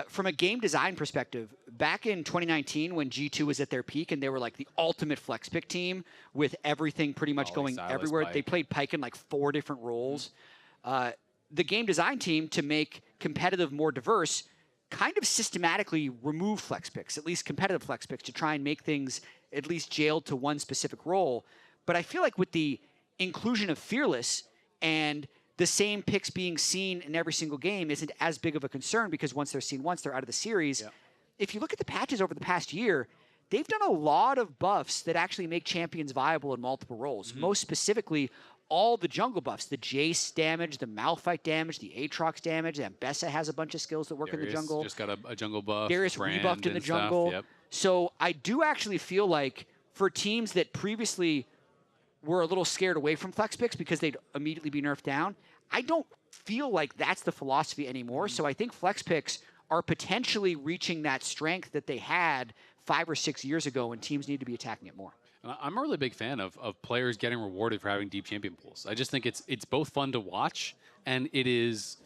from a game design perspective, back in 2019 when G2 was at their peak and they were like the ultimate flex pick team with everything pretty much going everywhere, they played Pyke in like 4 different roles. The game design team, to make competitive more diverse, kind of systematically removed flex picks, at least competitive flex picks, to try and make things at least jailed to one specific role. But I feel like with the inclusion of Fearless and the same picks being seen in every single game isn't as big of a concern, because once they're seen once, they're out of the series. If you look at the patches over the past year, they've done a lot of buffs that actually make champions viable in multiple roles. Most specifically, all the jungle buffs, the Jace damage, the Malphite damage, the Aatrox damage. Ambessa has a bunch of skills that work in the jungle. Just got a jungle buff. Darius rebuffed in the jungle. So I do actually feel like for teams that previously were a little scared away from flex picks because they'd immediately be nerfed down, I don't feel like that's the philosophy anymore. So I think flex picks are potentially reaching that strength that they had 5 or 6 years ago, and teams need to be attacking it more. I'm a really big fan of players getting rewarded for having deep champion pools. I just think it's both fun to watch, and it is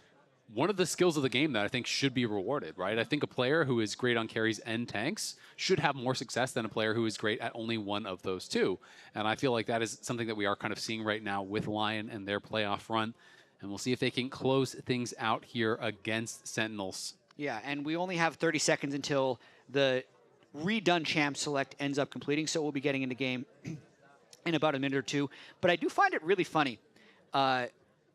one of the skills of the game that I think should be rewarded, right? I think a player who is great on carries and tanks should have more success than a player who is great at only one of those two. And I feel like that is something that we are kind of seeing right now with Lyon and their playoff run. And we'll see if they can close things out here against Sentinels. Yeah, and we only have 30 seconds until the redone champ select ends up completing, so we'll be getting into game in about a minute or two. But I do find it really funny.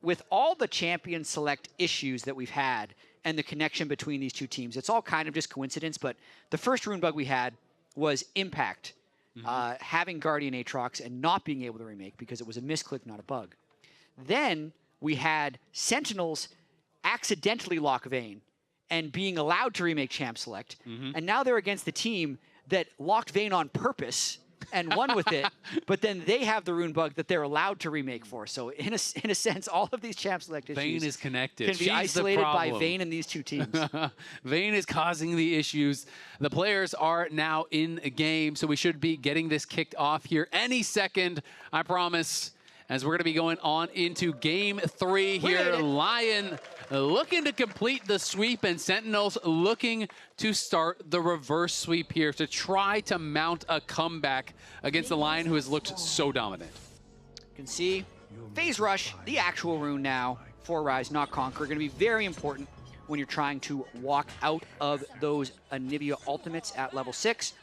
With all the champion select issues that we've had and the connection between these two teams, it's all kind of just coincidence, but the first rune bug we had was Impact having Guardian Aatrox and not being able to remake because it was a misclick, not a bug. Then we had Sentinels accidentally lock Vayne and being allowed to remake champ select, and now they're against the team that locked Vayne on purpose and won with it, but then they have the rune bug that they're allowed to remake for. So in a sense, all of these champ select issues Vayne is connected. Can be isolated by Vayne and these two teams. Vayne is causing the issues. The players are now in a game, so we should be getting this kicked off here any second, I promise, as we're going to be going on into game 3 here. Lyon looking to complete the sweep, and Sentinels looking to start the reverse sweep here to try to mount a comeback against the Lyon, who has looked so dominant. You can see Phase Rush, the actual rune now for Rise, not Conquer, going to be very important when you're trying to walk out of those Anivia ultimates at level 6.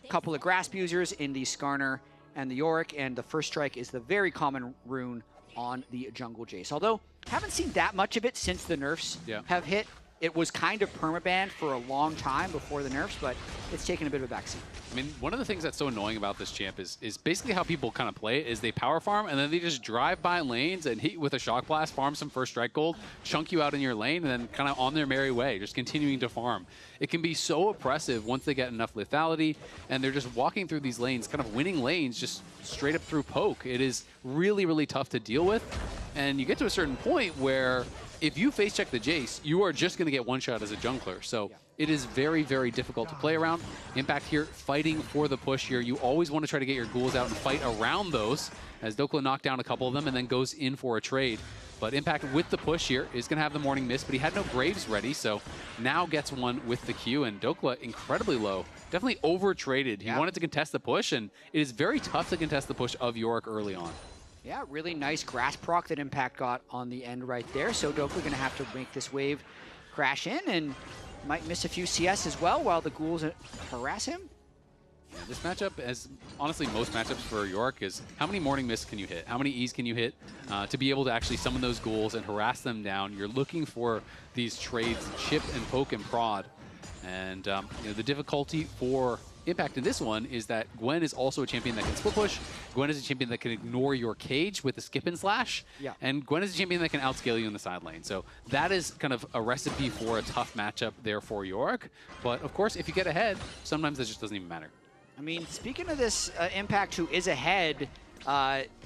A couple of Grasp users in the Skarner and the Yorick, and the First Strike is the very common rune on the Jungle Jace. Although, haven't seen that much of it since the nerfs have hit. It was kind of permabanned for a long time before the nerfs, but it's taken a bit of a backseat. I mean, one of the things that's so annoying about this champ is basically how people kind of play it is they power farm, and then they just drive by lanes and hit you with a shock blast, farm some first strike gold, chunk you out in your lane, and then kind of on their merry way, just continuing to farm. It can be so oppressive once they get enough lethality, and they're just walking through these lanes, kind of winning lanes just straight up through poke. It is really, really tough to deal with, and you get to a certain point where if you face check the Jace, you are just going to get one shot as a jungler. So it is very, very difficult to play around. Impact here fighting for the push here. You always want to try to get your ghouls out and fight around those, as Dokla knocked down a couple of them and then goes in for a trade. But Impact with the push here is going to have the Morning Mist, but he had no Graves ready, so now gets one with the Q, and Dokla incredibly low. Definitely over-traded. He wanted to contest the push, and it is very tough to contest the push of Yorick early on. Yeah, really nice grass proc that Impact got on the end right there. So Dokla going to have to make this wave crash in, and might miss a few CS as well while the ghouls harass him. Yeah, this matchup, as honestly most matchups for Yorick, is how many Morning Mists can you hit? How many E's can you hit to be able to actually summon those ghouls and harass them down? You're looking for these trades, chip and poke and prod. And you know, the difficulty for Impact in this one is that Gwen is also a champion that can split push. Gwen is a champion that can ignore your cage with the skip and slash. Yeah. And Gwen is a champion that can outscale you in the side lane. So that is kind of a recipe for a tough matchup there for Yorick. But of course, if you get ahead, sometimes that just doesn't even matter. I mean, speaking of this Impact, who is ahead,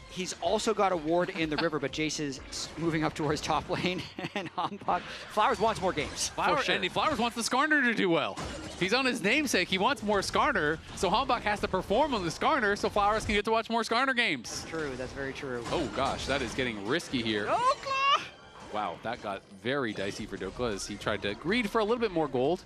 he's also got a ward in the river, but Jace is moving up towards top lane, and Hanbok. Flowers wants more games. Flowers wants the Skarner to do well. He's on his namesake. He wants more Skarner, so Hanbok has to perform on the Skarner so Flowers can get to watch more Skarner games. That's true. That's very true. Oh gosh, that is getting risky here. Dokla! Wow, that got very dicey for Dokla as he tried to greed for a little bit more gold.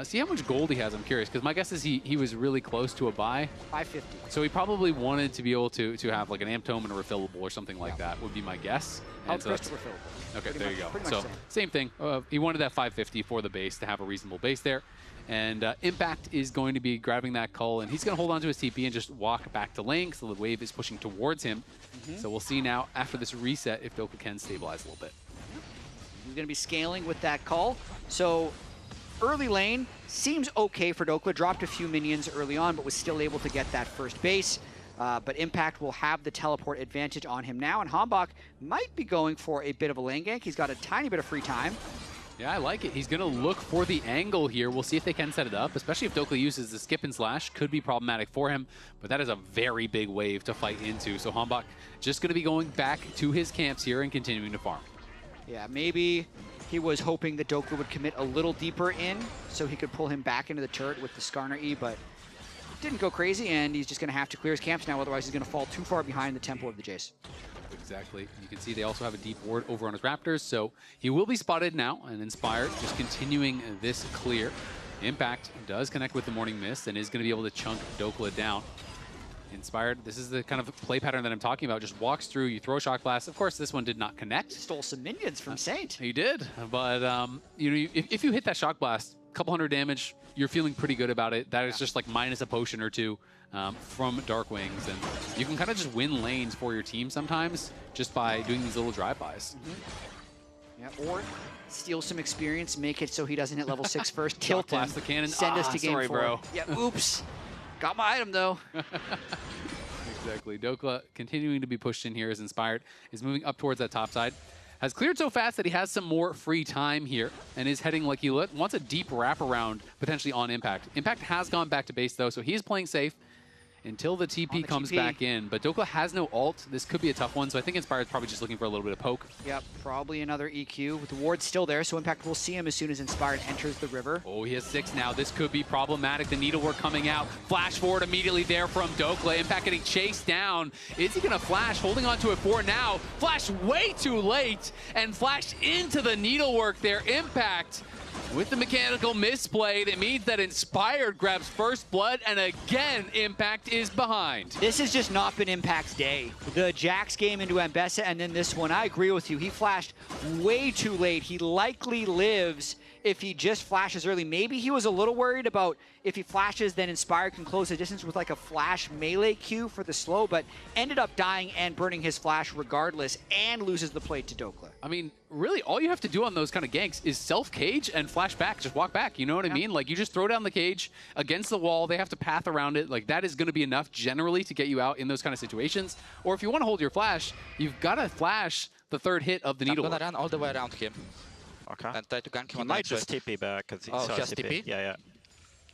See how much gold he has, I'm curious, because my guess is he was really close to a buy. 550. So he probably wanted to be able to have like an amp tome and a refillable or something like that, would be my guess. And so refillable. Okay, Pretty there much, you go. So same thing. He wanted that 550 for the base to have a reasonable base there. And Impact is going to be grabbing that cull, and he's going to hold on to his TP and just walk back to lane, so the wave is pushing towards him. So we'll see now after this reset if Dokla can stabilize a little bit. He's going to be scaling with that call. So early lane seems okay for Dokla. Dropped a few minions early on, but was still able to get that first base. But Impact will have the teleport advantage on him now, and Hanbok might be going for a bit of a lane gank. He's got a tiny bit of free time. Yeah, I like it. He's going to look for the angle here. We'll see if they can set it up, especially if Dokla uses the skip and slash. Could be problematic for him, but that is a very big wave to fight into. So Hanbok just going to be going back to his camps here and continuing to farm. Yeah, maybe he was hoping that Dokla would commit a little deeper in so he could pull him back into the turret with the Skarner E, but didn't go crazy, and he's just going to have to clear his camps now, otherwise he's going to fall too far behind the tempo of the Jace. Exactly. You can see they also have a deep ward over on his Raptors, so he will be spotted now, and Inspired just continuing this clear. Impact does connect with the Morning Mist and is going to be able to chunk Dokla down. Inspired, this is the kind of play pattern that I'm talking about. Just walks through, you throw a shock blast. Of course, this one did not connect. Stole some minions from Saint. He did, but you know, if you hit that shock blast, a couple hundred damage, you're feeling pretty good about it. That is just like minus a potion or two from Dark Wings, and you can kind of just win lanes for your team sometimes just by doing these little drive-bys. Yeah, or steal some experience, make it so he doesn't hit level 6 first, tilt him, the cannon. send us to game 4. Bro. Yeah, oops. Got my item, though. Exactly. Dokla continuing to be pushed in here as Inspired is moving up towards that top side. Has cleared so fast that he has some more free time here and is heading like he wants a deep wraparound potentially on Impact. Impact has gone back to base, though, so he's playing safe until the TP comes back in. But Dokla has no ult. This could be a tough one, so I think Inspired's probably just looking for a little bit of poke. Yep, probably another EQ. With the ward still there, so Impact will see him as soon as Inspired enters the river. Oh, he has 6 now. This could be problematic. The needlework coming out. Flash forward immediately there from Dokla. Impact getting chased down. Is he going to flash? Holding on to it for now. Flash way too late and flash into the needlework there. Impact with the mechanical misplay. That means that Inspired grabs first blood, and again, Impact is behind. This has just not been Impact's day. The Jax game into Ambessa, and then this one, I agree with you. He flashed way too late. He likely lives if he just flashes early. Maybe he was a little worried about if he flashes, then Inspired can close the distance with like a flash melee Q for the slow, but ended up dying and burning his flash regardless and loses the plate to Dokla. I mean, really, all you have to do on those kind of ganks is self-cage and flash back. Just walk back, you know what I mean? Like, you just throw down the cage against the wall. They have to path around it. Like, that is going to be enough generally to get you out in those kind of situations. Or if you want to hold your flash, you've got to flash the third hit of the needle. I'm going to run all the way around him. Okay. And try to gank him. He might just TP back because he saw just TP. Yeah, yeah.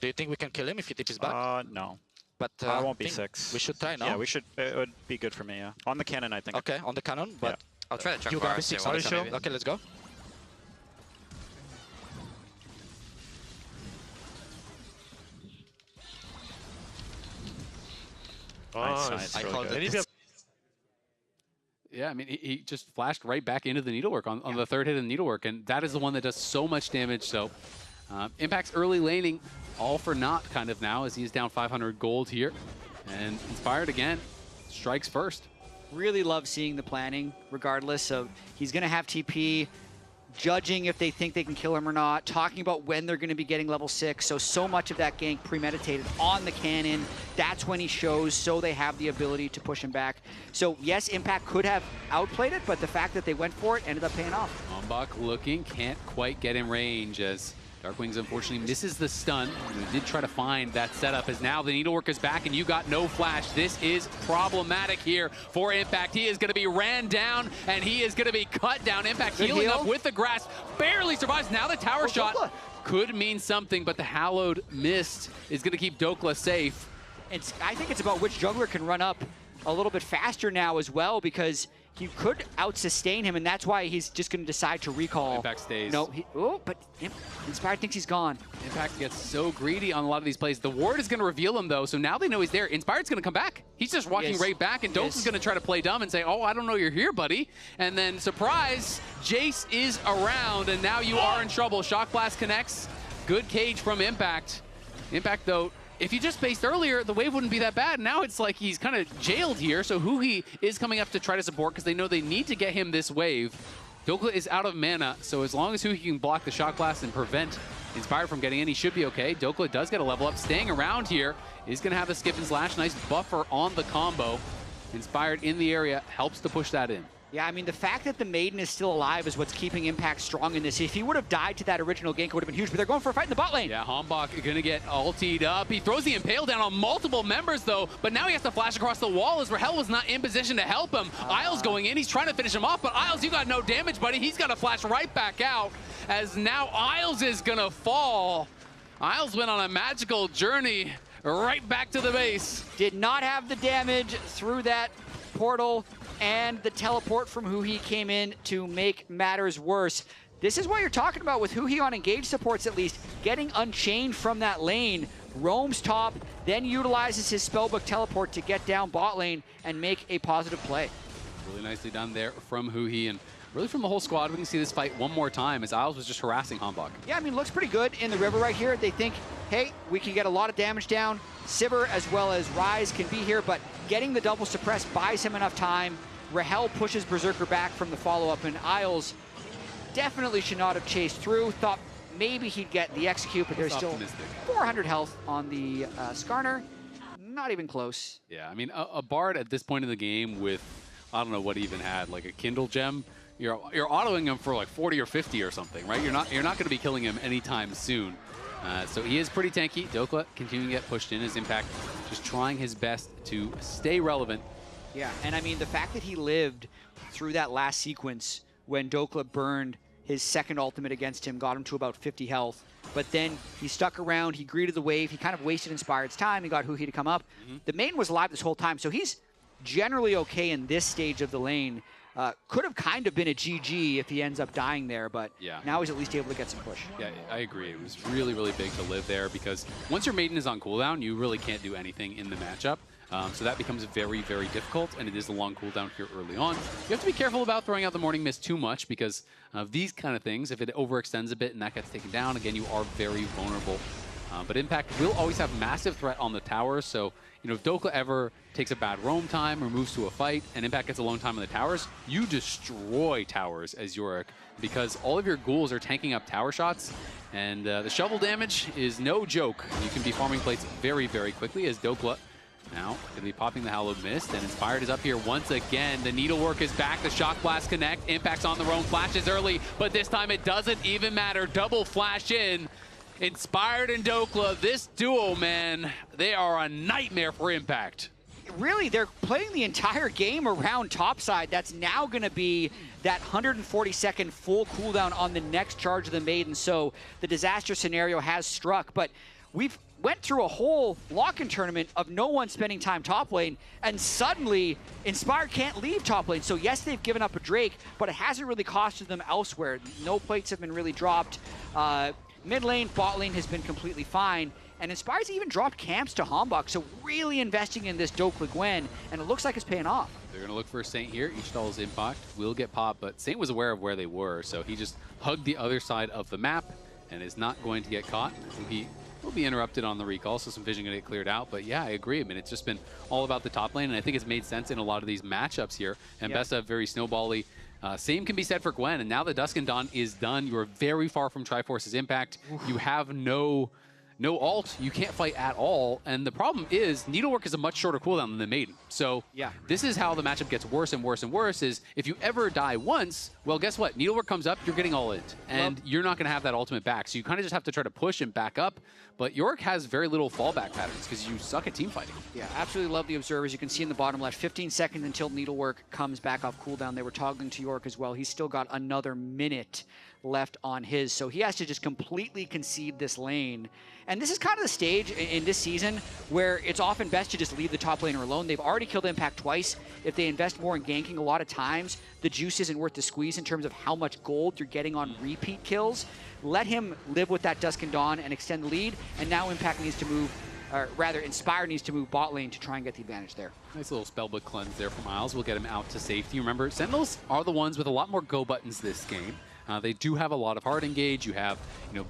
Do you think we can kill him if he TPs back? No. But I won't be 6. We should try now. Yeah, we should. It would be good for me. Yeah. On the cannon, I think. Okay, on the cannon, but yeah. I'll try to check. You gotta be 6 on the cannon. Okay, let's go. Nice. Really good. Yeah, I mean, he just flashed right back into the needlework on the third hit of the needlework, and that is the one that does so much damage. So Impact's early laning, all for naught kind of now, as he's down 500 gold here. And Inspired, again, strikes first. Really love seeing the planning, regardless of he's going to have TP, judging if they think they can kill him or not, talking about when they're going to be getting level 6. So much of that gank premeditated on the cannon. That's when he shows, so they have the ability to push him back. So yes, Impact could have outplayed it, but the fact that they went for it ended up paying off. Hanbok looking, can't quite get in range as Dark Wings unfortunately misses the stun. He did try to find that setup as now the needlework is back and you got no flash. This is problematic here for Impact. He is going to be ran down and he is going to be cut down. Impact healing up with the grass, barely survives. Now the tower shot could mean something, but the Hallowed Mist is going to keep Dokla safe. I think it's about which jungler can run up a little bit faster now as well, because he could out-sustain him, and that's why he's just going to decide to recall. Impact stays. No, but Inspired thinks he's gone. Impact gets so greedy on a lot of these plays. The ward is going to reveal him, though, so now they know he's there. Inspired's going to come back. He's just walking right back, and Doke's going to try to play dumb and say, oh, I don't know you're here, buddy. And then, surprise, Jace is around, and now you are in trouble. Shock Blast connects. Good cage from Impact. Impact, though, if you just spaced earlier, the wave wouldn't be that bad. Now it's like he's kind of jailed here, so Huhi is coming up to try to support because they know they need to get him this wave. Dokla is out of mana, so as long as Huhi can block the Shock Blast and prevent Inspired from getting in, he should be okay. Dokla does get a level up. Staying around here is going to have the skip and slash. Nice buffer on the combo. Inspired in the area helps to push that in. Yeah, I mean, the fact that the Maiden is still alive is what's keeping Impact strong in this. If he would have died to that original gank, it would have been huge, but they're going for a fight in the bot lane. Yeah, Hombok going to get ultied up. He throws the Impale down on multiple members, though, but now he has to flash across the wall as Rahel was not in position to help him. Isles going in. He's trying to finish him off, but Isles, you got no damage, buddy. He's got to flash right back out, as now Isles is going to fall. Isles went on a magical journey right back to the base. Did not have the damage through that portal, and the teleport from Huhi came in to make matters worse. This is what you're talking about with Huhi on engage supports, at least. Getting unchained from that lane, roams top, then utilizes his spellbook teleport to get down bot lane and make a positive play. Really nicely done there from Huhi, and really from the whole squad. We can see this fight one more time as Isles was just harassing Hombok. Yeah, I mean, looks pretty good in the river right here. They think, hey, we can get a lot of damage down. Sivir as well as Ryze can be here, but getting the double suppress buys him enough time. Rahel pushes Berserker back from the follow-up, and Isles definitely should not have chased through. Thought maybe he'd get the execute, but there's still 400 health on the Skarner. Not even close. Yeah, I mean, a Bard at this point in the game with, I don't know what he even had, like a Kindle gem, you're autoing him for like 40 or 50 or something, right? You're not going to be killing him anytime soon. So he is pretty tanky. Dokla continuing to get pushed in. His Impact just trying his best to stay relevant. Yeah, and I mean, the fact that he lived through that last sequence when Dokla burned his second ultimate against him, got him to about 50 health, but then he stuck around, he greeted the wave, he kind of wasted Inspired's time, he got Huhi to come up. The main was alive this whole time, so he's generally okay in this stage of the lane. Could have kind of been a GG if he ends up dying there, but now he's at least able to get some push. Yeah, I agree. It was really, really big to live there because once your Maiden is on cooldown, you really can't do anything in the matchup. So that becomes very, very difficult, and it is a long cooldown here early on. You have to be careful about throwing out the Morning Mist too much because of these kind of things. If it overextends a bit and that gets taken down, again, you are very vulnerable. But Impact will always have massive threat on the towers, so if Dokla ever takes a bad roam time or moves to a fight and Impact gets alone time on the towers, you destroy towers as Yorick because all of your ghouls are tanking up tower shots, and the shovel damage is no joke. You can be farming plates very, very quickly as Dokla now going to be popping the Hallowed Mist, and Inspired is up here once again. The Needlework is back. The Shock Blast connect. Impact's on the roam. Flashes early, but this time it doesn't even matter. Double flash in. Inspired and Dokla, this duo, man, they are a nightmare for Impact. Really, they're playing the entire game around topside. That's now going to be that 140-second full cooldown on the next charge of the Maiden, so the disaster scenario has struck, but we've went through a whole lock-in tournament of no one spending time top lane, and suddenly Inspired can't leave top lane. So yes, they've given up a Drake, but it hasn't really costed them elsewhere. No plates have been really dropped. Mid lane, bot lane has been completely fine, and Inspired's even dropped camps to Hombok, so really investing in this Dokla Gwen, and it looks like it's paying off. They're going to look for a Saint here. Each doll's Impact will get popped, but Saint was aware of where they were, so he just hugged the other side of the map and is not going to get caught. He will be interrupted on the recall, so some vision going to get cleared out. But yeah, I agree. I mean, it's just been all about the top lane, and I think it's made sense in a lot of these matchups here. And Bessa, very snowbally. Same can be said for Gwen, and now the Dusk and Dawn is done. You are very far from Triforce's Impact. You have no ult. You can't fight at all. And the problem is Needlework is a much shorter cooldown than the Maiden. So this is how the matchup gets worse and worse and worse, is if you ever die once, well, guess what? Needlework comes up, you're getting all in. And you're not going to have that ultimate back. So you kind of just have to try to push and back up. but York has very little fallback patterns because you suck at team fighting. Yeah, absolutely love the observers. You can see in the bottom left, 15 seconds until Needlework comes back off cooldown. They were toggling to York as well. He's still got another minute left on his, so he has to just completely concede this lane. And this is kind of the stage in this season where it's often best to just leave the top laner alone. They've already killed Impact twice. If they invest more in ganking, a lot of times the juice isn't worth the squeeze in terms of how much gold you're getting on repeat kills. Let him live with that Dusk and Dawn and extend the lead, and now Impact needs to move, or rather Inspire needs to move bot lane to try and get the advantage there. Nice little spellbook cleanse there from Isles. We'll get him out to safety. Remember, Sentinels are the ones with a lot more go buttons this game. They do have a lot of hard engage. You have,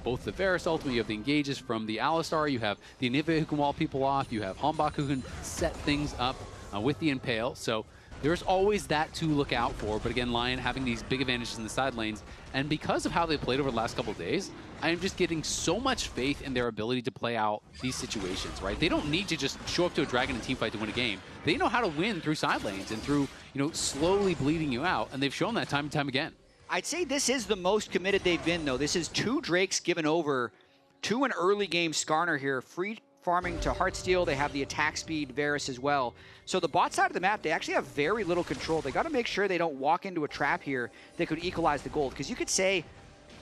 both the Varus ultimate, you have the engages from the Alistar, you have the Anivia who can wall people off, you have Hombok who can set things up with the Impale. So there's always that to look out for. But again, Lyon having these big advantages in the side lanes. And because of how they played over the last couple of days, I am just getting so much faith in their ability to play out these situations, right? They don't need to just show up to a Dragon and teamfight to win a game. They know how to win through side lanes and through, slowly bleeding you out. And they've shown that time and time again. I'd say this is the most committed they've been, though. This is 2 Drakes given over to an early game Skarner here. Free farming to Heartsteel. They have the attack speed Varus as well. So the bot side of the map, they actually have very little control. They got to make sure they don't walk into a trap here that could equalize the gold. Because you could say,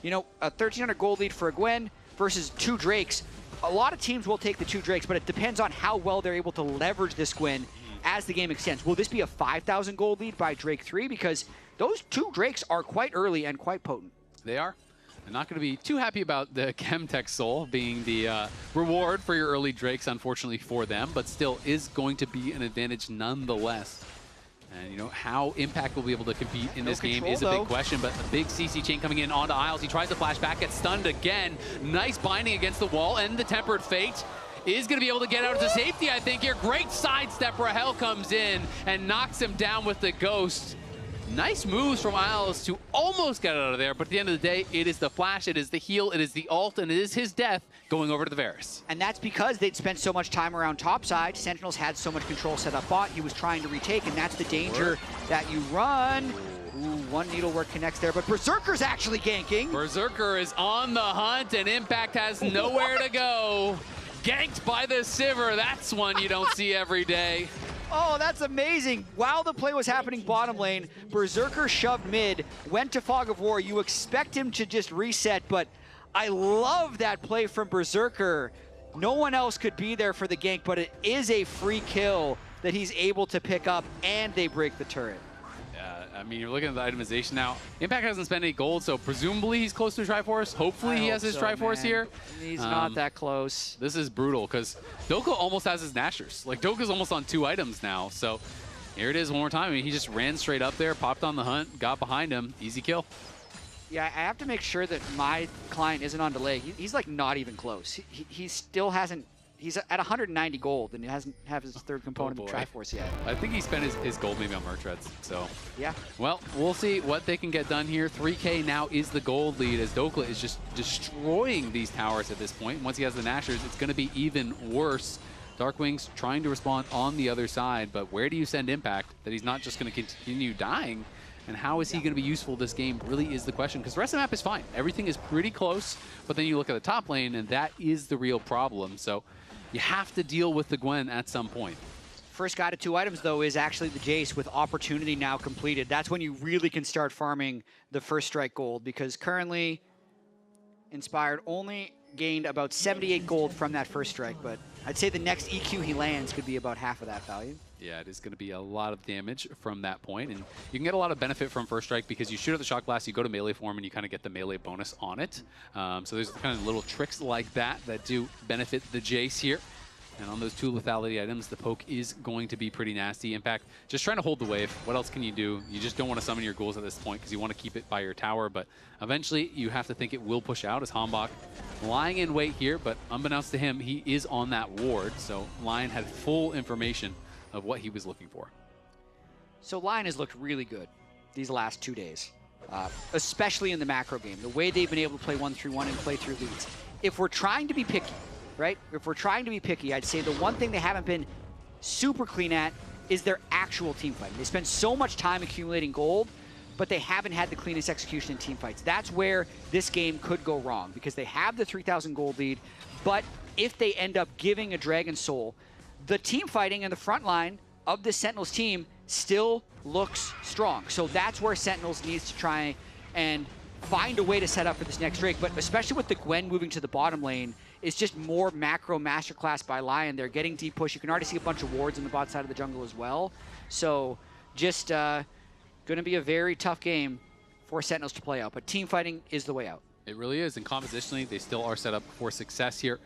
a 1,300 gold lead for a Gwen versus 2 Drakes. A lot of teams will take the 2 Drakes, but it depends on how well they're able to leverage this Gwen as the game extends. Will this be a 5,000 gold lead by Drake 3? Because those 2 Drakes are quite early and quite potent. They are. I'm not going to be too happy about the Chemtech Soul being the reward for your early Drakes, unfortunately for them, but still is going to be an advantage nonetheless. And how Impact will be able to compete in this game is a big question, but a big CC chain coming in onto Isles. He tries to flash back, gets stunned again. Nice binding against the wall, and the Tempered Fate is going to be able to get out to safety, I think, here. Great sidestep. Rahel comes in and knocks him down with the Ghost. Nice moves from Isles to almost get out of there, but at the end of the day, it is the flash, it is the heal, it is the ult, and it is his death going over to the Varus. And that's because they'd spent so much time around topside. Sentinels had so much control set up bot, he was trying to retake, and that's the danger that you run. Ooh, 1 Needlework connects there, but Berserker's actually ganking. Berserker is on the hunt, and Impact has nowhere to go. Ganked by the Sivir, that's one you don't see every day. Oh, that's amazing. While the play was happening bottom lane, Berserker shoved mid, went to Fog of War. You expect him to just reset, but I love that play from Berserker. No one else could be there for the gank, but it is a free kill that he's able to pick up, and they break the turret. I mean, you're looking at the itemization now. Impact hasn't spent any gold, so presumably he's close to a Triforce. Hopefully he has his Triforce here. He's not that close. This is brutal because Doko almost has his Nashers. Like, Doko's almost on 2 items now. So here it is one more time. I mean, he just ran straight up there, popped on the hunt, got behind him. Easy kill. Yeah, I have to make sure that my client isn't on delay. He's like not even close. He still hasn't. He's at 190 gold, and he hasn't have his 3rd component of Triforce yet. I think he spent his gold maybe on Merc Reds, so. Yeah. Well, we'll see what they can get done here. 3K now is the gold lead as Dokla is just destroying these towers at this point. Once he has the Nashers, it's going to be even worse. Darkwing's trying to respond on the other side, but where do you send Impact that he's not just going to continue dying? And how is he going to be useful this game really is the question, because the rest of the map is fine. Everything is pretty close, but then you look at the top lane, and that is the real problem. So you have to deal with the Gwen at some point. First guy to 2 items, though, is actually the Jace with opportunity now completed. That's when you really can start farming the first strike gold, because currently Inspired only gained about 78 gold from that first strike, but I'd say the next EQ he lands could be about half of that value. Yeah, it is going to be a lot of damage from that point, and you can get a lot of benefit from first strike because you shoot at the shock blast, you go to melee form, and you kind of get the melee bonus on it. So there's kind of little tricks like that do benefit the Jace here. And on those 2 lethality items, the poke is going to be pretty nasty. Impact, just trying to hold the wave. What else can you do? You just don't want to summon your ghouls at this point because you want to keep it by your tower, but eventually you have to think it will push out as Hombok lying in wait here, but unbeknownst to him, he is on that ward, so Lyon had full information of what he was looking for. So Lyon has looked really good these last 2 days, especially in the macro game. The way they've been able to play 1-3-1 and play through leads. If we're trying to be picky, right? If we're trying to be picky, I'd say the one thing they haven't been super clean at is their actual team fighting. They spend so much time accumulating gold, but they haven't had the cleanest execution in team fights. That's where this game could go wrong, because they have the 3,000 gold lead, but if they end up giving a Dragon Soul, the team fighting in the front line of the Sentinels team still looks strong. So that's where Sentinels needs to try and find a way to set up for this next Drake. But especially with the Gwen moving to the bottom lane, it's just more macro masterclass by Lyon. They're getting deep push. You can already see a bunch of wards on the bot side of the jungle as well. So just going to be a very tough game for Sentinels to play out. But team fighting is the way out. It really is, and compositionally, they still are set up for success here.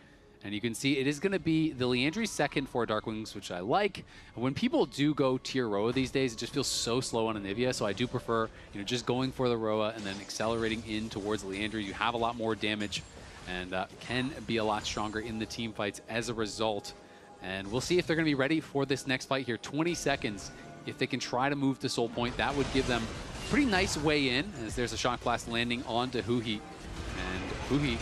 And you can see it is going to be the Liandry's second for Dark Wings, which I like. And when people do go tier Roa these days, it just feels so slow on Anivia. So I do prefer, just going for the Roa and then accelerating in towards Liandry. You have a lot more damage and can be a lot stronger in the team fights as a result. And we'll see if they're going to be ready for this next fight here. 20 seconds. If they can try to move to Soul Point, that would give them a pretty nice way in, as there's a Shock Blast landing onto Huhi. And Huhi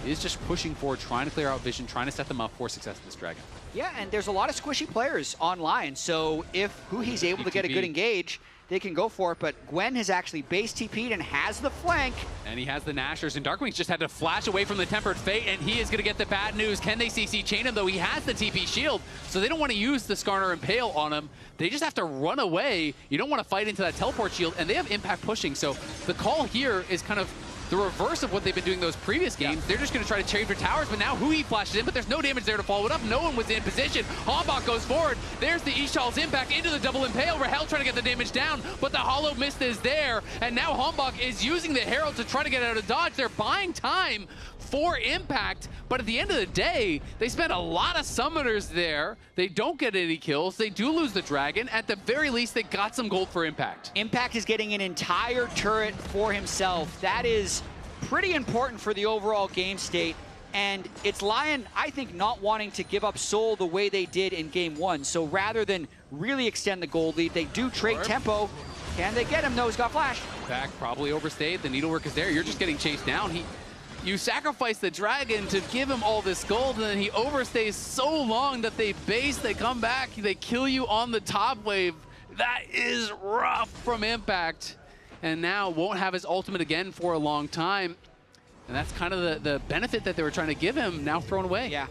is just pushing forward, trying to clear out vision, trying to set them up for success in this Dragon. Yeah, and there's a lot of squishy players online, so if Huhi's able to get a good engage, they can go for it, but Gwen has actually base TP'd and has the flank. And he has the Nashers, and Darkwings just had to flash away from the Tempered Fate, and he is going to get the bad news. Can they CC chain him, though? He has the TP shield, so they don't want to use the Skarner Impale on him. They just have to run away. You don't want to fight into that teleport shield, and they have impact pushing, so the call here is kind of the reverse of what they've been doing those previous games. Yeah. They're just going to try to trade for towers, but now Hui flashes in, but there's no damage there to follow it up. No one was in position. Hombok goes forward. There's the Ishal's impact into the double impale. Rahel trying to get the damage down, but the Hollow Mist is there, and now Hombok is using the Herald to try to get out of dodge. They're buying time for impact, but at the end of the day, they spent a lot of summoners there. They don't get any kills. They do lose the dragon. At the very least, they got some gold for impact. Impact is getting an entire turret for himself. That is pretty important for the overall game state. And it's Lyon, I think, not wanting to give up Soul the way they did in game one. So rather than really extend the gold lead, they do trade tempo. Can they get him? No, he's got flash. Impact probably overstayed. The needlework is there. You're just getting chased down. You sacrifice the dragon to give him all this gold, and then he overstays so long that they base, they come back, they kill you on the top wave. That is rough from Impact. And now won't have his ultimate again for a long time. And that's kind of the benefit that they were trying to give him, now thrown away. Yeah.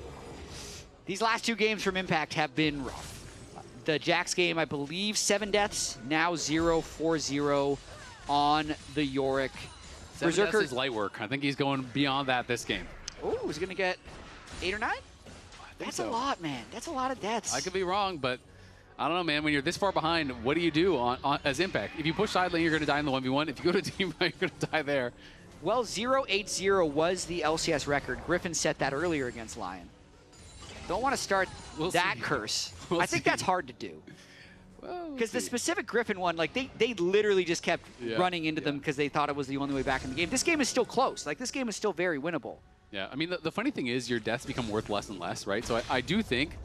These last two games from Impact have been rough. The Jax game, I believe, 7 deaths, now 0-4-0 on the Yorick. Berserker is light work. I think he's going beyond that this game. Oh, he's going to get 8 or 9? That's a lot, man. That's a lot of deaths. I could be wrong, but I don't know, man. When you're this far behind, what do you do as Impact? If you push side lane, you're going to die in the 1v1. If you go to team fight, you're going to die there. Well, 0-8-0 was the LCS record. Griffin set that earlier against Lyon. Don't want to start that curse. I think that's hard to do. Because the specific Griffin one, like they literally just kept running into them because they thought it was the only way back in the game. This game is still close. Like, this game is still very winnable. Yeah, I mean, the funny thing is your deaths become worth less and less, right? So I do think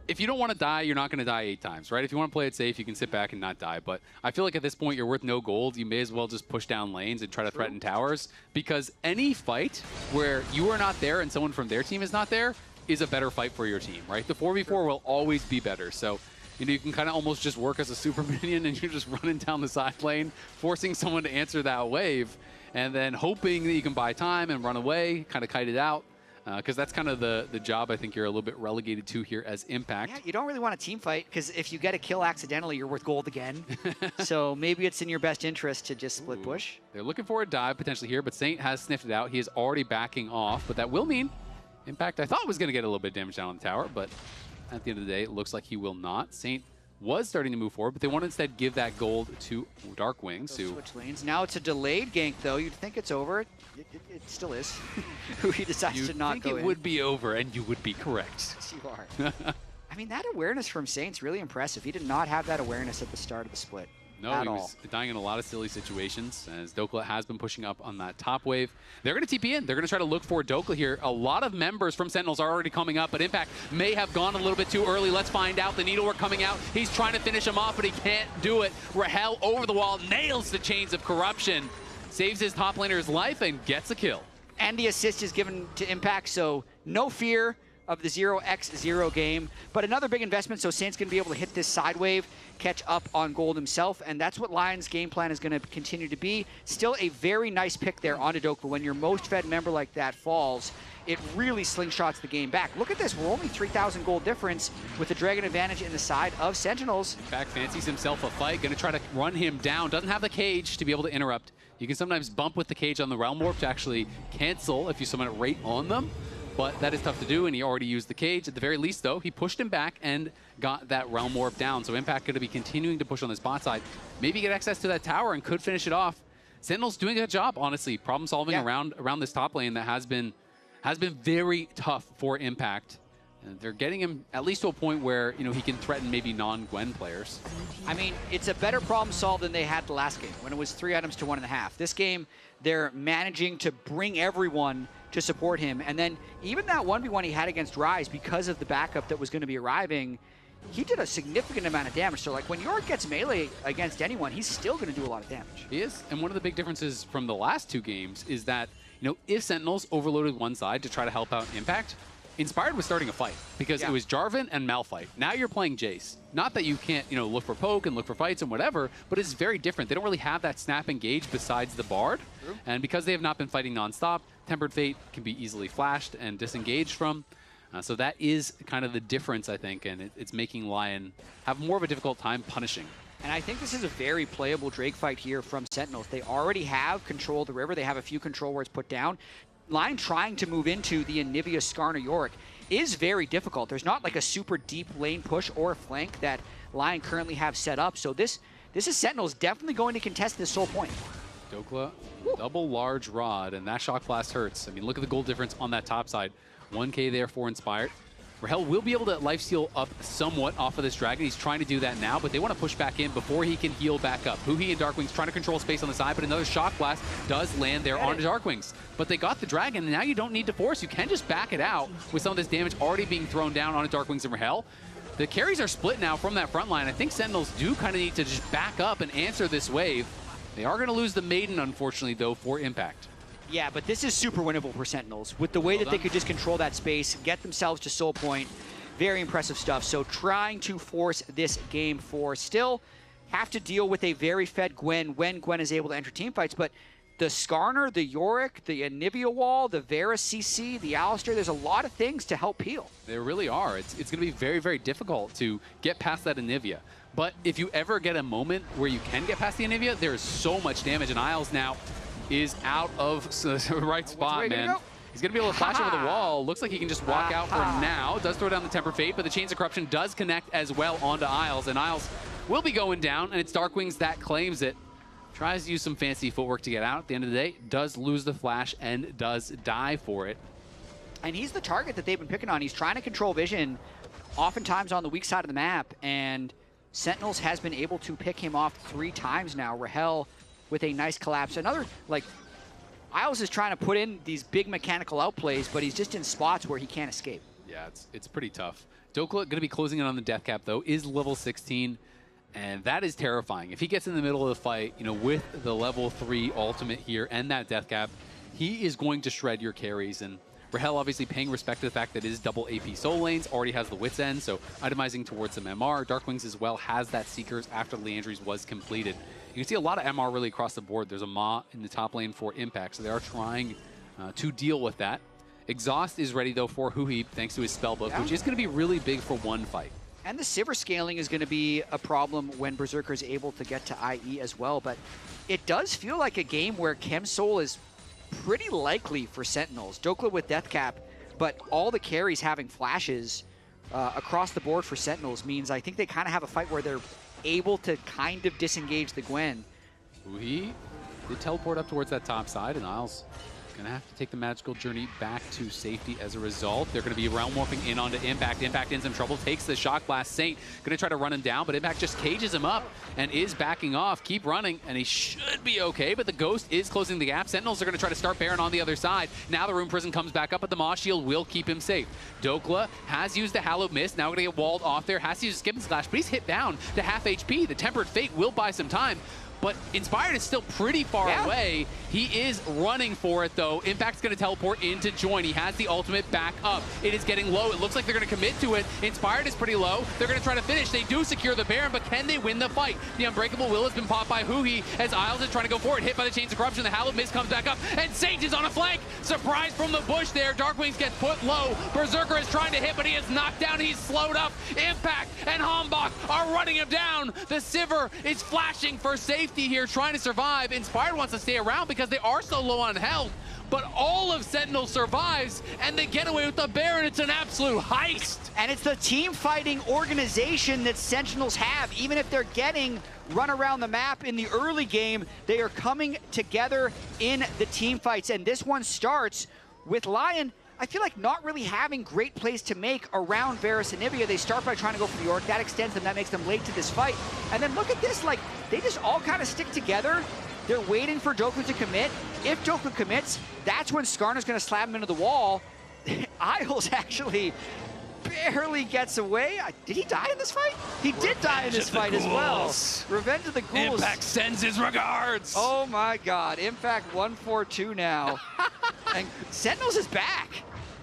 if you don't want to die, you're not going to die 8 times, right? If you want to play it safe, you can sit back and not die. But I feel like at this point, you're worth no gold. You may as well just push down lanes and try to threaten towers, because any fight where you are not there and someone from their team is not there is a better fight for your team, right? The 4v4 will always be better. So you can kind of almost just work as a super minion and you're just running down the side lane, forcing someone to answer that wave, and then hoping that you can buy time and run away, kind of kite it out. Because that's kind of the job I think you're a little bit relegated to here as Impact. Yeah, you don't really want a team fight, because if you get a kill accidentally, you're worth gold again. So maybe it's in your best interest to just split push. They're looking for a dive potentially here, but Saint has sniffed it out. He is already backing off, but that will mean Impact, I thought, was going to get a little bit of damage down on the tower, but at the end of the day, it looks like he will not. Saint was starting to move forward, but they want to instead give that gold to Dark Wings. Who switch lanes. Now it's a delayed gank, though. You'd think it's over. It still is. He decides to not go in. You think it would be over, and you would be correct. Yes, you are. I mean, that awareness from Saint's really impressive. He did not have that awareness at the start of the split. No, he was dying in a lot of silly situations, as Dokla has been pushing up on that top wave. They're going to TP in. They're going to try to look for Dokla here. A lot of members from Sentinels are already coming up, but Impact may have gone a little bit too early. Let's find out. The needlework coming out. He's trying to finish him off, but he can't do it. Rahel over the wall, nails the chains of corruption, saves his top laner's life, and gets a kill. And the assist is given to Impact, so no fear of the 0x0 game. But another big investment, so Saint's going to be able to hit this side wave, catch up on gold himself, and that's what Lion's game plan is going to continue to be. Still a very nice pick there onto Dokla. When your most fed member like that falls, it really slingshots the game back. Look at this, we're only 3,000 gold difference with the Dragon advantage in the side of Sentinels. Back fancies himself a fight, going to try to run him down. Doesn't have the cage to be able to interrupt. You can sometimes bump with the cage on the Realm Warp to actually cancel if you summon it right on them. But that is tough to do, and he already used the cage. At the very least, though, he pushed him back and got that Realm Warp down. So Impact going to be continuing to push on this bot side. Maybe get access to that tower and could finish it off. Sentinel's doing a good job, honestly, problem solving around this top lane that has been very tough for Impact. And they're getting him at least to a point where, you know, he can threaten maybe non-Gwen players. I mean, it's a better problem solved than they had the last game when it was 3 items to 1.5. This game, they're managing to bring everyone to support him. And then even that 1v1 he had against Ryze, because of the backup that was going to be arriving, he did a significant amount of damage. So like when Yorick gets melee against anyone, he's still going to do a lot of damage. He is. And one of the big differences from the last 2 games is that, you know, if Sentinels overloaded one side to try to help out Impact, Inspired was starting a fight because it was Jarvan and Malphite. Now you're playing Jace. Not that you can't, you know, look for poke and look for fights and whatever, but it's very different. They don't really have that snap engage besides the Bard. True. And because they have not been fighting nonstop, Tempered Fate can be easily flashed and disengaged from. So that is kind of the difference, I think, and it's making Lion have more of a difficult time punishing. And I think this is a very playable Drake fight here from Sentinels. They already have control of the river. They have a few control wards put down. Lion trying to move into the Anivia Skarner Yorick is very difficult. There's not like a super deep lane push or flank that Lion currently have set up. So this is Sentinels definitely going to contest this sole point. Dokla, double large rod, and that shock blast hurts. I mean, look at the gold difference on that top side. 1k there for Inspired. Rahel will be able to lifesteal up somewhat off of this dragon. He's trying to do that now, but they want to push back in before he can heal back up. Huhi and Darkwing's trying to control space on the side, but another shock blast does land there onto Darkwings. But they got the dragon, and now you don't need to force. You can just back it out with some of this damage already being thrown down onto Darkwings and Rahel. The carries are split now from that front line. I think Sentinels do kind of need to just back up and answer this wave. They are going to lose the Maiden, unfortunately, though, for Impact. Yeah, but this is super winnable for Sentinels. With the way that they could just control that space, get themselves to soul point, very impressive stuff. So trying to force this game for still have to deal with a very fed Gwen when Gwen is able to enter team fights. But the Skarner, the Yorick, the Anivia Wall, the Vera CC, the Alistair, there's a lot of things to help heal. There really are. It's going to be very, very difficult to get past that Anivia. But if you ever get a moment where you can get past the Anivia, there's so much damage. And Isles now is out of the right spot, man. He's going to be able to flash over the wall. Looks like he can just walk out for now. Does throw down the Temper Fate, but the Chains of Corruption does connect as well onto Isles. And Isles will be going down, and it's Darkwings that claims it. Tries to use some fancy footwork to get out. At the end of the day, does lose the flash and does die for it. And he's the target that they've been picking on. He's trying to control vision, oftentimes on the weak side of the map, and Sentinels has been able to pick him off 3 times now. Rahel with a nice collapse. Another, like, Isles is trying to put in these big mechanical outplays, but he's just in spots where he can't escape. Yeah, it's pretty tough. Dokla going to be closing in on the death cap, though, is level 16, and that is terrifying. If he gets in the middle of the fight, you know, with the level 3 ultimate here and that death cap, he is going to shred your carries. And Rahel obviously paying respect to the fact that it is double AP soul lanes, already has the Wit's End, so itemizing towards some MR. Darkwings as well has that Seekers after Leandry's was completed. You can see a lot of MR really across the board. There's a Ma in the top lane for Impact, so they are trying to deal with that. Exhaust is ready, though, for Huhi, thanks to his spellbook, which is going to be really big for one fight. And the Sivir scaling is going to be a problem when Berserker is able to get to IE as well, but it does feel like a game where Chem Soul is pretty likely for Sentinels. Dokla with Death Cap, but all the carries having flashes across the board for Sentinels means I think they kind of have a fight where they're able to kind of disengage the Gwen. Huhi did teleport up towards that top side, and Isles going to have to take the magical journey back to safety as a result. They're going to be realm warping in onto Impact. Impact in some trouble, takes the shock blast. Saint going to try to run him down, but Impact just cages him up and is backing off. Keep running, and he should be okay, but the Ghost is closing the gap. Sentinels are going to try to start Baron on the other side. Now the Rune Prison comes back up, but the Maw Shield will keep him safe. Dokla has used the Hallowed Mist, now going to get walled off there. Has to use a Skip and Slash, but he's hit down to half HP. The Tempered Fate will buy some time. but Inspired is still pretty far away. He is running for it, though. Impact's going to teleport in to join. He has the ultimate back up. It is getting low. It looks like they're going to commit to it. Inspired is pretty low. They're going to try to finish. They do secure the Baron, but can they win the fight? The Unbreakable Will has been popped by Huhi as Isles is trying to go for it. Hit by the Chains of Corruption. The Hallowed Mist comes back up, and Sage is on a flank. Surprise from the bush there. Darkwings gets put low. Berserker is trying to hit, but he is knocked down. He's slowed up. Impact and Hombach are running him down. The Sivir is flashing for safety here, trying to survive. Inspired wants to stay around because they are so low on health, but all of Sentinel survives, and they get away with the Baron. It's an absolute heist. And it's the team fighting organization that Sentinels have. Even if they're getting run around the map in the early game, they are coming together in the team fights. And this one starts with Lyon, I feel like not really having great plays to make around Varus and Nivea. They start by trying to go for the Orc. That extends them. That makes them late to this fight. And then look at this. Like, they just all kind of stick together. They're waiting for Dokla to commit. If Dokla commits, that's when Skarner's going to slap him into the wall. Isles actually barely gets away. Did he die in this fight? He did die in this fight as well. Revenge of the Ghouls. Impact sends his regards. Oh my God. Impact 142 now. And Sentinels is back.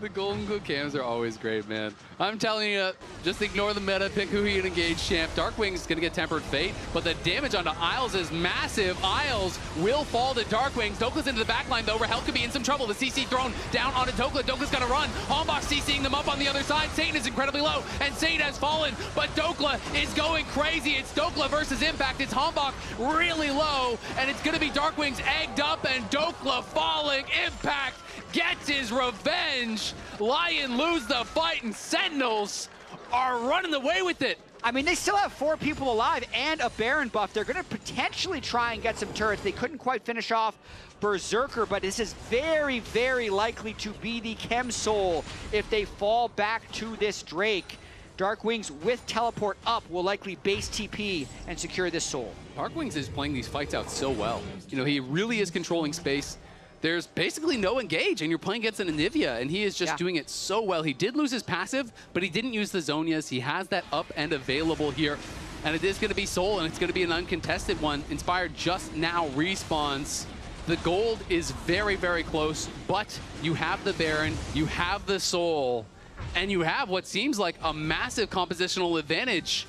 The Golden Glue cams are always great, man. I'm telling you, just ignore the meta, pick Huhi and engage champ. Darkwing is going to get Tempered Fate, but the damage onto Isles is massive. Isles will fall to Darkwings. Dokla's into the backline, though. Rahel could be in some trouble. The CC thrown down onto Dokla. Dokla's going to run. Hombach CCing them up on the other side. Satan is incredibly low, and Satan has fallen, but Dokla is going crazy. It's Dokla versus Impact. It's Hombach really low, and it's going to be Darkwings egged up, and Dokla falling. Impact gets his revenge. Lyon lose the fight, and Sentinels are running away with it. I mean, they still have 4 people alive and a Baron buff. They're going to potentially try and get some turrets. They couldn't quite finish off Berserker, but this is very, very likely to be the Chem Soul if they fall back to this Drake. Darkwings with teleport up will likely base TP and secure this Soul. Darkwings is playing these fights out so well. You know, he really is controlling space. There's basically no engage, and you're playing against an Anivia, and he is just doing it so well. He did lose his passive, but he didn't use the Zonias. He has that up end available here, and it is going to be Soul, and it's going to be an uncontested one. Inspired just now respawns. The gold is very, very close, but you have the Baron, you have the Soul, and you have what seems like a massive compositional advantage.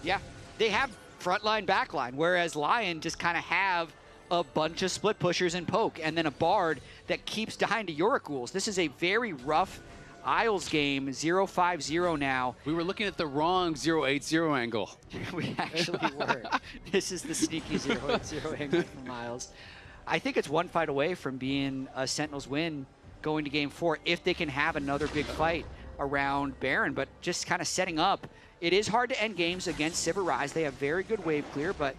Yeah, they have frontline, backline, whereas Lyon just kind of have a bunch of split pushers and poke, and then a Bard that keeps dying to Yorick-Ghouls. This is a very rough Isles game, 0-5-0 now. We were looking at the wrong 0-8-0 angle. We actually were. This is the sneaky 0-8-0 angle from Isles. I think it's one fight away from being a Sentinels win going to game 4 if they can have another big fight around Baron, but just kind of setting up. It is hard to end games against Sivir Rise. They have very good wave clear, but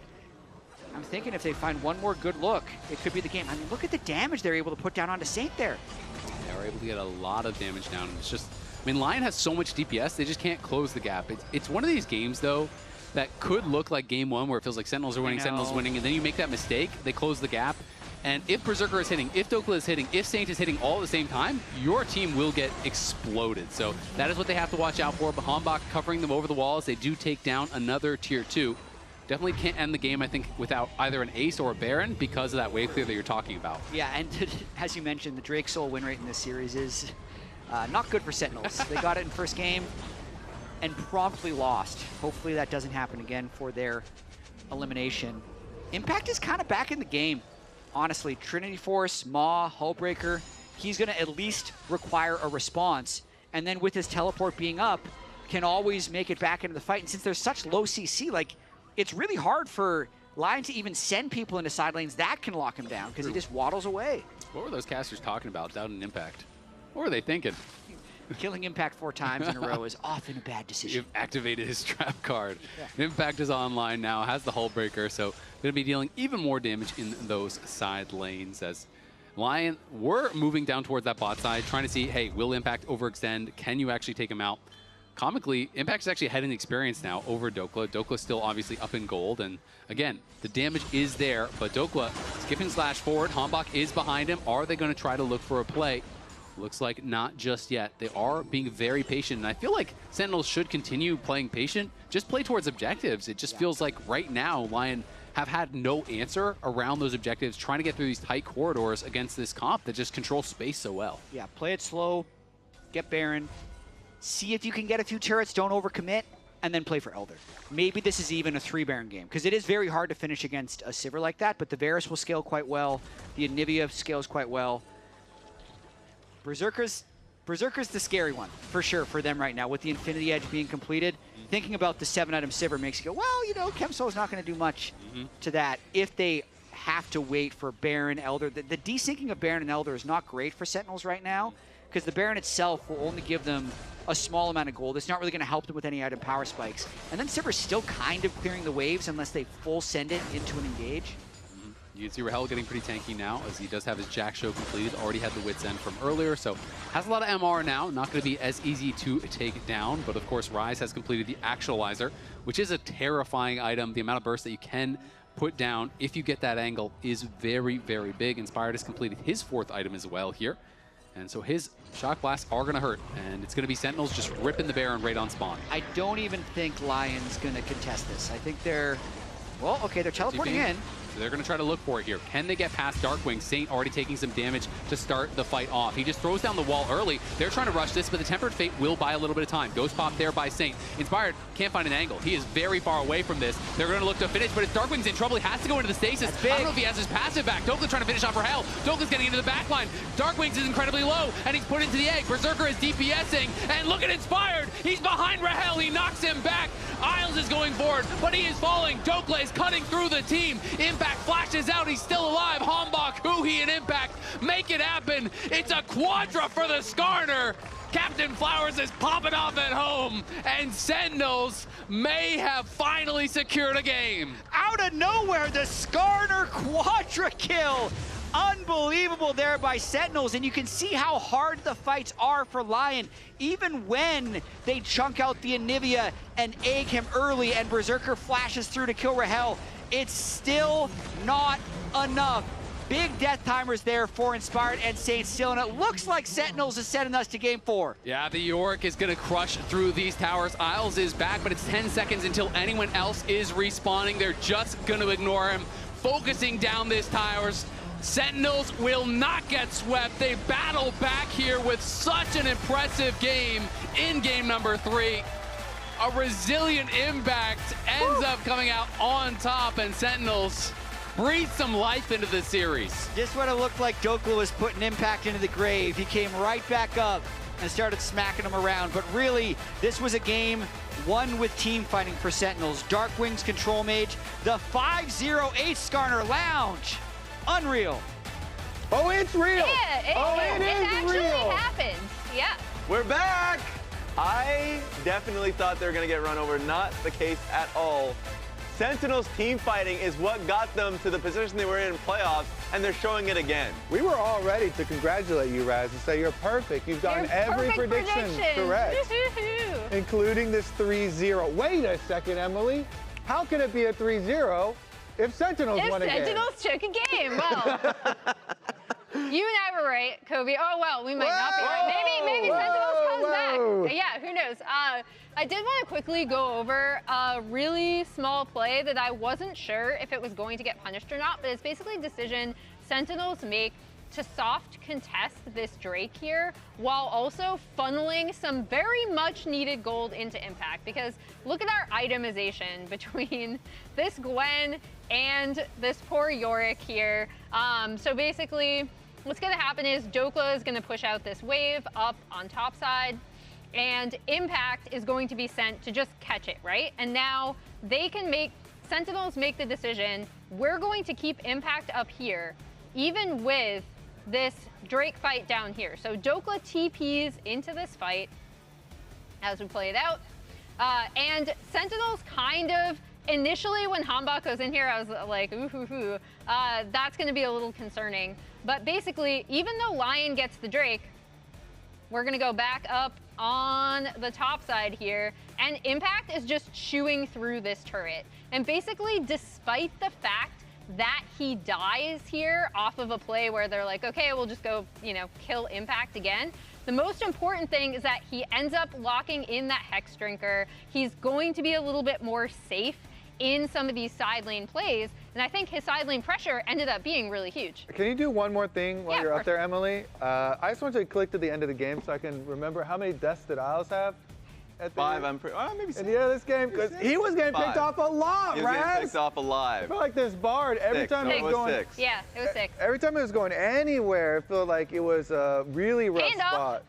I'm thinking if they find one more good look, it could be the game. I mean, look at the damage they're able to put down onto Saint there. Yeah, we're able to get a lot of damage down. It's just, I mean, Lyon has so much DPS, they just can't close the gap. It's one of these games, though, that could look like game 1 where it feels like Sentinels are winning, Sentinels winning, and then you make that mistake, they close the gap. And if Berserker is hitting, if Dokla is hitting, if Saint is hitting all at the same time, your team will get exploded. So that is what they have to watch out for. But Hombach covering them over the walls. They do take down another tier 2. Definitely can't end the game, I think, without either an Ace or a Baron because of that wave clear that you're talking about. Yeah, and as you mentioned, the Drake Soul win rate in this series is not good for Sentinels. They got it in first game and promptly lost. Hopefully that doesn't happen again for their elimination. Impact is kind of back in the game, honestly. Trinity Force, Maw, Hullbreaker, he's going to at least require a response. And then with his teleport being up, can always make it back into the fight. And since there's such low CC, like, it's really hard for Lyon to even send people into side lanes. That can lock him down because he just waddles away. What were those casters talking about down in Impact? What were they thinking? Killing Impact 4 times in a row is often a bad decision. You've activated his trap card. Yeah. Impact is online now, has the Hullbreaker, so going to be dealing even more damage in those side lanes as Lyon were moving down towards that bot side, trying to see, hey, will Impact overextend? Can you actually take him out? Comically, Impact is actually ahead in experience now over Dokla. Dokla's still obviously up in gold, and again, the damage is there, but Dokla skipping slash forward. Hombach is behind him. Are they going to try to look for a play? Looks like not just yet. They are being very patient, and I feel like Sentinels should continue playing patient. Just play towards objectives. It just feels like right now, Lyon have had no answer around those objectives, trying to get through these tight corridors against this comp that just controls space so well. Yeah, play it slow, get Baron, see if you can get a few turrets, don't overcommit, and then play for Elder. Maybe this is even a 3 Baron game, because it is very hard to finish against a Sivir like that, but the Varus will scale quite well, the Anivia scales quite well. Berserker's the scary one, for sure, for them right now, with the Infinity Edge being completed. Thinking about the 7-item Sivir makes you go, well, you know, Chemsoul's not going to do much to that if they have to wait for Baron, Elder. The desyncing of Baron and Elder is not great for Sentinels right now, because the Baron itself will only give them a small amount of gold. It's not really going to help them with any item power spikes. And then Sivir's still kind of clearing the waves unless they full send it into an engage. You can see Rahel getting pretty tanky now, as he does have his Jack show completed. Already had the Wit's End from earlier, so has a lot of MR now. Not going to be as easy to take down, but of course Ryze has completed the Actualizer, which is a terrifying item. The amount of burst that you can put down if you get that angle is very, very big. Inspired has completed his 4th item as well here. And so his Shock Blasts are going to hurt, and it's going to be Sentinels just ripping the Baron right on spawn. I don't even think Lion's going to contest this. I think they're, well, okay, they're teleporting in. So they're going to try to look for it here. Can they get past Darkwing? Saint already taking some damage to start the fight off. He just throws down the wall early. They're trying to rush this, but the Tempered Fate will buy a little bit of time. Ghost pop there by Saint. Inspired can't find an angle. He is very far away from this. They're going to look to finish, but if Darkwing's in trouble, he has to go into the stasis. I don't know if he has his passive back. Dokla's trying to finish off for Hell. Dokla's getting into the back line. Darkwing's is incredibly low, and he's put into the egg. Berserker is DPSing, and look at Inspired. He's behind Rahel. He knocks him back. Isles is going forward, but he is falling. Dokla is cutting through the team. Impact flashes out. He's still alive. Hombok, Huhi, and Impact make it happen. It's a quadra for the Skarner. Captain Flowers is popping off at home, and Sentinels may have finally secured a game. Out of nowhere, the Skarner quadra kill. Unbelievable there by Sentinels, and you can see how hard the fights are for Lion. Even when they chunk out the Anivia and egg him early and Berserker flashes through to kill Rahel, it's still not enough. Big death timers there for Inspired and Saint still, and it looks like Sentinels is sending us to game 4. Yeah, the Yorick is going to crush through these towers. Isles is back, but it's 10 seconds until anyone else is respawning. They're just going to ignore him, focusing down these towers. Sentinels will not get swept. They battle back here with such an impressive game in game number 3. A resilient Impact ends up coming out on top, and Sentinels breathe some life into the series. Just when it looked like Dokla was putting Impact into the grave, he came right back up and started smacking him around. But really, this was a game won with team fighting for Sentinels. Darkwing's Control Mage, the 508 Skarner Lounge. Unreal. Oh, it's real. Yeah, it actually happened. Yeah. We're back. I definitely thought they were going to get run over. Not the case at all. Sentinels team fighting is what got them to the position they were in playoffs, and they're showing it again. We were all ready to congratulate you, Raz, and say you're perfect. You've gotten every prediction correct, including this 3-0. Wait a second, Emily. How can it be a 3-0 if Sentinels won a game? If Sentinels took a game, well. You and I were right, Kobe. Oh, well, we might not be right. Maybe Sentinels comes back. Yeah, who knows? I did want to quickly go over a really small play that I wasn't sure if it was going to get punished or not, but it's basically a decision Sentinels make to soft contest this Drake here while also funneling some very much needed gold into Impact, because look at our itemization between this Gwen and this poor Yorick here. So basically what's going to happen is Dokla is going to push out this wave up on top side, and Impact is going to be sent to just catch it, right? And now they can Sentinels make the decision, we're going to keep Impact up here, even with this Drake fight down here. So Dokla TPs into this fight as we play it out. And Sentinels kind of, initially when Hombok goes in here, I was like, ooh, that's gonna be a little concerning. But basically, even though Lion gets the Drake, we're gonna go back up on the top side here, and Impact is just chewing through this turret. And basically, despite the fact that he dies here off of a play where they're like, okay, we'll just go, kill Impact again, the most important thing is that he ends up locking in that Hex Drinker. He's going to be a little bit more safe in some of these side lane plays. And I think his side lane pressure ended up being really huge. Can you do one more thing while you're up there, Emily? I just want you to click to the end of the game so I can remember how many deaths did Isles have? At the 5, I'm pretty, maybe 6. At the end of this game, because he was getting picked off a lot, He was getting Raz. picked off alive. I feel like this Bard, every time it was going... 6. Yeah, it was 6. Every time it was going anywhere, it felt like it was a really rough spot.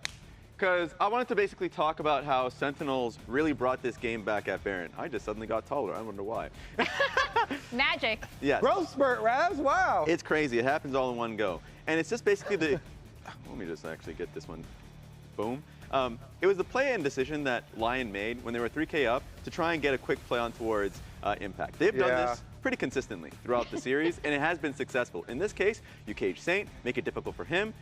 Because I wanted to basically talk about how Sentinels really brought this game back at Baron. I just suddenly got taller. I wonder why. Magic. Yes. Growth spurt, Raz. Wow. It's crazy. It happens all in one go. And it's just basically the... Let me just actually get this one. Boom. It was the play-in decision that Lyon made when they were 3K up to try and get a quick play on towards Impact. They've done this pretty consistently throughout the series, and it has been successful. In this case, you cage Saint, make it difficult for him.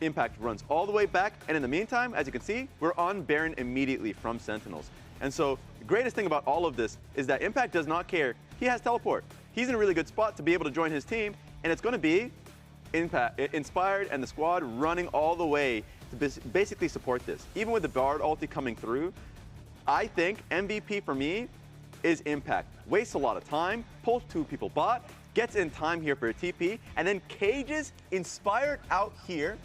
Impact runs all the way back, and in the meantime, as you can see, we're on Baron immediately from Sentinels. And so the greatest thing about all of this is that Impact does not care. He has teleport. He's in a really good spot to be able to join his team, and it's going to be Inspired and the squad running all the way to basically support this. Even with the Bard ulti coming through, I think MVP for me is Impact. Wastes a lot of time, pulls 2 people bot, gets in time here for a TP, and then cages Inspired out here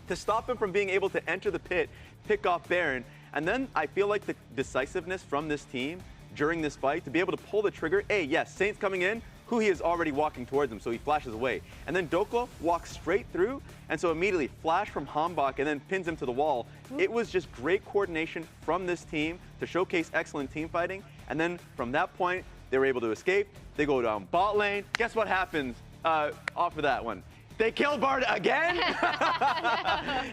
to stop him from being able to enter the pit, pick off Baron. And then I feel like the decisiveness from this team during this fight to be able to pull the trigger. Yes, Saint's coming in, who he is already walking towards him, so he flashes away. And then Dokla walks straight through, and so immediately flash from Hambach and then pins him to the wall. It was just great coordination from this team to showcase excellent team fighting. And then from that point, they were able to escape. They go down bot lane. Guess what happens off of that one? They kill Bard again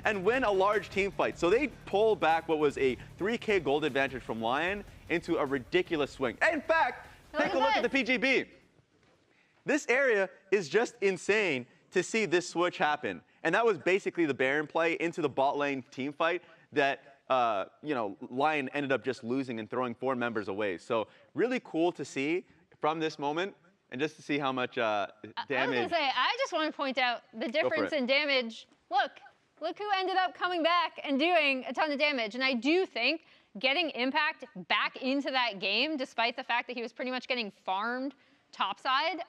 and win a large team fight. So they pull back what was a 3K gold advantage from Lyon into a ridiculous swing. In fact, take a look at the PGB. This area is just insane to see this switch happen. And that was basically the Baron play into the bot lane team fight that, Lyon ended up just losing and throwing 4 members away. So really cool to see from this moment and just to see how much damage. I was going to say, I just want to point out the difference in damage. Look who ended up coming back and doing a ton of damage. And I do think getting Impact back into that game, despite the fact that he was pretty much getting farmed topside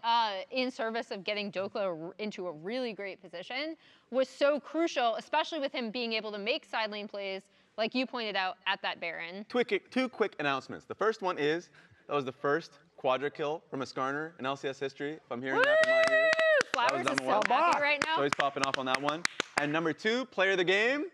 in service of getting Dokla into a really great position, was so crucial, especially with him being able to make side lane plays, like you pointed out, at that Baron. 2 quick announcements. The first one is, that was the first quadra kill from a Skarner in LCS history, if I'm hearing that from my ears. Flowers is so happy right now. So he's popping off on that one. And number 2, player of the game,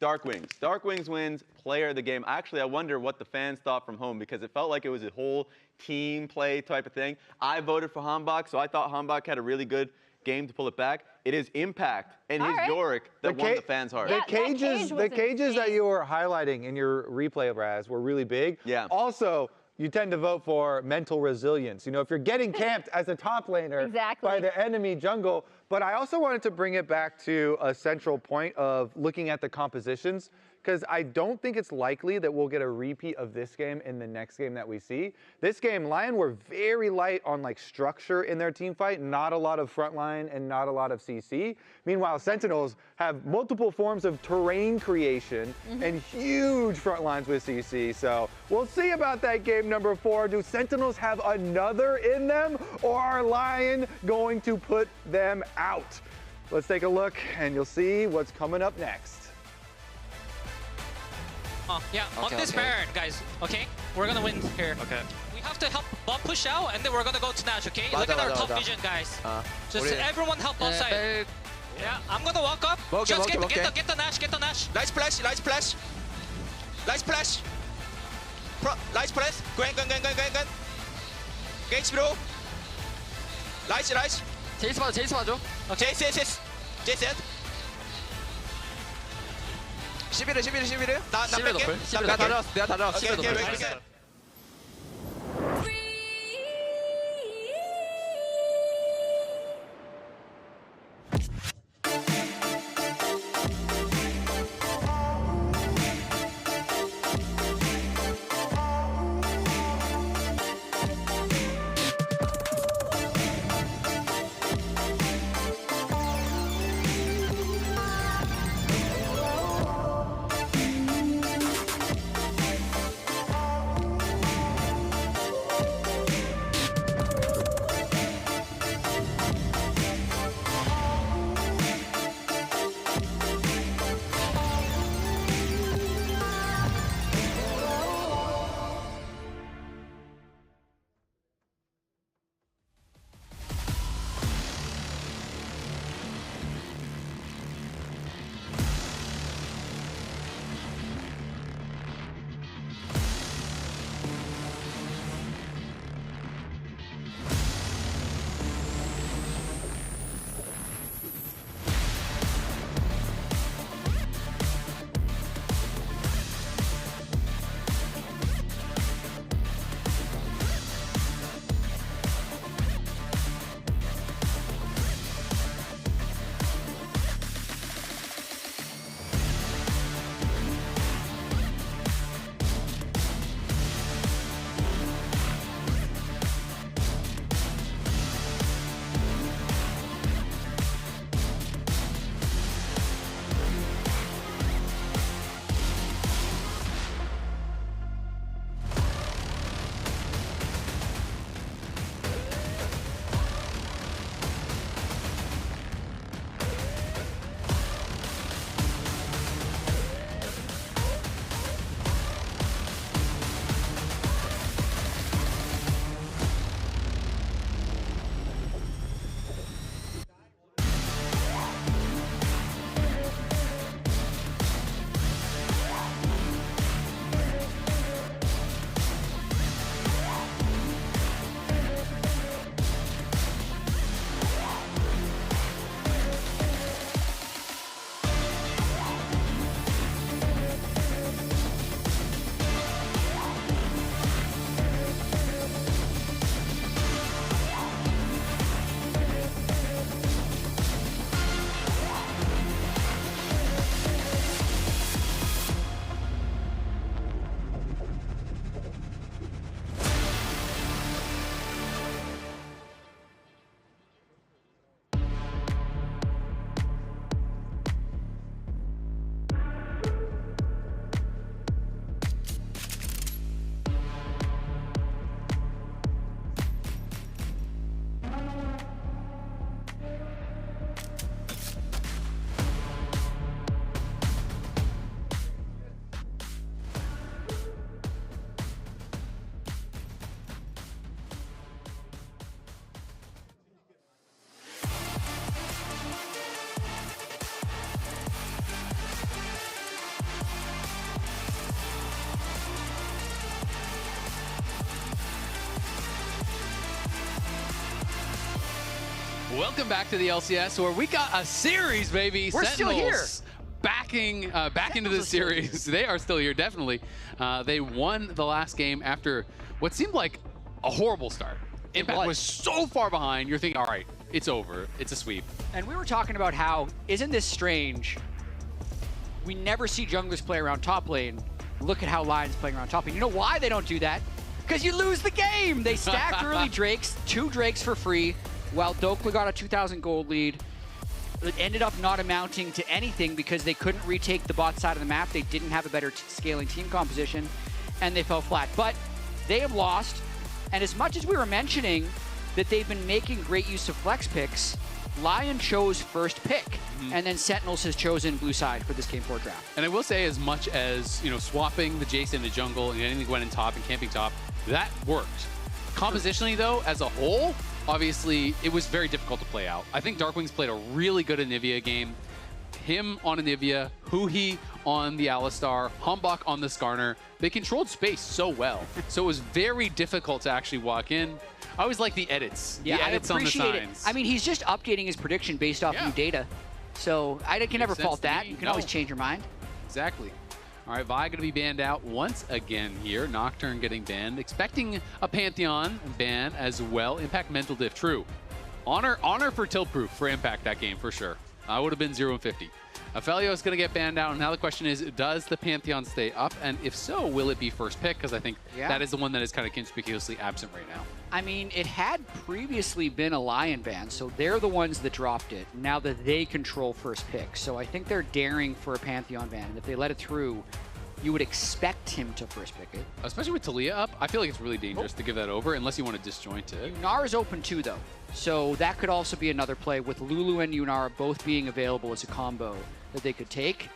Darkwings. Darkwings wins player of the game. Actually, I wonder what the fans thought from home, because it felt like it was a whole team play type of thing. I voted for Hambach, so I thought Hambach had a really good game to pull it back. It is Impact and his Yorick that won the fans' heart. The cages that you were highlighting in your replay, Raz, were really big. Yeah. Also, you tend to vote for mental resilience. If you're getting camped as a top laner by the enemy jungle. But I also wanted to bring it back to a central point of looking at the compositions, because I don't think it's likely that we'll get a repeat of this game in the next game that we see. This game, Lyon were very light on structure in their team fight, not a lot of frontline and not a lot of CC. Meanwhile, Sentinels have multiple forms of terrain creation and huge front lines with CC. So we'll see about that game number 4. Do Sentinels have another in them, or are Lyon going to put them out? Let's take a look and you'll see what's coming up next. On this Baron, guys, okay? We're gonna win here. Okay. We have to help bot push out, and then we're gonna go to Nash, okay? Look at our top vision, guys. Just everyone help bot side. Yeah, I'm gonna walk up. Just get the Nash, get the Nash. Nice splash, nice splash. Nice splash. Nice splash. Gwen. Gage bro. Nice. 제이스 봐줘. 제이스. 11. 나 뺄게. 내가 다 잡았어. 오케이. Welcome back to the LCS, where we got a series, baby. We're still here. Back into the series. They are still here, definitely. They won the last game after what seemed like a horrible start. Impact was so far behind. You're thinking, all right, it's over. It's a sweep. And we were talking about how, isn't this strange? We never see junglers play around top lane. Look at how Lion's playing around top lane. You know why they don't do that? Because you lose the game. They stacked early Drakes, 2 Drakes for free, while Dokla got a 2,000 gold lead. It ended up not amounting to anything because they couldn't retake the bot side of the map. They didn't have a better scaling team composition, and they fell flat. But they have lost, and as much as we were mentioning that they've been making great use of flex picks, Lyon chose first pick, and then Sentinels has chosen blue side for this Game 4 draft. And I will say, as much as, you know, swapping the Jace into jungle and getting the Gwen in top and camping top, that worked. Compositionally, though, as a whole, obviously, it was very difficult to play out. I think Darkwings played a really good Anivia game. Him on Anivia, Huhi on the Alistar, Humbok on the Skarner. They controlled space so well. So it was very difficult to actually walk in. I always like the edits. Yeah, the edits I appreciate on the signs. it. I mean, he's just updating his prediction based off new data. So I can never fault that. You can always change your mind. Exactly. All right, Vi going to be banned out once again here. Nocturne getting banned. Expecting a Pantheon ban as well. Impact Mental Diff, true. Honor for tilt proof for Impact that game, for sure. I would have been 0-50. Aphelios is going to get banned out, and now the question is, does the Pantheon stay up? And if so, will it be first pick? Because I think that is the one that is kind of conspicuously absent right now. I mean, it had previously been a Lion ban, so they're the ones that dropped it, now that they control first pick. So I think they're daring for a Pantheon ban, and if they let it through, you would expect him to first pick it. Especially with Talia up, I feel like it's really dangerous to give that over unless you want to disjoint it. Yunara's open too, though. So that could also be another play with Lulu and Yunara both being available as a combo that they could take.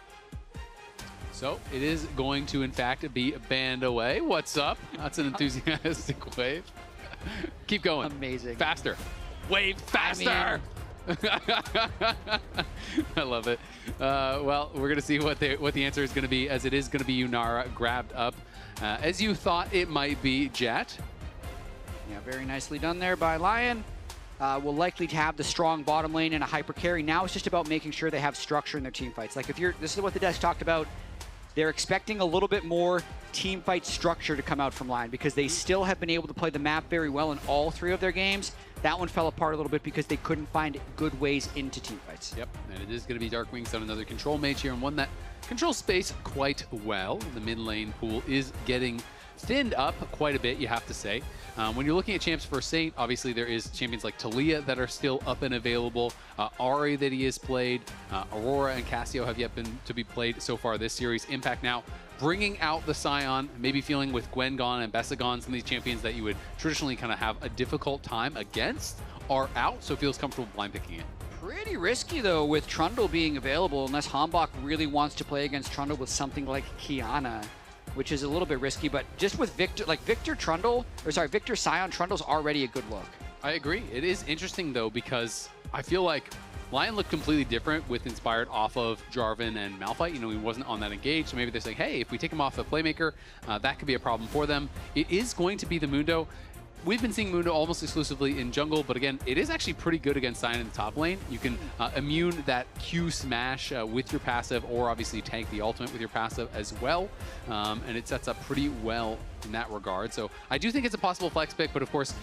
So it is going to, in fact, be banned away. What's up? That's an enthusiastic wave. Keep going. Amazing. Faster. Wave faster. I love it. Well, we're going to see what the answer is going to be, as it is going to be Yunara grabbed up. As you thought it might be, Jet. Yeah, very nicely done there by Lyon. Will likely to have the strong bottom lane and a hyper carry. Now it's just about making sure they have structure in their team fights. Like this is what the desk talked about. They're expecting a little bit more team fight structure to come out from Lyon because they still have been able to play the map very well in all 3 of their games. That one fell apart a little bit because they couldn't find good ways into team fights. Yep, and it is going to be Darkwings on another control mage here, and one that controls space quite well. The mid lane pool is getting thinned up quite a bit, you have to say. When you're looking at champs for Saint, obviously there is champions like Talia that are still up and available. Ari that he has played. Aurora and Cassio have yet been to be played so far this series. Impact now bringing out the Scion, maybe feeling with Gwen gone and Bessa gone, some of these champions that you would traditionally kind of have a difficult time against are out, so it feels comfortable blind picking it. Pretty risky, though, with Trundle being available, unless Hambach really wants to play against Trundle with something like Kiana, which is a little bit risky, but just with Victor Scion, Trundle's already a good look. I agree. It is interesting, though, because I feel like Lyon looked completely different with Inspired off of Jarvan and Malphite. You know, he wasn't on that engage, so maybe they're saying, hey, if we take him off the Playmaker, that could be a problem for them. It is going to be the Mundo. We've been seeing Mundo almost exclusively in jungle, but again, it is actually pretty good against Sion in the top lane. You can immune that Q smash with your passive, or obviously tank the ultimate with your passive as well, and it sets up pretty well in that regard. So I do think it's a possible flex pick, but of course,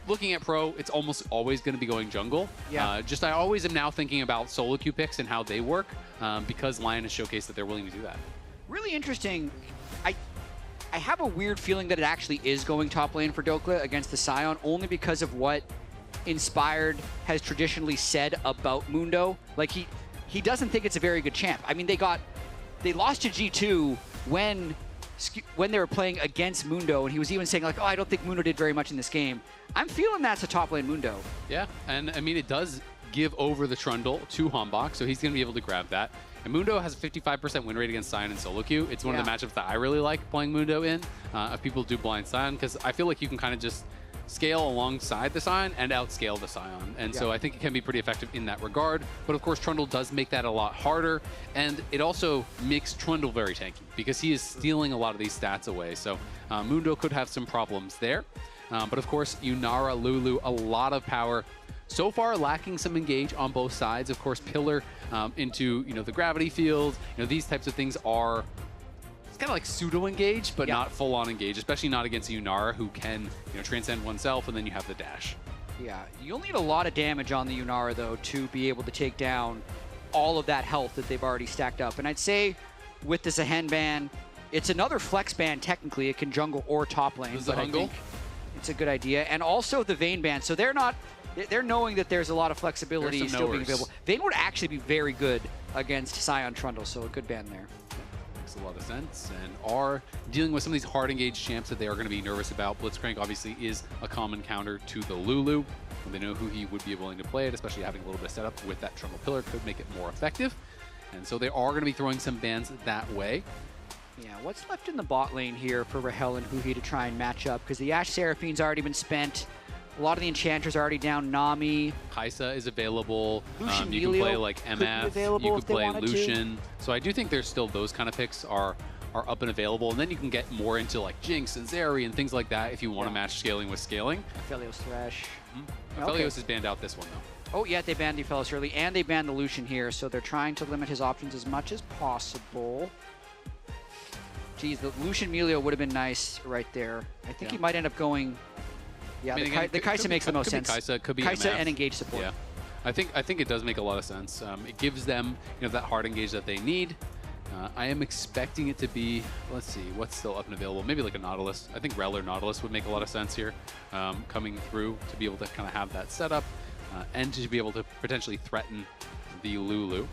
looking at pro, it's almost always going to be going jungle. Yeah. I always am now thinking about solo queue picks and how they work, because Lyon has showcased that they're willing to do that. Really interesting. I have a weird feeling that it actually is going top lane for Dokla against the Scion, only because of what Inspired has traditionally said about Mundo. Like, he doesn't think it's a very good champ. I mean, they lost to G2 when they were playing against Mundo, and he was even saying, like, oh, I don't think Mundo did very much in this game. I'm feeling that's a top lane Mundo. Yeah, and I mean, it does give over the Trundle to Hambach, so he's going to be able to grab that. And Mundo has a 55% win rate against Sion and solo queue. It's one of the matchups that I really like playing Mundo in, if people do blind Sion, because I feel like you can kind of just scale alongside the Sion and outscale the Sion. And so I think it can be pretty effective in that regard. But of course, Trundle does make that a lot harder. And it also makes Trundle very tanky because he is stealing a lot of these stats away. So Mundo could have some problems there. But of course, Yunara, Lulu, a lot of power. so far lacking some engage on both sides. Of course, Pillar into, the gravity field. These types of things are kind of like pseudo-engage, but not full-on engage, especially not against a Yunara who can, transcend oneself, and then you have the dash. Yeah, you'll need a lot of damage on the Yunara, though, to be able to take down all of that health that they've already stacked up. And I'd say with the Sehen ban, it's another flex ban, technically. It can jungle or top lane, but I think it's a good idea. And also the Vayne ban, so they're knowing that there's a lot of flexibility still being available. Vayne would actually be very good against Sion Trundle, so a good ban there. A lot of sense, and are dealing with some of these hard engaged champs that they are going to be nervous about. Blitzcrank obviously is a common counter to the Lulu, and they know who he would be willing to play it, especially having a little bit of setup with that Trundle Pillar could make it more effective. And so they are going to be throwing some bans that way. Yeah, what's left in the bot lane here for Rahel and Huhi to try and match up? Because the Ashe Seraphine's already been spent. A lot of the enchanters are already down. Nami. Kaisa is available. You can Melio play like MF. You could play Lucian. So I do think there's still those kind of picks are up and available. And then you can get more into like Jinx and Zeri and things like that if you want to match scaling with scaling. Aphelios Thresh. Aphelios is banned out this one, though. Oh, yeah, they banned the Aphelios early, and they banned the Lucian here. So they're trying to limit his options as much as possible. Geez, the Lucian Melio would have been nice right there. I think he might end up going... Yeah, the Kaisa makes the most sense. Kaisa, could be Kaisa MF. and engage support. Yeah, I think it does make a lot of sense. It gives them that hard engage that they need. I am expecting it to be, let's see, what's still up and available? Maybe like a Nautilus. I think Rel or Nautilus would make a lot of sense here, coming through to be able to kind of have that setup and to be able to potentially threaten the Lulu.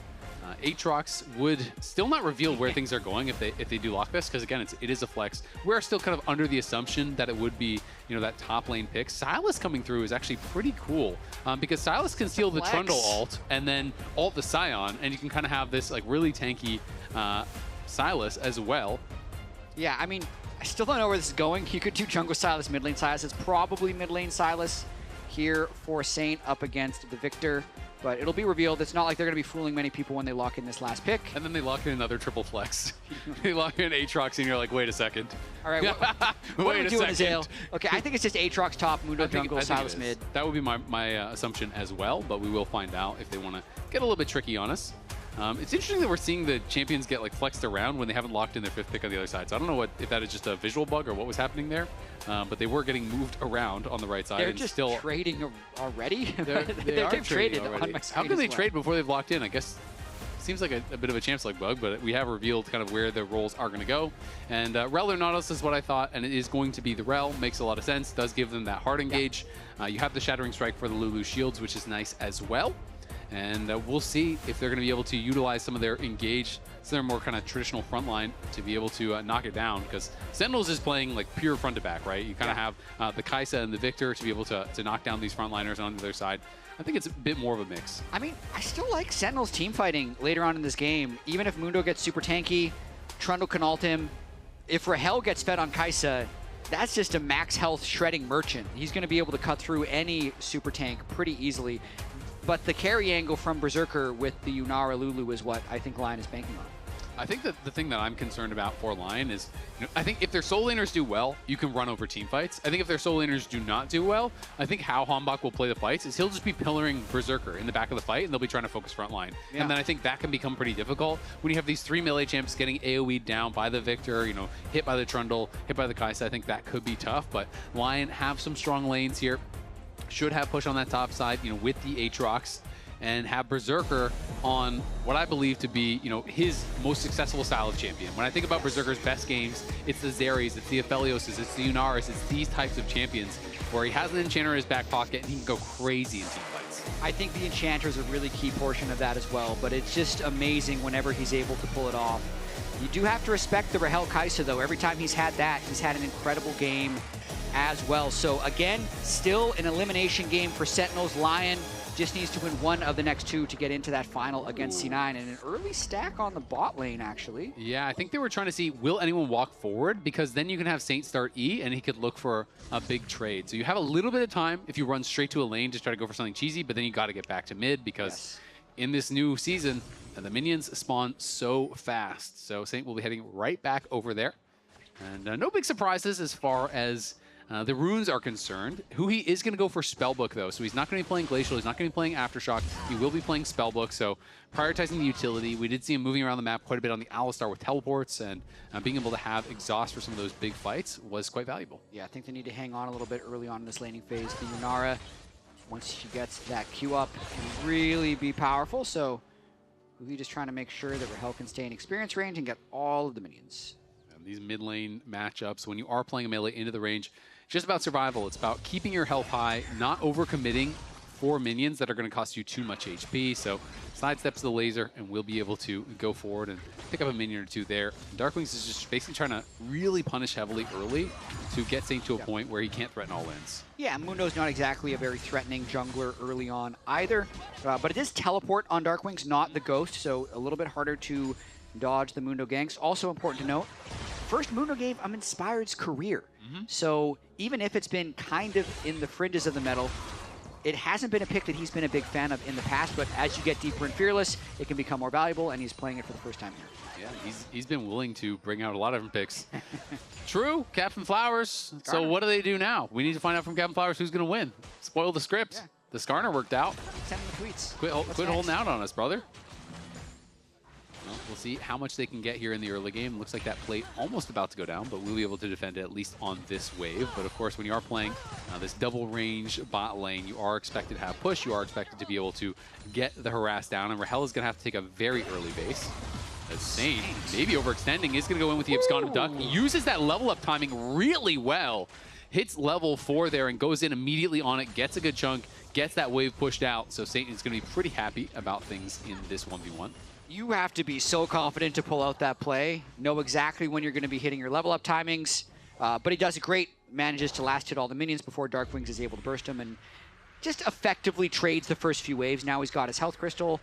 Aatrox would still not reveal where things are going if they do lock this, because again, it is a flex. We're still kind of under the assumption that it would be that top lane pick. Sylas coming through is actually pretty cool because Sylas can steal the Trundle ult and then ult the Sion, and you can kind of have this like really tanky Sylas as well. Yeah, I mean, I still don't know where this is going. You could do jungle Sylas, mid lane Sylas. It's probably mid lane Sylas here for Saint up against the Victor. But it'll be revealed. It's not like they're going to be fooling many people when they lock in this last pick. And then they lock in another triple flex. They lock in Aatrox, and you're like, wait a second. All right, what are we doing, Azale? Okay, I think it's just Aatrox top, Mundo jungle, Sylas mid. That would be my assumption as well, but we will find out if they want to get a little bit tricky on us. It's interesting that we're seeing the champions get like flexed around when they haven't locked in their 5th pick on the other side. So I don't know if that is just a visual bug or what was happening there, but they were getting moved around on the right side. They're just still trading already. They've traded already. on my screen. How can they trade before they've locked in? I guess seems like a bit of a chance-like bug, but we have revealed kind of where the roles are going to go. And Rel or Nautilus is what I thought, and it is going to be the Rel. Makes a lot of sense. Does give them that hard engage. You have the Shattering Strike for the Lulu shields, which is nice as well. And we'll see if they're going to be able to utilize some of their engage, some of their more kind of traditional front line to be able to knock it down, because Sentinels is playing like pure front to back, right? You kind of have the Kaisa and the Victor to be able to knock down these frontliners on the other side. I think it's a bit more of a mix. I mean, I still like Sentinels team fighting later on in this game. Even if Mundo gets super tanky, Trundle can ult him. If Rahel gets fed on Kaisa, that's just a max health shredding merchant. He's going to be able to cut through any super tank pretty easily. But the carry angle from Berserker with the Yunara Lulu is what I think Lyon is banking on. I think that the thing that I'm concerned about for Lyon is, I think if their soul laners do well, you can run over team fights. I think if their soul laners do not do well, I think how Hanbok will play the fights is he'll just be pillaring Berserker in the back of the fight, and they'll be trying to focus front line. Yeah. And then I think that can become pretty difficult when you have these 3 melee champs getting AoE'd down by the Victor, hit by the Trundle, hit by the Kaisa. I think that could be tough, but Lyon have some strong lanes here. Should have push on that top side, with the Aatrox, and have Berserker on what I believe to be, his most successful style of champion. When I think about Berserker's best games, it's the Zeris, it's the Aphelioses, it's the Yunaras, it's these types of champions where he has an Enchanter in his back pocket and he can go crazy in team fights. I think the Enchanter is a really key portion of that as well, but it's just amazing whenever he's able to pull it off. You do have to respect the Rahel Kaisa, though. Every time he's had that, he's had an incredible game as well. So again, still an elimination game for Sentinels. Lyon just needs to win one of the next 2 to get into that final against C9, and an early stack on the bot lane, actually. Yeah, I think they were trying to see, will anyone walk forward? Because then you can have Saint start E, and he could look for a big trade. So you have a little bit of time if you run straight to a lane to try to go for something cheesy, but then you got to get back to mid, because in this new season, the minions spawn so fast. So Saint will be heading right back over there. And no big surprises as far as the runes are concerned. Huhi is going to go for Spellbook, though, so he's not going to be playing Glacial. He's not going to be playing Aftershock. He will be playing Spellbook, so prioritizing the utility. We did see him moving around the map quite a bit on the Alistar with teleports, and being able to have exhaust for some of those big fights was quite valuable. Yeah, I think they need to hang on a little bit early on in this laning phase. The Yunara, once she gets that Q up, can really be powerful, so Huhi just trying to make sure that Rahel can stay in experience range and get all of the minions. And these mid lane matchups, when you are playing a melee into the range, it's just about survival. It's about keeping your health high, not overcommitting for minions that are going to cost you too much HP. So sidestep to the laser, and we'll be able to go forward and pick up a minion or two there. Darkwings is just basically trying to really punish heavily early to get Saint to a point where he can't threaten all ins. Yeah, Mundo's not exactly a very threatening jungler early on either, but it is teleport on Darkwings, not the Ghost, so a little bit harder to dodge the Mundo ganks. Also important to note, first Mundo game of Inspired's career. So even if it's been kind of in the fringes of the metal, it hasn't been a pick that he's been a big fan of in the past, but as you get deeper in Fearless, it can become more valuable, and he's playing it for the first time here. Yeah, he's been willing to bring out a lot of different picks. True, Captain Flowers. So what do they do now? We need to find out from Captain Flowers who's going to win. Spoil the script. Yeah. The Skarner worked out. Send him the tweets. Quit holding out on us, brother. Well, we'll see how much they can get here in the early game. Looks like that plate almost about to go down, but we'll be able to defend it at least on this wave. But of course, when you are playing this double range bot lane, you are expected to have push. You are expected to be able to get the harass down, and Rahel is going to have to take a very early base. As Saint, maybe overextending, is going to go in with the Absconded Duck. Uses that level up timing really well. Hits level 4 there and goes in immediately on it, gets a good chunk, gets that wave pushed out. So Saint is going to be pretty happy about things in this 1v1. You have to be so confident to pull out that play, know exactly when you're going to be hitting your level up timings, but he does it great, manages to last hit all the minions before Darkwings is able to burst him, and just effectively trades the first few waves. Now he's got his health crystal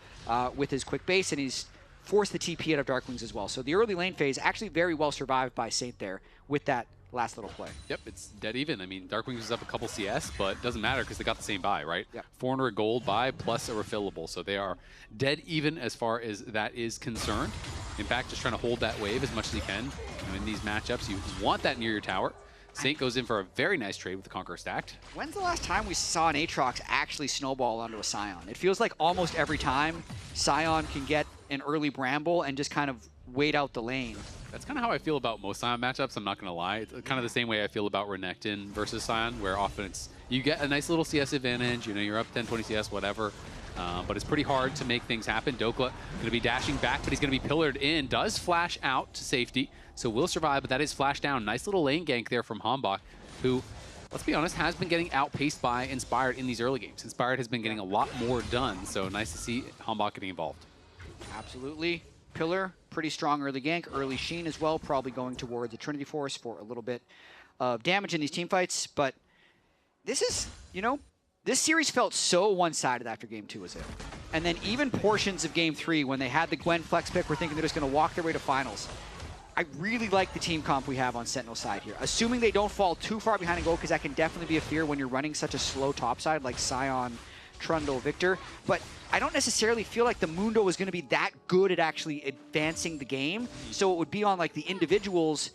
with his quick base, and he's forced the TP out of Darkwings as well. So the early lane phase actually very well survived by Saint there with that last little play. Yep, it's dead even. I mean, Darkwings is up a couple CS, but it doesn't matter because they got the same buy, right? Yep. 400 gold buy plus a refillable. So they are dead even as far as that is concerned. In fact, just trying to hold that wave as much as he can. In these matchups, you want that near your tower. Saint goes in for a very nice trade with the Conqueror stacked. When's the last time we saw an Aatrox actually snowball onto a Scion? It feels like almost every time Scion can get an early Bramble and just kind of wait out the lane. That's kind of how I feel about most Scion matchups, I'm not going to lie. It's kind of the same way I feel about Renekton versus Scion, where often it's you get a nice little CS advantage, you know, you're up 10, 20 CS, whatever. But it's pretty hard to make things happen. Dokla going to be dashing back, but he's going to be pillared in. Does flash out to safety, so will survive, but that is flash down. Nice little lane gank there from Hambach, who, let's be honest, has been getting outpaced by Inspired in these early games. Inspired has been getting a lot more done, so nice to see Hambach getting involved. Absolutely. Pillar, pretty strong early gank. Early Sheen as well, probably going towards the Trinity Force for a little bit of damage in these team fights. But this is, you know, this series felt so one-sided after Game 2 was it. And then even portions of Game 3, when they had the Gwen flex pick, we're thinking they're just going to walk their way to finals. I really like the team comp we have on Sentinel side here. Assuming they don't fall too far behind and go, because that can definitely be a fear when you're running such a slow topside like Scion, Trundle, Victor. But I don't necessarily feel like the Mundo is going to be that good at actually advancing the game. So it would be on like the individuals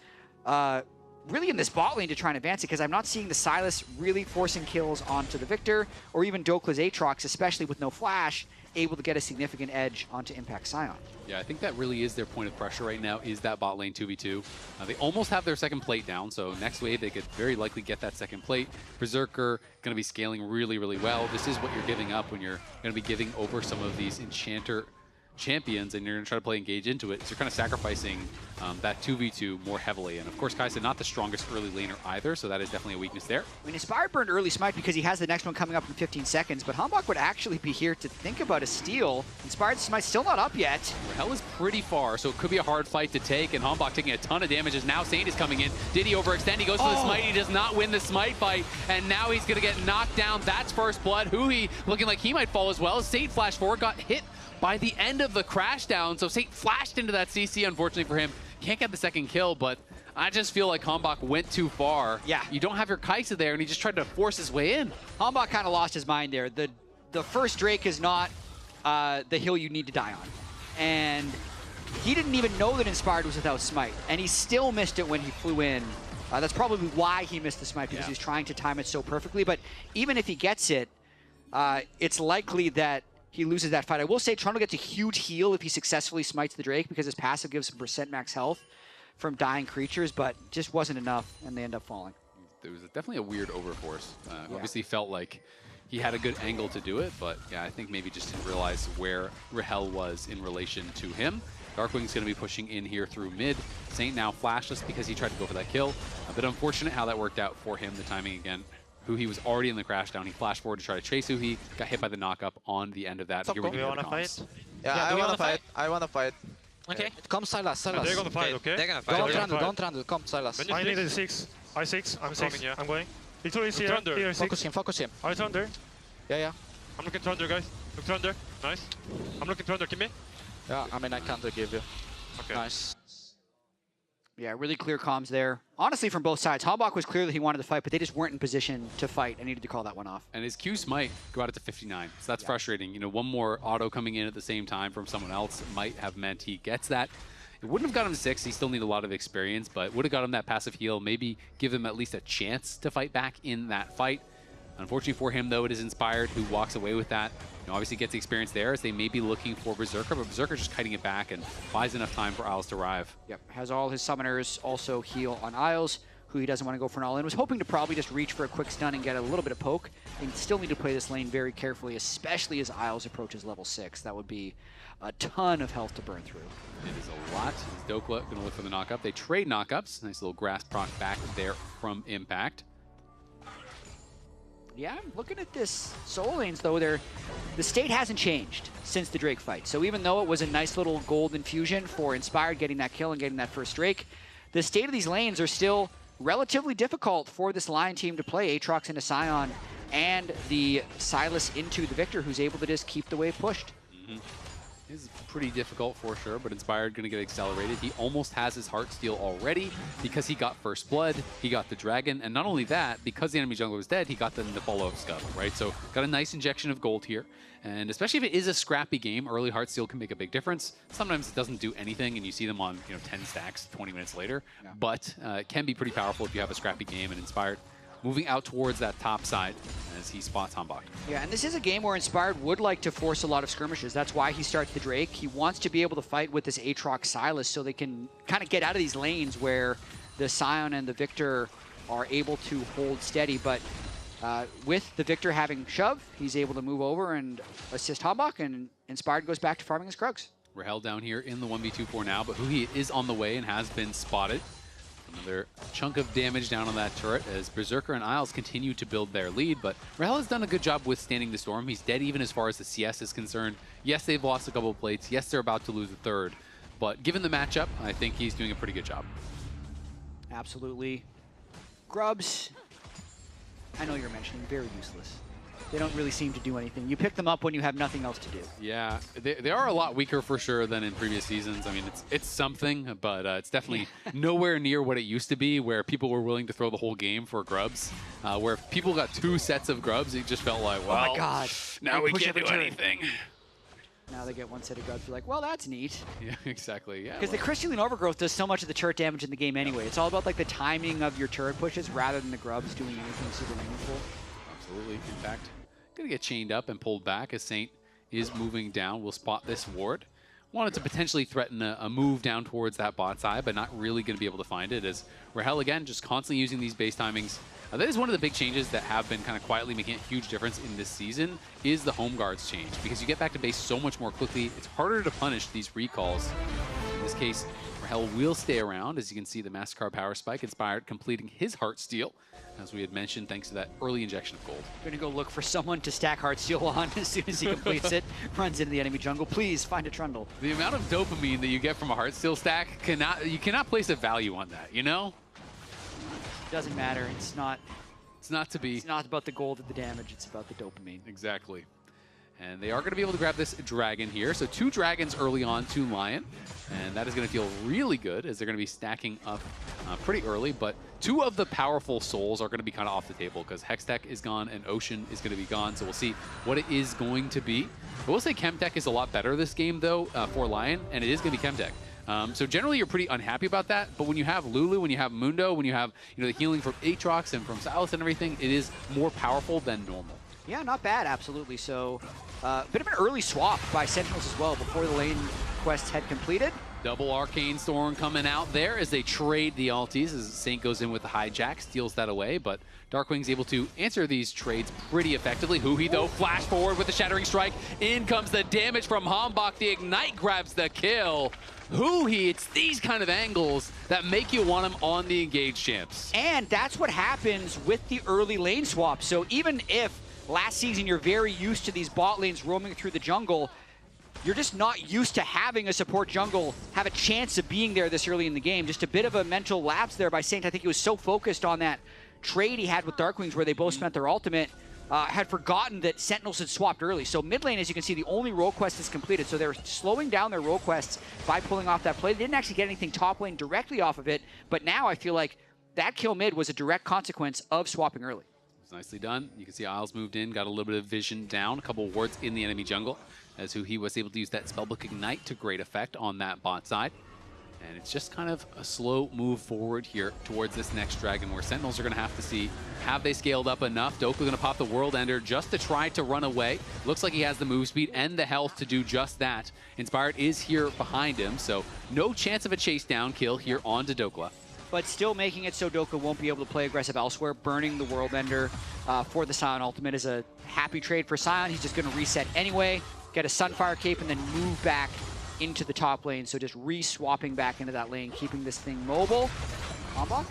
really in this bot lane to try and advance it, because I'm not seeing the Sylas really forcing kills onto the Victor, or even Dokla's Aatrox, especially with no flash, able to get a significant edge onto Impact Scion. Yeah, I think that really is their point of pressure right now, is that bot lane 2v2. They almost have their second plate down, so next wave they could very likely get that second plate. Berserker going to be scaling really, really well. This is what you're giving up when you're going to be giving over some of these Enchanter champions, and you're going to try to play engage into it. So you're kind of sacrificing that 2v2 more heavily. And of course, Kaisa not the strongest early laner either, so that is definitely a weakness there. I mean, Inspired burned early Smite because he has the next one coming up in 15 seconds, but Hambach would actually be here to think about a steal. Inspired Smite still not up yet. Rahel is pretty far, so it could be a hard fight to take, and Hambach taking a ton of damage as now Saint is coming in. Did he overextend? He goes for the Smite. He does not win the Smite fight, and now he's going to get knocked down. That's first blood. Huhi looking like he might fall as well. Saint flashed forward, got hit by the end of the crash down, so Saint flashed into that CC, unfortunately for him. Can't get the second kill, but I just feel like Hambach went too far. Yeah. You don't have your Kaisa there, and he just tried to force his way in. Hambach kind of lost his mind there. The first Drake is not the hill you need to die on. And he didn't even know that Inspired was without Smite, and he still missed it when he flew in That's probably why he missed the smite, because he's trying to time it so perfectly. But even if he gets it, it's likely that he loses that fight. I will say Trundle gets a huge heal if he successfully smites the Drake, because his passive gives him % max health from dying creatures, but just wasn't enough, and they end up falling. There was definitely a weird overforce. Obviously felt like he had a good angle to do it, but yeah, I think maybe just didn't realize where Rahel was in relation to him. Darkwing's going to be pushing in here through mid. Saint now flashless because he tried to go for that kill. A bit unfortunate how that worked out for him, the timing again. Huhi was already in the crash down. He flashed forward to try to chase Huhi, got hit by the knock-up on the end of that. Do we want to fight? Yeah, I want to fight. I want to fight. Okay. Come, Silas. They're going to fight, okay? They're going to fight. Don't Trundle. Come, Silas. I need a 6. I 6. I'm 6. I'm going. Victor is here. Here, 6. Focus him. I Thunder. Yeah. I'm looking Thunder, guys. Look Thunder. Nice. I'm looking Thunder. Give me. Yeah, I mean, I can't give you. Okay. Nice. Yeah, really clear comms there. Honestly, from both sides. Hambach was clear that he wanted to fight, but they just weren't in position to fight and needed to call that one off. And his Q might go out to 59, so that's frustrating. You know, one more auto coming in at the same time from someone else might have meant he gets that. It wouldn't have got him 6. He still needs a lot of experience, but would have got him that passive heal, maybe give him at least a chance to fight back in that fight. Unfortunately for him, though, it is Inspired who walks away with that. You know, obviously gets the experience there as they may be looking for Berserker, but Berserker's just kiting it back and buys enough time for Isles to arrive. Yep, has all his summoners also heal on Isles, who he doesn't want to go for an all-in. Was hoping to probably just reach for a quick stun and get a little bit of poke. They still need to play this lane very carefully, especially as Isles approaches level 6. That would be a ton of health to burn through. It is a lot. Dokla going to look for the knock-up. They trade knock-ups. Nice little grass proc back there from Impact. Yeah, I'm looking at this Soul Lanes, though. The state hasn't changed since the Drake fight. So even though it was a nice little gold infusion for Inspired getting that kill and getting that first Drake, the state of these lanes are still relatively difficult for this Lion team to play. Aatrox into Scion and the Silas into the Victor, who's able to just keep the wave pushed. Is pretty difficult for sure, but Inspired going to get accelerated. He almost has his Heartsteel already because he got First Blood, he got the Dragon, and not only that, because the enemy jungler was dead, he got the follow-up Scuttle, right? So got a nice injection of gold here, and especially if it is a scrappy game, early Heartsteel can make a big difference. Sometimes it doesn't do anything, and you see them on 10 stacks 20 minutes later, but it can be pretty powerful if you have a scrappy game, and Inspired moving out towards that top side as he spots Hambach. Yeah, and this is a game where Inspired would like to force a lot of skirmishes. That's why he starts the Drake. He wants to be able to fight with this Aatrox Silas so they can kind of get out of these lanes where the Scion and the Victor are able to hold steady. But with the Victor having shove, he's able to move over and assist Hambach, and Inspired goes back to farming his Krugs. Rahel down here in the 1v2 now, but Huhi is on the way and has been spotted. Another chunk of damage down on that turret as Berserker and Isles continue to build their lead, but Rahel has done a good job withstanding the storm. He's dead even as far as the CS is concerned. Yes, they've lost a couple of plates. Yes, they're about to lose a third, but given the matchup, I think he's doing a pretty good job. Absolutely. Grubs, I know you're mentioning, very useless. They don't really seem to do anything. You pick them up when you have nothing else to do. Yeah, they are a lot weaker for sure than in previous seasons. I mean, it's something, but it's definitely nowhere near what it used to be, where people were willing to throw the whole game for Grubs. Where if people got 2 sets of Grubs, it just felt like, well, oh my God. Now we can't do anything. Now they get 1 set of Grubs. You're like, well, that's neat. Yeah, exactly. Yeah. Because the Crystalline Overgrowth does so much of the turret damage in the game anyway. It's all about like the timing of your turret pushes rather than the Grubs doing anything super meaningful. Absolutely. In fact, gonna get chained up and pulled back as Saint is moving down. We'll spot this ward. Wanted to potentially threaten a move down towards that bot side, but not really going to be able to find it as Rahel, again, just constantly using these base timings. That is one of the big changes that have been kind of quietly making a huge difference in this season is the home guards change, because you get back to base so much more quickly. It's harder to punish these recalls. In this case, Rahel will stay around. As you can see, the Mastercard Power Spike Inspired completing his Heartsteel, as we had mentioned, thanks to that early injection of gold. Gonna go look for someone to stack Heartsteel on as soon as he completes it. Runs into the enemy jungle. Please find a Trundle. The amount of dopamine that you get from a Heartsteel stack, you cannot place a value on that, you know? Doesn't matter. It's not to be. It's not about the gold or the damage. It's about the dopamine. Exactly. And they are going to be able to grab this dragon here. So 2 dragons early on to Lion. And that is going to feel really good as they're going to be stacking up pretty early. But 2 of the powerful souls are going to be kind of off the table because Hextech is gone and Ocean is going to be gone. So we'll see what it is going to be. I will say Chemtech is a lot better this game, though, for Lion. And it is going to be Chemtech. So generally, you're pretty unhappy about that. But when you have Lulu, when you have Mundo, when you have the healing from Aatrox and from Silas and everything, it is more powerful than normal. Yeah, not bad, absolutely. So a bit of an early swap by Sentinels as well before the lane quest had completed. Double Arcane Storm coming out there as they trade the ultis as Saint goes in with the hijack, steals that away, but Darkwing's able to answer these trades pretty effectively. Huhi, though, flash forward with the Shattering Strike. In comes the damage from Hambach. The Ignite grabs the kill. Huhi, it's these kind of angles that make you want him on the engaged champs. And that's what happens with the early lane swap. So even if last season you're very used to these bot lanes roaming through the jungle, you're just not used to having a support jungle have a chance of being there this early in the game. Just a bit of a mental lapse there by Saint. I think he was so focused on that trade he had with Darkwings where they both spent their ultimate, had forgotten that Sentinels had swapped early. So mid lane, as you can see, the only role quest is completed. So they're slowing down their role quests by pulling off that play. They didn't actually get anything top lane directly off of it, but now I feel like that kill mid was a direct consequence of swapping early. It's nicely done. You can see Isles moved in, got a little bit of vision down, a couple of wards in the enemy jungle, as he was able to use that Spellbook Ignite to great effect on that bot side. And it's just kind of a slow move forward here towards this next dragon where Sentinels are going to have to see, have they scaled up enough? Doka going to pop the World Ender just to try to run away. Looks like he has the move speed and the health to do just that. Inspired is here behind him, so no chance of a chase down kill here on Dokla. But still making it so Doka won't be able to play aggressive elsewhere. Burning the World Ender for the Scion ultimate is a happy trade for Scion. He's just going to reset anyway, get a Sunfire Cape, and then move back into the top lane. So just re-swapping back into that lane, keeping this thing mobile. Hambach?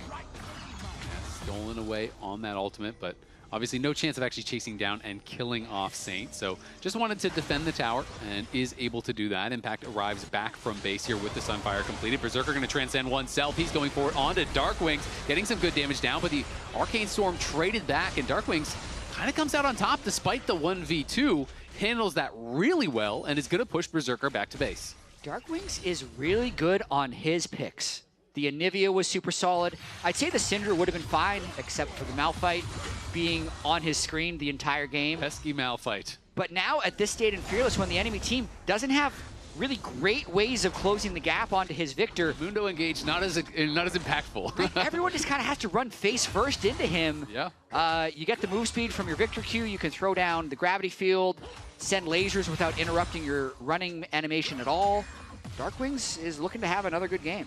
Stolen away on that ultimate, but obviously no chance of actually chasing down and killing off Saint. So just wanted to defend the tower and is able to do that. Impact arrives back from base here with the Sunfire completed. Berserker going to transcend oneself. He's going forward onto Darkwings, getting some good damage down, but the Arcane Storm traded back, and Darkwings kind of comes out on top despite the 1v2. Handles that really well and is going to push Berserker back to base. Darkwings is really good on his picks. The Anivia was super solid. I'd say the Syndra would have been fine, except for the Malphite being on his screen the entire game. Pesky Malphite. But now, at this state in Fearless, when the enemy team doesn't have really great ways of closing the gap onto his Victor. Mundo engaged, not as impactful. Everyone just kind of has to run face first into him. Yeah. You get the move speed from your Victor Q. You can throw down the gravity field, send lasers without interrupting your running animation at all. Darkwings is looking to have another good game.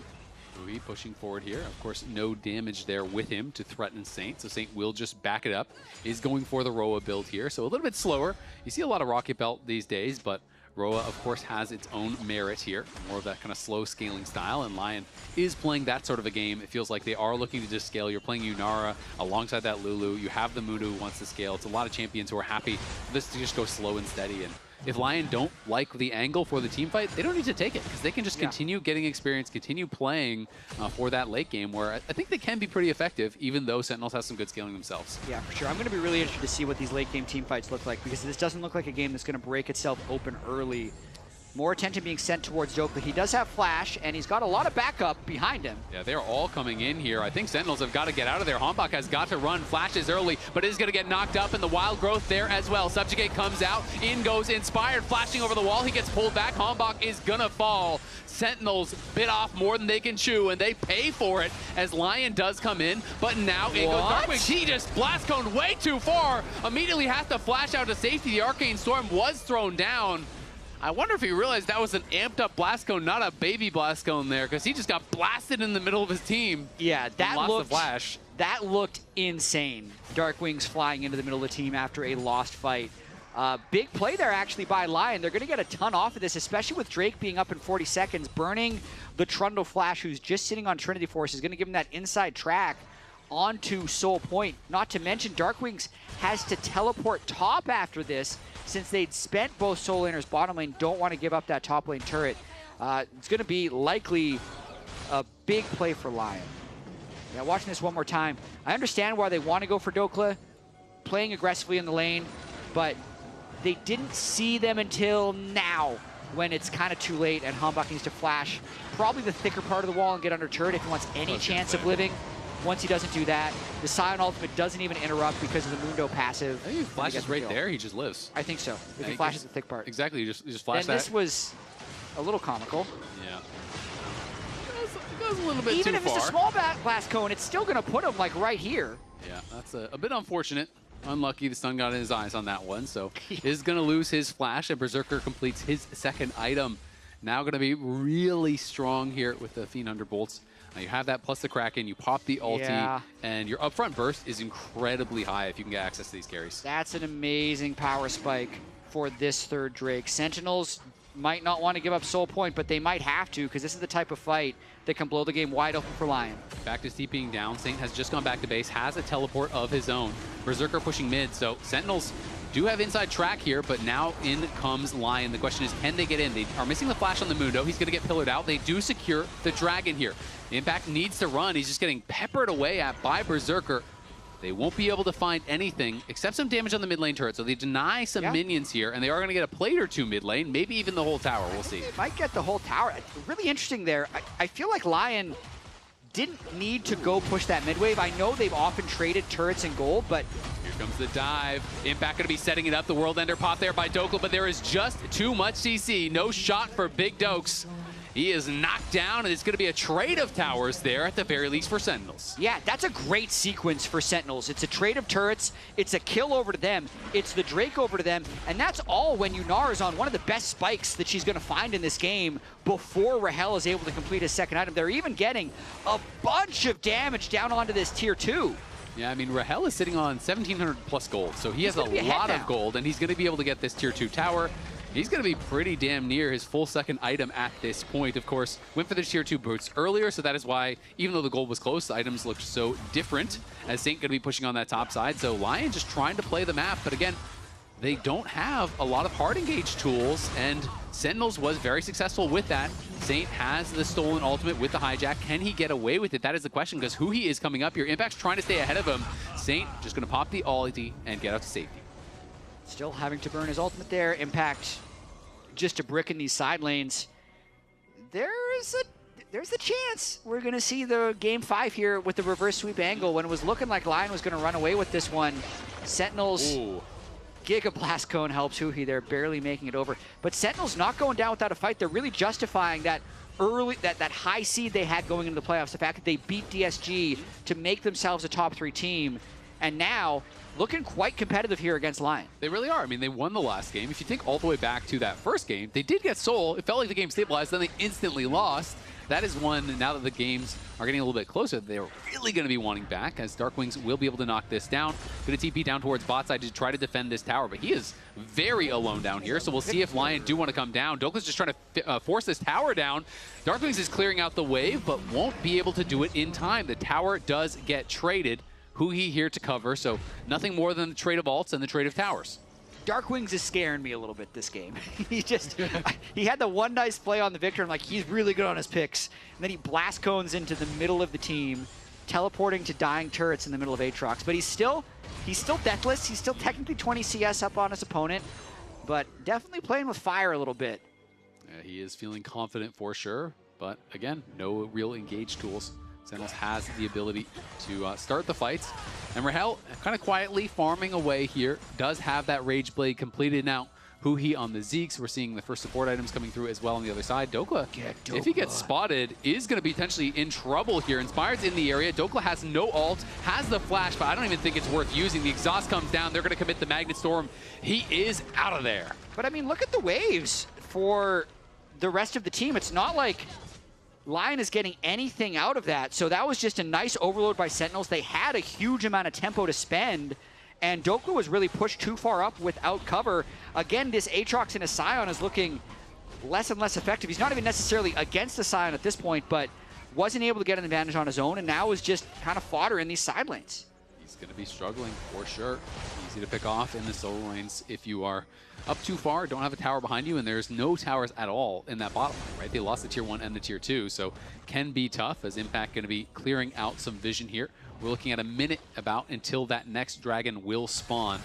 Rui pushing forward here. Of course, no damage there with him to threaten Saint, so Saint will just back it up. Is going for the Roa build here, so a little bit slower. You see a lot of Rocket Belt these days, but Roa, of course, has its own merit here. More of that kind of slow scaling style, and Lyon is playing that sort of a game. It feels like they are looking to just scale. You're playing Yunara alongside that Lulu. You have the Mundo who wants to scale. It's a lot of champions who are happy for this to just go slow and steady. And if Lyon don't like the angle for the team fight, they don't need to take it, because they can just continue getting experience, continue playing for that late game, where I think they can be pretty effective, even though Sentinels has some good scaling themselves. Yeah, for sure. I'm going to be really interested to see what these late game team fights look like, because this doesn't look like a game that's going to break itself open early. More attention being sent towards Doka. He does have Flash, and he's got a lot of backup behind him. Yeah, they're all coming in here. I think Sentinels have got to get out of there. Hambach has got to run. Flashes early, but is going to get knocked up, and the Wild Growth there as well. Subjugate comes out. In goes Inspired, flashing over the wall. He gets pulled back. Hambach is going to fall. Sentinels bit off more than they can chew, and they pay for it as Lyon does come in, but now in goes Darkwing. He just blast coned way too far. Immediately has to flash out to safety. The Arcane Storm was thrown down. I wonder if he realized that was an amped up blast cone, not a baby blast cone there, because he just got blasted in the middle of his team. Yeah, that lost the flash. That looked insane. Darkwings flying into the middle of the team after a lost fight. Big play there actually by Lyon. They're going to get a ton off of this, especially with Drake being up in 40 seconds. Burning the Trundle Flash, who's just sitting on Trinity Force, is going to give him that inside track onto Soul Point. Not to mention Darkwings has to teleport top after this, since they'd spent both Soul Laners bottom lane, don't want to give up that top lane turret. It's going to be likely a big play for Lyon. Yeah, watching this one more time, I understand why they want to go for Dokla, playing aggressively in the lane, but they didn't see them until now, when it's kind of too late and Hambach needs to flash probably the thicker part of the wall and get under turret if he wants any chance of living. Once he doesn't do that, the Scion ultimate doesn't even interrupt because of the Mundo passive. I think he flashes right there, he just lives. I think so, if he flashes the thick part. Exactly, you just flash that. And this was a little comical. Yeah. was a little bit even too if it's a small blast cone, it's still going to put him like right here. Yeah, that's a bit unfortunate. Unlucky the stun got in his eyes on that one. So is going to lose his flash, and Berserker completes his second item. Now going to be really strong here with the Fiend Bolts. Now you have that plus the Kraken, you pop the ulti, and your upfront burst is incredibly high if you can get access to these carries. That's an amazing power spike for this third Drake. Sentinels might not want to give up Soul Point, but they might have to, because this is the type of fight that can blow the game wide open for Lyon. Back to TPing down. Saint has just gone back to base, has a teleport of his own. Berserker pushing mid, so Sentinels do have inside track here, but now in comes Lyon. The question is, can they get in? They are missing the flash on the Mundo. He's going to get pillared out. They do secure the Dragon here. Impact needs to run. He's just getting peppered away at by Berserker. They won't be able to find anything except some damage on the mid lane turret, so they deny some minions here, and they are going to get a plate or two mid lane, maybe even the whole tower. We'll see. They might get the whole tower. Really interesting there. I feel like Lyon didn't need to go push that mid wave. I know they've often traded turrets and gold, but here comes the dive. Impact going to be setting it up. The World Ender pop there by Dokla, but there is just too much CC. No shot for Big Dokes. He is knocked down, and it's going to be a trade of towers there at the very least for Sentinels. Yeah, that's a great sequence for Sentinels. It's a trade of turrets, it's a kill over to them, it's the Drake over to them, and that's all when Yunar is on one of the best spikes that she's going to find in this game before Rahel is able to complete his second item. They're even getting a bunch of damage down onto this tier 2. Yeah, I mean, Rahel is sitting on 1,700 plus gold, so he has a lot of gold, and he's going to be able to get this tier 2 tower. He's going to be pretty damn near his full second item at this point. Of course, went for the tier 2 boots earlier, so that is why, even though the gold was close, the items looked so different, as Saint going to be pushing on that top side. So Lyon just trying to play the map, but again, they don't have a lot of hard engage tools, and Sentinels was very successful with that. Saint has the stolen ultimate with the hijack. Can he get away with it? That is the question, because who he is coming up here. Impact's trying to stay ahead of him. Saint just going to pop the ulti and get out to safety. Still having to burn his ultimate there. Impact just a brick in these side lanes. There's a chance we're going to see the game 5 here with the reverse sweep angle when it was looking like Lyon was going to run away with this one. Sentinels, Giga Blast Cone helps Huhi. They're barely making it over. But Sentinels not going down without a fight. They're really justifying that early, that high seed they had going into the playoffs. The fact that they beat DSG to make themselves a top 3 team. And now, looking quite competitive here against Lyon. They really are. I mean, they won the last game. If you think all the way back to that first game, they did get Soul. It felt like the game stabilized, then they instantly lost. That is one, now that the games are getting a little bit closer, they're really going to be wanting back, as Darkwings will be able to knock this down. Going to TP down towards bot side to try to defend this tower, but he is very alone down here, so we'll see if Lyon do want to come down. Dokla's just trying to force this tower down. Darkwings is clearing out the wave, but won't be able to do it in time. The tower does get traded. Huhi here to cover, so nothing more than the trade of ults and the trade of towers. Darkwings is scaring me a little bit this game. He had the one nice play on the Victor, and like, he's really good on his picks. And then he blast cones into the middle of the team, teleporting to dying turrets in the middle of Aatrox. But he's still deathless. He's still technically 20 CS up on his opponent, but definitely playing with fire a little bit. Yeah, he is feeling confident for sure, but again, no real engaged tools. Sentinels has the ability to start the fights. And Rahel kind of quietly farming away here. Does have that Rage Blade completed now. Huhi on the Zeeks. We're seeing the first support items coming through as well on the other side. Dokla, if he gets spotted, is going to be potentially in trouble here. Inspired's in the area. Dokla has no ult, has the flash, but I don't even think it's worth using. The exhaust comes down. They're going to commit the Magnet Storm. He is out of there. But I mean, look at the waves for the rest of the team. It's not like Lyon is getting anything out of that, so that was just a nice overload by Sentinels. They had a huge amount of tempo to spend, and Dokla was really pushed too far up without cover. Again, this Aatrox in a Scion is looking less and less effective. He's not even necessarily against the Scion at this point, but wasn't able to get an advantage on his own, and now is just kind of fodder in these side lanes. He's going to be struggling for sure. Easy to pick off in the solo lanes if you are up too far, don't have a tower behind you, and there's no towers at all in that bottom lane, right? They lost the tier 1 and the tier 2, so can be tough, as Impact going to be clearing out some vision here. We're looking at a minute about until that next dragon will spawn.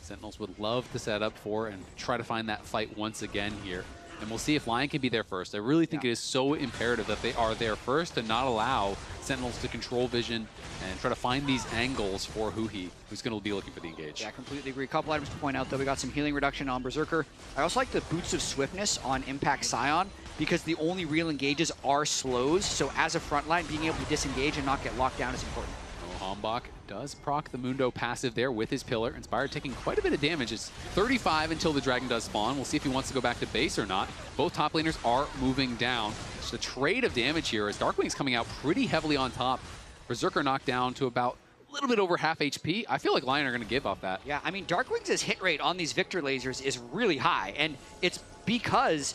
Sentinels would love to set up for and try to find that fight once again here. and we'll see if Lyon can be there first. I really think it is so imperative that they are there first and not allow Sentinels to control vision and try to find these angles for who's going to be looking for the engage. Yeah, I completely agree. A couple items to point out, though. We got some healing reduction on Berserker. I also like the boots of swiftness on Impact Scion, because the only real engages are slows. So as a frontline, being able to disengage and not get locked down is important. Hambach does proc the Mundo passive there with his pillar. Inspired taking quite a bit of damage. It's 35 until the dragon does spawn. We'll see if he wants to go back to base or not. Both top laners are moving down. Just a trade of damage here as Darkwing's coming out pretty heavily on top. Berserker knocked down to about a little bit over half HP. I feel like Lyon are going to give off that. Yeah, I mean, Darkwing's hit rate on these Victor lasers is really high, and it's because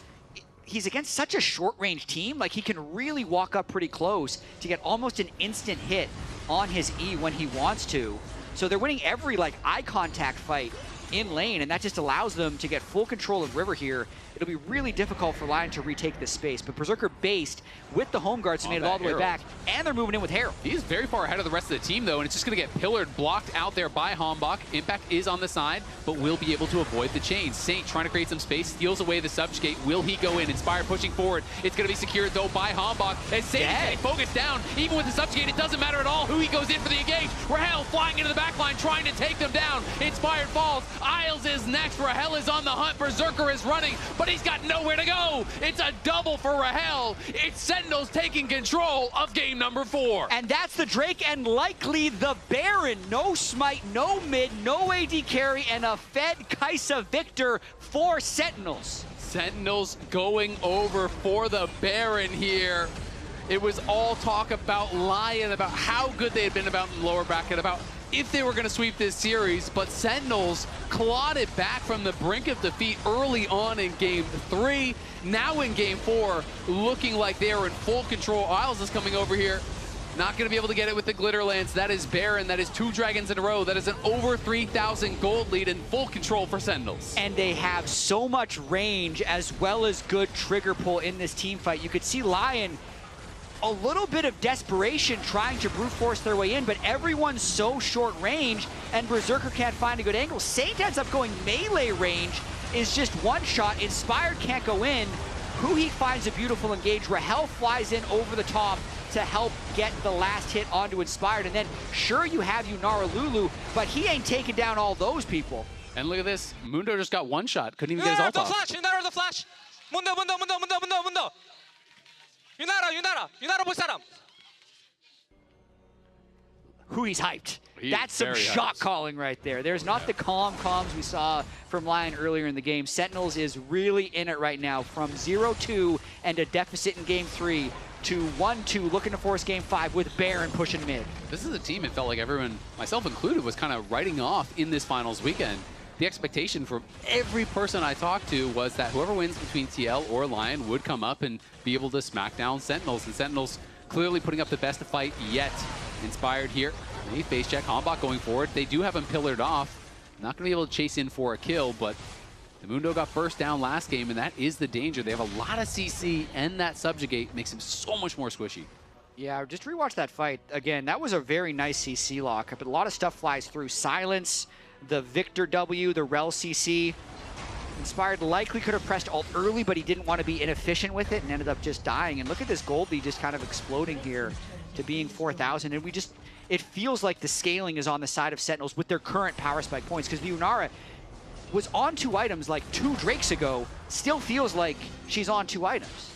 he's against such a short-range team. Like, he can really walk up pretty close to get almost an instant hit on his E when he wants to. So they're winning every, like, eye contact fight in lane, and that just allows them to get full control of River here. It'll be really difficult for Lyon to retake this space, but Berserker based with the home guards and made it all the way back, and they're moving in with Herald. He's very far ahead of the rest of the team, though, and it's just going to get pillared, blocked out there by Hambach. Impact is on the side, but will be able to avoid the chain. Saint trying to create some space, steals away the subjugate. Will he go in? Inspire pushing forward. It's going to be secured, though, by Hambach. And Saint is getting focused down. Even with the subjugate, it doesn't matter at all who he goes in for the engage. Rahel flying into the backline, trying to take them down. Inspired falls. Isles is next. Rahel is on the hunt. Berserker is running, but he's got nowhere to go. It's a double for Rahel. It's Sentinels taking control of game number 4. And that's the Drake and likely the Baron. No smite, no mid, no AD carry, and a fed Kaisa Victor for Sentinels. Sentinels going over for the Baron here. It was all talk about Lyon, about how good they had been about in the lower bracket, about if they were going to sweep this series, but Sentinels clawed it back from the brink of defeat early on in game 3. Now in game 4, looking like they are in full control. Isles is coming over here. Not going to be able to get it with the Glitter Lance. That is Baron. That is 2 dragons in a row. That is an over 3,000 gold lead and full control for Sentinels. And they have so much range as well as good trigger pull in this team fight. You could see Lyon a little bit of desperation trying to brute force their way in, but everyone's so short range and Berserker can't find a good angle. Saint ends up going melee range, is just one shot. Inspired can't go in. Huhi finds a beautiful engage. Rahel flies in over the top to help get the last hit onto Inspired. And then sure, you have Yunara Lulu, but he ain't taking down all those people. And look at this. Mundo just got one shot. Couldn't even get his ult off. Yunara the flash. Mundo. Yunara 볼 사람. Hui's hyped. He's That's some shot hyped. calling right there. There's not the comms we saw from Lyon earlier in the game. Sentinels is really in it right now, from 0-2 and a deficit in game 3 to 1-2, looking to force game 5 with Baron pushing mid. This is a team it felt like everyone, myself included, was kind of writing off in this finals weekend. The expectation for every person I talked to was that whoever wins between TL or Lyon would come up and be able to smack down Sentinels. And Sentinels clearly putting up the best fight yet. Inspired here. They face check. Hambach going forward. They do have him pillared off. Not going to be able to chase in for a kill, but the Mundo got first down last game, and that is the danger. They have a lot of CC, and that subjugate makes him so much more squishy. Yeah, just rewatch that fight. Again, that was a very nice CC lock, but a lot of stuff flies through. Silence, the Victor W, the Rel CC. Inspired likely could have pressed ult early, but he didn't want to be inefficient with it and ended up just dying. And look at this gold lead just kind of exploding here to being 4,000. And it feels like the scaling is on the side of Sentinels with their current power spike points, because Yunara was on 2 items like 2 Drakes ago, still feels like she's on 2 items.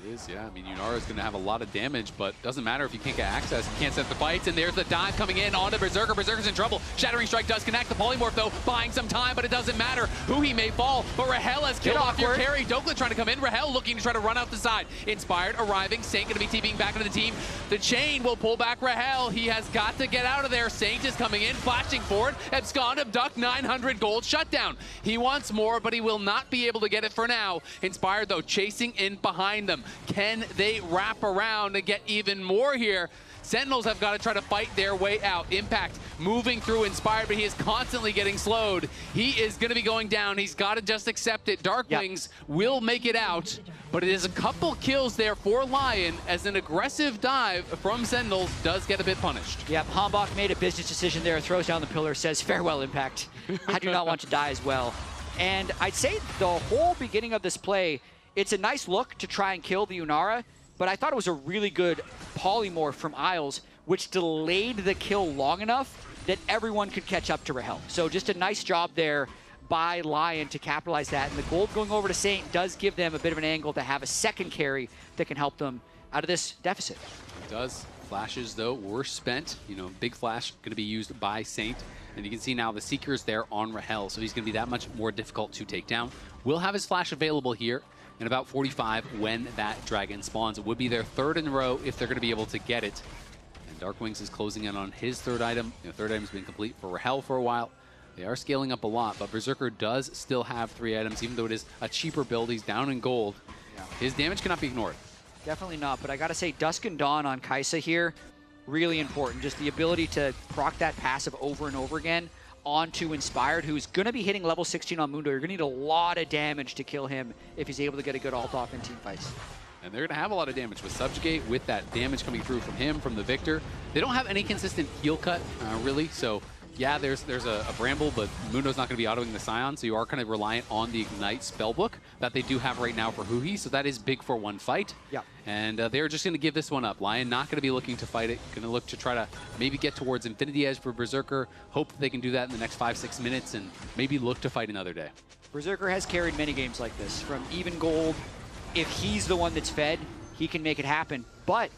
It is, yeah. I mean, Yunara is going to have a lot of damage, but doesn't matter if you can't get access. You can't set the fights, and there's the dive coming in onto Berserker. Berserker's in trouble. Shattering Strike does connect. The Polymorph, though, buying some time, but it doesn't matter who he may fall. But Rahel has killed off your carry. Dokla trying to come in. Rahel looking to try to run out the side. Inspired arriving. Saint going to be TPing back into the team. The chain will pull back Rahel. He has got to get out of there. Saint is coming in, flashing forward. Abscond, abduct, 900 gold, shutdown. He wants more, but he will not be able to get it for now. Inspired, though, chasing in behind them. Can they wrap around and get even more here? Sentinels have got to try to fight their way out. Impact moving through Inspired, but he is constantly getting slowed. He is going to be going down. He's got to just accept it. Darkwings will make it out, but it is a couple kills there for Lyon as an aggressive dive from Sentinels does get a bit punished. Yep, Hambach made a business decision there, throws down the pillar, says, farewell, Impact. I do not want to die as well. And I'd say the whole beginning of this play, It's a nice look to try and kill the Unara, but I thought it was a really good polymorph from Isles, which delayed the kill long enough that everyone could catch up to Rahel. So just a nice job there by Lyon to capitalize that. And the gold going over to Saint does give them a bit of an angle to have a second carry that can help them out of this deficit. It does. Flashes, though, were spent. You know, big flash going to be used by Saint. And you can see now the Seeker's there on Rahel, so he's going to be that much more difficult to take down. Will have his flash available here in about 45 when that dragon spawns. It would be their third in a row if they're going to be able to get it. And Dark Wings is closing in on his third item. You know, third item's been complete for Rahel for a while. They are scaling up a lot, but Berserker does still have 3 items, even though it is a cheaper build. He's down in gold. Yeah. His damage cannot be ignored. Definitely not, but I gotta say, Dusk and Dawn on Kai'Sa here, really important. Just the ability to proc that passive over and over again onto Inspired, who's gonna be hitting level 16 on Mundo. You're gonna need a lot of damage to kill him if he's able to get a good ult off in team fights. And they're going to have a lot of damage with Subjugate, with that damage coming through from him, from the Victor. They don't have any consistent heal cut, really, so yeah, there's a Bramble, but Mundo's not going to be autoing the Scion, so you are kind of reliant on the Ignite spellbook that they do have right now for Huhi, so that is big for one fight. Yeah. And they're just going to give this one up. Lyon not going to be looking to fight it, going to look to try to maybe get towards Infinity Edge for Berserker, hope that they can do that in the next 5-6 minutes, and maybe look to fight another day. Berserker has carried many games like this, from even gold. If he's the one that's fed, he can make it happen. But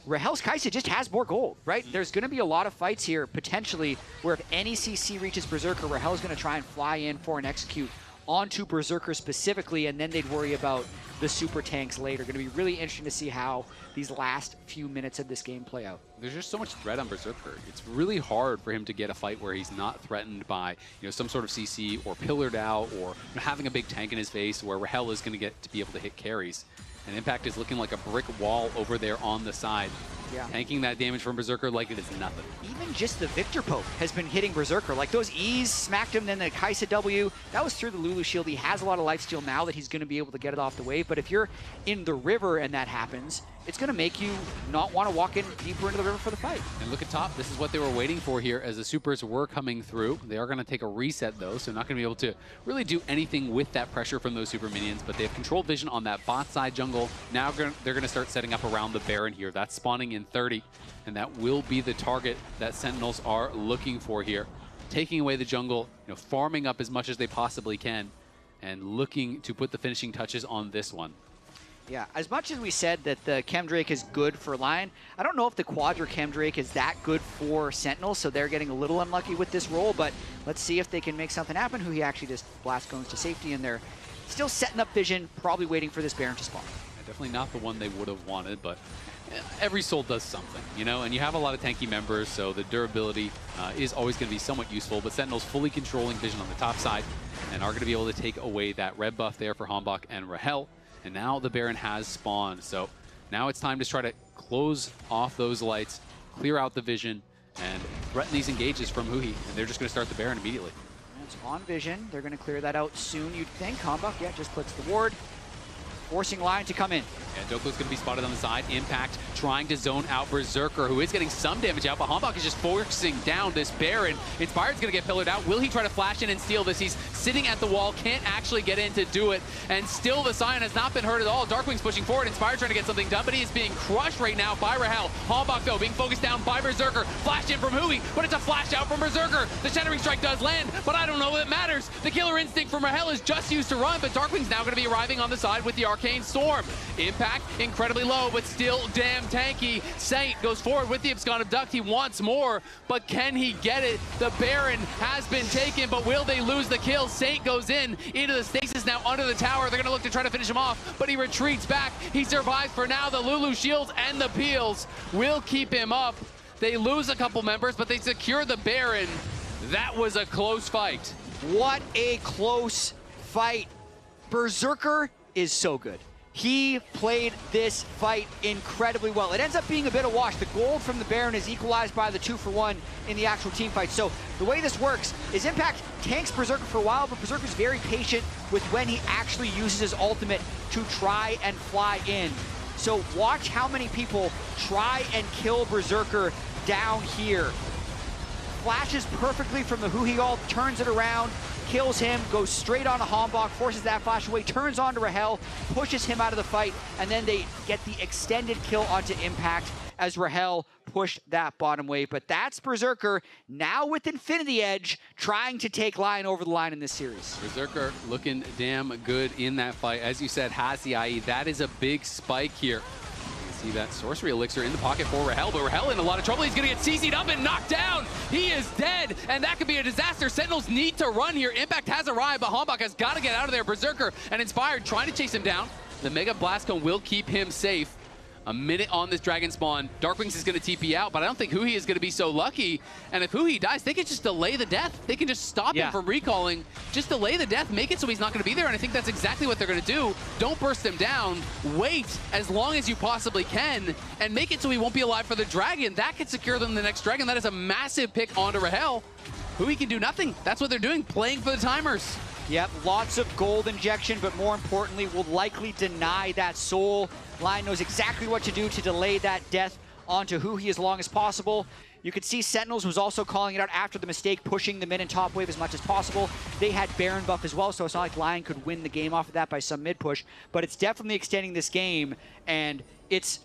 Rahel's Kai'Sa just has more gold, right? There's going to be a lot of fights here, potentially, where if any CC reaches Berserker, Rahel's going to try and fly in for an execute onto Berserker specifically, and then they'd worry about the super tanks later. Going to be really interesting to see how these last few minutes of this game play out. There's just so much threat on Berserker. It's really hard for him to get a fight where he's not threatened by, you know, some sort of CC or pillared out or having a big tank in his face, where Rahel is going to get to be able to hit carries. And Impact is looking like a brick wall over there on the side. Yeah. Tanking that damage from Berserker like it is nothing. Even just the Victor poke has been hitting Berserker. Like those E's smacked him, then the Kai'Sa W, that was through the Lulu shield. He has a lot of lifesteal now that he's going to be able to get it off the wave. But if you're in the river and that happens, it's going to make you not want to walk in deeper into the river for the fight. And look at top. This is what they were waiting for here as the supers were coming through. They are going to take a reset, though, so not going to be able to really do anything with that pressure from those super minions. But they have controlled vision on that bot side jungle. Now they're going to start setting up around the Baron here. That's spawning in 30, and that will be the target that Sentinels are looking for here. Taking away the jungle, you know, farming up as much as they possibly can, and looking to put the finishing touches on this one. Yeah, as much as we said that the Chemdrake is good for Lyon, I don't know if the Quadra Chemdrake is that good for Sentinels, so they're getting a little unlucky with this roll, but let's see if they can make something happen. Huhi actually just blast goes to safety, and they're still setting up vision, probably waiting for this Baron to spawn. Yeah, definitely not the one they would have wanted, but every soul does something, you know, and you have a lot of tanky members, so the durability is always going to be somewhat useful, but Sentinels fully controlling vision on the top side, and are going to be able to take away that red buff there for Hambach and Rahel. And now the Baron has spawned, so now it's time to try to close off those lights, clear out the vision, and threaten these engages from Huhi, and they're just going to start the Baron immediately. It's on vision. They're going to clear that out soon, you'd think. Hambach, yeah, just clicks the ward, forcing Lyon to come in. And Doku's going to be spotted on the side. Impact trying to zone out Berserker, who is getting some damage out, but Hambach is just forcing down this Baron. Inspired's going to get pillared out. Will he try to flash in and steal this? He's sitting at the wall, can't actually get in to do it, and still the Scion has not been hurt at all. Darkwing's pushing forward. Inspired trying to get something done, but he is being crushed right now by Rahel. Hambach, though, being focused down by Berserker. Flash in from Huhi, but it's a flash out from Berserker. The Shattering Strike does land, but I don't know if it matters. The Killer Instinct from Rahel is just used to run, but Darkwing's now going to be arriving on the side with the Arcane Storm. Impact incredibly low, but still damn tanky. Saint goes forward with the Abscond Abduct. He wants more, but can he get it? The Baron has been taken, but will they lose the kill? Saint goes in into the stasis now under the tower. They're going to look to try to finish him off, but he retreats back. He survives for now. The Lulu shields and the peels will keep him up. They lose a couple members, but they secure the Baron. That was a close fight. What a close fight. Berserker is so good. He played this fight incredibly well. It ends up being a bit of wash. The gold from the Baron is equalized by the 2-for-1 in the actual team fight. So the way this works is Impact tanks Berserker for a while, but Berserker's very patient with when he actually uses his ultimate to try and fly in. So watch how many people try and kill Berserker down here. Flashes perfectly from the Huhi ult, turns it around, kills him, goes straight on to Hombach, forces that flash away, turns on to Rahel, pushes him out of the fight, and then they get the extended kill onto Impact as Rahel pushed that bottom wave. But that's Berserker now with Infinity Edge trying to take Lyon over the line in this series. Berserker looking damn good in that fight. As you said, has the IE. That is a big spike here. See that Sorcery Elixir in the pocket for Rahel, but Rahel in a lot of trouble. He's going to get CC'd up and knocked down. He is dead, and that could be a disaster. Sentinels need to run here. Impact has arrived, but Hombach has got to get out of there. Berserker and Inspired trying to chase him down. The Mega Blast Cone will keep him safe. A minute on this Dragon Spawn. Darkwings is going to TP out, but I don't think Huhi is going to be so lucky. And if Huhi dies, they can just delay the death. They can just stop him from recalling. Just delay the death, make it so he's not going to be there, and I think that's exactly what they're going to do. Don't burst him down. Wait as long as you possibly can, and make it so he won't be alive for the Dragon. That could secure them the next Dragon. That is a massive pick onto Rahel. Huhi can do nothing. That's what they're doing, playing for the timers. Yep, lots of gold injection, but more importantly, will likely deny that soul. Lyon knows exactly what to do to delay that death onto Huhi as long as possible. You could see Sentinels was also calling it out after the mistake, pushing the mid and top wave as much as possible. They had Baron buff as well, so it's not like Lyon could win the game off of that by some mid push, but it's definitely extending this game, and it's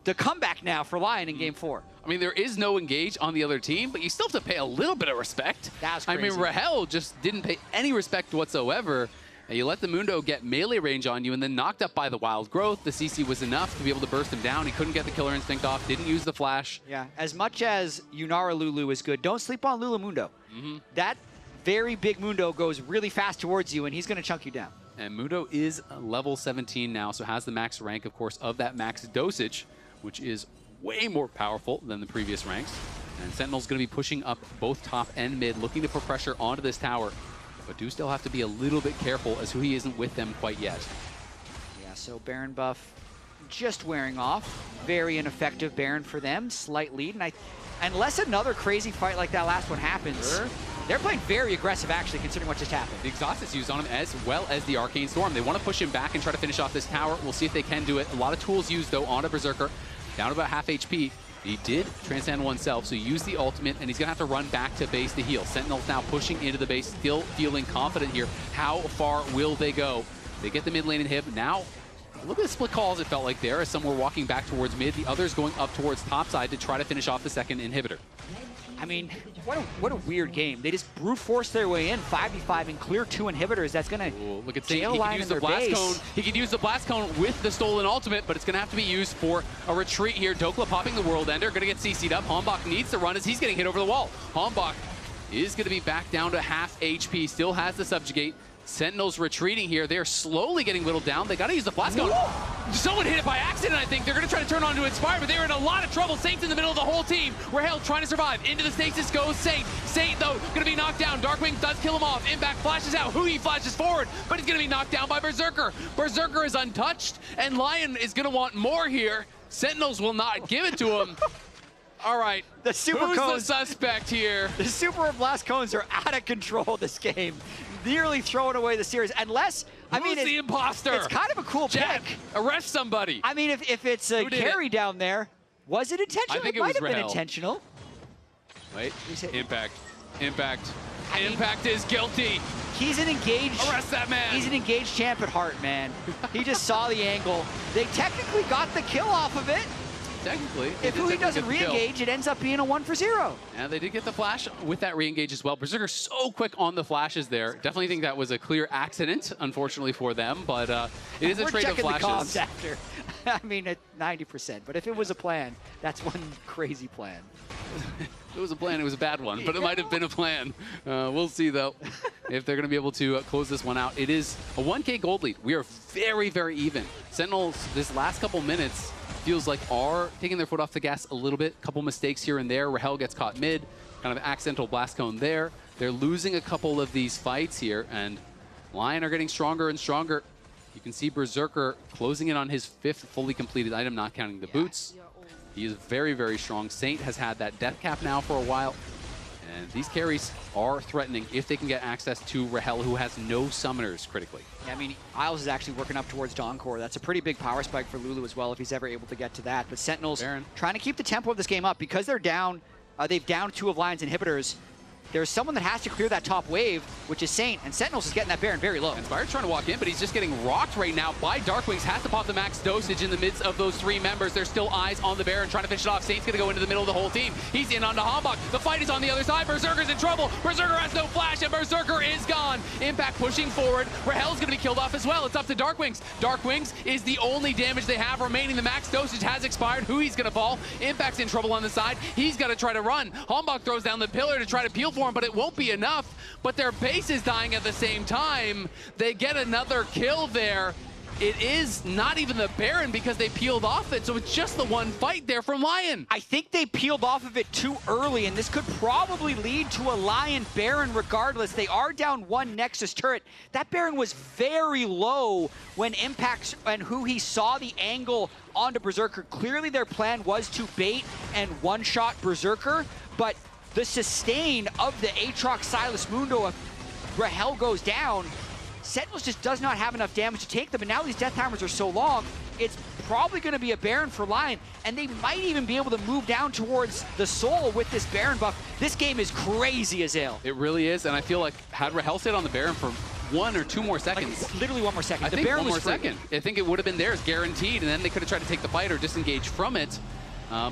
the comeback now for Lyon in Game 4. I mean, there is no engage on the other team, but you still have to pay a little bit of respect. That's crazy. I mean, Rahel just didn't pay any respect whatsoever. And you let the Mundo get melee range on you and then knocked up by the Wild Growth. The CC was enough to be able to burst him down. He couldn't get the Killer Instinct off, didn't use the flash. Yeah, as much as Yunara Lulu is good, don't sleep on Lulu Mundo. That very big Mundo goes really fast towards you, and he's going to chunk you down. And Mundo is level 17 now, so has the max rank, of course, of that max dosage, which is way more powerful than the previous ranks. And Sentinel's going to be pushing up both top and mid, looking to put pressure onto this tower, but do still have to be a little bit careful as Huhi isn't with them quite yet. Yeah, so Baron buff just wearing off. Very ineffective Baron for them, slight lead. And unless another crazy fight like that last one happens, they're playing very aggressive actually, considering what just happened. The Exhaust is used on him as well as the Arcane Storm. They want to push him back and try to finish off this tower. We'll see if they can do it. A lot of tools used though on a Berserker. Down to about half HP. He did transcend oneself, so use the ultimate, and he's going to have to run back to base to heal. Sentinels now pushing into the base, still feeling confident here. How far will they go? They get the mid lane inhib. Now, a little bit of split calls it felt like there, as some were walking back towards mid, the others going up towards topside to try to finish off the second inhibitor. I mean, what a weird game. They just brute force their way in, 5v5 and clear 2 inhibitors. That's going to look at jail Line in their base. Cone. He can use the blast cone with the stolen ultimate, but it's going to have to be used for a retreat here. Dokla popping the World Ender, going to get CC'd up. Hombach needs to run as he's getting hit over the wall. Hombach is going to be back down to half HP, still has the subjugate. Sentinels retreating here. They're slowly getting whittled down. They got to use the blast cone. Someone hit it by accident, I think. They're going to try to turn on to Inspire, but they're in a lot of trouble. Saint's in the middle of the whole team. Rahel trying to survive. Into the stasis goes Saint. Saint, though, going to be knocked down. Darkwing does kill him off. Impact flashes out. Huhi flashes forward, but he's going to be knocked down by Berserker. Berserker is untouched, and Lyon is going to want more here. Sentinels will not give it to him. All right, the super who's cones, the suspect here? The super blast cones are out of control this game. Nearly throwing away the series, unless, I mean, the imposter? It's kind of a cool Jack, pick. Arrest somebody. I mean, if it's a carry down there, was it intentional? I think it might have Rahel. been intentional. Wait, Impact. Impact is guilty. He's an engaged. Arrest that man. He's an engaged champ at heart, man. He just saw the angle. They technically got the kill off of it. Technically. If Huhi doesn't re-engage, it ends up being a 1-for-0. And they did get the flash with that re-engage as well. Berserker so quick on the flashes there. Definitely think that was a clear accident, unfortunately for them, but it is a trade of flashes. We're checking the comms after. I mean, at 90%, but if it was a plan, that's one crazy plan. If it was a plan, it was a bad one, but it might have been a plan. We'll see, though, if they're going to be able to close this one out. It is a 1K gold lead. We are very, very even. Sentinels, this last couple minutes, feels like are taking their foot off the gas a little bit. Couple mistakes here and there. Rahel gets caught mid. Kind of accidental blast cone there. They're losing a couple of these fights here, and Lyon are getting stronger and stronger. You can see Berserker closing in on his 5th fully completed item, not counting the boots. He is very, very strong. Saint has had that death cap now for a while. And these carries are threatening if they can get access to Rahel, who has no summoners critically. Yeah, I mean, Isles is actually working up towards Dawncore. That's a pretty big power spike for Lulu as well, if he's ever able to get to that. But Sentinels trying to keep the tempo of this game up because they're down. They've downed 2 of Lyon's inhibitors. there's someone that has to clear that top wave, which is Saint, and Sentinels is getting that Baron very low. Inspired's trying to walk in, but he's just getting rocked right now by Darkwings. Has to pop the max dosage in the midst of those 3 members. There's still eyes on the Baron trying to finish it off. Saint's gonna go into the middle of the whole team. He's in onto Hambach. The fight is on the other side. Berserker's in trouble. Berserker has no flash, and Berserker is gone. Impact pushing forward. Rahel's gonna be killed off as well. It's up to Darkwings. Darkwings is the only damage they have remaining. The max dosage has expired. Hui's gonna fall. Impact's in trouble on the side. He's gonna try to run. Hambach throws down the pillar to try to peel for him, but it won't be enough. But their base is dying at the same time. They get another kill there. It is not even the Baron because they peeled off it, so it's just the one fight there from Lyon. I think they peeled off of it too early, and this could probably lead to a Lyon Baron regardless. They are down 1 Nexus turret. That Baron was very low when Impact and Hui saw the angle onto Berserker. Clearly their plan was to bait and one-shot Berserker, but the sustain of the Aatrox Silas Mundo, if Rahel goes down, Sentinels just does not have enough damage to take them, and now these death timers are so long, it's probably going to be a Baron for Lyon, and they might even be able to move down towards the Soul with this Baron buff. This game is crazy, Azale. It really is, and I feel like had Rahel stayed on the Baron for 1 or 2 more seconds. Like, literally 1 more second. I think Baron 1 more second. I think it would have been theirs, guaranteed, and then they could have tried to take the fight or disengage from it.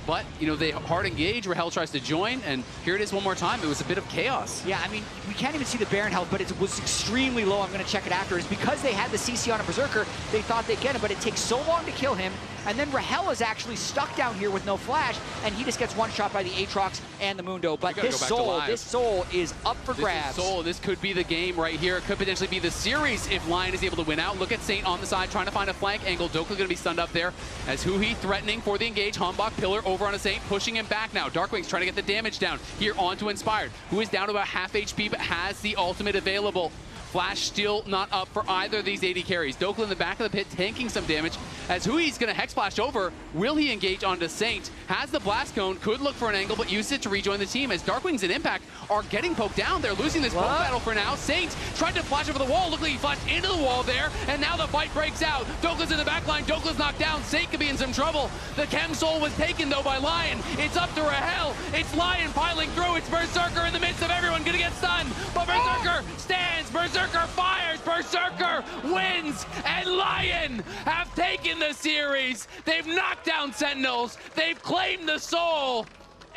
But, you know, they hard engage. Rahel tries to join, and here it is one more time. It was a bit of chaos. Yeah, I mean, we can't even see the Baron health, but it was extremely low. I'm going to check it after. It's because they had the CC on a Berserker, they thought they'd get him, but it takes so long to kill him. And then Rahel is actually stuck down here with no flash, and he just gets one-shot by the Aatrox and the Mundo. But this Soul is up for grabs. This could be the game right here. It could potentially be the series if Lyon is able to win out. Look at Saint on the side, trying to find a flank angle. Dokla going to be stunned up there as Hui threatening for the engage. Hambach pillar over on a Saint, pushing him back now. Darkwing's trying to get the damage down here onto Inspired, who is down to about half HP but has the ultimate available. Flash still not up for either of these AD carries. Dokla in the back of the pit tanking some damage as Hui's going to Hex Flash over. Will he engage onto Saint? Has the Blast Cone, could look for an angle, but use it to rejoin the team as Darkwings and Impact are getting poked down. They're losing this poke battle for now. Saint tried to flash over the wall. Looked like he flashed into the wall there, and now the fight breaks out. Dokla's in the back line. Dokla's knocked down. Saint could be in some trouble. The Chem Soul was taken, though, by Lyon. It's up to Rahel. It's Lyon piling through. It's Berserker in the midst of everyone. Going to get stunned, but Berserker stands. Berserker fires. Berserker wins, and Lyon have taken the series. They've knocked down Sentinels. They've claimed the Soul.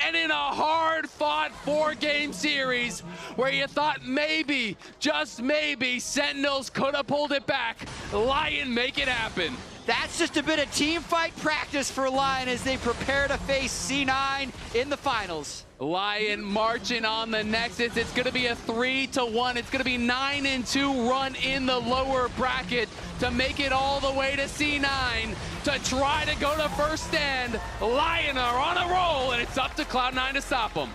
And in a hard-fought 4-game series where you thought maybe, just maybe, Sentinels could have pulled it back, Lyon make it happen. That's just a bit of team fight practice for Lyon as they prepare to face C9 in the finals. Lyon marching on the Nexus. It's going to be a 3-1. It's going to be 9-2 run in the lower bracket to make it all the way to C9 to try to go to first stand. Lyon are on a roll, and it's up to Cloud9 to stop them.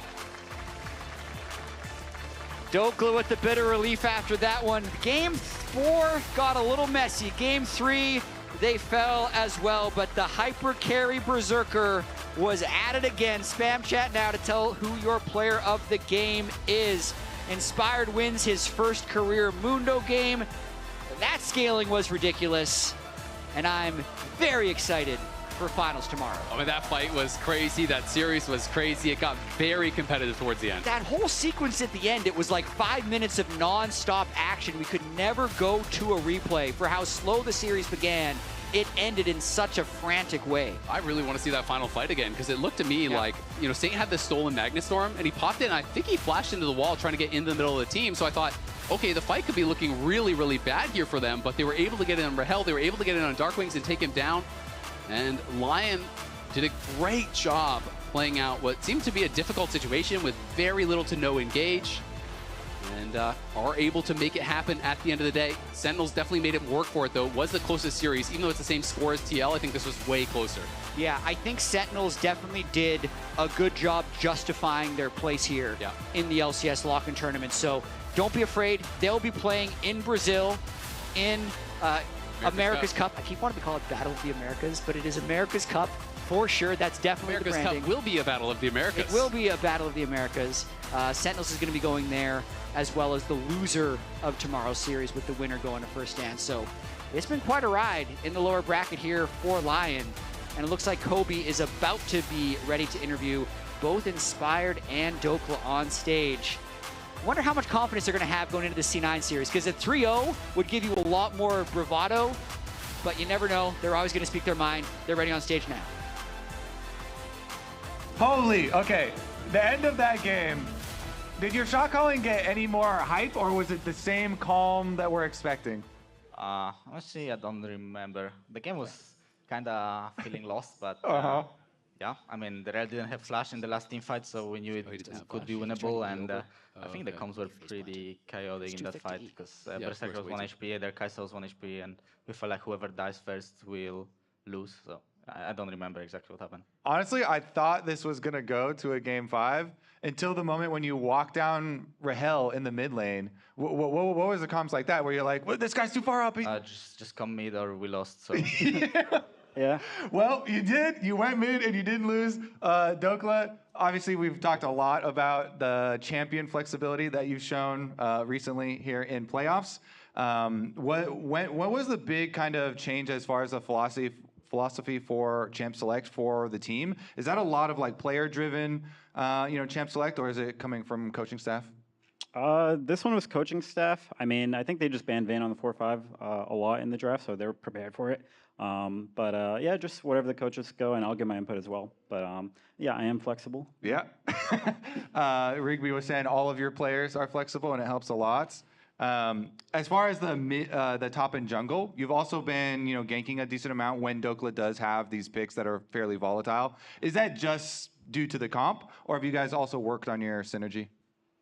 Dokla with the bit of relief after that one. Game 4 got a little messy. Game 3, they fell as well, but the hyper carry Berserker was at it again. Spam chat now to tell who your player of the game is. Inspired wins his first career Mundo game. That scaling was ridiculous, and I'm very excited for finals tomorrow. I mean, that fight was crazy. That series was crazy. It got very competitive towards the end. That whole sequence at the end, it was like 5 minutes of non-stop action. We could never go to a replay for how slow the series began. It ended in such a frantic way. I really want to see that final fight again because it looked to me like, you know, Saint had this stolen Magnet Storm and he popped it and I think he flashed into the wall trying to get into the middle of the team. So I thought, okay, the fight could be looking really, really bad here for them, but they were able to get in on Rahel. They were able to get in on Darkwings and take him down. And Lyon did a great job playing out what seemed to be a difficult situation with very little to no engage. And are able to make it happen at the end of the day. Sentinels definitely made it work for it, though. It was the closest series. Even though it's the same score as TL, I think this was way closer. Yeah, I think Sentinels definitely did a good job justifying their place here in the LCS Lock-in tournament. So don't be afraid. They'll be playing in Brazil in America's Cup. I keep wanting to call it Battle of the Americas, but it is America's Cup for sure. That's definitely America's the branding. Cup will be a Battle of the Americas. It will be a Battle of the Americas. Sentinels is going to be going there, as well as the loser of tomorrow's series with the winner going to first stand. So it's been quite a ride in the lower bracket here for Lyon. And it looks like Kobe is about to be ready to interview both Inspired and Dokla on stage. wonder how much confidence they're going to have going into the C9 series, because a 3-0 would give you a lot more bravado, but you never know. They're always going to speak their mind. They're ready on stage now. Holy, okay. The end of that game, did your shot calling get any more hype, or was it the same calm that we're expecting? Honestly, I don't remember. The game was kind of feeling lost, but yeah, I mean, the Real didn't have Flash in the last team fight, so we knew it could be winnable, and I think the comms were pretty chaotic in that fight, because Berserker was 1 HP, their Kai'Sa was 1 HP, and we felt like whoever dies first will lose, so I don't remember exactly what happened. Honestly, I thought this was going to go to a game 5 until the moment when you walk down Rahel in the mid lane. What was the comms like that, where you're like, well, this guy's too far up? Just come mid or we lost, so... Yeah. Well, you did. You went mid and you didn't lose. Dokla, obviously we've talked a lot about the champion flexibility that you've shown recently here in playoffs. What was the big kind of change as far as the philosophy for Champ Select for the team? Is that a lot of like player driven, Champ Select, or is it coming from coaching staff? This one was coaching staff. I mean, I think they just banned Vayne on the 4-5 a lot in the draft, so they're prepared for it. Yeah, just whatever the coaches go, and I'll give my input as well. But yeah, I am flexible. Yeah. Rigby was saying all of your players are flexible, and it helps a lot. As far as the top and jungle, you've also been ganking a decent amount when Dokla does have these picks that are fairly volatile. Is that just due to the comp, or have you guys also worked on your synergy?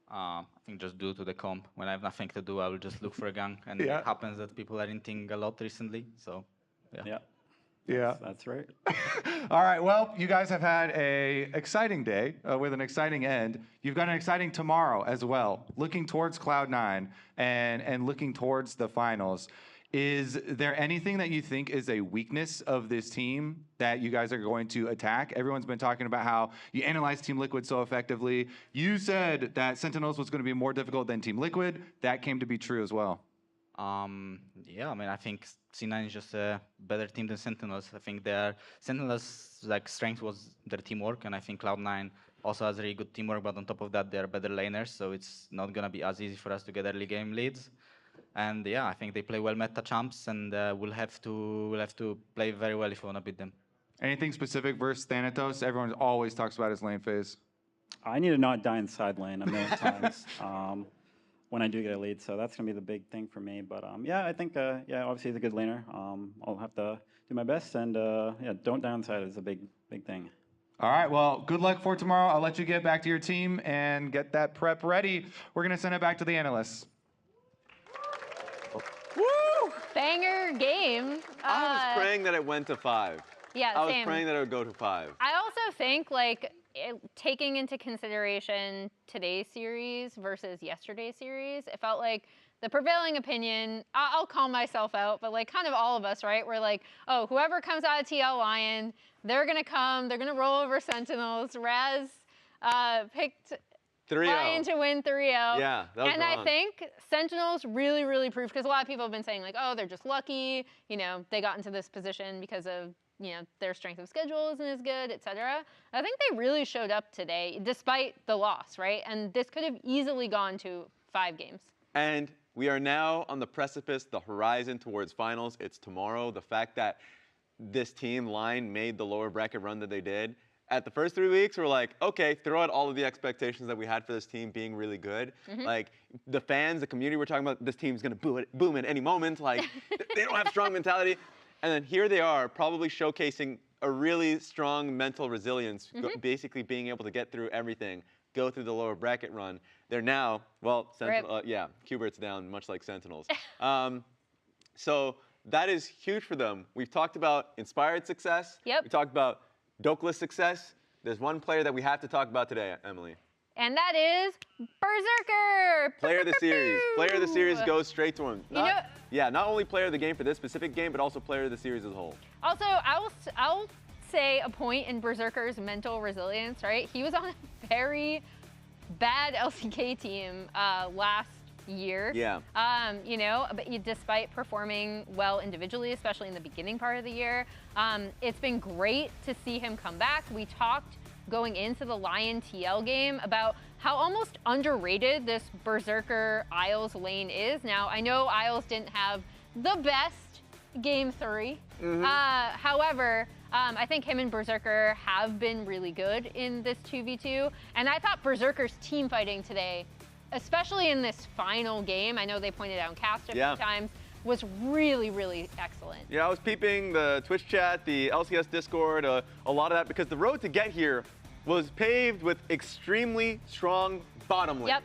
I think just due to the comp. When I have nothing to do, I will just look for a gank, and it happens that people are inting a lot recently, so yeah. Yeah, that's right. All right, well, you guys have had a exciting day with an exciting end. You've got an exciting tomorrow as well, looking towards Cloud9 and looking towards the finals. Is there anything that you think is a weakness of this team that you guys are going to attack? Everyone's been talking about how you analyze Team Liquid so effectively. You said that Sentinels was going to be more difficult than Team Liquid. That came to be true as well. Yeah, I mean, I think C9 is just a better team than Sentinels. I think Sentinels' strength was their teamwork, and I think Cloud9 also has really good teamwork, but on top of that, they're better laners, so it's not going to be as easy for us to get early game leads. And yeah, I think they play well meta champs, and we'll have to play very well if we want to beat them. Anything specific versus Thanatos? Everyone always talks about his lane phase. I need to not die in side lane a million times when I do get a lead, so that's going to be the big thing for me. But yeah, I think, obviously he's a good laner. I'll have to do my best, and yeah, don't downside is a big thing. All right, well, good luck for tomorrow. I'll let you get back to your team and get that prep ready. We're going to send it back to the analysts. Woo! Banger game. I was praying that it went to 5. Yeah, I was same. praying that it would go to 5. I also think, taking into consideration today's series versus yesterday's series, it felt like the prevailing opinion, I'll call myself out, but kind of all of us, right? We're like, oh, whoever comes out of TL Lion, they're going to come, they're going to roll over Sentinels. Raz picked 3-0. Lion to win 3-0. Yeah, that was And wrong. I think Sentinels really, really proved, because a lot of people have been saying oh, they're just lucky, they got into this position because of, their strength of schedule isn't as good, etc. I think they really showed up today, despite the loss, right? And this could have easily gone to 5 games. And we are now on the precipice, the horizon towards finals. It's tomorrow. The fact that this team, Line, made the lower bracket run that they did, at the first 3 weeks, we're like, okay, throw out all of the expectations that we had for this team being really good. The fans, the community, we're talking about this team's going to boom at any moment. They don't have strong mentality. And then here they are, probably showcasing a really strong mental resilience, basically being able to get through everything, go through the lower bracket run. They're now, Q-Bert's down, much like Sentinels. So that is huge for them. We've talked about Inspired success. Yep. We talked about Dokla's success. There's one player that we have to talk about today, Emily. And that is Berserker. Player of the series. Player of the series goes straight to him. Not only player of the game for this specific game, but also player of the series as a whole. Also, I'll say a point in Berserker's mental resilience, right? He was on a very bad LCK team last year. Yeah. But despite performing well individually, especially in the beginning part of the year, it's been great to see him come back. We talked going into the Lyon TL game about how almost underrated this Berserker Isles lane is. Now, I know Isles didn't have the best game 3. However, I think him and Berserker have been really good in this 2v2. And I thought Berserker's team fighting today, especially in this final game, I know they pointed out in cast a few times, was really, really excellent. Yeah, I was peeping the Twitch chat, the LCS Discord, a lot of that, because the road to get here was paved with extremely strong bottom lanes.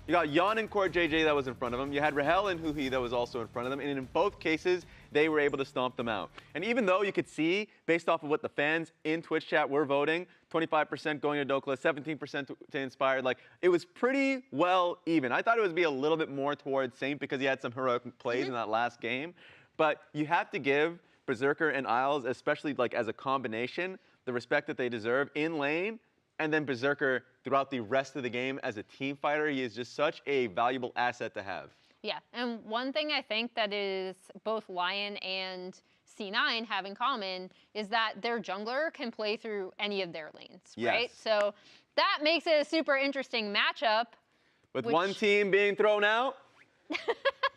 You got Yon and Core JJ that was in front of him. You had Rahel and Huhi that was also in front of them. And in both cases, they were able to stomp them out. And even though you could see, based off of what the fans in Twitch chat were voting, 25% going to Dokla, 17% to Inspired, like, it was pretty well even. I thought it would be a little bit more towards Saint because he had some heroic plays in that last game. But you have to give Berserker and Isles, especially like as a combination, the respect that they deserve in lane. And then Berserker throughout the rest of the game as a team fighter, he is just such a valuable asset to have. Yeah, and one thing I think that is both Lyon and C9 have in common is that their jungler can play through any of their lanes, right? So that makes it a super interesting matchup. With one team being thrown out,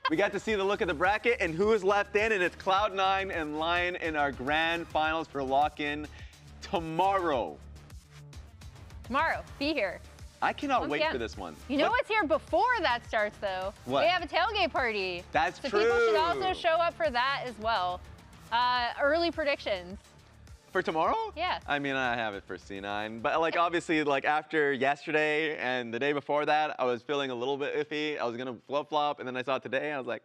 we got to see the look of the bracket and who is left in, and it's Cloud9 and Lyon in our grand finals for lock-in tomorrow. Tomorrow, be here. I cannot wait for this one. You know what's here before that starts, though? What? We have a tailgate party. That's true. So people should also show up for that as well. Early predictions. For tomorrow? Yeah. I mean, I have it for C9. But, like, obviously, like, after yesterday and the day before that, I was feeling a little bit iffy. I was going to flip-flop, and then I saw it today, and I was like,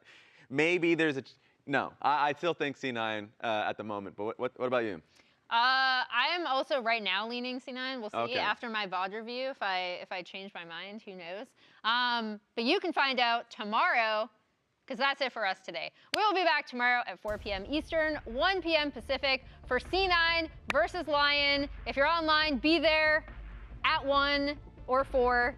maybe there's a... No, I still think C9 at the moment. But what about you? I am also right now leaning C9. We'll see after my VOD review if I change my mind. Who knows? But you can find out tomorrow, because that's it for us today. We'll be back tomorrow at 4 p.m. Eastern, 1 p.m. Pacific for C9 versus Lyon. If you're online, be there at 1 or 4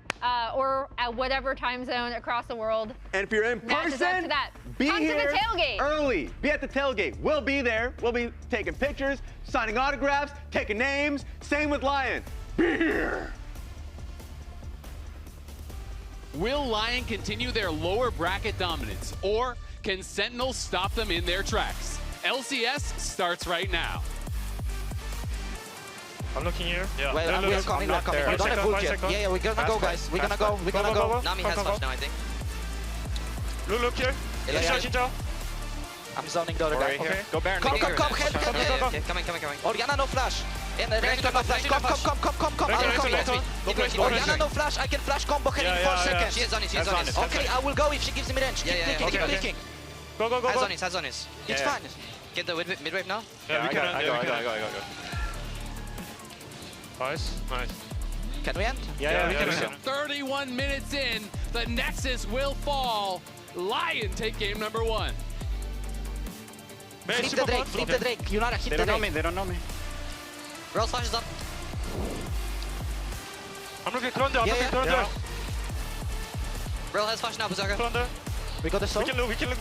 or at whatever time zone across the world. And if you're in person, be Come here to the tailgate. early. Be at the tailgate. We'll be there. We'll be taking pictures, signing autographs, taking names. Same with Lyon. Be here. Will Lyon continue their lower bracket dominance, or can Sentinels stop them in their tracks? LCS starts right now. I'm looking here. Yeah. Wait, we're coming. We don't have ult yet. Yeah, we're gonna go, guys. We're gonna go. Nami has flash now, I think. Look here. I'm zoning the other guy. Okay. Go Baron. Come, help. Coming. Oriana, no flash. In the range, no flash. Come. I'll combo. Oriana, no flash. I can flash combo her in 4 seconds. She is on it. Okay, I will go if she gives me range. Keep clicking. Go. Has on it. It's fine. Get the mid-wave now? Yeah, I go. Nice. Can we end? Yeah, we can. 31 minutes in, the Nexus will fall. Lyon take game number 1. Flip the Drake. Yunara, hit the Drake. They don't know me. Rose flashes up. I'm looking thunder. Rel has flash now, Berserker. Thunder. We got the soul. We can look.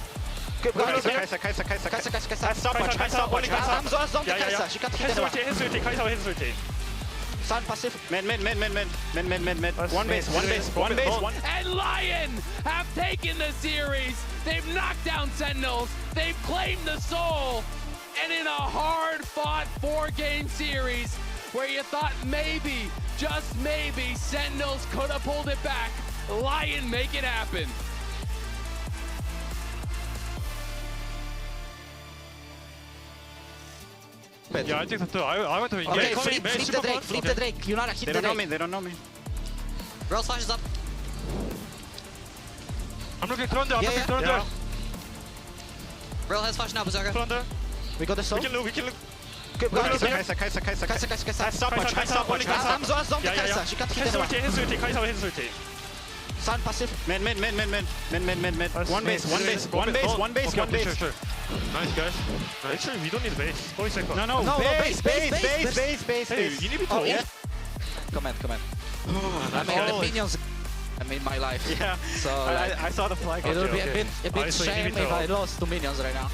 Kaisa. Stop watch. I'm zoned to Kaisa. She can't hit anyone. His ulti. Sun passive. Mid. One base. And Lyon have taken the series. They've knocked down Sentinels. They've claimed the soul. And in a hard-fought 4-game series where you thought maybe, just maybe, Sentinels could have pulled it back, Lyon make it happen. Yeah, I think so too. I want to engage. Okay, flip the Drake. Yunara, hit the Drake. They don't know me. Rose flashes up. I'm looking thunder. Rel has flash now, Berserker. Thunder. We got the soul. We can look. Kaisa. Stop watch. I'm zoned to Kaisa. She can't hit anyone. His ulti. Sun passive. Mid. One base. Sure. Nice, guys. Actually, we don't need base. 40 seconds. No, base. Hey, you need to ult. Comment. I made the minions in my life. Yeah. So I saw the flag. It would be a bit shame if I lost to minions right now.